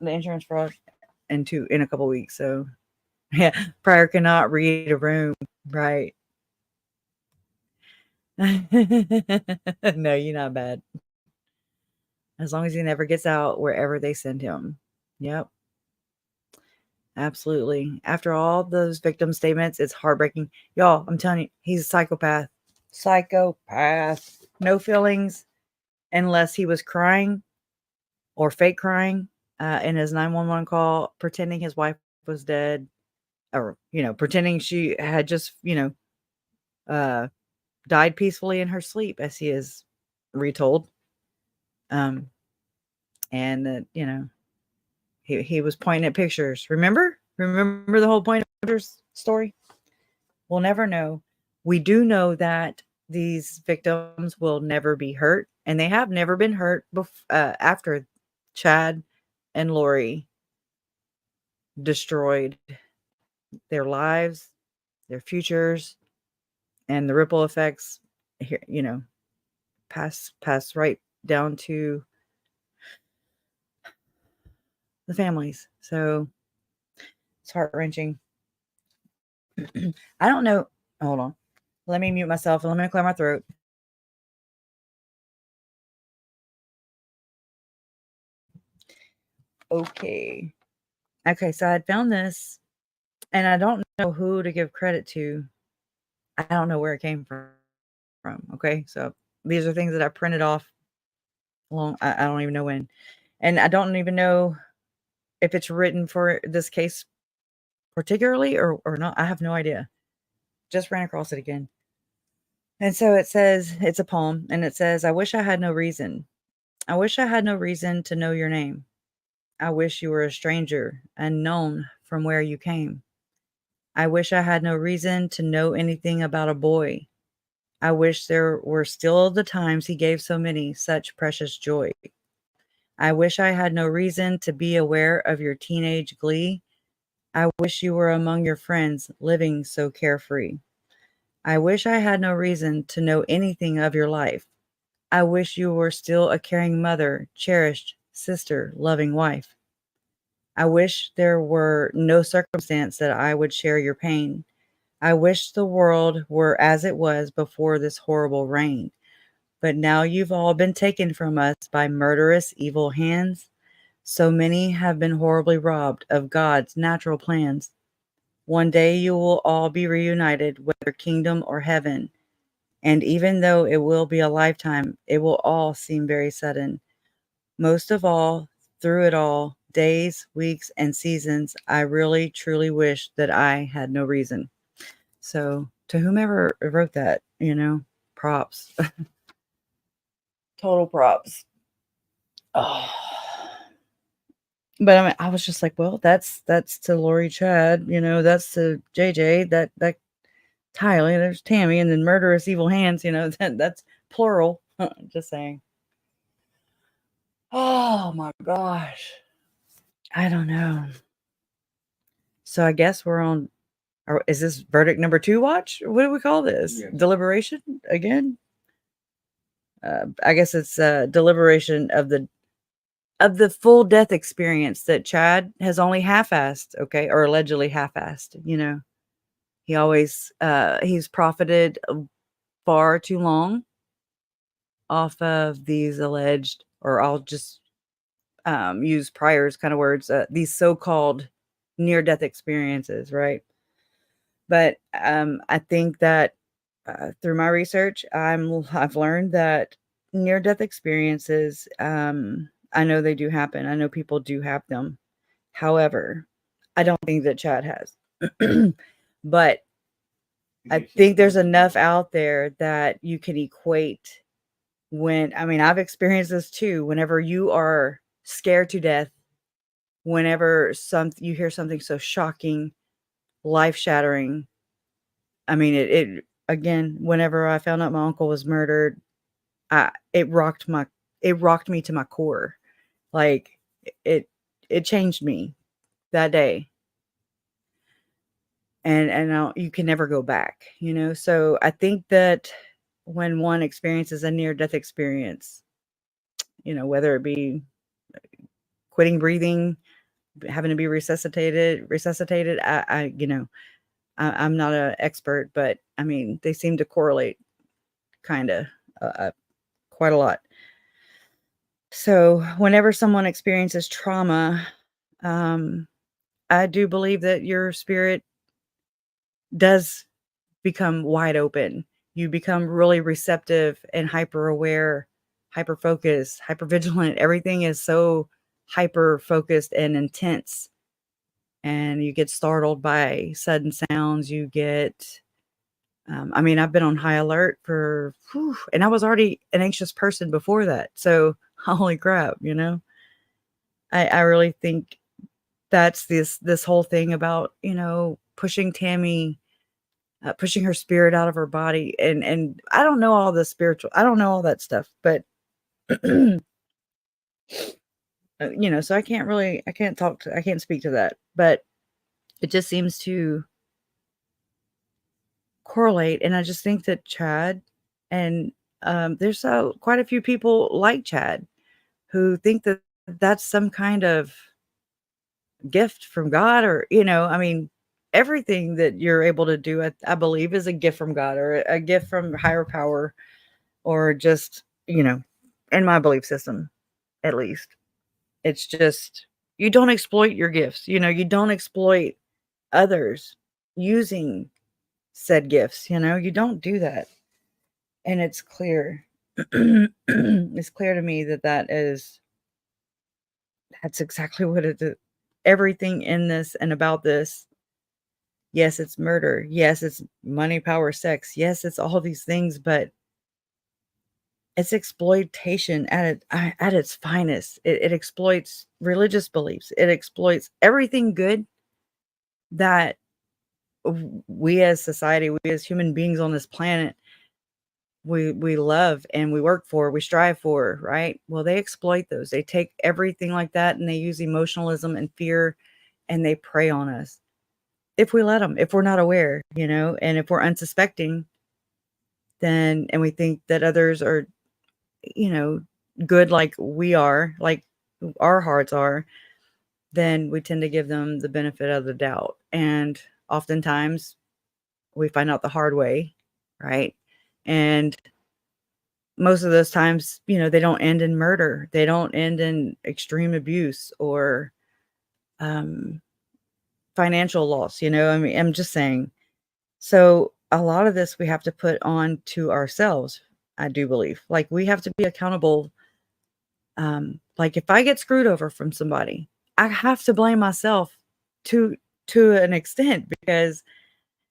The insurance fraud in a couple weeks. So yeah, Pryor cannot read a room, right? No, you're not bad. As long as he never gets out wherever they send him. Yep. Absolutely. After all those victim statements, it's heartbreaking. Y'all, I'm telling you, he's a psychopath. Psychopath. No feelings unless he was crying or fake crying in his 911 call, pretending his wife was dead or, you know, pretending she had just, you know, died peacefully in her sleep, as he is retold. And that, you know, he was pointing at pictures. Remember the whole point of pictures story? We'll never know. We do know that these victims will never be hurt, and they have never been hurt after Chad and Lori destroyed their lives, their futures, and the ripple effects here, you know, pass right down to the families. So it's heart-wrenching. I don't know. Hold on. Let me mute myself and let me clear my throat. Okay. Okay, so I had found this and I don't know who to give credit to. I don't know where it came from. Okay. So these are things that I printed off I don't even know when. And I don't even know if it's written for this case particularly or not. I have no idea. Just ran across it again. And so it says, it's a poem, and it says, I wish I had no reason. I wish I had no reason to know your name. I wish you were a stranger, unknown from where you came. I wish I had no reason to know anything about a boy. I wish there were still the times he gave so many such precious joy. I wish I had no reason to be aware of your teenage glee. I wish you were among your friends, living so carefree. I wish I had no reason to know anything of your life. I wish you were still a caring mother, cherished sister, loving wife. I wish there were no circumstance that I would share your pain. I wish the world were as it was before this horrible reign. But now you've all been taken from us by murderous, evil hands. So many have been horribly robbed of God's natural plans. One day you will all be reunited, whether kingdom or heaven. And even though it will be a lifetime, it will all seem very sudden. Most of all, through it all, days, weeks, and seasons, I really, truly wish that I had no reason. So, to whomever wrote that, props. Total props. Oh. But I mean, I was just like, well, that's to Lori Chad, that's to JJ, that Tyler, there's Tammy, and then murderous evil hands, that's plural. Just saying. Oh my gosh. I don't know. So I guess we're on, or is this verdict number 2 watch? What do we call this? Yes. Deliberation again? I guess it's deliberation of the full death experience that Chad has only half-assed, okay, or allegedly half-assed. He always he's profited far too long off of these alleged, or I'll just use Pryor's kind of words, these so-called near-death experiences, right? But I think that through my research, I've learned that near-death experiences, I know they do happen. I know people do have them. However, I don't think that Chad has. But I think there's enough out there that you can equate I've experienced this too. Whenever you are scared to death, whenever you hear something so shocking, life-shattering. I mean, it again, whenever I found out my uncle was murdered, it rocked me to my core. Like it changed me that day. And now you can never go back, So I think that when one experiences a near-death experience, whether it be quitting breathing, having to be resuscitated, I'm not an expert, but I mean, they seem to correlate kind of quite a lot. So whenever someone experiences trauma, I do believe that your spirit does become wide open. You become really receptive and hyper aware, hyper focused, hyper vigilant. Everything is so hyper focused and intense. And you get startled by sudden sounds. You get, I've been on high alert and I was already an anxious person before that. So holy crap, I really think that's this whole thing about, pushing Tammy, pushing her spirit out of her body. And I don't know all the spiritual, I don't know all that stuff, but so I can't speak to that, but it just seems to correlate. And I just think that Chad and there's quite a few people like Chad who think that that's some kind of gift from God, or everything that you're able to do, I believe, is a gift from God or a gift from higher power, or just in my belief system, at least. It's just, you don't exploit your gifts, you don't exploit others using said gifts, you don't do that. And it's clear it's clear to me that's exactly what it is. Everything in this and about this, yes, it's murder, yes, it's money, power, sex, yes, it's all these things, but it's exploitation at its finest. It exploits religious beliefs. It exploits everything good that we as society, we as human beings on this planet we love and we work for, we strive for, right? Well, they exploit those. They take everything like that and they use emotionalism and fear and they prey on us. If we let them, if we're not aware, and if we're unsuspecting, then, and we think that others are, good like we are, like our hearts are, then we tend to give them the benefit of the doubt. And oftentimes we find out the hard way, right? And most of those times, they don't end in murder. They don't end in extreme abuse or financial loss, I mean, I'm just saying. So a lot of this we have to put on to ourselves, I do believe. Like we have to be accountable. Like if I get screwed over from somebody, I have to blame myself to an extent, because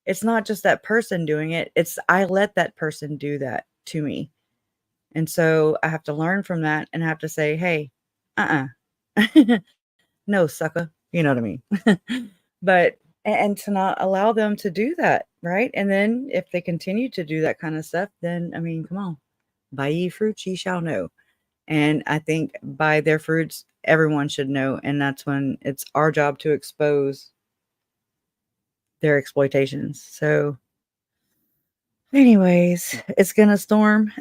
it's not just that person doing it. It's I let that person do that to me. And so I have to learn from that and have to say, hey, no, sucker. You know what I mean? But, and to not allow them to do that. Right. And then if they continue to do that kind of stuff, then, I mean, come on, by ye fruits, ye shall know. And I think by their fruits, everyone should know. And that's when it's our job to expose their exploitations. So anyways, it's going to storm.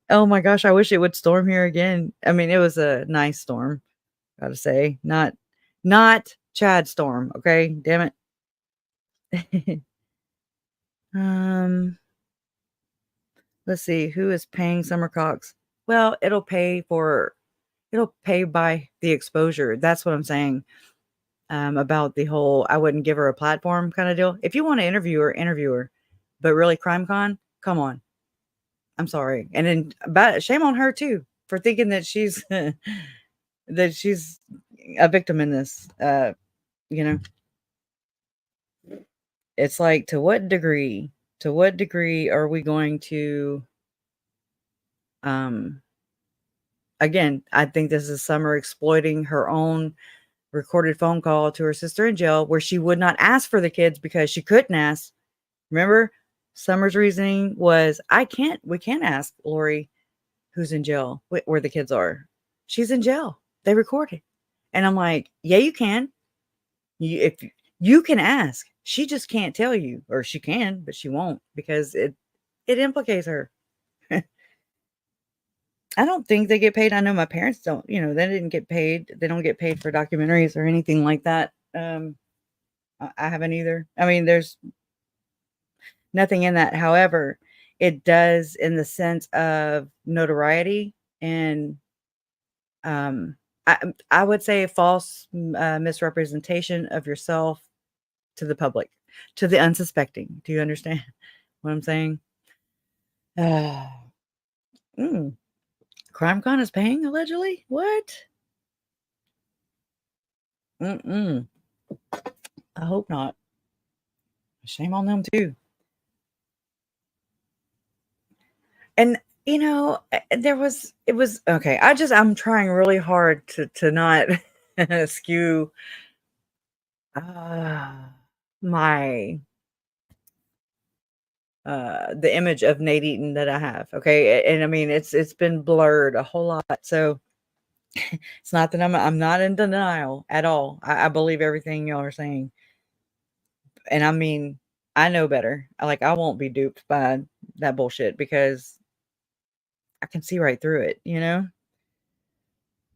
Oh my gosh, I wish it would storm here again. I mean, it was a nice storm, gotta say. Not Chad storm, okay? Damn it. Let's see, who is paying Summer Cox? Well, it'll pay by the exposure. That's what I'm saying. About the whole I wouldn't give her a platform kind of deal. If you want to interview her. But really, CrimeCon, come on. I'm sorry. And then shame on her too for thinking that she's that she's a victim in this. It's like, to what degree are we going to again, I think this is Summer exploiting her own recorded phone call to her sister in jail where she would not ask for the kids because she couldn't ask. Remember, Summer's reasoning was, we can't ask Lori who's in jail where the kids are. She's in jail. They recorded. And I'm like, yeah, you can. If you can ask, she just can't tell you, or she can, but she won't, because it implicates her. I don't think they get paid. I know my parents don't, they didn't get paid. They don't get paid for documentaries or anything like that. I haven't either. I mean, there's nothing in that. However, it does in the sense of notoriety and I would say a false misrepresentation of yourself to the public, to the unsuspecting. Do you understand what I'm saying? CrimeCon is paying, allegedly? What? I hope not. Shame on them too. And it was okay. I'm trying really hard to not skew my the image of Nate Eaton that I have. Okay. And I mean, it's been blurred a whole lot. So it's not that I'm not in denial at all. I believe everything y'all are saying. And I mean, I know better. I won't be duped by that bullshit because I can see right through it,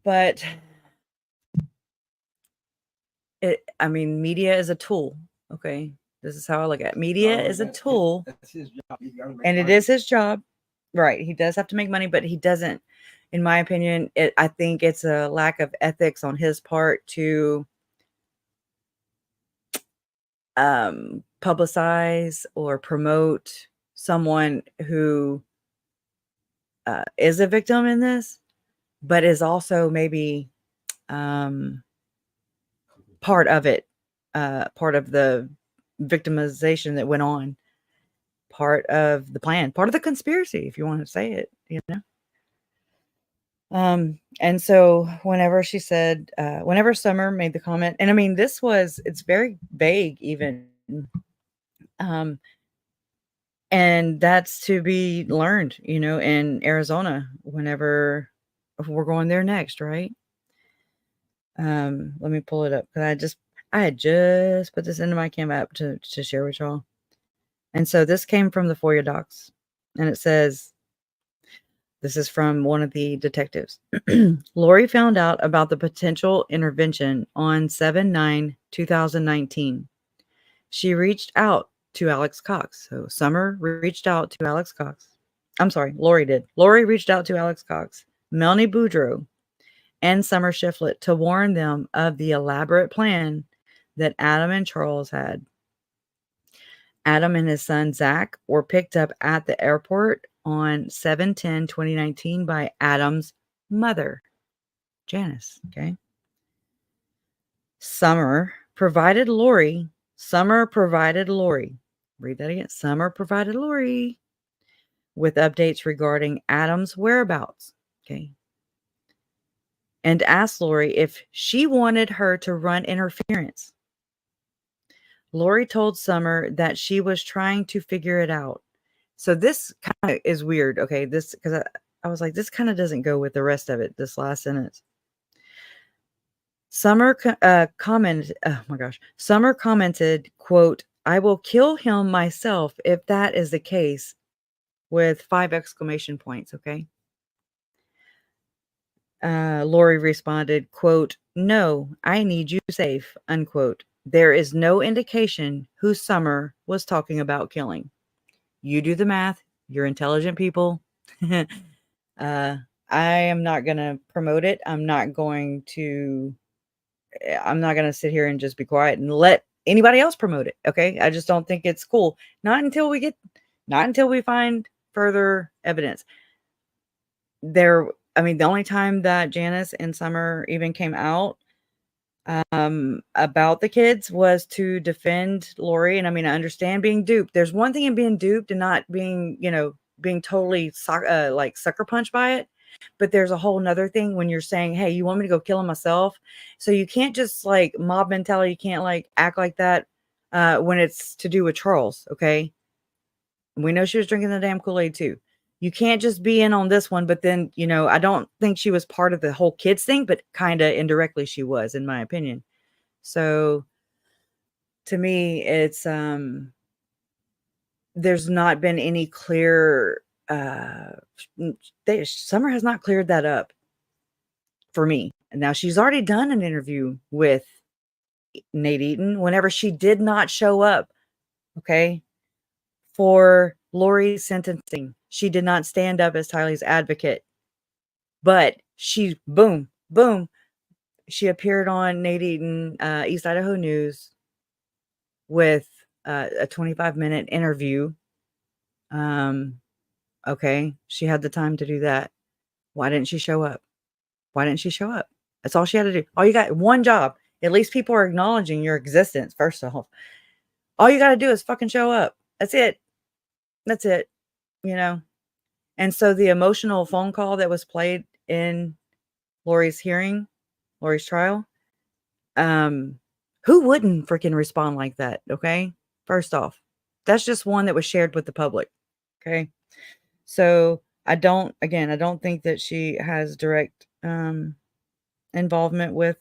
But I mean, media is a tool. Okay. This is how I look at it. Media is a tool. That's his job. And it is his job. Right. He does have to make money, but he doesn't, in my opinion, I think it's a lack of ethics on his part to publicize or promote someone who is a victim in this, but is also maybe part of it, part of the victimization that went on, part of the plan, part of the conspiracy, if you want to say it, And so whenever she said, whenever Summer made the comment, and I mean, it's very vague even. And that's to be learned, in Arizona whenever we're going there next, right? Let me pull it up because I had just put this into my Cam app to share with y'all. And so this came from the FOIA docs, and it says, this is from one of the detectives. Lori found out about the potential intervention on 7/9/2019. She reached out to Alex Cox. So Summer reached out to Alex Cox. I'm sorry, Lori did. Lori reached out to Alex Cox, Melanie Boudreau, and Summer Shiflett to warn them of the elaborate plan that Adam and Charles had. Adam and his son Zach were picked up at the airport on 7/10/2019 by Adam's mother, Janice. Okay. Summer provided Lori. Read that again. Summer provided Lori with updates regarding Adam's whereabouts. Okay. And asked Lori if she wanted her to run interference. Lori told Summer that she was trying to figure it out. So this kind of is weird. Okay. Because I was like, this kind of doesn't go with the rest of it. This last sentence. Summer commented, oh my gosh. Summer commented, quote, "I will kill him myself if that is the case," with 5 exclamation points. Okay. Lori responded, quote, "No, I need you safe," unquote. There is no indication who Summer was talking about killing. You do the math. You're intelligent people. I am not going to promote it. I'm not going to sit here and just be quiet and let anybody else promote it. Okay. I just don't think it's cool. Not until we find further evidence. The only time that Janice and Summer even came out about the kids was to defend Lori. And I understand being duped. There's one thing in being duped and not being, being totally sucker punched by it. But there's a whole nother thing when you're saying, hey, you want me to go kill him myself? So you can't just mob mentality. You can't act like that when it's to do with Charles. Okay. We know she was drinking the damn Kool-Aid too. You can't just be in on this one, but then, I don't think she was part of the whole kids thing, but kind of indirectly she was, in my opinion. So to me, it's, there's not been any clear, Summer has not cleared that up for me. And now she's already done an interview with Nate Eaton whenever she did not show up. Okay. For Lori's sentencing. She did not stand up as Tylee's advocate, but she, boom, she appeared on Nate Eaton, East Idaho News with a 25-minute interview. Okay. She had the time to do that. Why didn't she show up? That's all she had to do. All you got, one job. At least people are acknowledging your existence, first off. All you got to do is fucking show up. That's it. And so the emotional phone call that was played in Lori's trial, who wouldn't freaking respond like that? Okay. First off, that's just one that was shared with the public. Okay. So I don't think that she has direct, involvement with,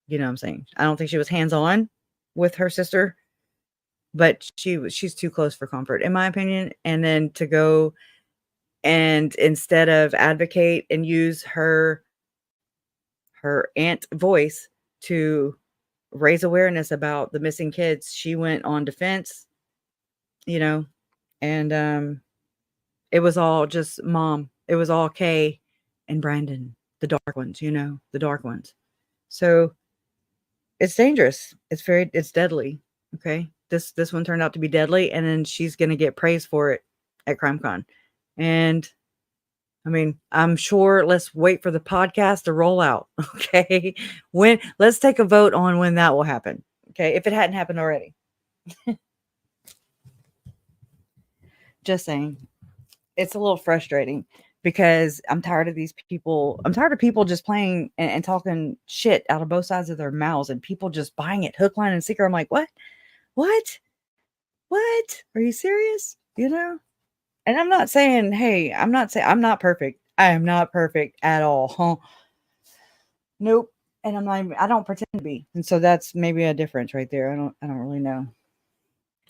what I'm saying. I don't think she was hands-on with her sister, but she's too close for comfort, in my opinion. And then to go and instead of advocate and use her aunt voice to raise awareness about the missing kids, she went on defense, and it was all just mom. It was all Kay and Brandon, the dark ones, the dark ones. So it's dangerous. It's deadly. Okay. This one turned out to be deadly, and then she's going to get praised for it at CrimeCon. And I'm sure, let's wait for the podcast to roll out. Okay. Let's take a vote on when that will happen. Okay. If it hadn't happened already. Just saying. It's a little frustrating because I'm tired of these people. I'm tired of people just playing and talking shit out of both sides of their mouths, and people just buying it hook, line, and sinker. I'm like, what? what? Are you serious? You know? And I'm not saying, hey, I'm not saying I'm not perfect. I am not perfect at all. Huh? Nope. And I'm not even, I don't pretend to be. And so that's maybe a difference right there. I don't really know.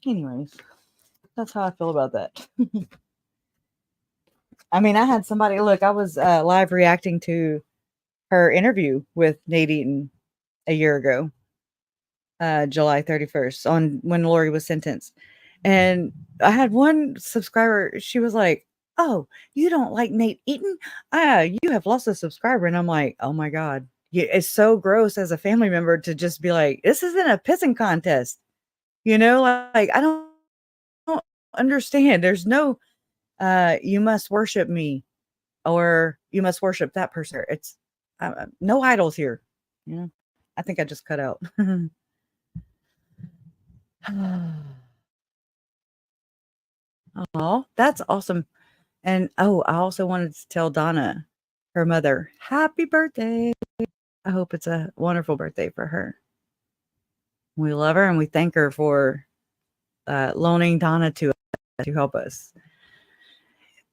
Anyways, that's how I feel about that. I mean, I had somebody look, I was live reacting to her interview with Nate Eaton a year ago, July 31st, on when Lori was sentenced. And I had one subscriber, she was like, "Oh, you don't like Nate Eaton? You have lost a subscriber." And I'm like, "Oh my God." It's so gross as a family member to just be like, this isn't a pissing contest. You know, like I don't understand. There's no you must worship me or you must worship that person. It's no idols here. You know, I think I just cut out. Oh, that's awesome. And oh, I also wanted to tell Donna, her mother, happy birthday. I hope it's a wonderful birthday for her. We love her and we thank her for loaning Donna to help us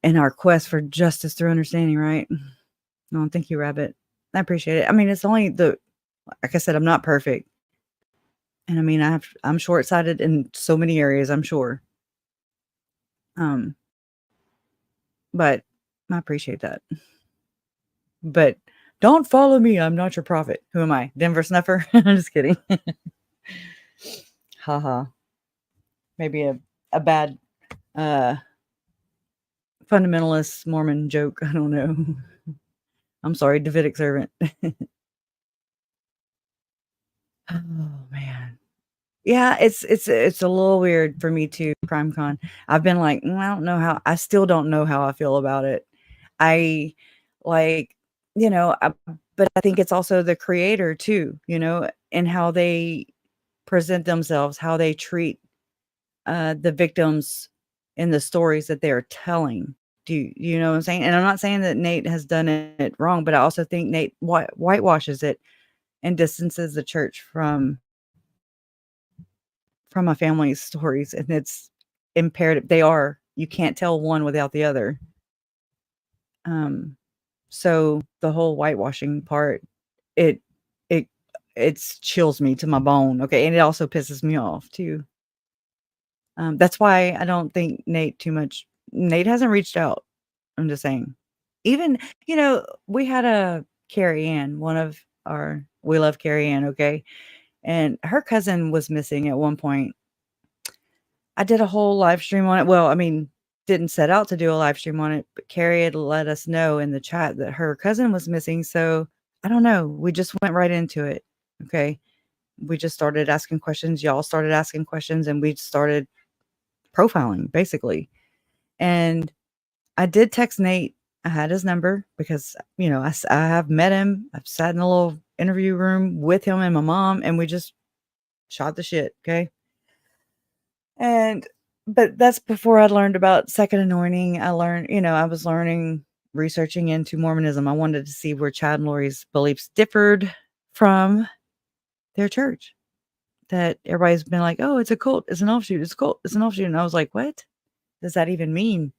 in our quest for justice through understanding, right? No, thank you, Rabbit. I appreciate it. I mean, it's only like I said, I'm not perfect. And I mean, I'm short-sighted in so many areas, I'm sure. But I appreciate that. But don't follow me. I'm not your prophet. Who am I? Denver Snuffer? I'm just kidding. Haha. Maybe a bad fundamentalist Mormon joke. I don't know. I'm sorry, Davidic servant. Oh man. Yeah, it's a little weird for me too, CrimeCon. I've been like, I don't know how I still don't know how I feel about it. I like, but I think it's also the creator too, and how they present themselves, how they treat the victims in the stories that they're telling. You know what I'm saying? And I'm not saying that Nate has done it wrong, but I also think Nate whitewashes it and distances the church from a family's stories, and it's imperative. You can't tell one without the other. So the whole whitewashing part, it it it's chills me to my bone. Okay, and it also pisses me off too. That's why I don't think Nate too much. Nate hasn't reached out. I'm just saying. Even we had a Carrie Ann, we love Carrie Ann, okay, and her cousin was missing at one point. I did a whole live stream on it. Well, I mean, didn't set out to do a live stream on it, but Carrie had let us know in the chat that her cousin was missing. So I don't know. We just went right into it. Okay. We just started asking questions. Y'all started asking questions and we started profiling basically. And I did text Nate. I had his number because, I have met him. I've sat in a little interview room with him and my mom, and we just shot the shit. Okay. But that's before I learned about second anointing. I learned, I was researching into Mormonism. I wanted to see where Chad and Lori's beliefs differed from their church. That everybody's been like, oh, it's a cult, it's an offshoot, it's a cult, it's an offshoot. And I was like, what does that even mean?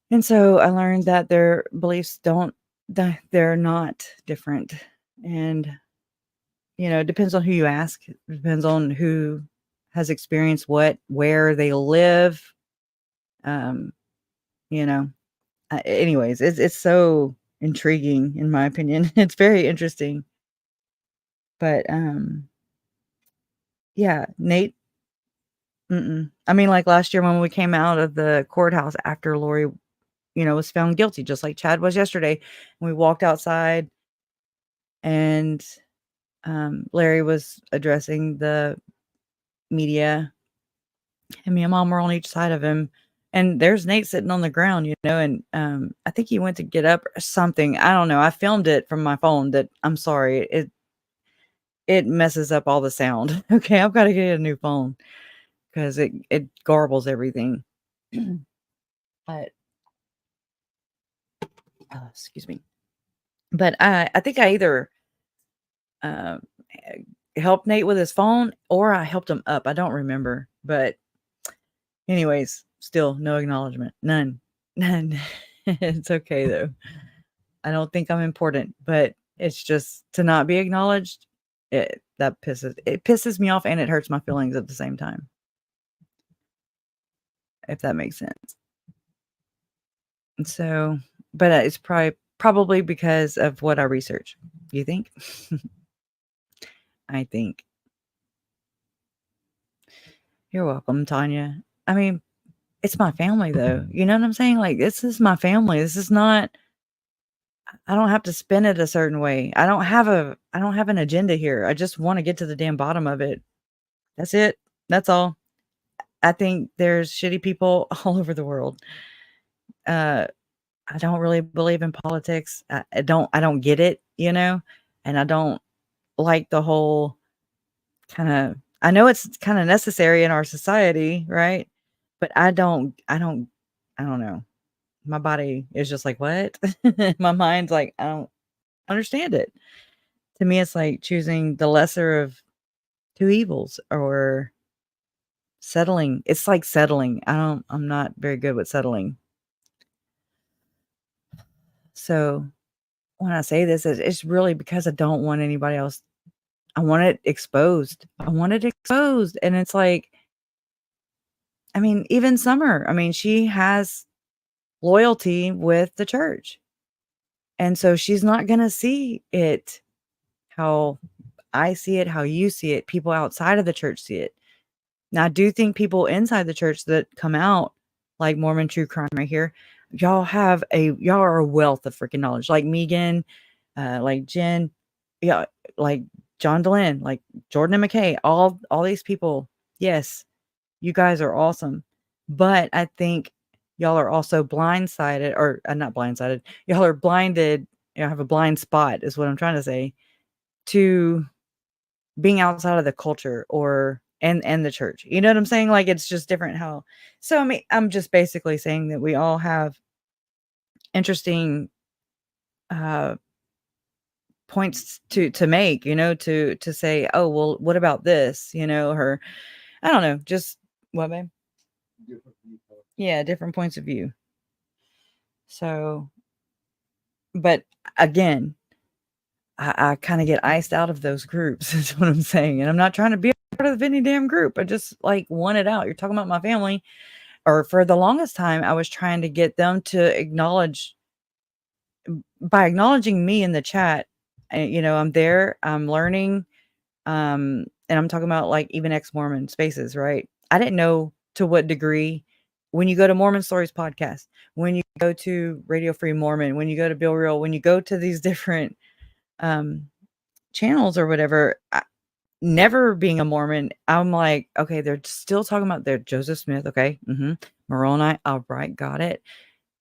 And so I learned that their beliefs they're not different. And, it depends on who you ask. It depends on who has experienced where they live. You know, anyways, it's so intriguing in my opinion. It's very interesting. But yeah, Nate. I mean, like last year when we came out of the courthouse after Lori, was found guilty, just like Chad was yesterday. And we walked outside, and Larry was addressing the media, and me and Mom were on each side of him. And there's Nate sitting on the ground, and I think he went to get up or something. I don't know. I filmed it from my phone. That I'm sorry, it messes up all the sound. Okay, I've got to get a new phone because it garbles everything. But excuse me. But I think I either helped Nate with his phone or I helped him up. I don't remember. But anyways, still no acknowledgement. None. None. It's okay though. I don't think I'm important, but it's just to not be acknowledged. It pisses me off and it hurts my feelings at the same time. If that makes sense. And so, but it's probably because of what I research. You think? I think. You're welcome, Tanya. I mean, it's my family though. You know what I'm saying? Like, this is my family. This is not, I don't have to spin it a certain way. I don't have an agenda here. I just want to get to the damn bottom of it. That's it. That's all. I think there's shitty people all over the world. I don't really believe in politics. I don't get it, you know, and I don't like the whole I know it's kind of necessary in our society, right? But I don't know. My body is just like, what? My mind's like, I don't understand it. To me, it's like choosing the lesser of two evils or settling. It's like settling. I'm not very good with settling. So when I say this, it's really because I don't want anybody else. I want it exposed. And it's like, I mean, even Summer, I mean, she has loyalty with the church. And so she's not going to see it how I see it, how you see it, people outside of the church see it. Now, I do think people inside the church that come out, like Mormon True Crime right here, y'all are a wealth of freaking knowledge. Like Megan, like Jen, yeah, like John Dehlin, like Jordan and McKay, all these people. Yes, you guys are awesome. But I think y'all are also blindsided, or not blindsided. Y'all are blinded. You have a blind spot, is what I'm trying to say, to being outside of the culture and the church. You know what I'm saying? Like, it's just different how. So I mean, I'm just basically saying that we all have interesting points to make, you know, to say, oh, well, what about this? You know, or I don't know, just what, babe? Yeah, different points of view. So, but again, I kind of get iced out of those groups, is what I'm saying. And I'm not trying to be a part of any damn group. I just like want it out. You're talking about my family, or for the longest time, I was trying to get them to acknowledge by acknowledging me in the chat. You know, I'm there, I'm learning. And I'm talking about like even ex-Mormon spaces, right? I didn't know to what degree when you go to Mormon Stories podcast, when you go to Radio Free Mormon, when you go to Bill Real, when you go to these different channels or whatever, never being a Mormon, I'm like, okay, they're still talking about their Joseph Smith. Okay. Moroni. All right. Got it.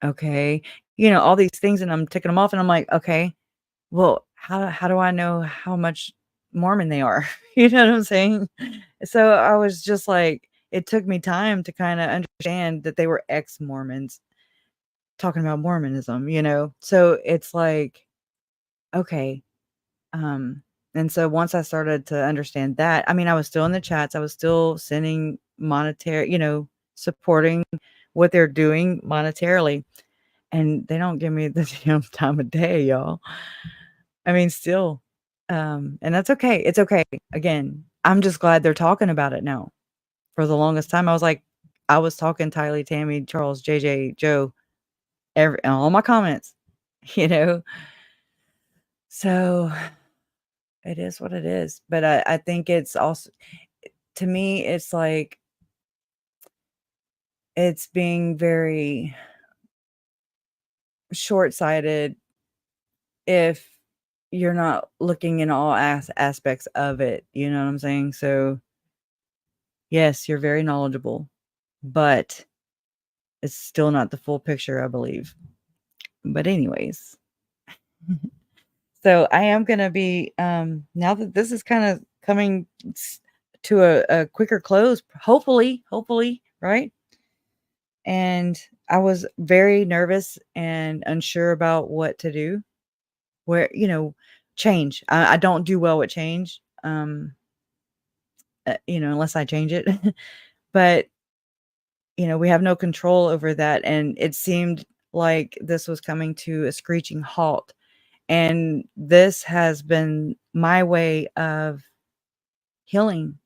Okay. You know, all these things, and I'm ticking them off, and I'm like, okay, well, how do I know how much Mormon they are? You know what I'm saying? So I was just like, it took me time to kind of understand that they were ex-Mormons talking about Mormonism, you know? So it's like, okay. And so once I started to understand that, I mean, I was still in the chats, I was still sending monetary, you know, supporting what they're doing monetarily. And they don't give me the damn time of day, y'all. I mean, still. And that's okay. It's okay. Again, I'm just glad they're talking about it now. For the longest time, I was talking Tylee, Tammy, Charles, JJ, Joe, all my comments, you know. So it is what it is. But I think it's also, to me, it's like, it's being very short-sighted if you're not looking in all aspects of it. You know what I'm saying? So yes, you're very knowledgeable, but it's still not the full picture, I believe. But anyways, so I am going to be, now that this is kind of coming to a quicker close, hopefully, right? And I was very nervous and unsure about what to do, where, you know, change. I don't do well with change. unless I change it. But, we have no control over that. And it seemed like this was coming to a screeching halt. And this has been my way of healing,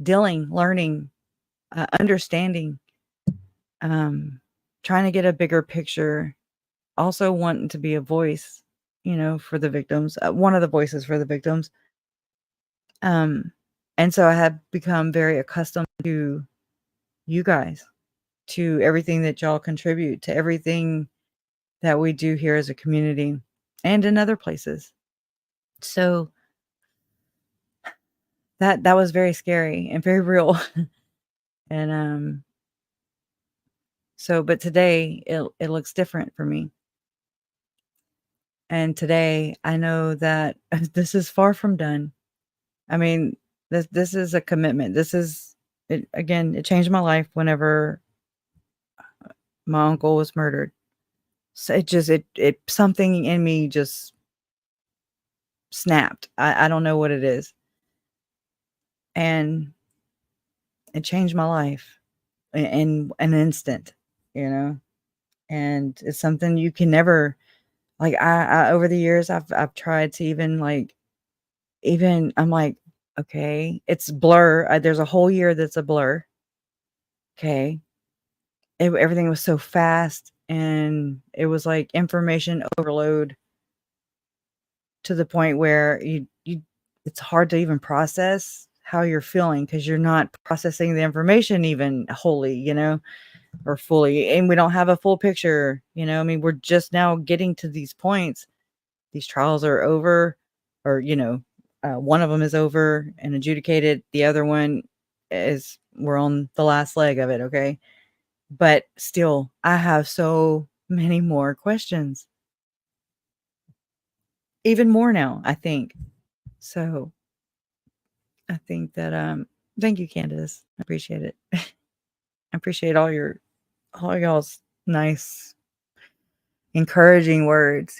dealing, learning, understanding, trying to get a bigger picture, also wanting to be a voice, for the victims, one of the voices for the victims. And so I have become very accustomed to you guys, to everything that y'all contribute, to everything that we do here as a community and in other places. So that was very scary and very real. And but today it looks different for me. And today I know that this is far from done. I mean, this is a commitment. This is it again, it changed my life whenever my uncle was murdered. So it something in me just snapped. I don't know what it is. And it changed my life in an instant, and it's something you can never, like, I over the years I've tried to even I'm like, okay, it's blur. There's a whole year that's a blur. Okay. Everything was so fast, and it was like information overload to the point where you it's hard to even process how you're feeling because you're not processing the information even wholly, or fully, and we don't have a full picture. I mean, we're just now getting to these points. These trials are over, or one of them is over and adjudicated. The other one is, we're on the last leg of it. Okay. But still, I have so many more questions. Even more now, I think. So I think that thank you, Candace. I appreciate it. I appreciate all y'all's nice, encouraging words,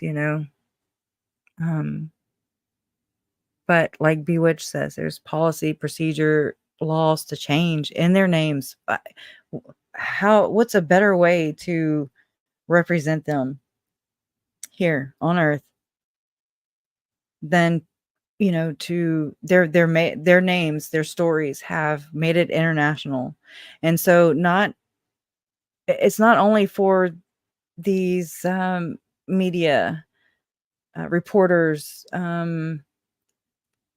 But like Bewitch says, there's policy, procedure, laws to change in their names. What's a better way to represent them here on earth than, to their names, their stories have made it international. And so it's not only for these media reporters,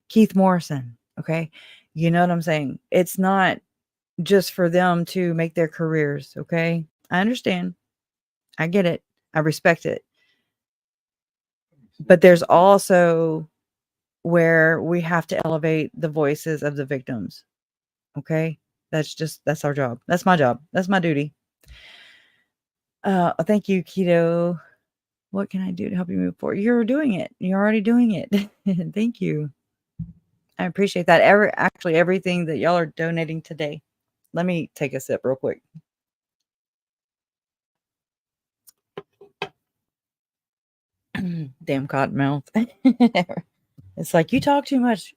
Keith Morrison, okay? You know what I'm saying? It's not just for them to make their careers, okay? I understand. I get it. I respect it. But there's also where we have to elevate the voices of the victims, okay? That's our job. That's my job. That's my duty. Thank you, Keto. What can I do to help you move forward? You're doing it. You're already doing it. Thank you. I appreciate that. Actually, everything that y'all are donating today. Let me take a sip real quick. Damn cotton mouth. It's like, you talk too much.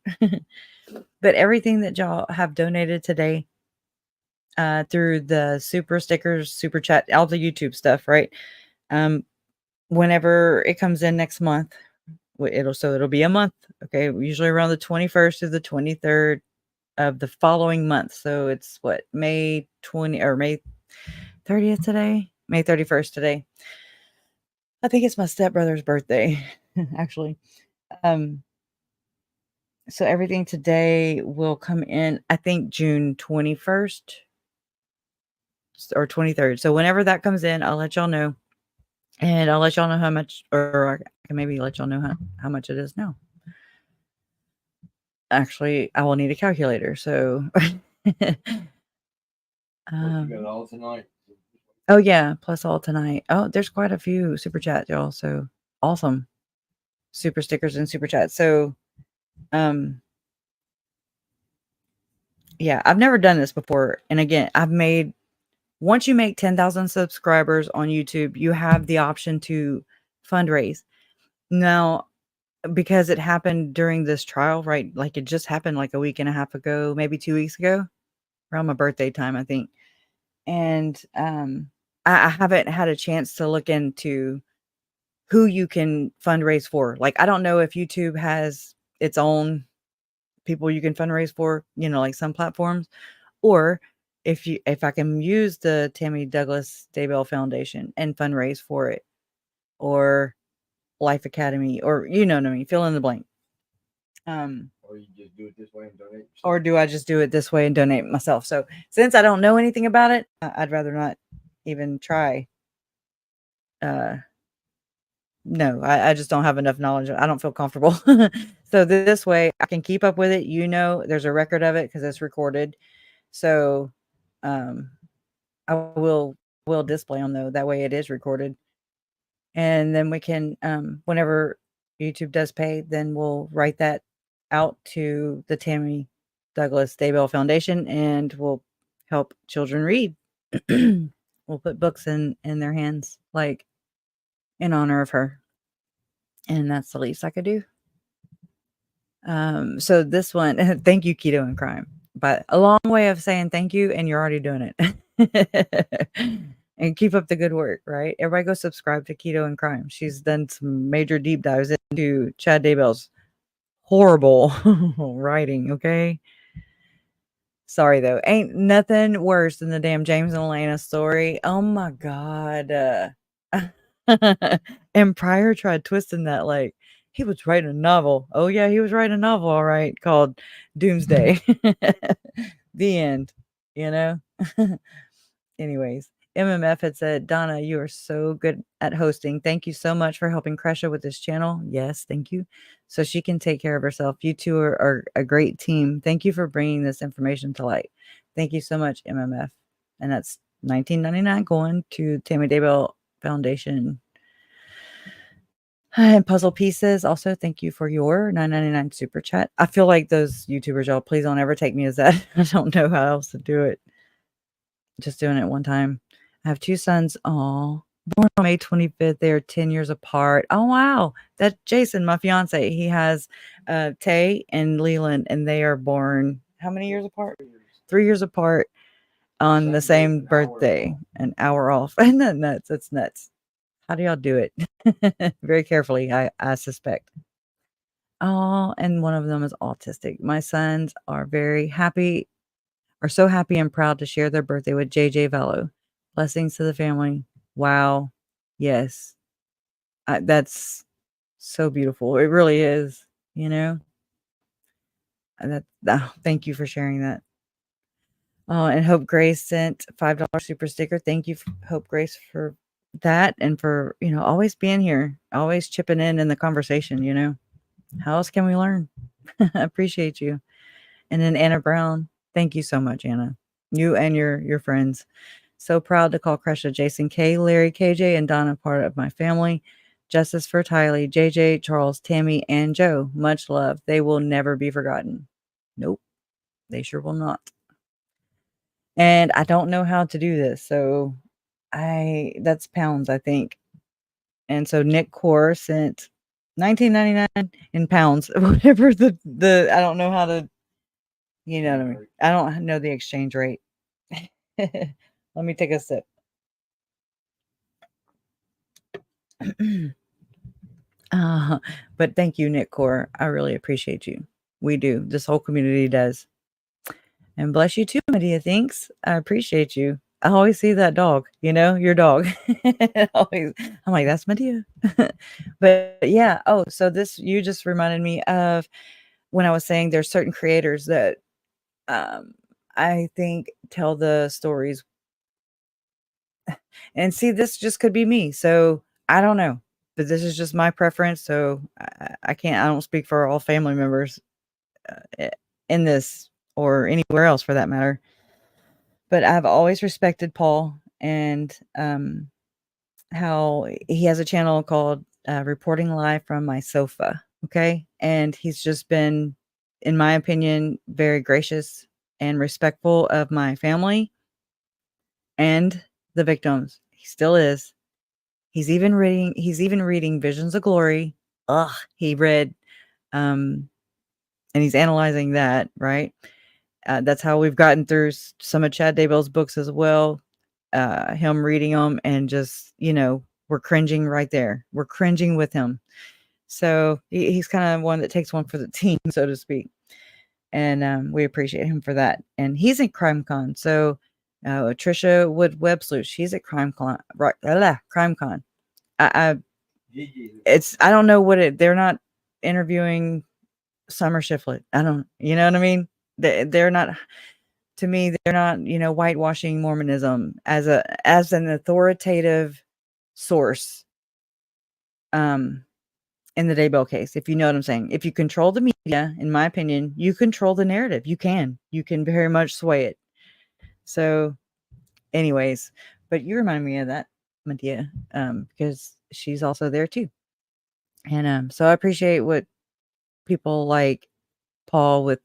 But everything that y'all have donated today, through the super stickers, super chat, all the YouTube stuff, right? Whenever it comes in next month, it'll be a month. Okay. Usually around the 21st to the 23rd of the following month. So it's what, May 30th today? May 31st today. I think it's my stepbrother's birthday, actually. So everything today will come in, I think, June 21st or 23rd. So whenever that comes in, I'll let y'all know. And I'll let y'all know how much, or I can maybe let y'all know how much it is now. Actually, I will need a calculator. So You got it all tonight. oh yeah, plus all tonight. Oh, there's quite a few super chats, y'all. So awesome. Super stickers and super chats. So yeah, I've never done this before. And again, once you make 10,000 subscribers on YouTube, you have the option to fundraise. Now, because it happened during this trial, right? Like it just happened like a week and a half ago, maybe 2 weeks ago, around my birthday time, I think. And I haven't had a chance to look into who you can fundraise for. Like I don't know if YouTube has its own people you can fundraise for, like some platforms, or if I can use the Tammy Douglas Daybell Foundation and fundraise for it, or Life Academy, or you know what I mean, fill in the blank. Or you just do it this way and donate. Or do I just do it this way and donate myself? So since I don't know anything about it, I'd rather not even try. No, I just don't have enough knowledge. I don't feel comfortable. So this way I can keep up with it. There's a record of it because it's recorded. So I will display them though. That way it is recorded. And then we can, whenever YouTube does pay, then we'll write that out to the Tammy Douglas Daybell Foundation and we'll help children read. We'll put books in their hands, like in honor of her. And that's the least I could do. So this one, thank you, Keto and Crime. But a long way of saying thank you, and you're already doing it. And keep up the good work, right? Everybody go subscribe to Keto and Crime. She's done some major deep dives into Chad Daybell's horrible writing, okay? Sorry though. Ain't nothing worse than the damn James and Elena story. Oh my god. And Pryor tried twisting that like he was writing a novel. Oh yeah, he was writing a novel, all right, called Doomsday. The end, Anyways, MMF had said, Donna, you are so good at hosting. Thank you so much for helping Kresha with this channel. Yes, thank you. So she can take care of herself. You two are a great team. Thank you for bringing this information to light. Thank you so much, MMF. And that's $19.99 going to Tammy Daybell Foundation. And Puzzle Pieces, also thank you for your $9.99 super chat. I feel like those YouTubers, y'all, please don't ever take me as that. I don't know how else to do it. Just doing it one time. I have 2 sons. Oh, born on May 25th. They are 10 years apart. Oh, wow. That's Jason, my fiance. He has Tay and Leland, and they are born how many years apart? 3 years apart on the same birthday. An hour off. Isn't that nuts? That's nuts. How do y'all do it? Very carefully, I suspect. Oh, and one of them is autistic. My sons are so happy and proud to share their birthday with JJ Velo. Blessings to the family. Wow. Yes. That's so beautiful. It really is, And thank you for sharing that. Oh, and Hope Grace sent $5 super sticker. Thank you, Hope Grace, for that and for, always being here, always chipping in the conversation, How else can we learn? I appreciate you. And then Anna Brown. Thank you so much, Anna. You and your friends. So proud to call Kresha, Jason K, Larry, KJ, and Donna part of my family. Justice for Tylee, JJ, Charles, Tammy, and Joe. Much love. They will never be forgotten. Nope. They sure will not. And I don't know how to do this. So that's pounds, I think. And so Nick Core sent $19.99 in pounds. Whatever the I don't know how to, what I mean. I don't know the exchange rate. Let me take a sip. But thank you, Nick Core. I really appreciate you. We do. This whole community does. And bless you too, Medea. Thanks. I appreciate you. I always see that dog, your dog. Always, I'm like, that's Medea. But yeah. Oh, so you just reminded me of when I was saying there's certain creators that I think tell the stories. And see, this just could be me. So I don't know, but this is just my preference. So I don't speak for all family members in this or anywhere else for that matter. But I've always respected Paul and how he has a channel called Reporting Live from My Sofa. Okay. And he's just been, in my opinion, very gracious and respectful of my family and the victims. He still is. He's even reading Visions of Glory he read, and he's analyzing that, right? That's how we've gotten through some of Chad Daybell's books as well. Him reading them and just, we're cringing right there. We're cringing with him. So he's kind of one that takes one for the team, so to speak. And we appreciate him for that. And he's in CrimeCon. So Trisha Wood Web Sleuth, she's at CrimeCon. Right, CrimeCon. I don't know they're not interviewing Summer Shiflett. You know what I mean? They're not, to me, they're not, whitewashing Mormonism as an authoritative source. In the Daybell case, if you know what I'm saying. If you control the media, in my opinion, you control the narrative. You can very much sway it. So anyways, but you remind me of that, Medea, because she's also there too. And so I appreciate what people like Paul with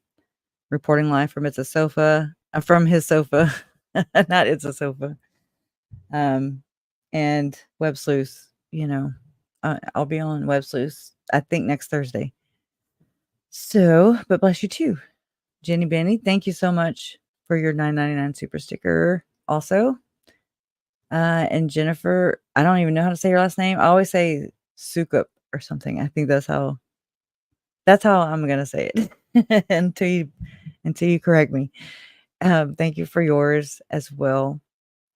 reporting live from It's a Sofa, from his sofa, not It's a Sofa. And Web Sleuth, I'll be on Web Sleuth, I think next Thursday. So, but bless you too. Jenny Benny, thank you so much for your $9.99 super sticker also. And Jennifer, I don't even know how to say your last name. I always say Sukup or something. I think that's how I'm gonna say it until you correct me. Thank you for yours as well.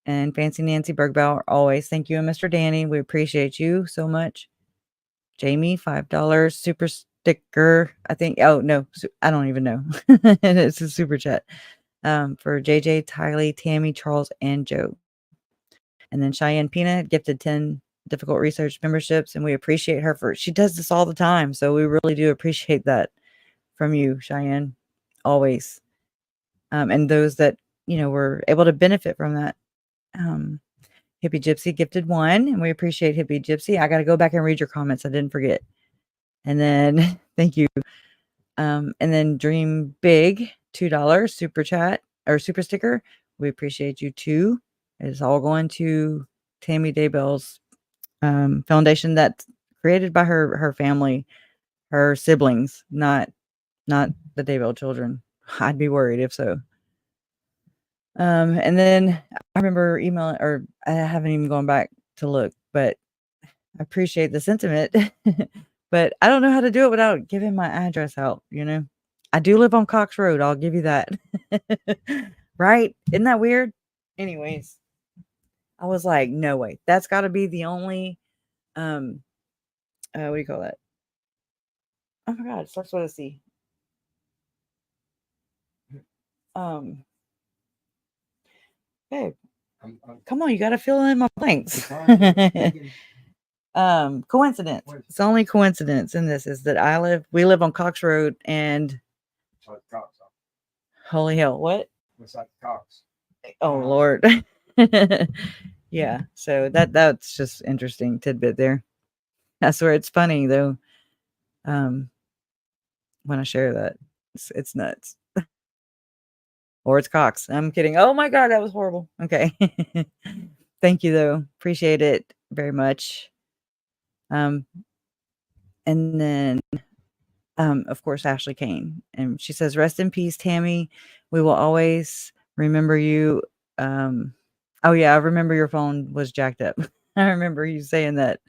And Fancy Nancy Bergbauer, always thank you. And Mr. Danny, we appreciate you so much. Jamie, $5 super sticker. I think, oh no, I don't even know. And it's a super chat for JJ, Tylee, Tammy, Charles, and Joe. And then Cheyenne Pina gifted 10 difficult research memberships, and we appreciate her she does this all the time. So we really do appreciate that from you, Cheyenne, always. And those that, were able to benefit from that. Hippie Gypsy gifted 1, and we appreciate Hippie Gypsy. I got to go back and read your comments. I didn't forget. And then thank you. And then Dream Big, $2 super chat or super sticker. We appreciate you too. It's all going to Tammy Daybell's foundation that's created by her family, her siblings, not the Daybell children. I'd be worried if so. And then I remember emailing, or I haven't even gone back to look, but I appreciate the sentiment. But I don't know how to do it without giving my address out, I do live on Cox Road, I'll give you that. Right? Isn't that weird? Anyways, I was like, no way. That's got to be the only what do you call that? Oh my god, it starts with a C. Babe, come on, you got to fill in my blanks. Coincidence. It's only coincidence in this is that we live on Cox Road, and holy hell, what? Cox. Oh Lord. Yeah, so that's just interesting tidbit there. I swear it's funny though. When I share that, it's nuts. Or it's Cox. I'm kidding. Oh my god, that was horrible. Okay. Thank you though. Appreciate it very much. And then of course Ashley Kane, and she says, rest in peace, Tammy. We will always remember you. Oh yeah, I remember your phone was jacked up. I remember you saying that.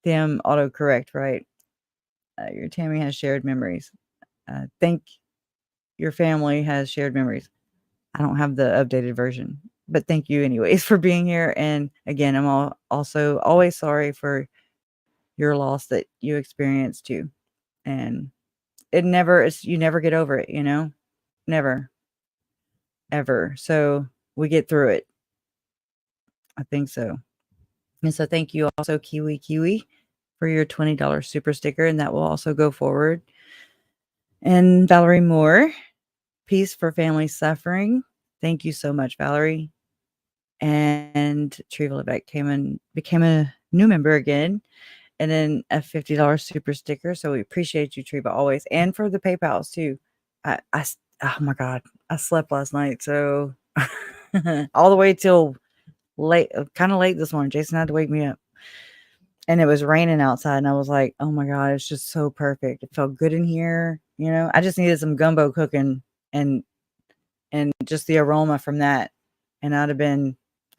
Damn autocorrect, right? Your Tammy has shared memories. Think your family has shared memories. I don't have the updated version, but thank you anyways for being here. And again, I'm also always sorry for your loss that you experienced too. And you never get over it, never, ever. So we get through it. I think so. And so thank you also, Kiwi, for your $20 super sticker. And that will also go forward. And Valerie Moore, Peace for Family Suffering. Thank you so much, Valerie. And Treva Levesque became a new member again. And then a $50 super sticker. So we appreciate you, Treva, always. And for the PayPals too. Oh my God, I slept last night. So all the way till late, kind of late this morning. Jason had to wake me up. and it was raining outside, and I was like, oh my God, it's just so perfect. It felt good in here. You know, I just needed some gumbo cooking and just the aroma from that. And I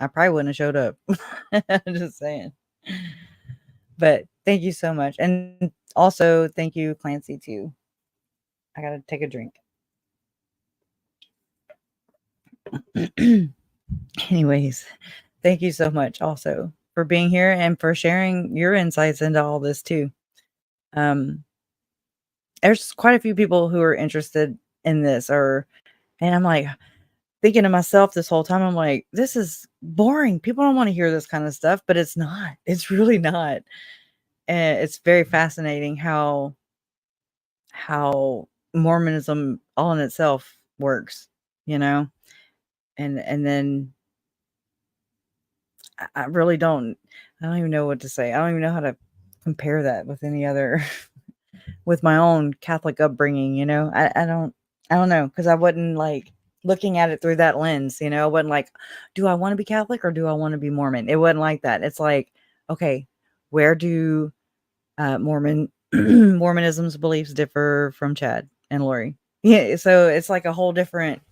probably wouldn't have showed up. Just saying. But thank you so much. And also thank you, Clancy, too. I gotta take a drink. Anyways, thank you so much also for being here and for sharing your insights into all this too. There's quite a few people who are interested in this, and I'm like thinking to myself this whole time, I'm like, this is boring. People don't want to hear this kind of stuff, but it's not. It's really not. And it's very fascinating how Mormonism all in itself works, you know? And then I really don't even know what to say. I don't even know how to compare that with any other with my own Catholic upbringing, you know? I don't know, because I wasn't like looking at it through that lens, you know? I wasn't like, do I want to be Catholic or do I want to be Mormon? It wasn't like that. It's like, okay, where do Mormonism's beliefs differ from Chad and Lori? Yeah, so it's like a whole different,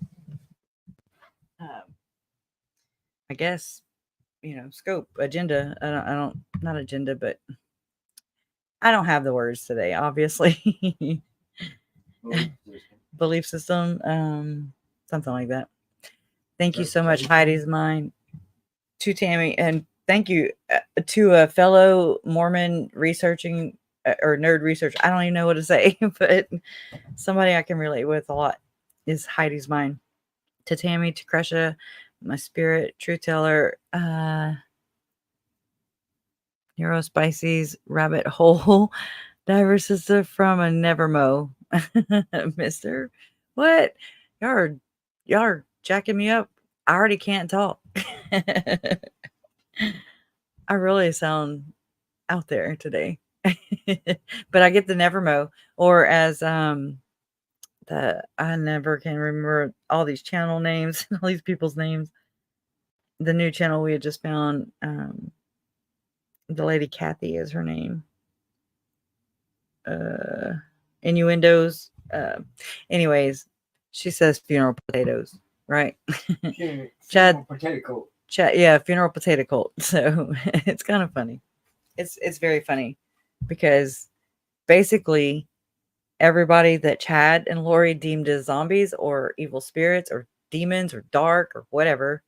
I guess, you know, scope, agenda. Not agenda, but I don't have the words today, obviously. Belief system, something like that. Thank you so much, Heidi's Mind, to Tammy, and thank you to a fellow Mormon researching or nerd research. I don't even know what to say, but somebody I can relate with a lot is Heidi's Mind. To Tammy, to Kresha, my spirit, truth teller, Neuro Spices, rabbit hole, diver sister from a Nevermo, Mister. What? Y'all are jacking me up. I already can't talk. I really sound out there today. But I get the Nevermo, or as I never can remember all these channel names and all these people's names. The new channel we had just found, the lady Kathy is her name. Innuendos. Anyways, she says funeral potatoes, right? Chad, potato cult. Chad, yeah, funeral potato cult. So it's kind of funny. It's very funny because basically everybody that Chad and Lori deemed as zombies or evil spirits or demons or dark or whatever,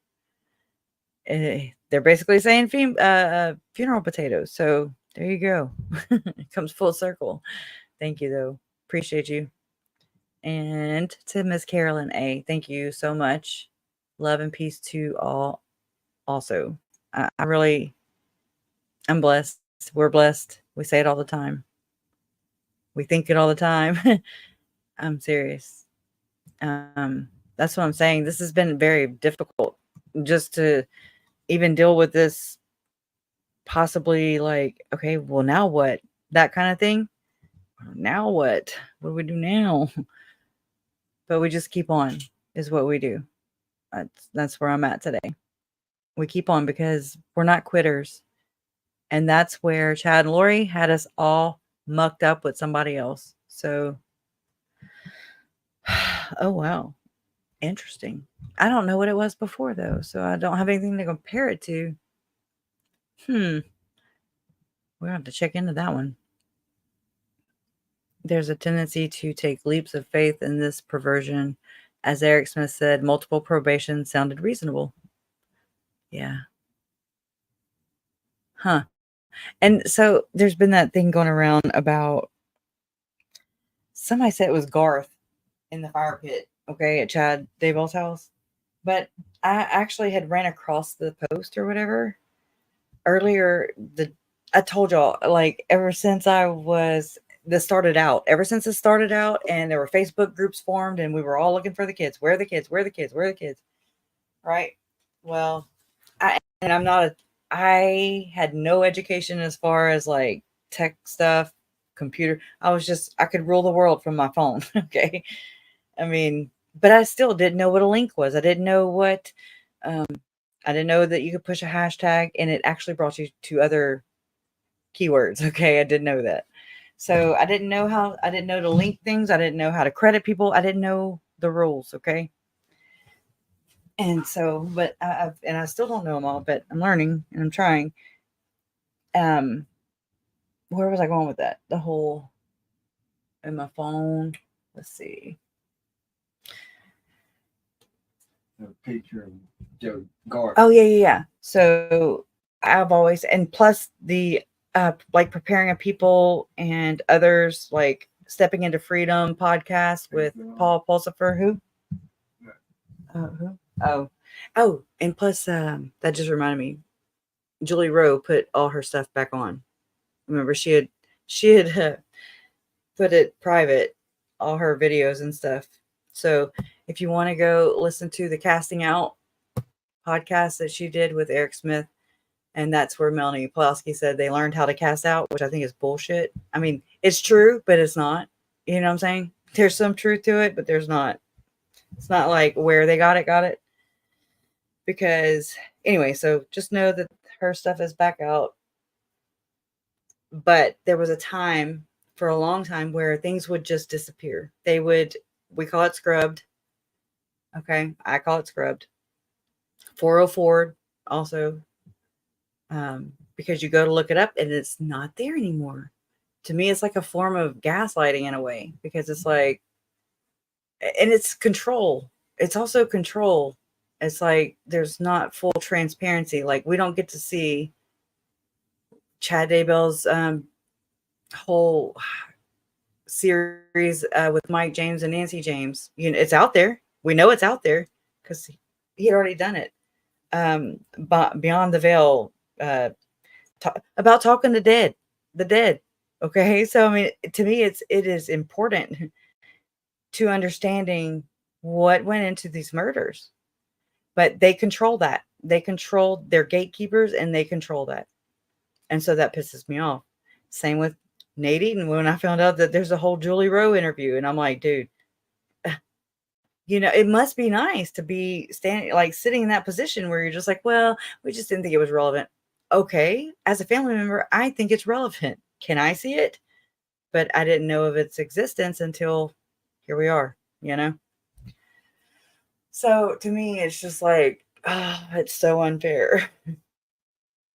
they're basically saying funeral potatoes. So there you go. It comes full circle. Thank you, though. Appreciate you. And to Miss Carolyn A, thank you so much. Love and peace to all. Also, I'm blessed. We're blessed. We say it all the time. We think it all the time. I'm serious. That's what I'm saying. This has been very difficult just to even deal with this. Possibly like, okay, well, now what? That kind of thing. Now what? What do we do now? But we just keep on, is what we do. That's where I'm at today. We keep on because we're not quitters. And that's where Chad and Lori had us all mucked up with somebody else. So, oh, wow. Interesting. I don't know what it was before, though. So I don't have anything to compare it to. We're going to have to check into that one. There's a tendency to take leaps of faith in this perversion. As Eric Smith said, multiple probation sounded reasonable. Yeah. Huh. And so there's been that thing going around about, somebody said it was Garth in the fire pit, okay, at Chad Daybell's house. But I actually had ran across the post or whatever earlier. I told y'all, like, ever since it started out, and there were Facebook groups formed, and we were all looking for the kids. Where are the kids? Where are the kids? Where are the kids? Right? Well, I had no education as far as like tech stuff, computer. I could rule the world from my phone. Okay. I mean, but I still didn't know what a link was. I didn't know I didn't know that you could push a hashtag and it actually brought you to other keywords. Okay, I didn't know that. So I didn't know to link things. I didn't know how to credit people. I didn't know the rules. Okay. And so, but I still don't know them all, but I'm learning and I'm trying. Where was I going with that? The whole in my phone. Let's see. A picture of Joe Garth. Oh yeah. So I've always, and plus the like preparing of people and others, like Stepping into Freedom podcast with Paul Pulsifer. Who? Who? Oh, and plus that just reminded me. Julie Rowe put all her stuff back on. Remember, she had put it private, all her videos and stuff. So if you want to go listen to the Casting Out podcast that she did with Eric Smith, and that's where Melanie Pulaski said they learned how to cast out, which I think is bullshit. I mean, it's true, but it's not. You know what I'm saying? There's some truth to it, but there's not. It's not like where they got it. Because anyway, so just know that her stuff is back out. But there was a time, for a long time, where things would just disappear. We call it scrubbed. Okay, I call it scrubbed. 404 also, because you go to look it up and it's not there anymore. To me, it's like a form of gaslighting in a way, because it's like, and it's control. It's also control. It's like there's not full transparency. Like we don't get to see Chad Daybell's whole series with Mike James and Nancy James. You know, it's out there. We know it's out there because he had already done it. But Beyond the Veil, about talking to the dead. Okay, so I mean, to me, it is important to understanding what went into these murders, but they control that. They control their gatekeepers, and they control that, and so that pisses me off. Same with Nate Eaton. When I found out that there's a whole Julie Rowe interview, and I'm like, dude, you know, it must be nice to be sitting in that position where you're just like, well, we just didn't think it was relevant. Okay, as a family member, I think it's relevant. Can I see it? But I didn't know of its existence until here we are, you know? So to me, it's just like, oh, it's so unfair.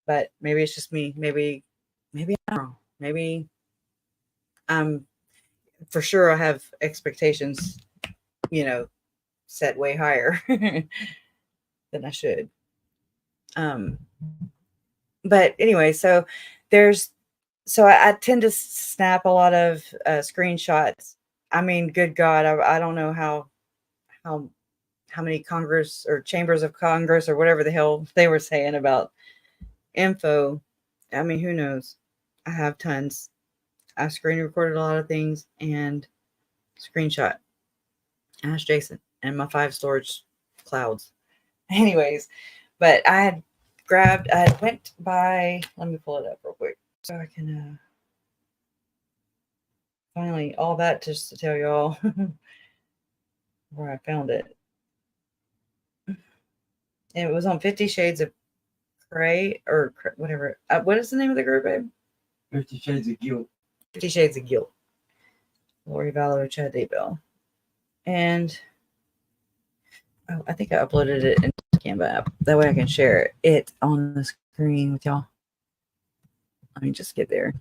But maybe it's just me. Maybe I'm wrong. Maybe for sure I have expectations, you know, set way higher than I should. But anyway, so I tend to snap a lot of screenshots. I mean, good God, I don't know how many Congress or chambers of Congress or whatever the hell they were saying about info. I mean, who knows? I have tons. I screen recorded a lot of things and screenshot. Ask Jason and my 5 storage clouds. Anyways, but I went by, let me pull it up real quick so I can finally, all that just to tell y'all where I found it. And it was on 50 Shades of Grey or whatever. What is the name of the group, babe? 50 Shades of Guilt. 50 Shades of Guilt. Lori Vallow, Chad Daybell. And I think I uploaded it into the Canva app. That way I can share it on the screen with y'all. Let me just get there.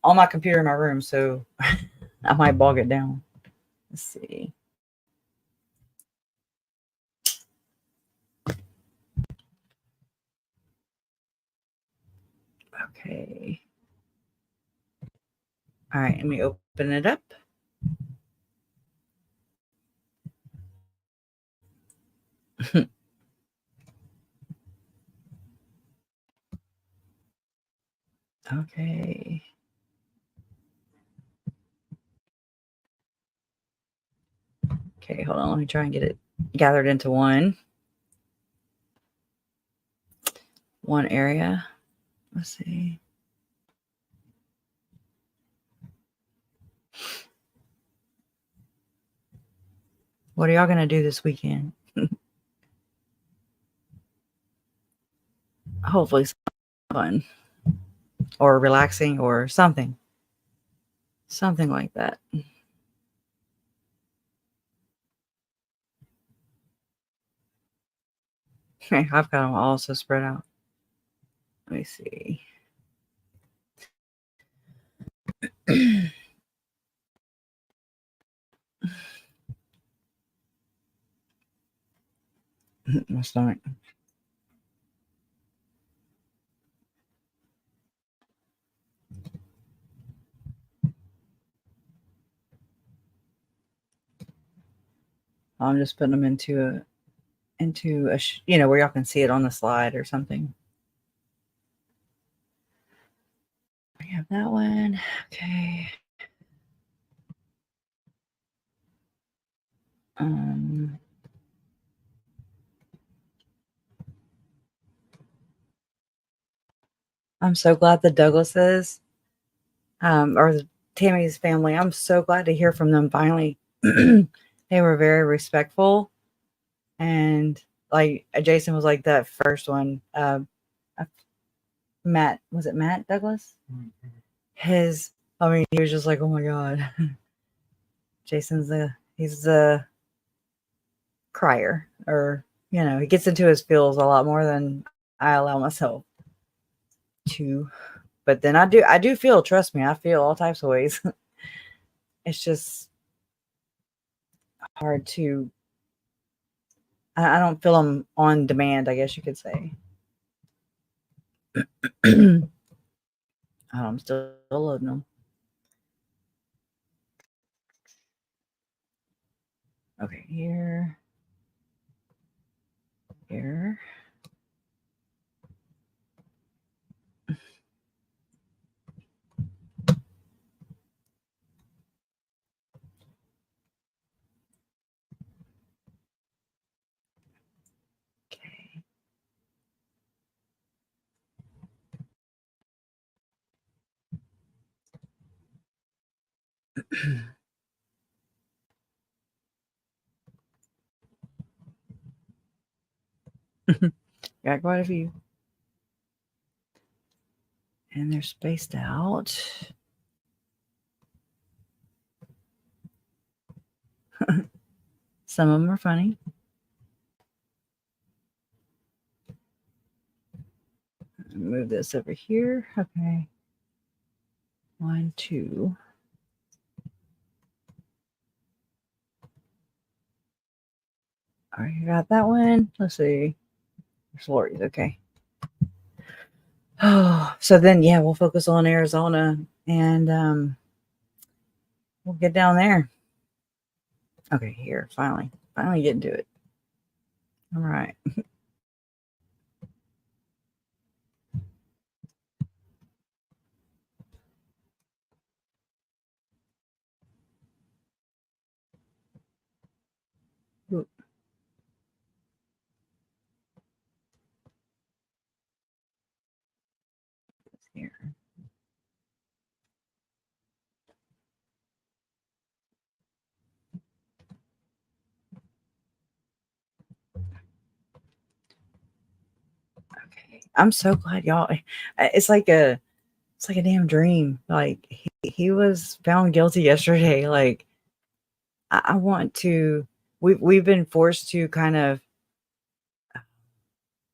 On my computer in my room, so I might bog it down. Let's see. Okay. All right, let me open it up. Okay. Okay, hold on. Let me try and get it gathered into one area. Let's see. What are y'all going to do this weekend? hopefully fun or relaxing or something like that. Okay, I've got them also spread out. Let me see. My stomach. I'm just putting them into a where y'all can see it on the slide or something. We have that one. Okay. I'm so glad the Douglases, or the Tammy's family, I'm so glad to hear from them finally. They were very respectful. And like Jason was like that first one. Matt, was it Matt Douglas? He was just like, oh my God. He's the crier, or, he gets into his feels a lot more than I allow myself to. But then I do feel, trust me, I feel all types of ways. It's just hard to, I don't feel them on demand, I guess you could say. I'm still loading them. Okay, here. Got quite a few. And they're spaced out. Some of them are funny. Move this over here. Okay. 1, 2. All right, you got that one. Let's see. There's Lori's. Okay. Oh, so then, yeah, we'll focus on Arizona, and we'll get down there. Okay, here, finally getting to it. All right. Oop. Here. Okay. I'm so glad y'all. It's like a damn dream. Like he was found guilty yesterday. Like I want to. We've been forced to kind of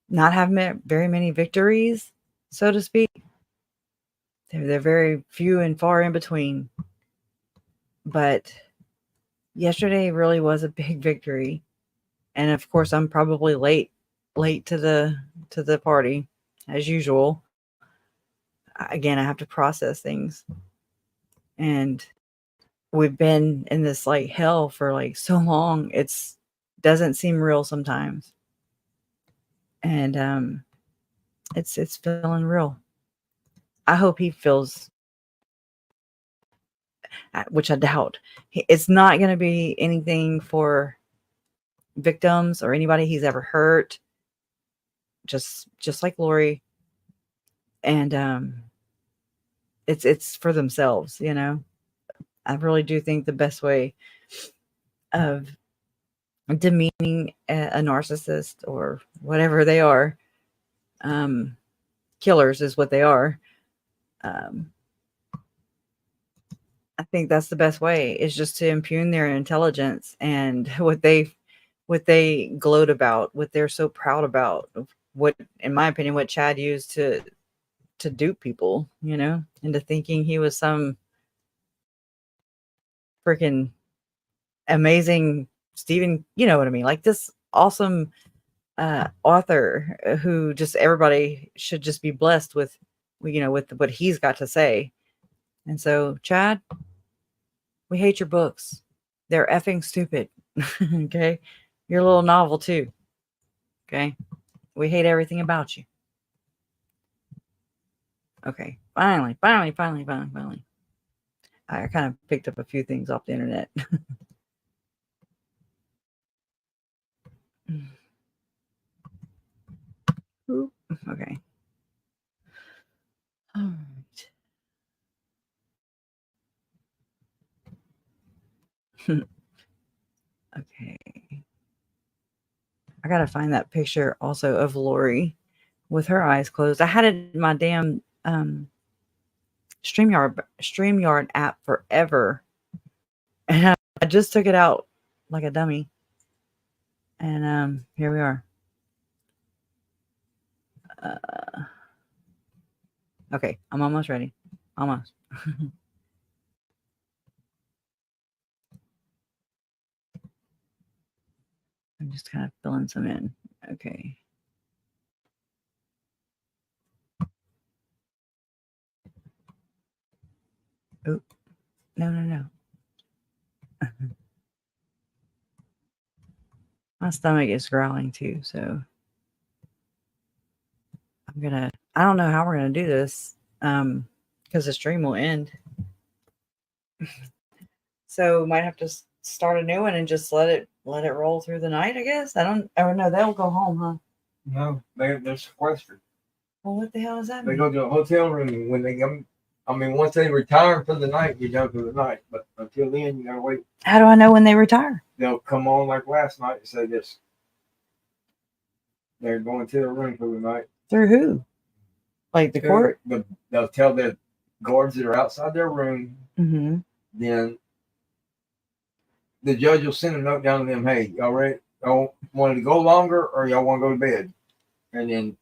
not have very many victories, so to speak. They're very few and far in between. But yesterday really was a big victory, and of course I'm probably late to the party as usual. Again, I have to process things, and we've been in this like hell for like so long. It's doesn't seem real sometimes, and it's feeling real. I hope he feels, which I doubt. It's not going to be anything for victims or anybody he's ever hurt. Just like Lori, and it's for themselves. I really do think the best way of demeaning a narcissist or whatever they are, killers is what they are. I think that's the best way, is just to impugn their intelligence and what they gloat about, what they're so proud about, what, in my opinion, what Chad used to dupe people, into thinking he was some freaking amazing Stephen, you know what I mean? Like this awesome author who just everybody should just be blessed with, with what he's got to say. And so, Chad, we hate your books. They're effing stupid. Okay. Your little novel too. Okay. We hate everything about you. Okay. Finally. I kind of picked up a few things off the internet. Ooh, okay. All right. Okay. I gotta find that picture also of Lori with her eyes closed. I had it in my damn StreamYard app forever. And I just took it out like a dummy. And here we are. Okay, I'm almost ready. Almost. I'm just kind of filling some in. Okay. Oh, no. My stomach is growling too, so I don't know how we're gonna do this, because the stream will end. So might have to start a new one and just let it roll through the night, I guess. Oh no, they'll go home, huh? No, they're sequestered. Well, what the hell does that They mean? go to a hotel room, and when they come, once they retire for the night, you're done for the night. But until then, you gotta wait. How do I know when they retire? They'll come on like last night and say this. They're going to their room for the night. Through who? Like the court? They'll tell the guards that are outside their room. Mm-hmm. Then the judge will send a note down to them. Hey, y'all ready? Y'all want to go longer, or y'all want to go to bed? And then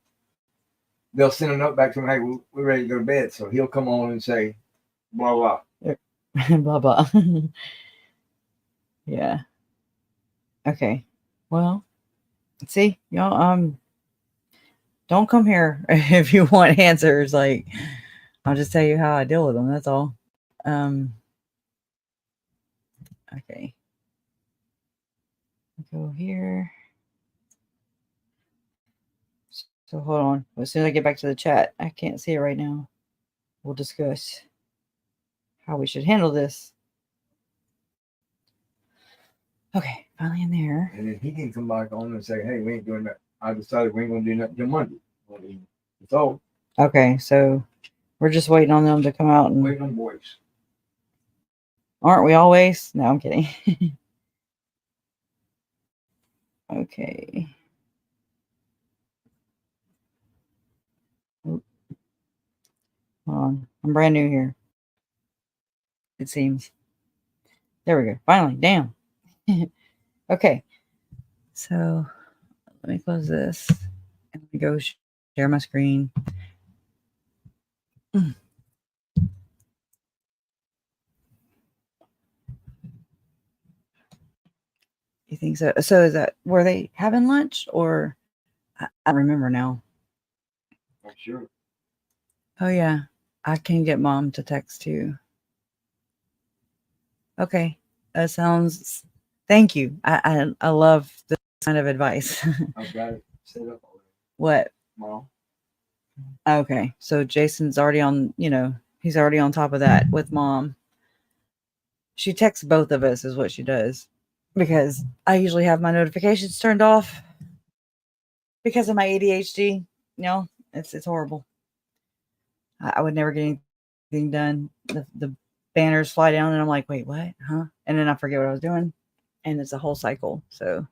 they'll send a note back to him. Hey, we're ready to go to bed. So he'll come on and say, blah blah, blah blah. Yeah. Okay. Well, see, y'all. Don't come here if you want answers. Like, I'll just tell you how I deal with them. That's all. Okay. Go here. So hold on. As soon as I get back to the chat, I can't see it right now. We'll discuss how we should handle this. Okay, finally in there. and then he can come back on and say, hey, we ain't doing that. I decided we ain't gonna do nothing till Monday. So Okay, so we're just waiting on them to come out and waiting on boys. aren't we always? No, I'm kidding. Okay. Oop. Hold on. I'm brand new here. It seems. There we go. Finally. Damn. Okay. So let me close this. And let me go share my screen. You think so? So is that, were they having lunch, or I don't remember now. I'm sure. Oh yeah. I can get mom to text too. Okay. That sounds, thank you. I love this kind of advice. I've got it set up already. What? Mom. Okay. So Jason's already on, he's already on top of that with mom. She texts both of us is what she does, because I usually have my notifications turned off because of my ADHD. It's horrible. I would never get anything done. The banners fly down and I'm like, wait, what? Huh? And then I forget what I was doing. And it's a whole cycle. So,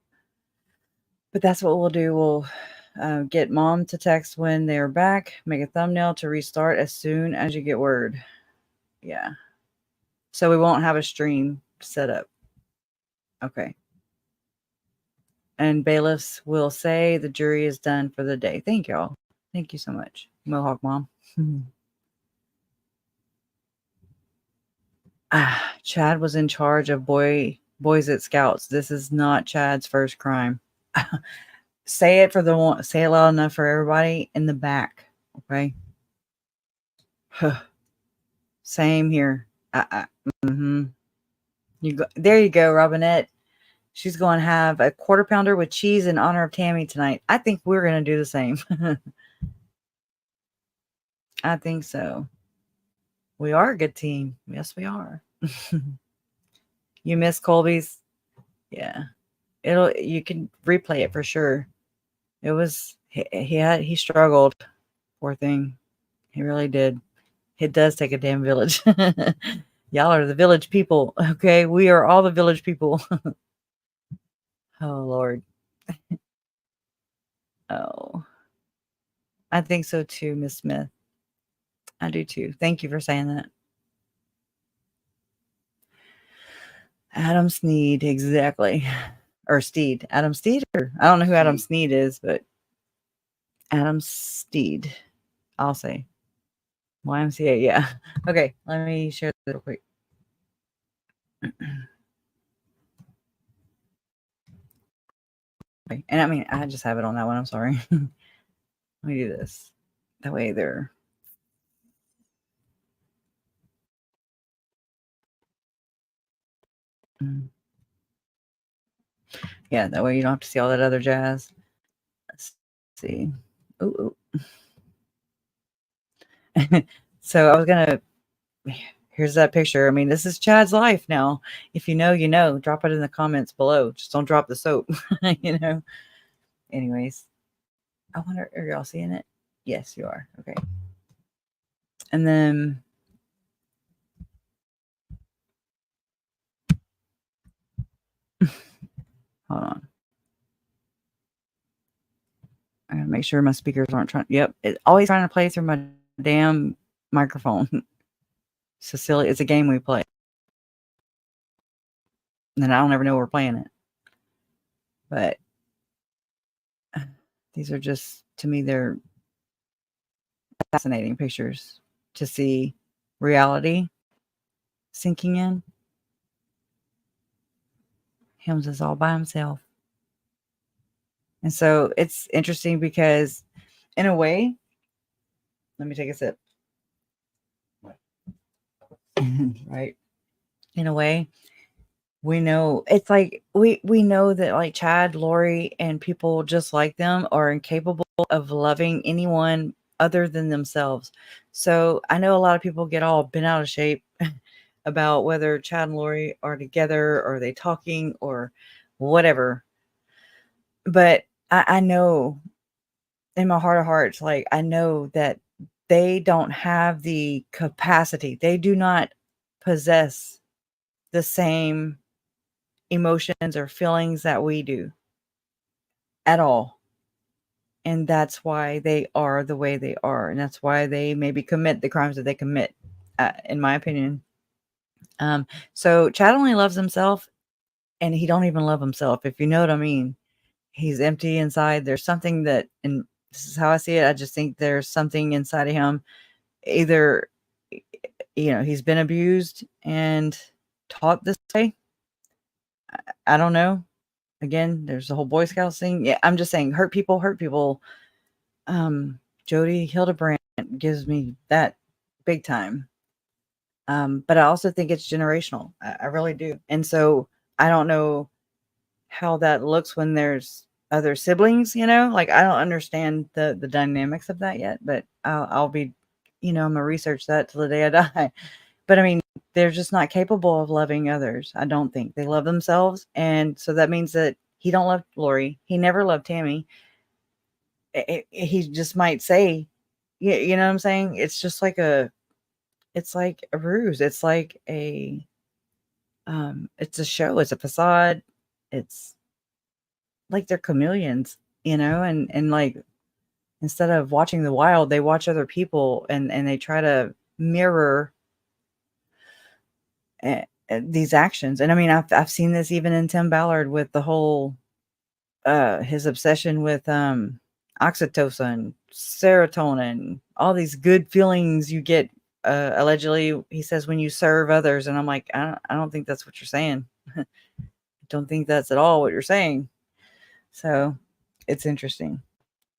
but that's what we'll do. Get mom to text when they're back. Make a thumbnail to restart as soon as you get word. Yeah. So we won't have a stream set up. Okay. And bailiffs will say the jury is done for the day. Thank y'all. Thank you so much, Mohawk Mom. Chad was in charge of boys at Scouts. This is not Chad's first crime. Say it say it loud enough for everybody in the back. Okay. Same here. Mm-hmm. There you go, Robinette. She's going to have a quarter pounder with cheese in honor of Tammy tonight. I think we're going to do the same. I think so. We are a good team. Yes, we are. You miss Colby's? Yeah. You can replay it for sure. It was he struggled. Poor thing. He really did. It does take a damn village. Y'all are the village people. Okay. We are all the village people. Oh Lord. Oh. I think so too, Miss Smith. I do too. Thank you for saying that. Adam Sneed, exactly. Or Steed. Adam Steed? Or I don't know who Adam Sneed is, but Adam Steed. I'll say. YMCA, yeah. Okay, let me share this real quick. Okay. And I mean, I just have it on that one. I'm sorry. Let me do this. That way they're. Yeah, that way you don't have to see all that other jazz. Let's see. Ooh. So I was going to. Here's that picture. I mean, this is Chad's life now. If you know, you know. Drop it in the comments below. Just don't drop the soap, you know. Anyways, I wonder, are y'all seeing it? Yes, you are. Okay. And then hold on. I gotta make sure my speakers aren't trying. Yep, it's always trying to play through my damn microphone. Cecilia, it's a game we play. And I don't ever know we're playing it. But these are just, to me, they're fascinating pictures to see reality sinking in. Hims is all by himself. And so it's interesting because, in a way, let me take a sip. Right. In a way, we know it's like we know that like Chad, Lori, and people just like them are incapable of loving anyone other than themselves. So I know a lot of people get all bent out of shape about whether Chad and Lori are together or are they talking or whatever. But I know in my heart of hearts, like I know that they don't have the capacity. They do not possess the same emotions or feelings that we do at all. And that's why they are the way they are. And that's why they maybe commit the crimes that they commit, in my opinion. So Chad only loves himself and he don't even love himself. If you know what I mean, he's empty inside. There's something that, and this is how I see it. I just think there's something inside of him. Either, he's been abused and taught this way. I don't know. Again, there's the whole Boy Scouts thing. Yeah, I'm just saying, hurt people hurt people. Jody Hildebrandt gives me that big time. But I also think it's generational. I really do. And so I don't know how that looks when there's other siblings, like I don't understand the dynamics of that yet, but I'll be, I'm gonna research that till the day I die. But I mean, they're just not capable of loving others. I don't think they love themselves. And so that means that he don't love Lori. He never loved Tammy. He just might say, you know what I'm saying? It's just like it's like a ruse. It's like it's a show. It's a facade. It's like they're chameleons. and like instead of watching the wild, they watch other people and they try to mirror these actions. And I mean, I've seen this even in Tim Ballard with the whole his obsession with oxytocin, serotonin, all these good feelings you get. Allegedly, he says when you serve others, and I'm like, I don't think that's what you're saying. Don't think that's at all what you're saying. So it's interesting.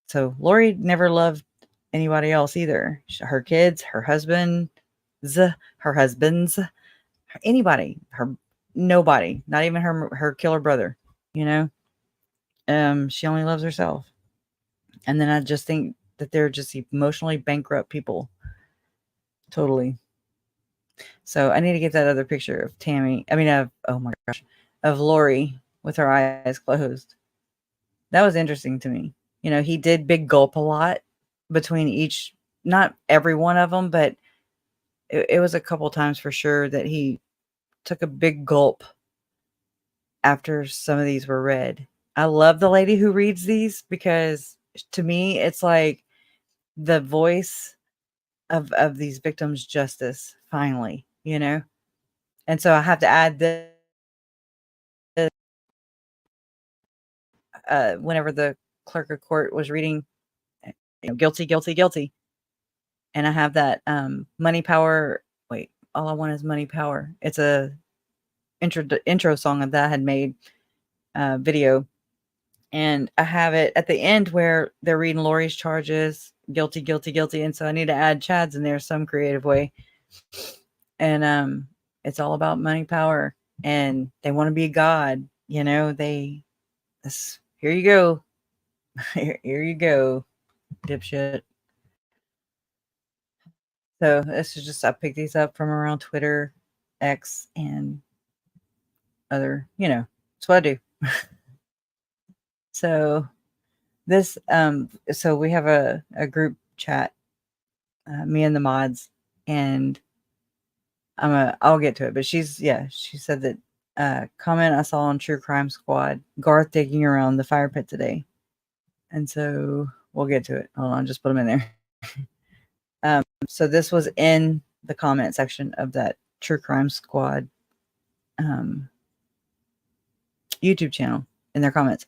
So Lori never loved anybody else either. Her kids, her husband, her husbands, anybody, nobody, not even her killer brother. She only loves herself. And then I just think that they're just emotionally bankrupt people. Totally. So I need to get that other picture of Tammy. I mean, oh my gosh, of Lori with her eyes closed. That was interesting to me. He did big gulp a lot between each, not every one of them, but it was a couple times for sure that he took a big gulp after some of these were read. I love the lady who reads these because to me, it's like the voice of these victims' justice, finally, And so I have to add this whenever the clerk of court was reading, guilty, guilty, guilty. And I have that Money Power. Wait, all I want is Money Power. It's a intro song that I had made video. And I have it at the end where they're reading Lori's charges, guilty, guilty, guilty. And so I need to add Chad's in there some creative way. And it's all about money, power, and they want to be God. Here you go. Here you go, dipshit. So this is just, I picked these up from around Twitter, X, and other, it's what I do. So this, so we have a group chat, me and the mods, and I'll get to it, but she said that comment I saw on True Crime Squad, Garth digging around the fire pit today. And so we'll get to it. Hold on, just put them in there. So this was in the comment section of that True Crime Squad YouTube channel in their comments.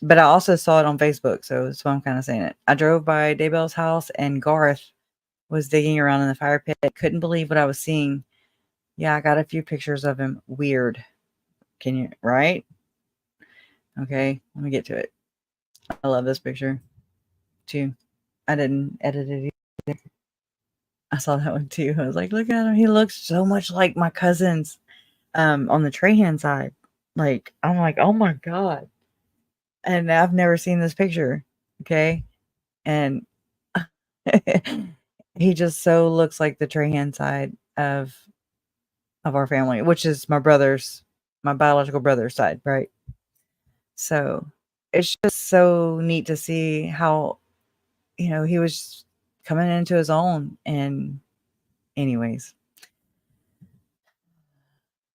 But I also saw it on Facebook, so that's why I'm kind of saying it. I drove by Daybell's house and Garth was digging around in the fire pit. Couldn't believe what I was seeing. Yeah, I got a few pictures of him. Weird. Can you, right? Okay, let me get to it. I love this picture too. I didn't edit it either. I saw that one too. I was like, look at him. He looks so much like my cousins on the Trahan side. Like, I'm like, oh my God. And I've never seen this picture. Okay. And he just so looks like the Trahan side of our family, which is my biological brother's side, right? So it's just so neat to see how, he was coming into his own. And anyways,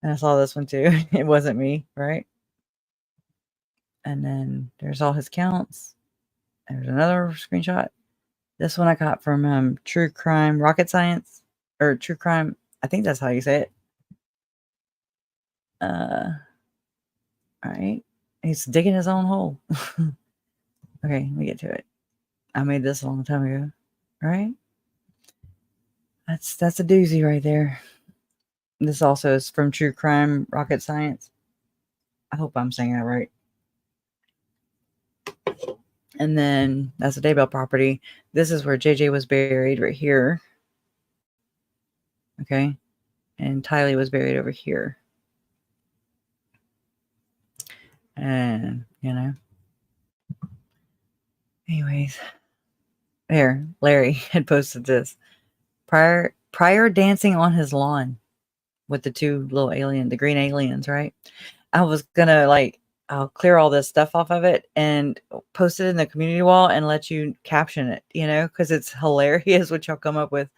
and I saw this one too. It wasn't me, right? And then there's all his counts. There's another screenshot. This one I got from True Crime Rocket Science, or True Crime. I think that's how you say it. All right. He's digging his own hole. Okay, let me get to it. I made this a long time ago, right? That's a doozy right there. This also is from True Crime Rocket Science. I hope I'm saying that right. And then that's a Daybell property. This is where JJ was buried right here. Okay. And Tylee was buried over here. And, anyways, there, Larry had posted this. Prior dancing on his lawn with the two little the green aliens, right? I was gonna I'll clear all this stuff off of it and post it in the community wall and let you caption it, because it's hilarious what y'all come up with.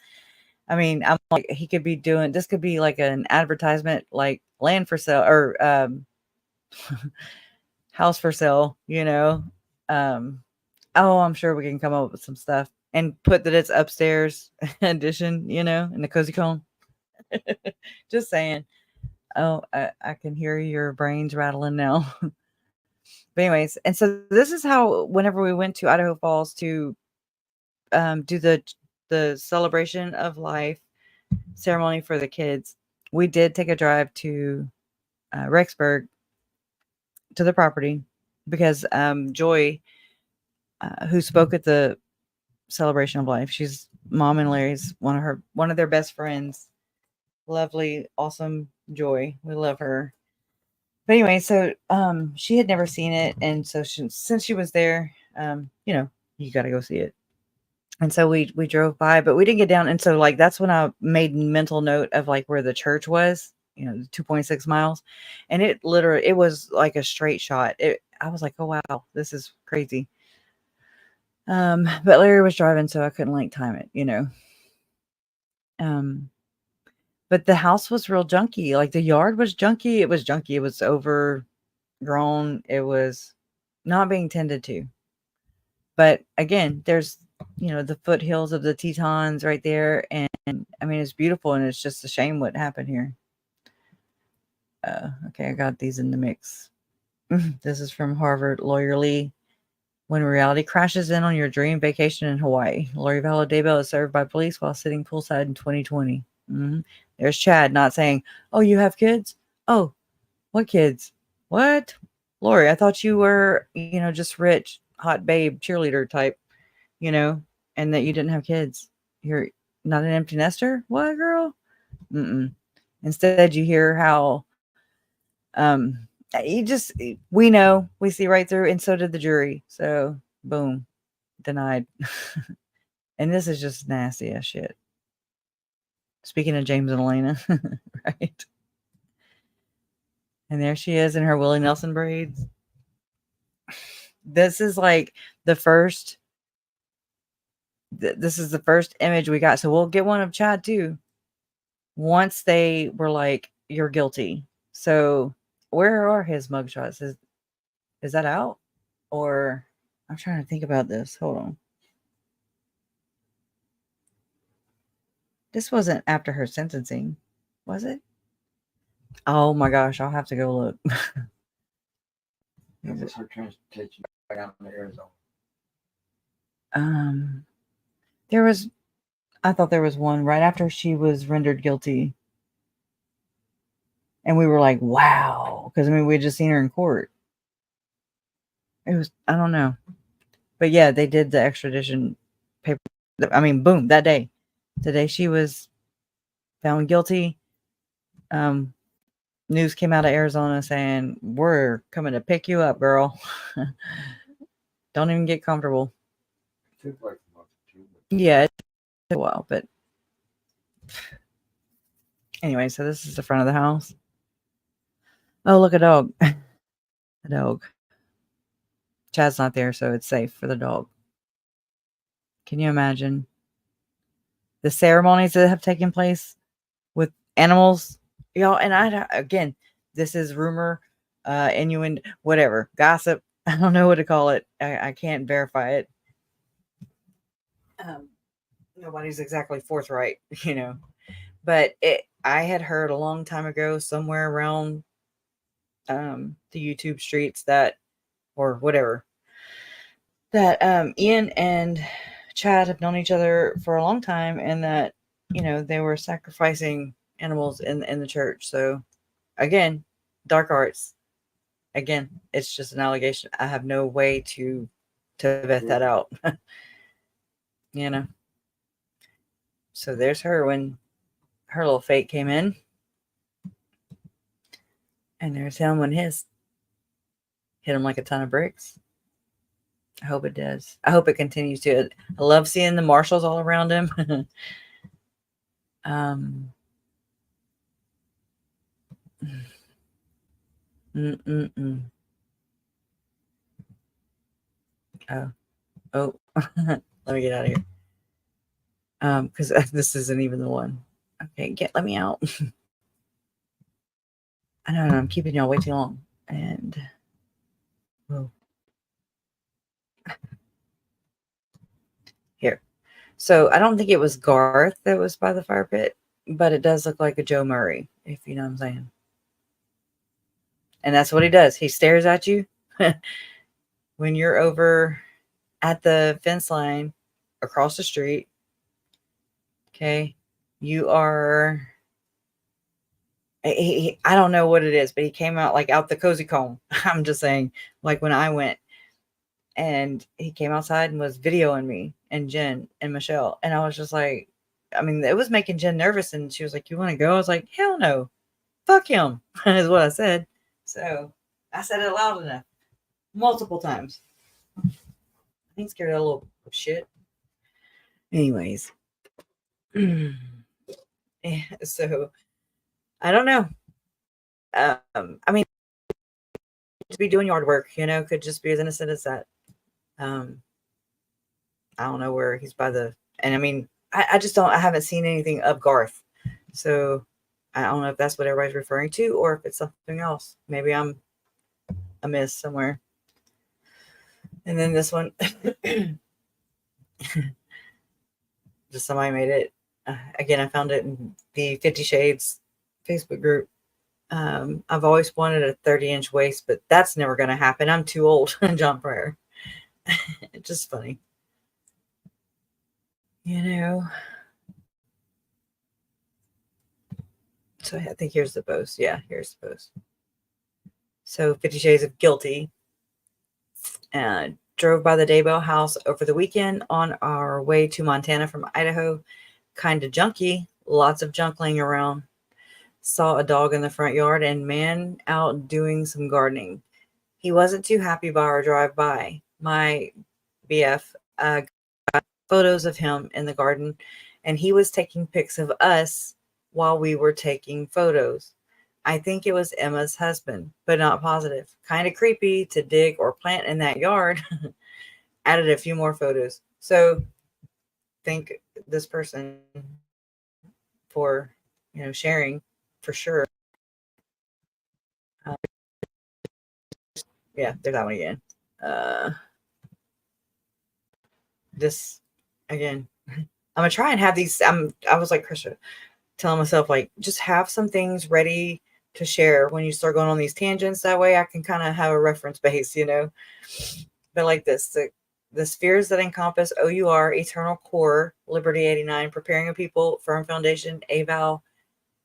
I mean, I'm like, he could be doing, this could be like an advertisement, like land for sale or house for sale, Oh, I'm sure we can come up with some stuff and put that it's upstairs edition, in the cozy cone. Just saying. Oh, I can hear your brains rattling now. But anyways, and so this is how whenever we went to Idaho Falls to do the celebration of life ceremony for the kids, we did take a drive to Rexburg to the property because Joy, who spoke at the celebration of life, she's Mom and Larry's one of their best friends. Lovely, awesome Joy. We love her. But anyway, so she had never seen it, and so since she was there, you got to go see it. And so we drove by, but we didn't get down. And so like that's when I made mental note of like where the church was, 2.6 miles, and it was like a straight shot. I was like, oh wow, this is crazy. But Larry was driving, so I couldn't like time it, But the house was real junky. Like the yard was junky. It was junky. It was overgrown. It was not being tended to. But again, there's, the foothills of the Tetons right there. And I mean, it's beautiful, and it's just a shame what happened here. Okay, I got these in the mix. This is from Harvard Lawyer Lee. When reality crashes in on your dream vacation in Hawaii, Lori Vallow Daybell is served by police while sitting poolside in 2020. There's Chad not saying, oh, you have kids? Oh, what kids? What? Lori, I thought you were, just rich, hot babe, cheerleader type, and that you didn't have kids. You're not an empty nester? What, girl? Instead, you hear how, we know, we see right through, and so did the jury. So, boom, denied. And this is just nasty as shit. Speaking of James and Elena, right? And there she is in her Willie Nelson braids. This is like the first. This is the first image we got. So we'll get one of Chad too. Once they were like, "You're guilty." So where are his mugshots? Is that out? Or I'm trying to think about this. Hold on. This wasn't after her sentencing, was it? Oh my gosh, I'll have to go look. It was her transportation back out to Arizona. I thought there was one right after she was rendered guilty. And we were like, wow. Because, we had just seen her in court. It was, I don't know. But yeah, they did the extradition paper. Boom, that day. The day she was found guilty. News came out of Arizona saying, we're coming to pick you up, girl. Don't even get comfortable. Yeah, it took a while, but anyway, so this is the front of the house. Oh, look, a dog. A dog. Chad's not there, so it's safe for the dog. Can you imagine the ceremonies that have taken place with animals? Y'all, and again, this is rumor, innuendo, whatever, gossip. I don't know what to call it. I can't verify it. Nobody's exactly forthright, but I had heard a long time ago, somewhere around the YouTube streets or whatever, that Ian and Chad have known each other for a long time, and that they were sacrificing animals in the church. So again, dark arts. Again, it's just an allegation. I have no way to vet that out. So there's her when her little fate came in, and there's him when his hit him like a ton of bricks. I hope it does. I hope it continues to. I love seeing the marshals all around him. Oh, let me get out of here. Because this isn't even the one. Okay, let me out. I know I'm keeping y'all way too long. And whoa. Here. So I don't think it was Garth that was by the fire pit, but it does look like a Joe Murray, if you know what I'm saying. And that's what he does. He stares at you when you're over at the fence line across the street. Okay. You are, I don't know what it is, but he came out like out the cozy cone. I'm just saying, like when I went, and he came outside and was videoing me and Jen and Michelle. And I was just like, I mean, it was making Jen nervous. And she was like, "You want to go?" I was like, "Hell no. Fuck him," is what I said. So I said it loud enough multiple times. I ain't scared of that little shit. Anyways. Yeah, so I don't know. I mean, to be doing yard work, could just be as innocent as that. I don't know where he's by the, and I mean, I just don't, I haven't seen anything of Garth. So I don't know if that's what everybody's referring to or if it's something else. Maybe I'm amiss somewhere. And then this one, just somebody made it. Again, I found it in the 50 Shades Facebook group. I've always wanted a 30-inch waist, but that's never going to happen. I'm too old. John Pryor. It's just funny. So I think here's the post. Yeah, here's the post. So 50 Shades of Guilty. Drove by the Daybell house over the weekend on our way to Montana from Idaho. Kind of junky. Lots of junk laying around. Saw a dog in the front yard and man out doing some gardening. He wasn't too happy by our drive by. My BF got photos of him in the garden, and he was taking pics of us while we were taking photos. I think it was Emma's husband, but not positive. Kind of creepy to dig or plant in that yard. Added a few more photos. So thank this person for sharing for sure. Yeah, there's that one again. This again. I'm gonna try and have these. I was like Krisha, telling myself like just have some things ready to share when you start going on these tangents. That way I can kind of have a reference base, But like this, the spheres that encompass OUR, Eternal Core, Liberty 89, Preparing a People, Firm Foundation, AVAL,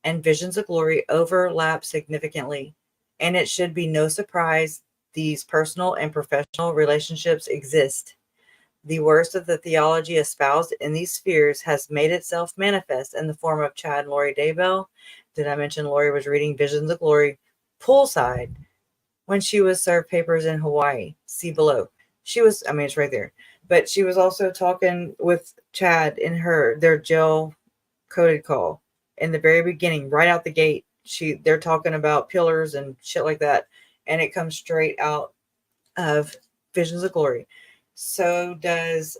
and Visions of Glory overlap significantly. And it should be no surprise these personal and professional relationships exist. The worst of the theology espoused in these spheres has made itself manifest in the form of Chad and Lori Daybell. Did I mention Lori was reading Visions of Glory poolside when she was served papers in Hawaii? See below. She was, it's right there. But she was also talking with Chad in their jail coded call in the very beginning, right out the gate. They're talking about pillars and shit like that. And it comes straight out of Visions of Glory. So does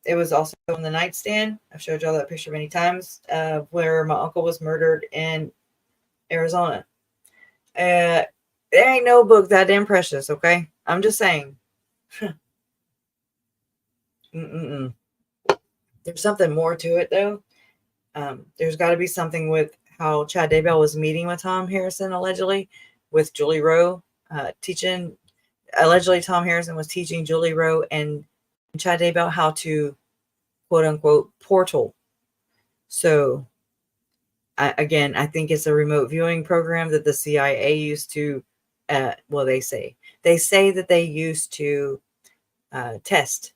it was also on the nightstand. I've showed y'all that picture many times where my uncle was murdered in Arizona. There ain't no book that damn precious, okay? I'm just saying. There's something more to it though. There's got to be something with how Chad Daybell was meeting with Tom Harrison allegedly with Julie Rowe teaching. Allegedly, Tom Harrison was teaching Julie Rowe and Chad Daybell how to, quote unquote, portal. So, I think it's a remote viewing program that the CIA used to, they say that they used to test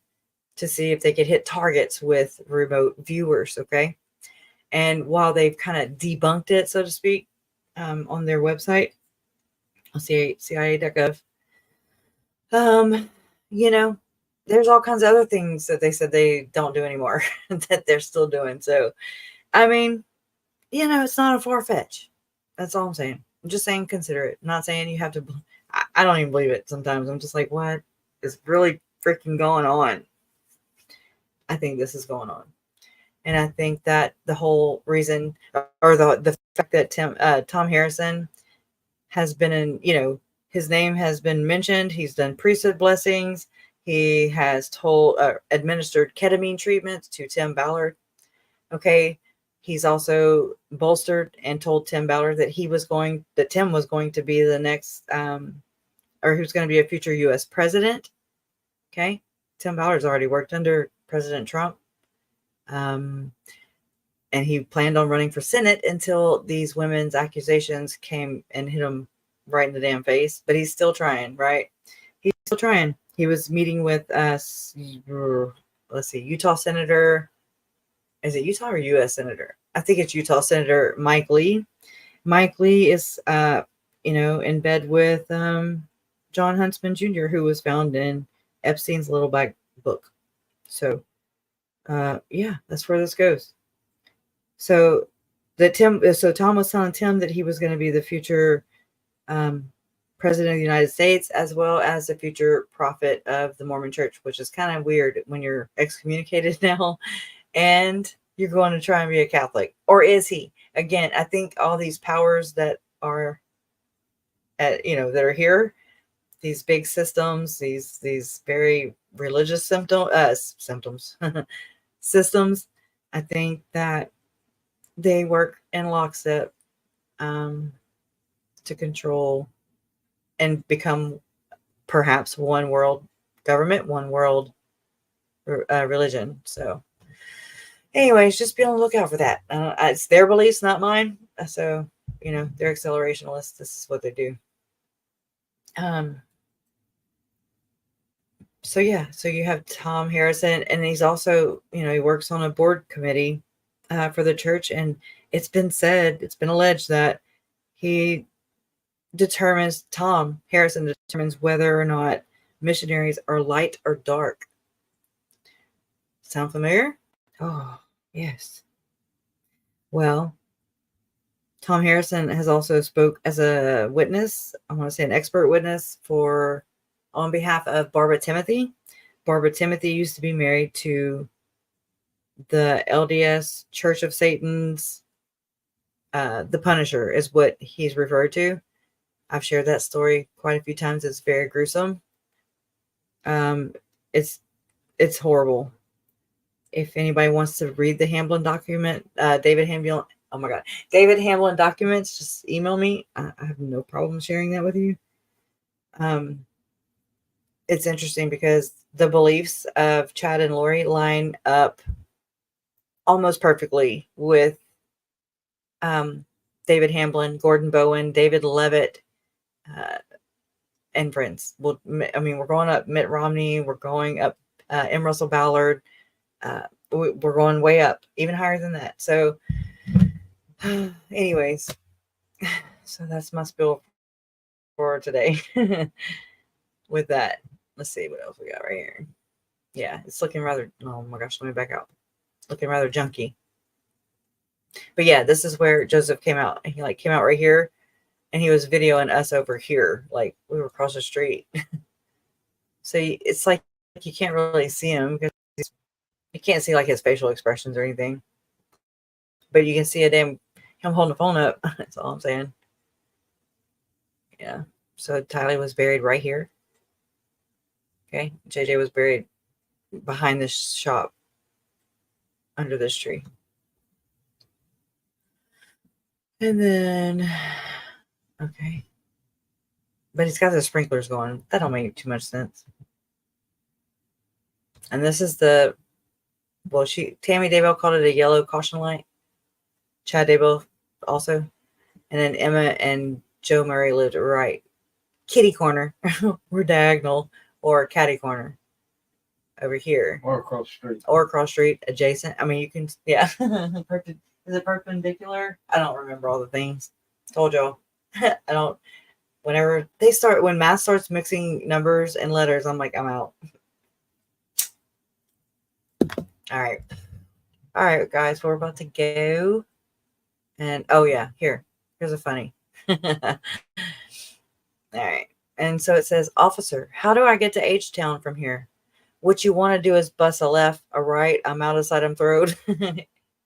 to see if they could hit targets with remote viewers. Okay. And while they've kind of debunked it, so to speak, on their website, CIA.gov, there's all kinds of other things that they said they don't do anymore that they're still doing. So, it's not a far-fetch. That's all I'm saying. I'm just saying consider it. I'm not saying you have to. I don't even believe it sometimes. I'm just like, what is really freaking going on? I think this is going on. And I think that the whole reason or the fact that Tom Harrison has been in, his name has been mentioned. He's done priesthood blessings. He has administered ketamine treatments to Tim Ballard. Okay. He's also bolstered and told Tim Ballard that Tim was going to be the next, or who's going to be a future U.S. president. Okay. Tim Ballard's already worked under President Trump. And he planned on running for Senate until these women's accusations came and hit him right in the damn face. But he's still trying, right? He's still trying. He was meeting with Utah Senator. Is it Utah or U.S. Senator? I think it's Utah Senator Mike Lee. Mike Lee is, in bed with John Huntsman Jr., who was found in Epstein's little black book. So, that's where this goes. So Tom was telling Tim that he was going to be the future president of the United States, as well as the future prophet of the Mormon Church, which is kind of weird when you're excommunicated now and you're going to try and be a Catholic. Or is he? Again, I think all these powers that are that are here, these big systems, these very religious systems, I think that they work in lockstep to control and become perhaps one world government, one world religion. So anyways, just be on the lookout for that. It's their beliefs, not mine. So, they're accelerationalists. This is what they do. So you have Tom Harrison, and he's also, he works on a board committee for the church, and it's been alleged that Tom Harrison determines whether or not missionaries are light or dark. Sound familiar? Oh, yes. Well, Tom Harrison has also spoke as a witness. I want to say an expert witness on behalf of Barbara Timothy. Barbara Timothy used to be married to the LDS Church of Satan's, the Punisher is what he's referred to. I've shared that story quite a few times. It's very gruesome. It's horrible. If anybody wants to read the Hamblin document, David Hamblin documents, just email me. I have no problem sharing that with you. It's interesting because the beliefs of Chad and Lori line up almost perfectly with David Hamblin, Gordon Bowen, David Levitt, and friends. We're going up Mitt Romney. We're going up M. Russell Ballard. We're going way up, even higher than that. So anyways, so that's my spiel for today. With that, let's see what else we got right here. Yeah, it's looking rather, oh my gosh, let me back out. Looking rather junky. But yeah, this is where Joseph came out. He came out right here, and he was videoing us over here. Like we were across the street. So it's like you can't really see him because you can't see like his facial expressions or anything. But you can see him holding the phone up. That's all I'm saying. Yeah. So Tylee was buried right here. Okay. JJ was buried behind this shop under this tree. And then, okay. But he's got the sprinklers going. That don't make too much sense. And this is Tammy Daybell called it a yellow caution light. Chad Daybell also. And then Emma and Joe Murray lived right kitty corner. We're diagonal or catty corner over here. Or across the street. Or across street, adjacent. You can, yeah. Is it perpendicular? I don't remember all the things. Told y'all. When math starts mixing numbers and letters, I'm like, I'm out. All right, guys, we're about to go. And oh yeah, here's a funny. All right. And so it says, officer, how do I get to H-Town from here? What you want to do is bust a left, a right. I'm out of sight, I'm throwed.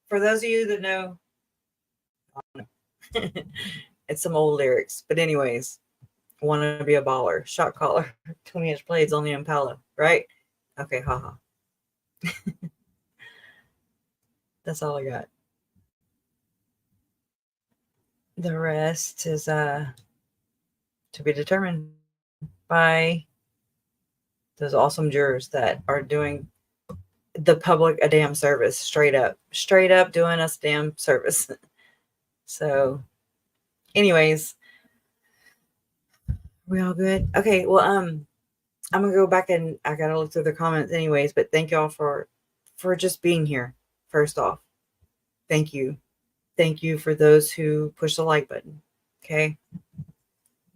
For those of you that know, it's some old lyrics. But anyways, Want to be a baller. Shot caller. 20-inch blades on the Impala, right? Okay, haha. That's all I got. The rest is to be determined by those awesome jurors that are doing the public a damn service, straight up doing us damn service. So anyways, we all good? Okay, well, I'm gonna go back and I gotta look through the comments anyways, but thank y'all for just being here. First off, thank you for those who push the like button. Okay,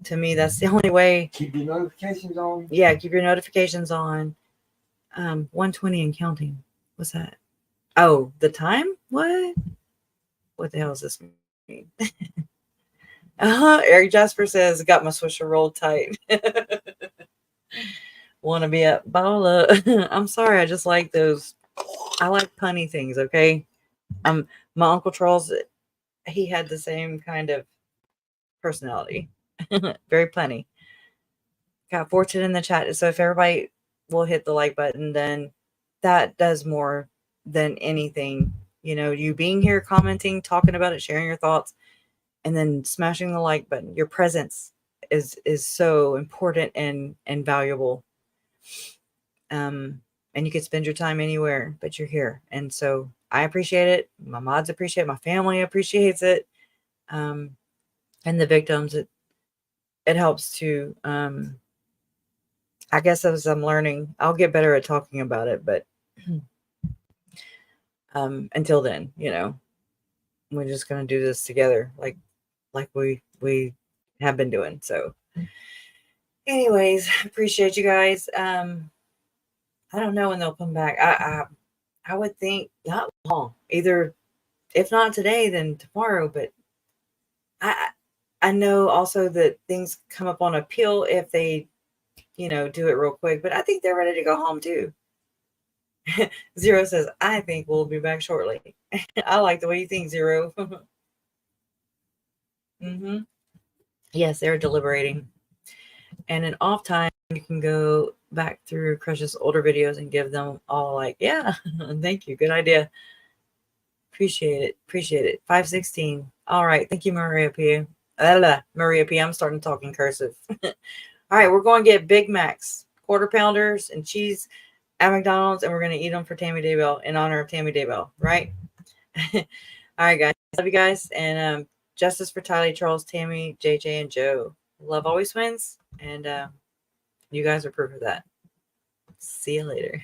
to me that's the only way. Keep your notifications on. Yeah, keep your notifications on. 120 and counting. What's that? Oh, the time? What the hell does this mean? Eric Jasper says, got my swisher rolled tight. Want to be a baller. I'm sorry, I just like those. I like punny things, okay? My Uncle Charles, he had the same kind of personality. Very punny. Got Fortune in the chat. So if everybody will hit the like button, then that does more than anything. You know, you being here, commenting, talking about it, sharing your thoughts, and then smashing the like button. Your presence is so important and valuable. And you can spend your time anywhere, but you're here. And so I appreciate it. My mods appreciate it. My family appreciates it. And the victims, it helps to, I guess as I'm learning, I'll get better at talking about it, but until then, you know, we're just going to do this together. Like we have been doing. So anyways, appreciate you guys. I don't know when they'll come back. I would think not long. Either if not today, then tomorrow. But I know also that things come up on appeal if they, you know, do it real quick. But I think they're ready to go home too. Zero says, I think we'll be back shortly. I like the way you think, Zero. Yes, they're deliberating. And in off time, you can go back through Crush's older videos and give them all like, yeah, thank you. Good idea. Appreciate it. 516. All right. Thank you, Maria P. Maria P. I'm starting talking cursive. All right. We're going to get Big Macs, quarter pounders, and cheese at McDonald's, and we're going to eat them for Tammy Daybell in honor of Tammy Daybell. Right? All right, guys. Love you guys. And justice for Tylee, Charles, Tammy, JJ, and Joe. Love always wins. And you guys are proof of that. See you later.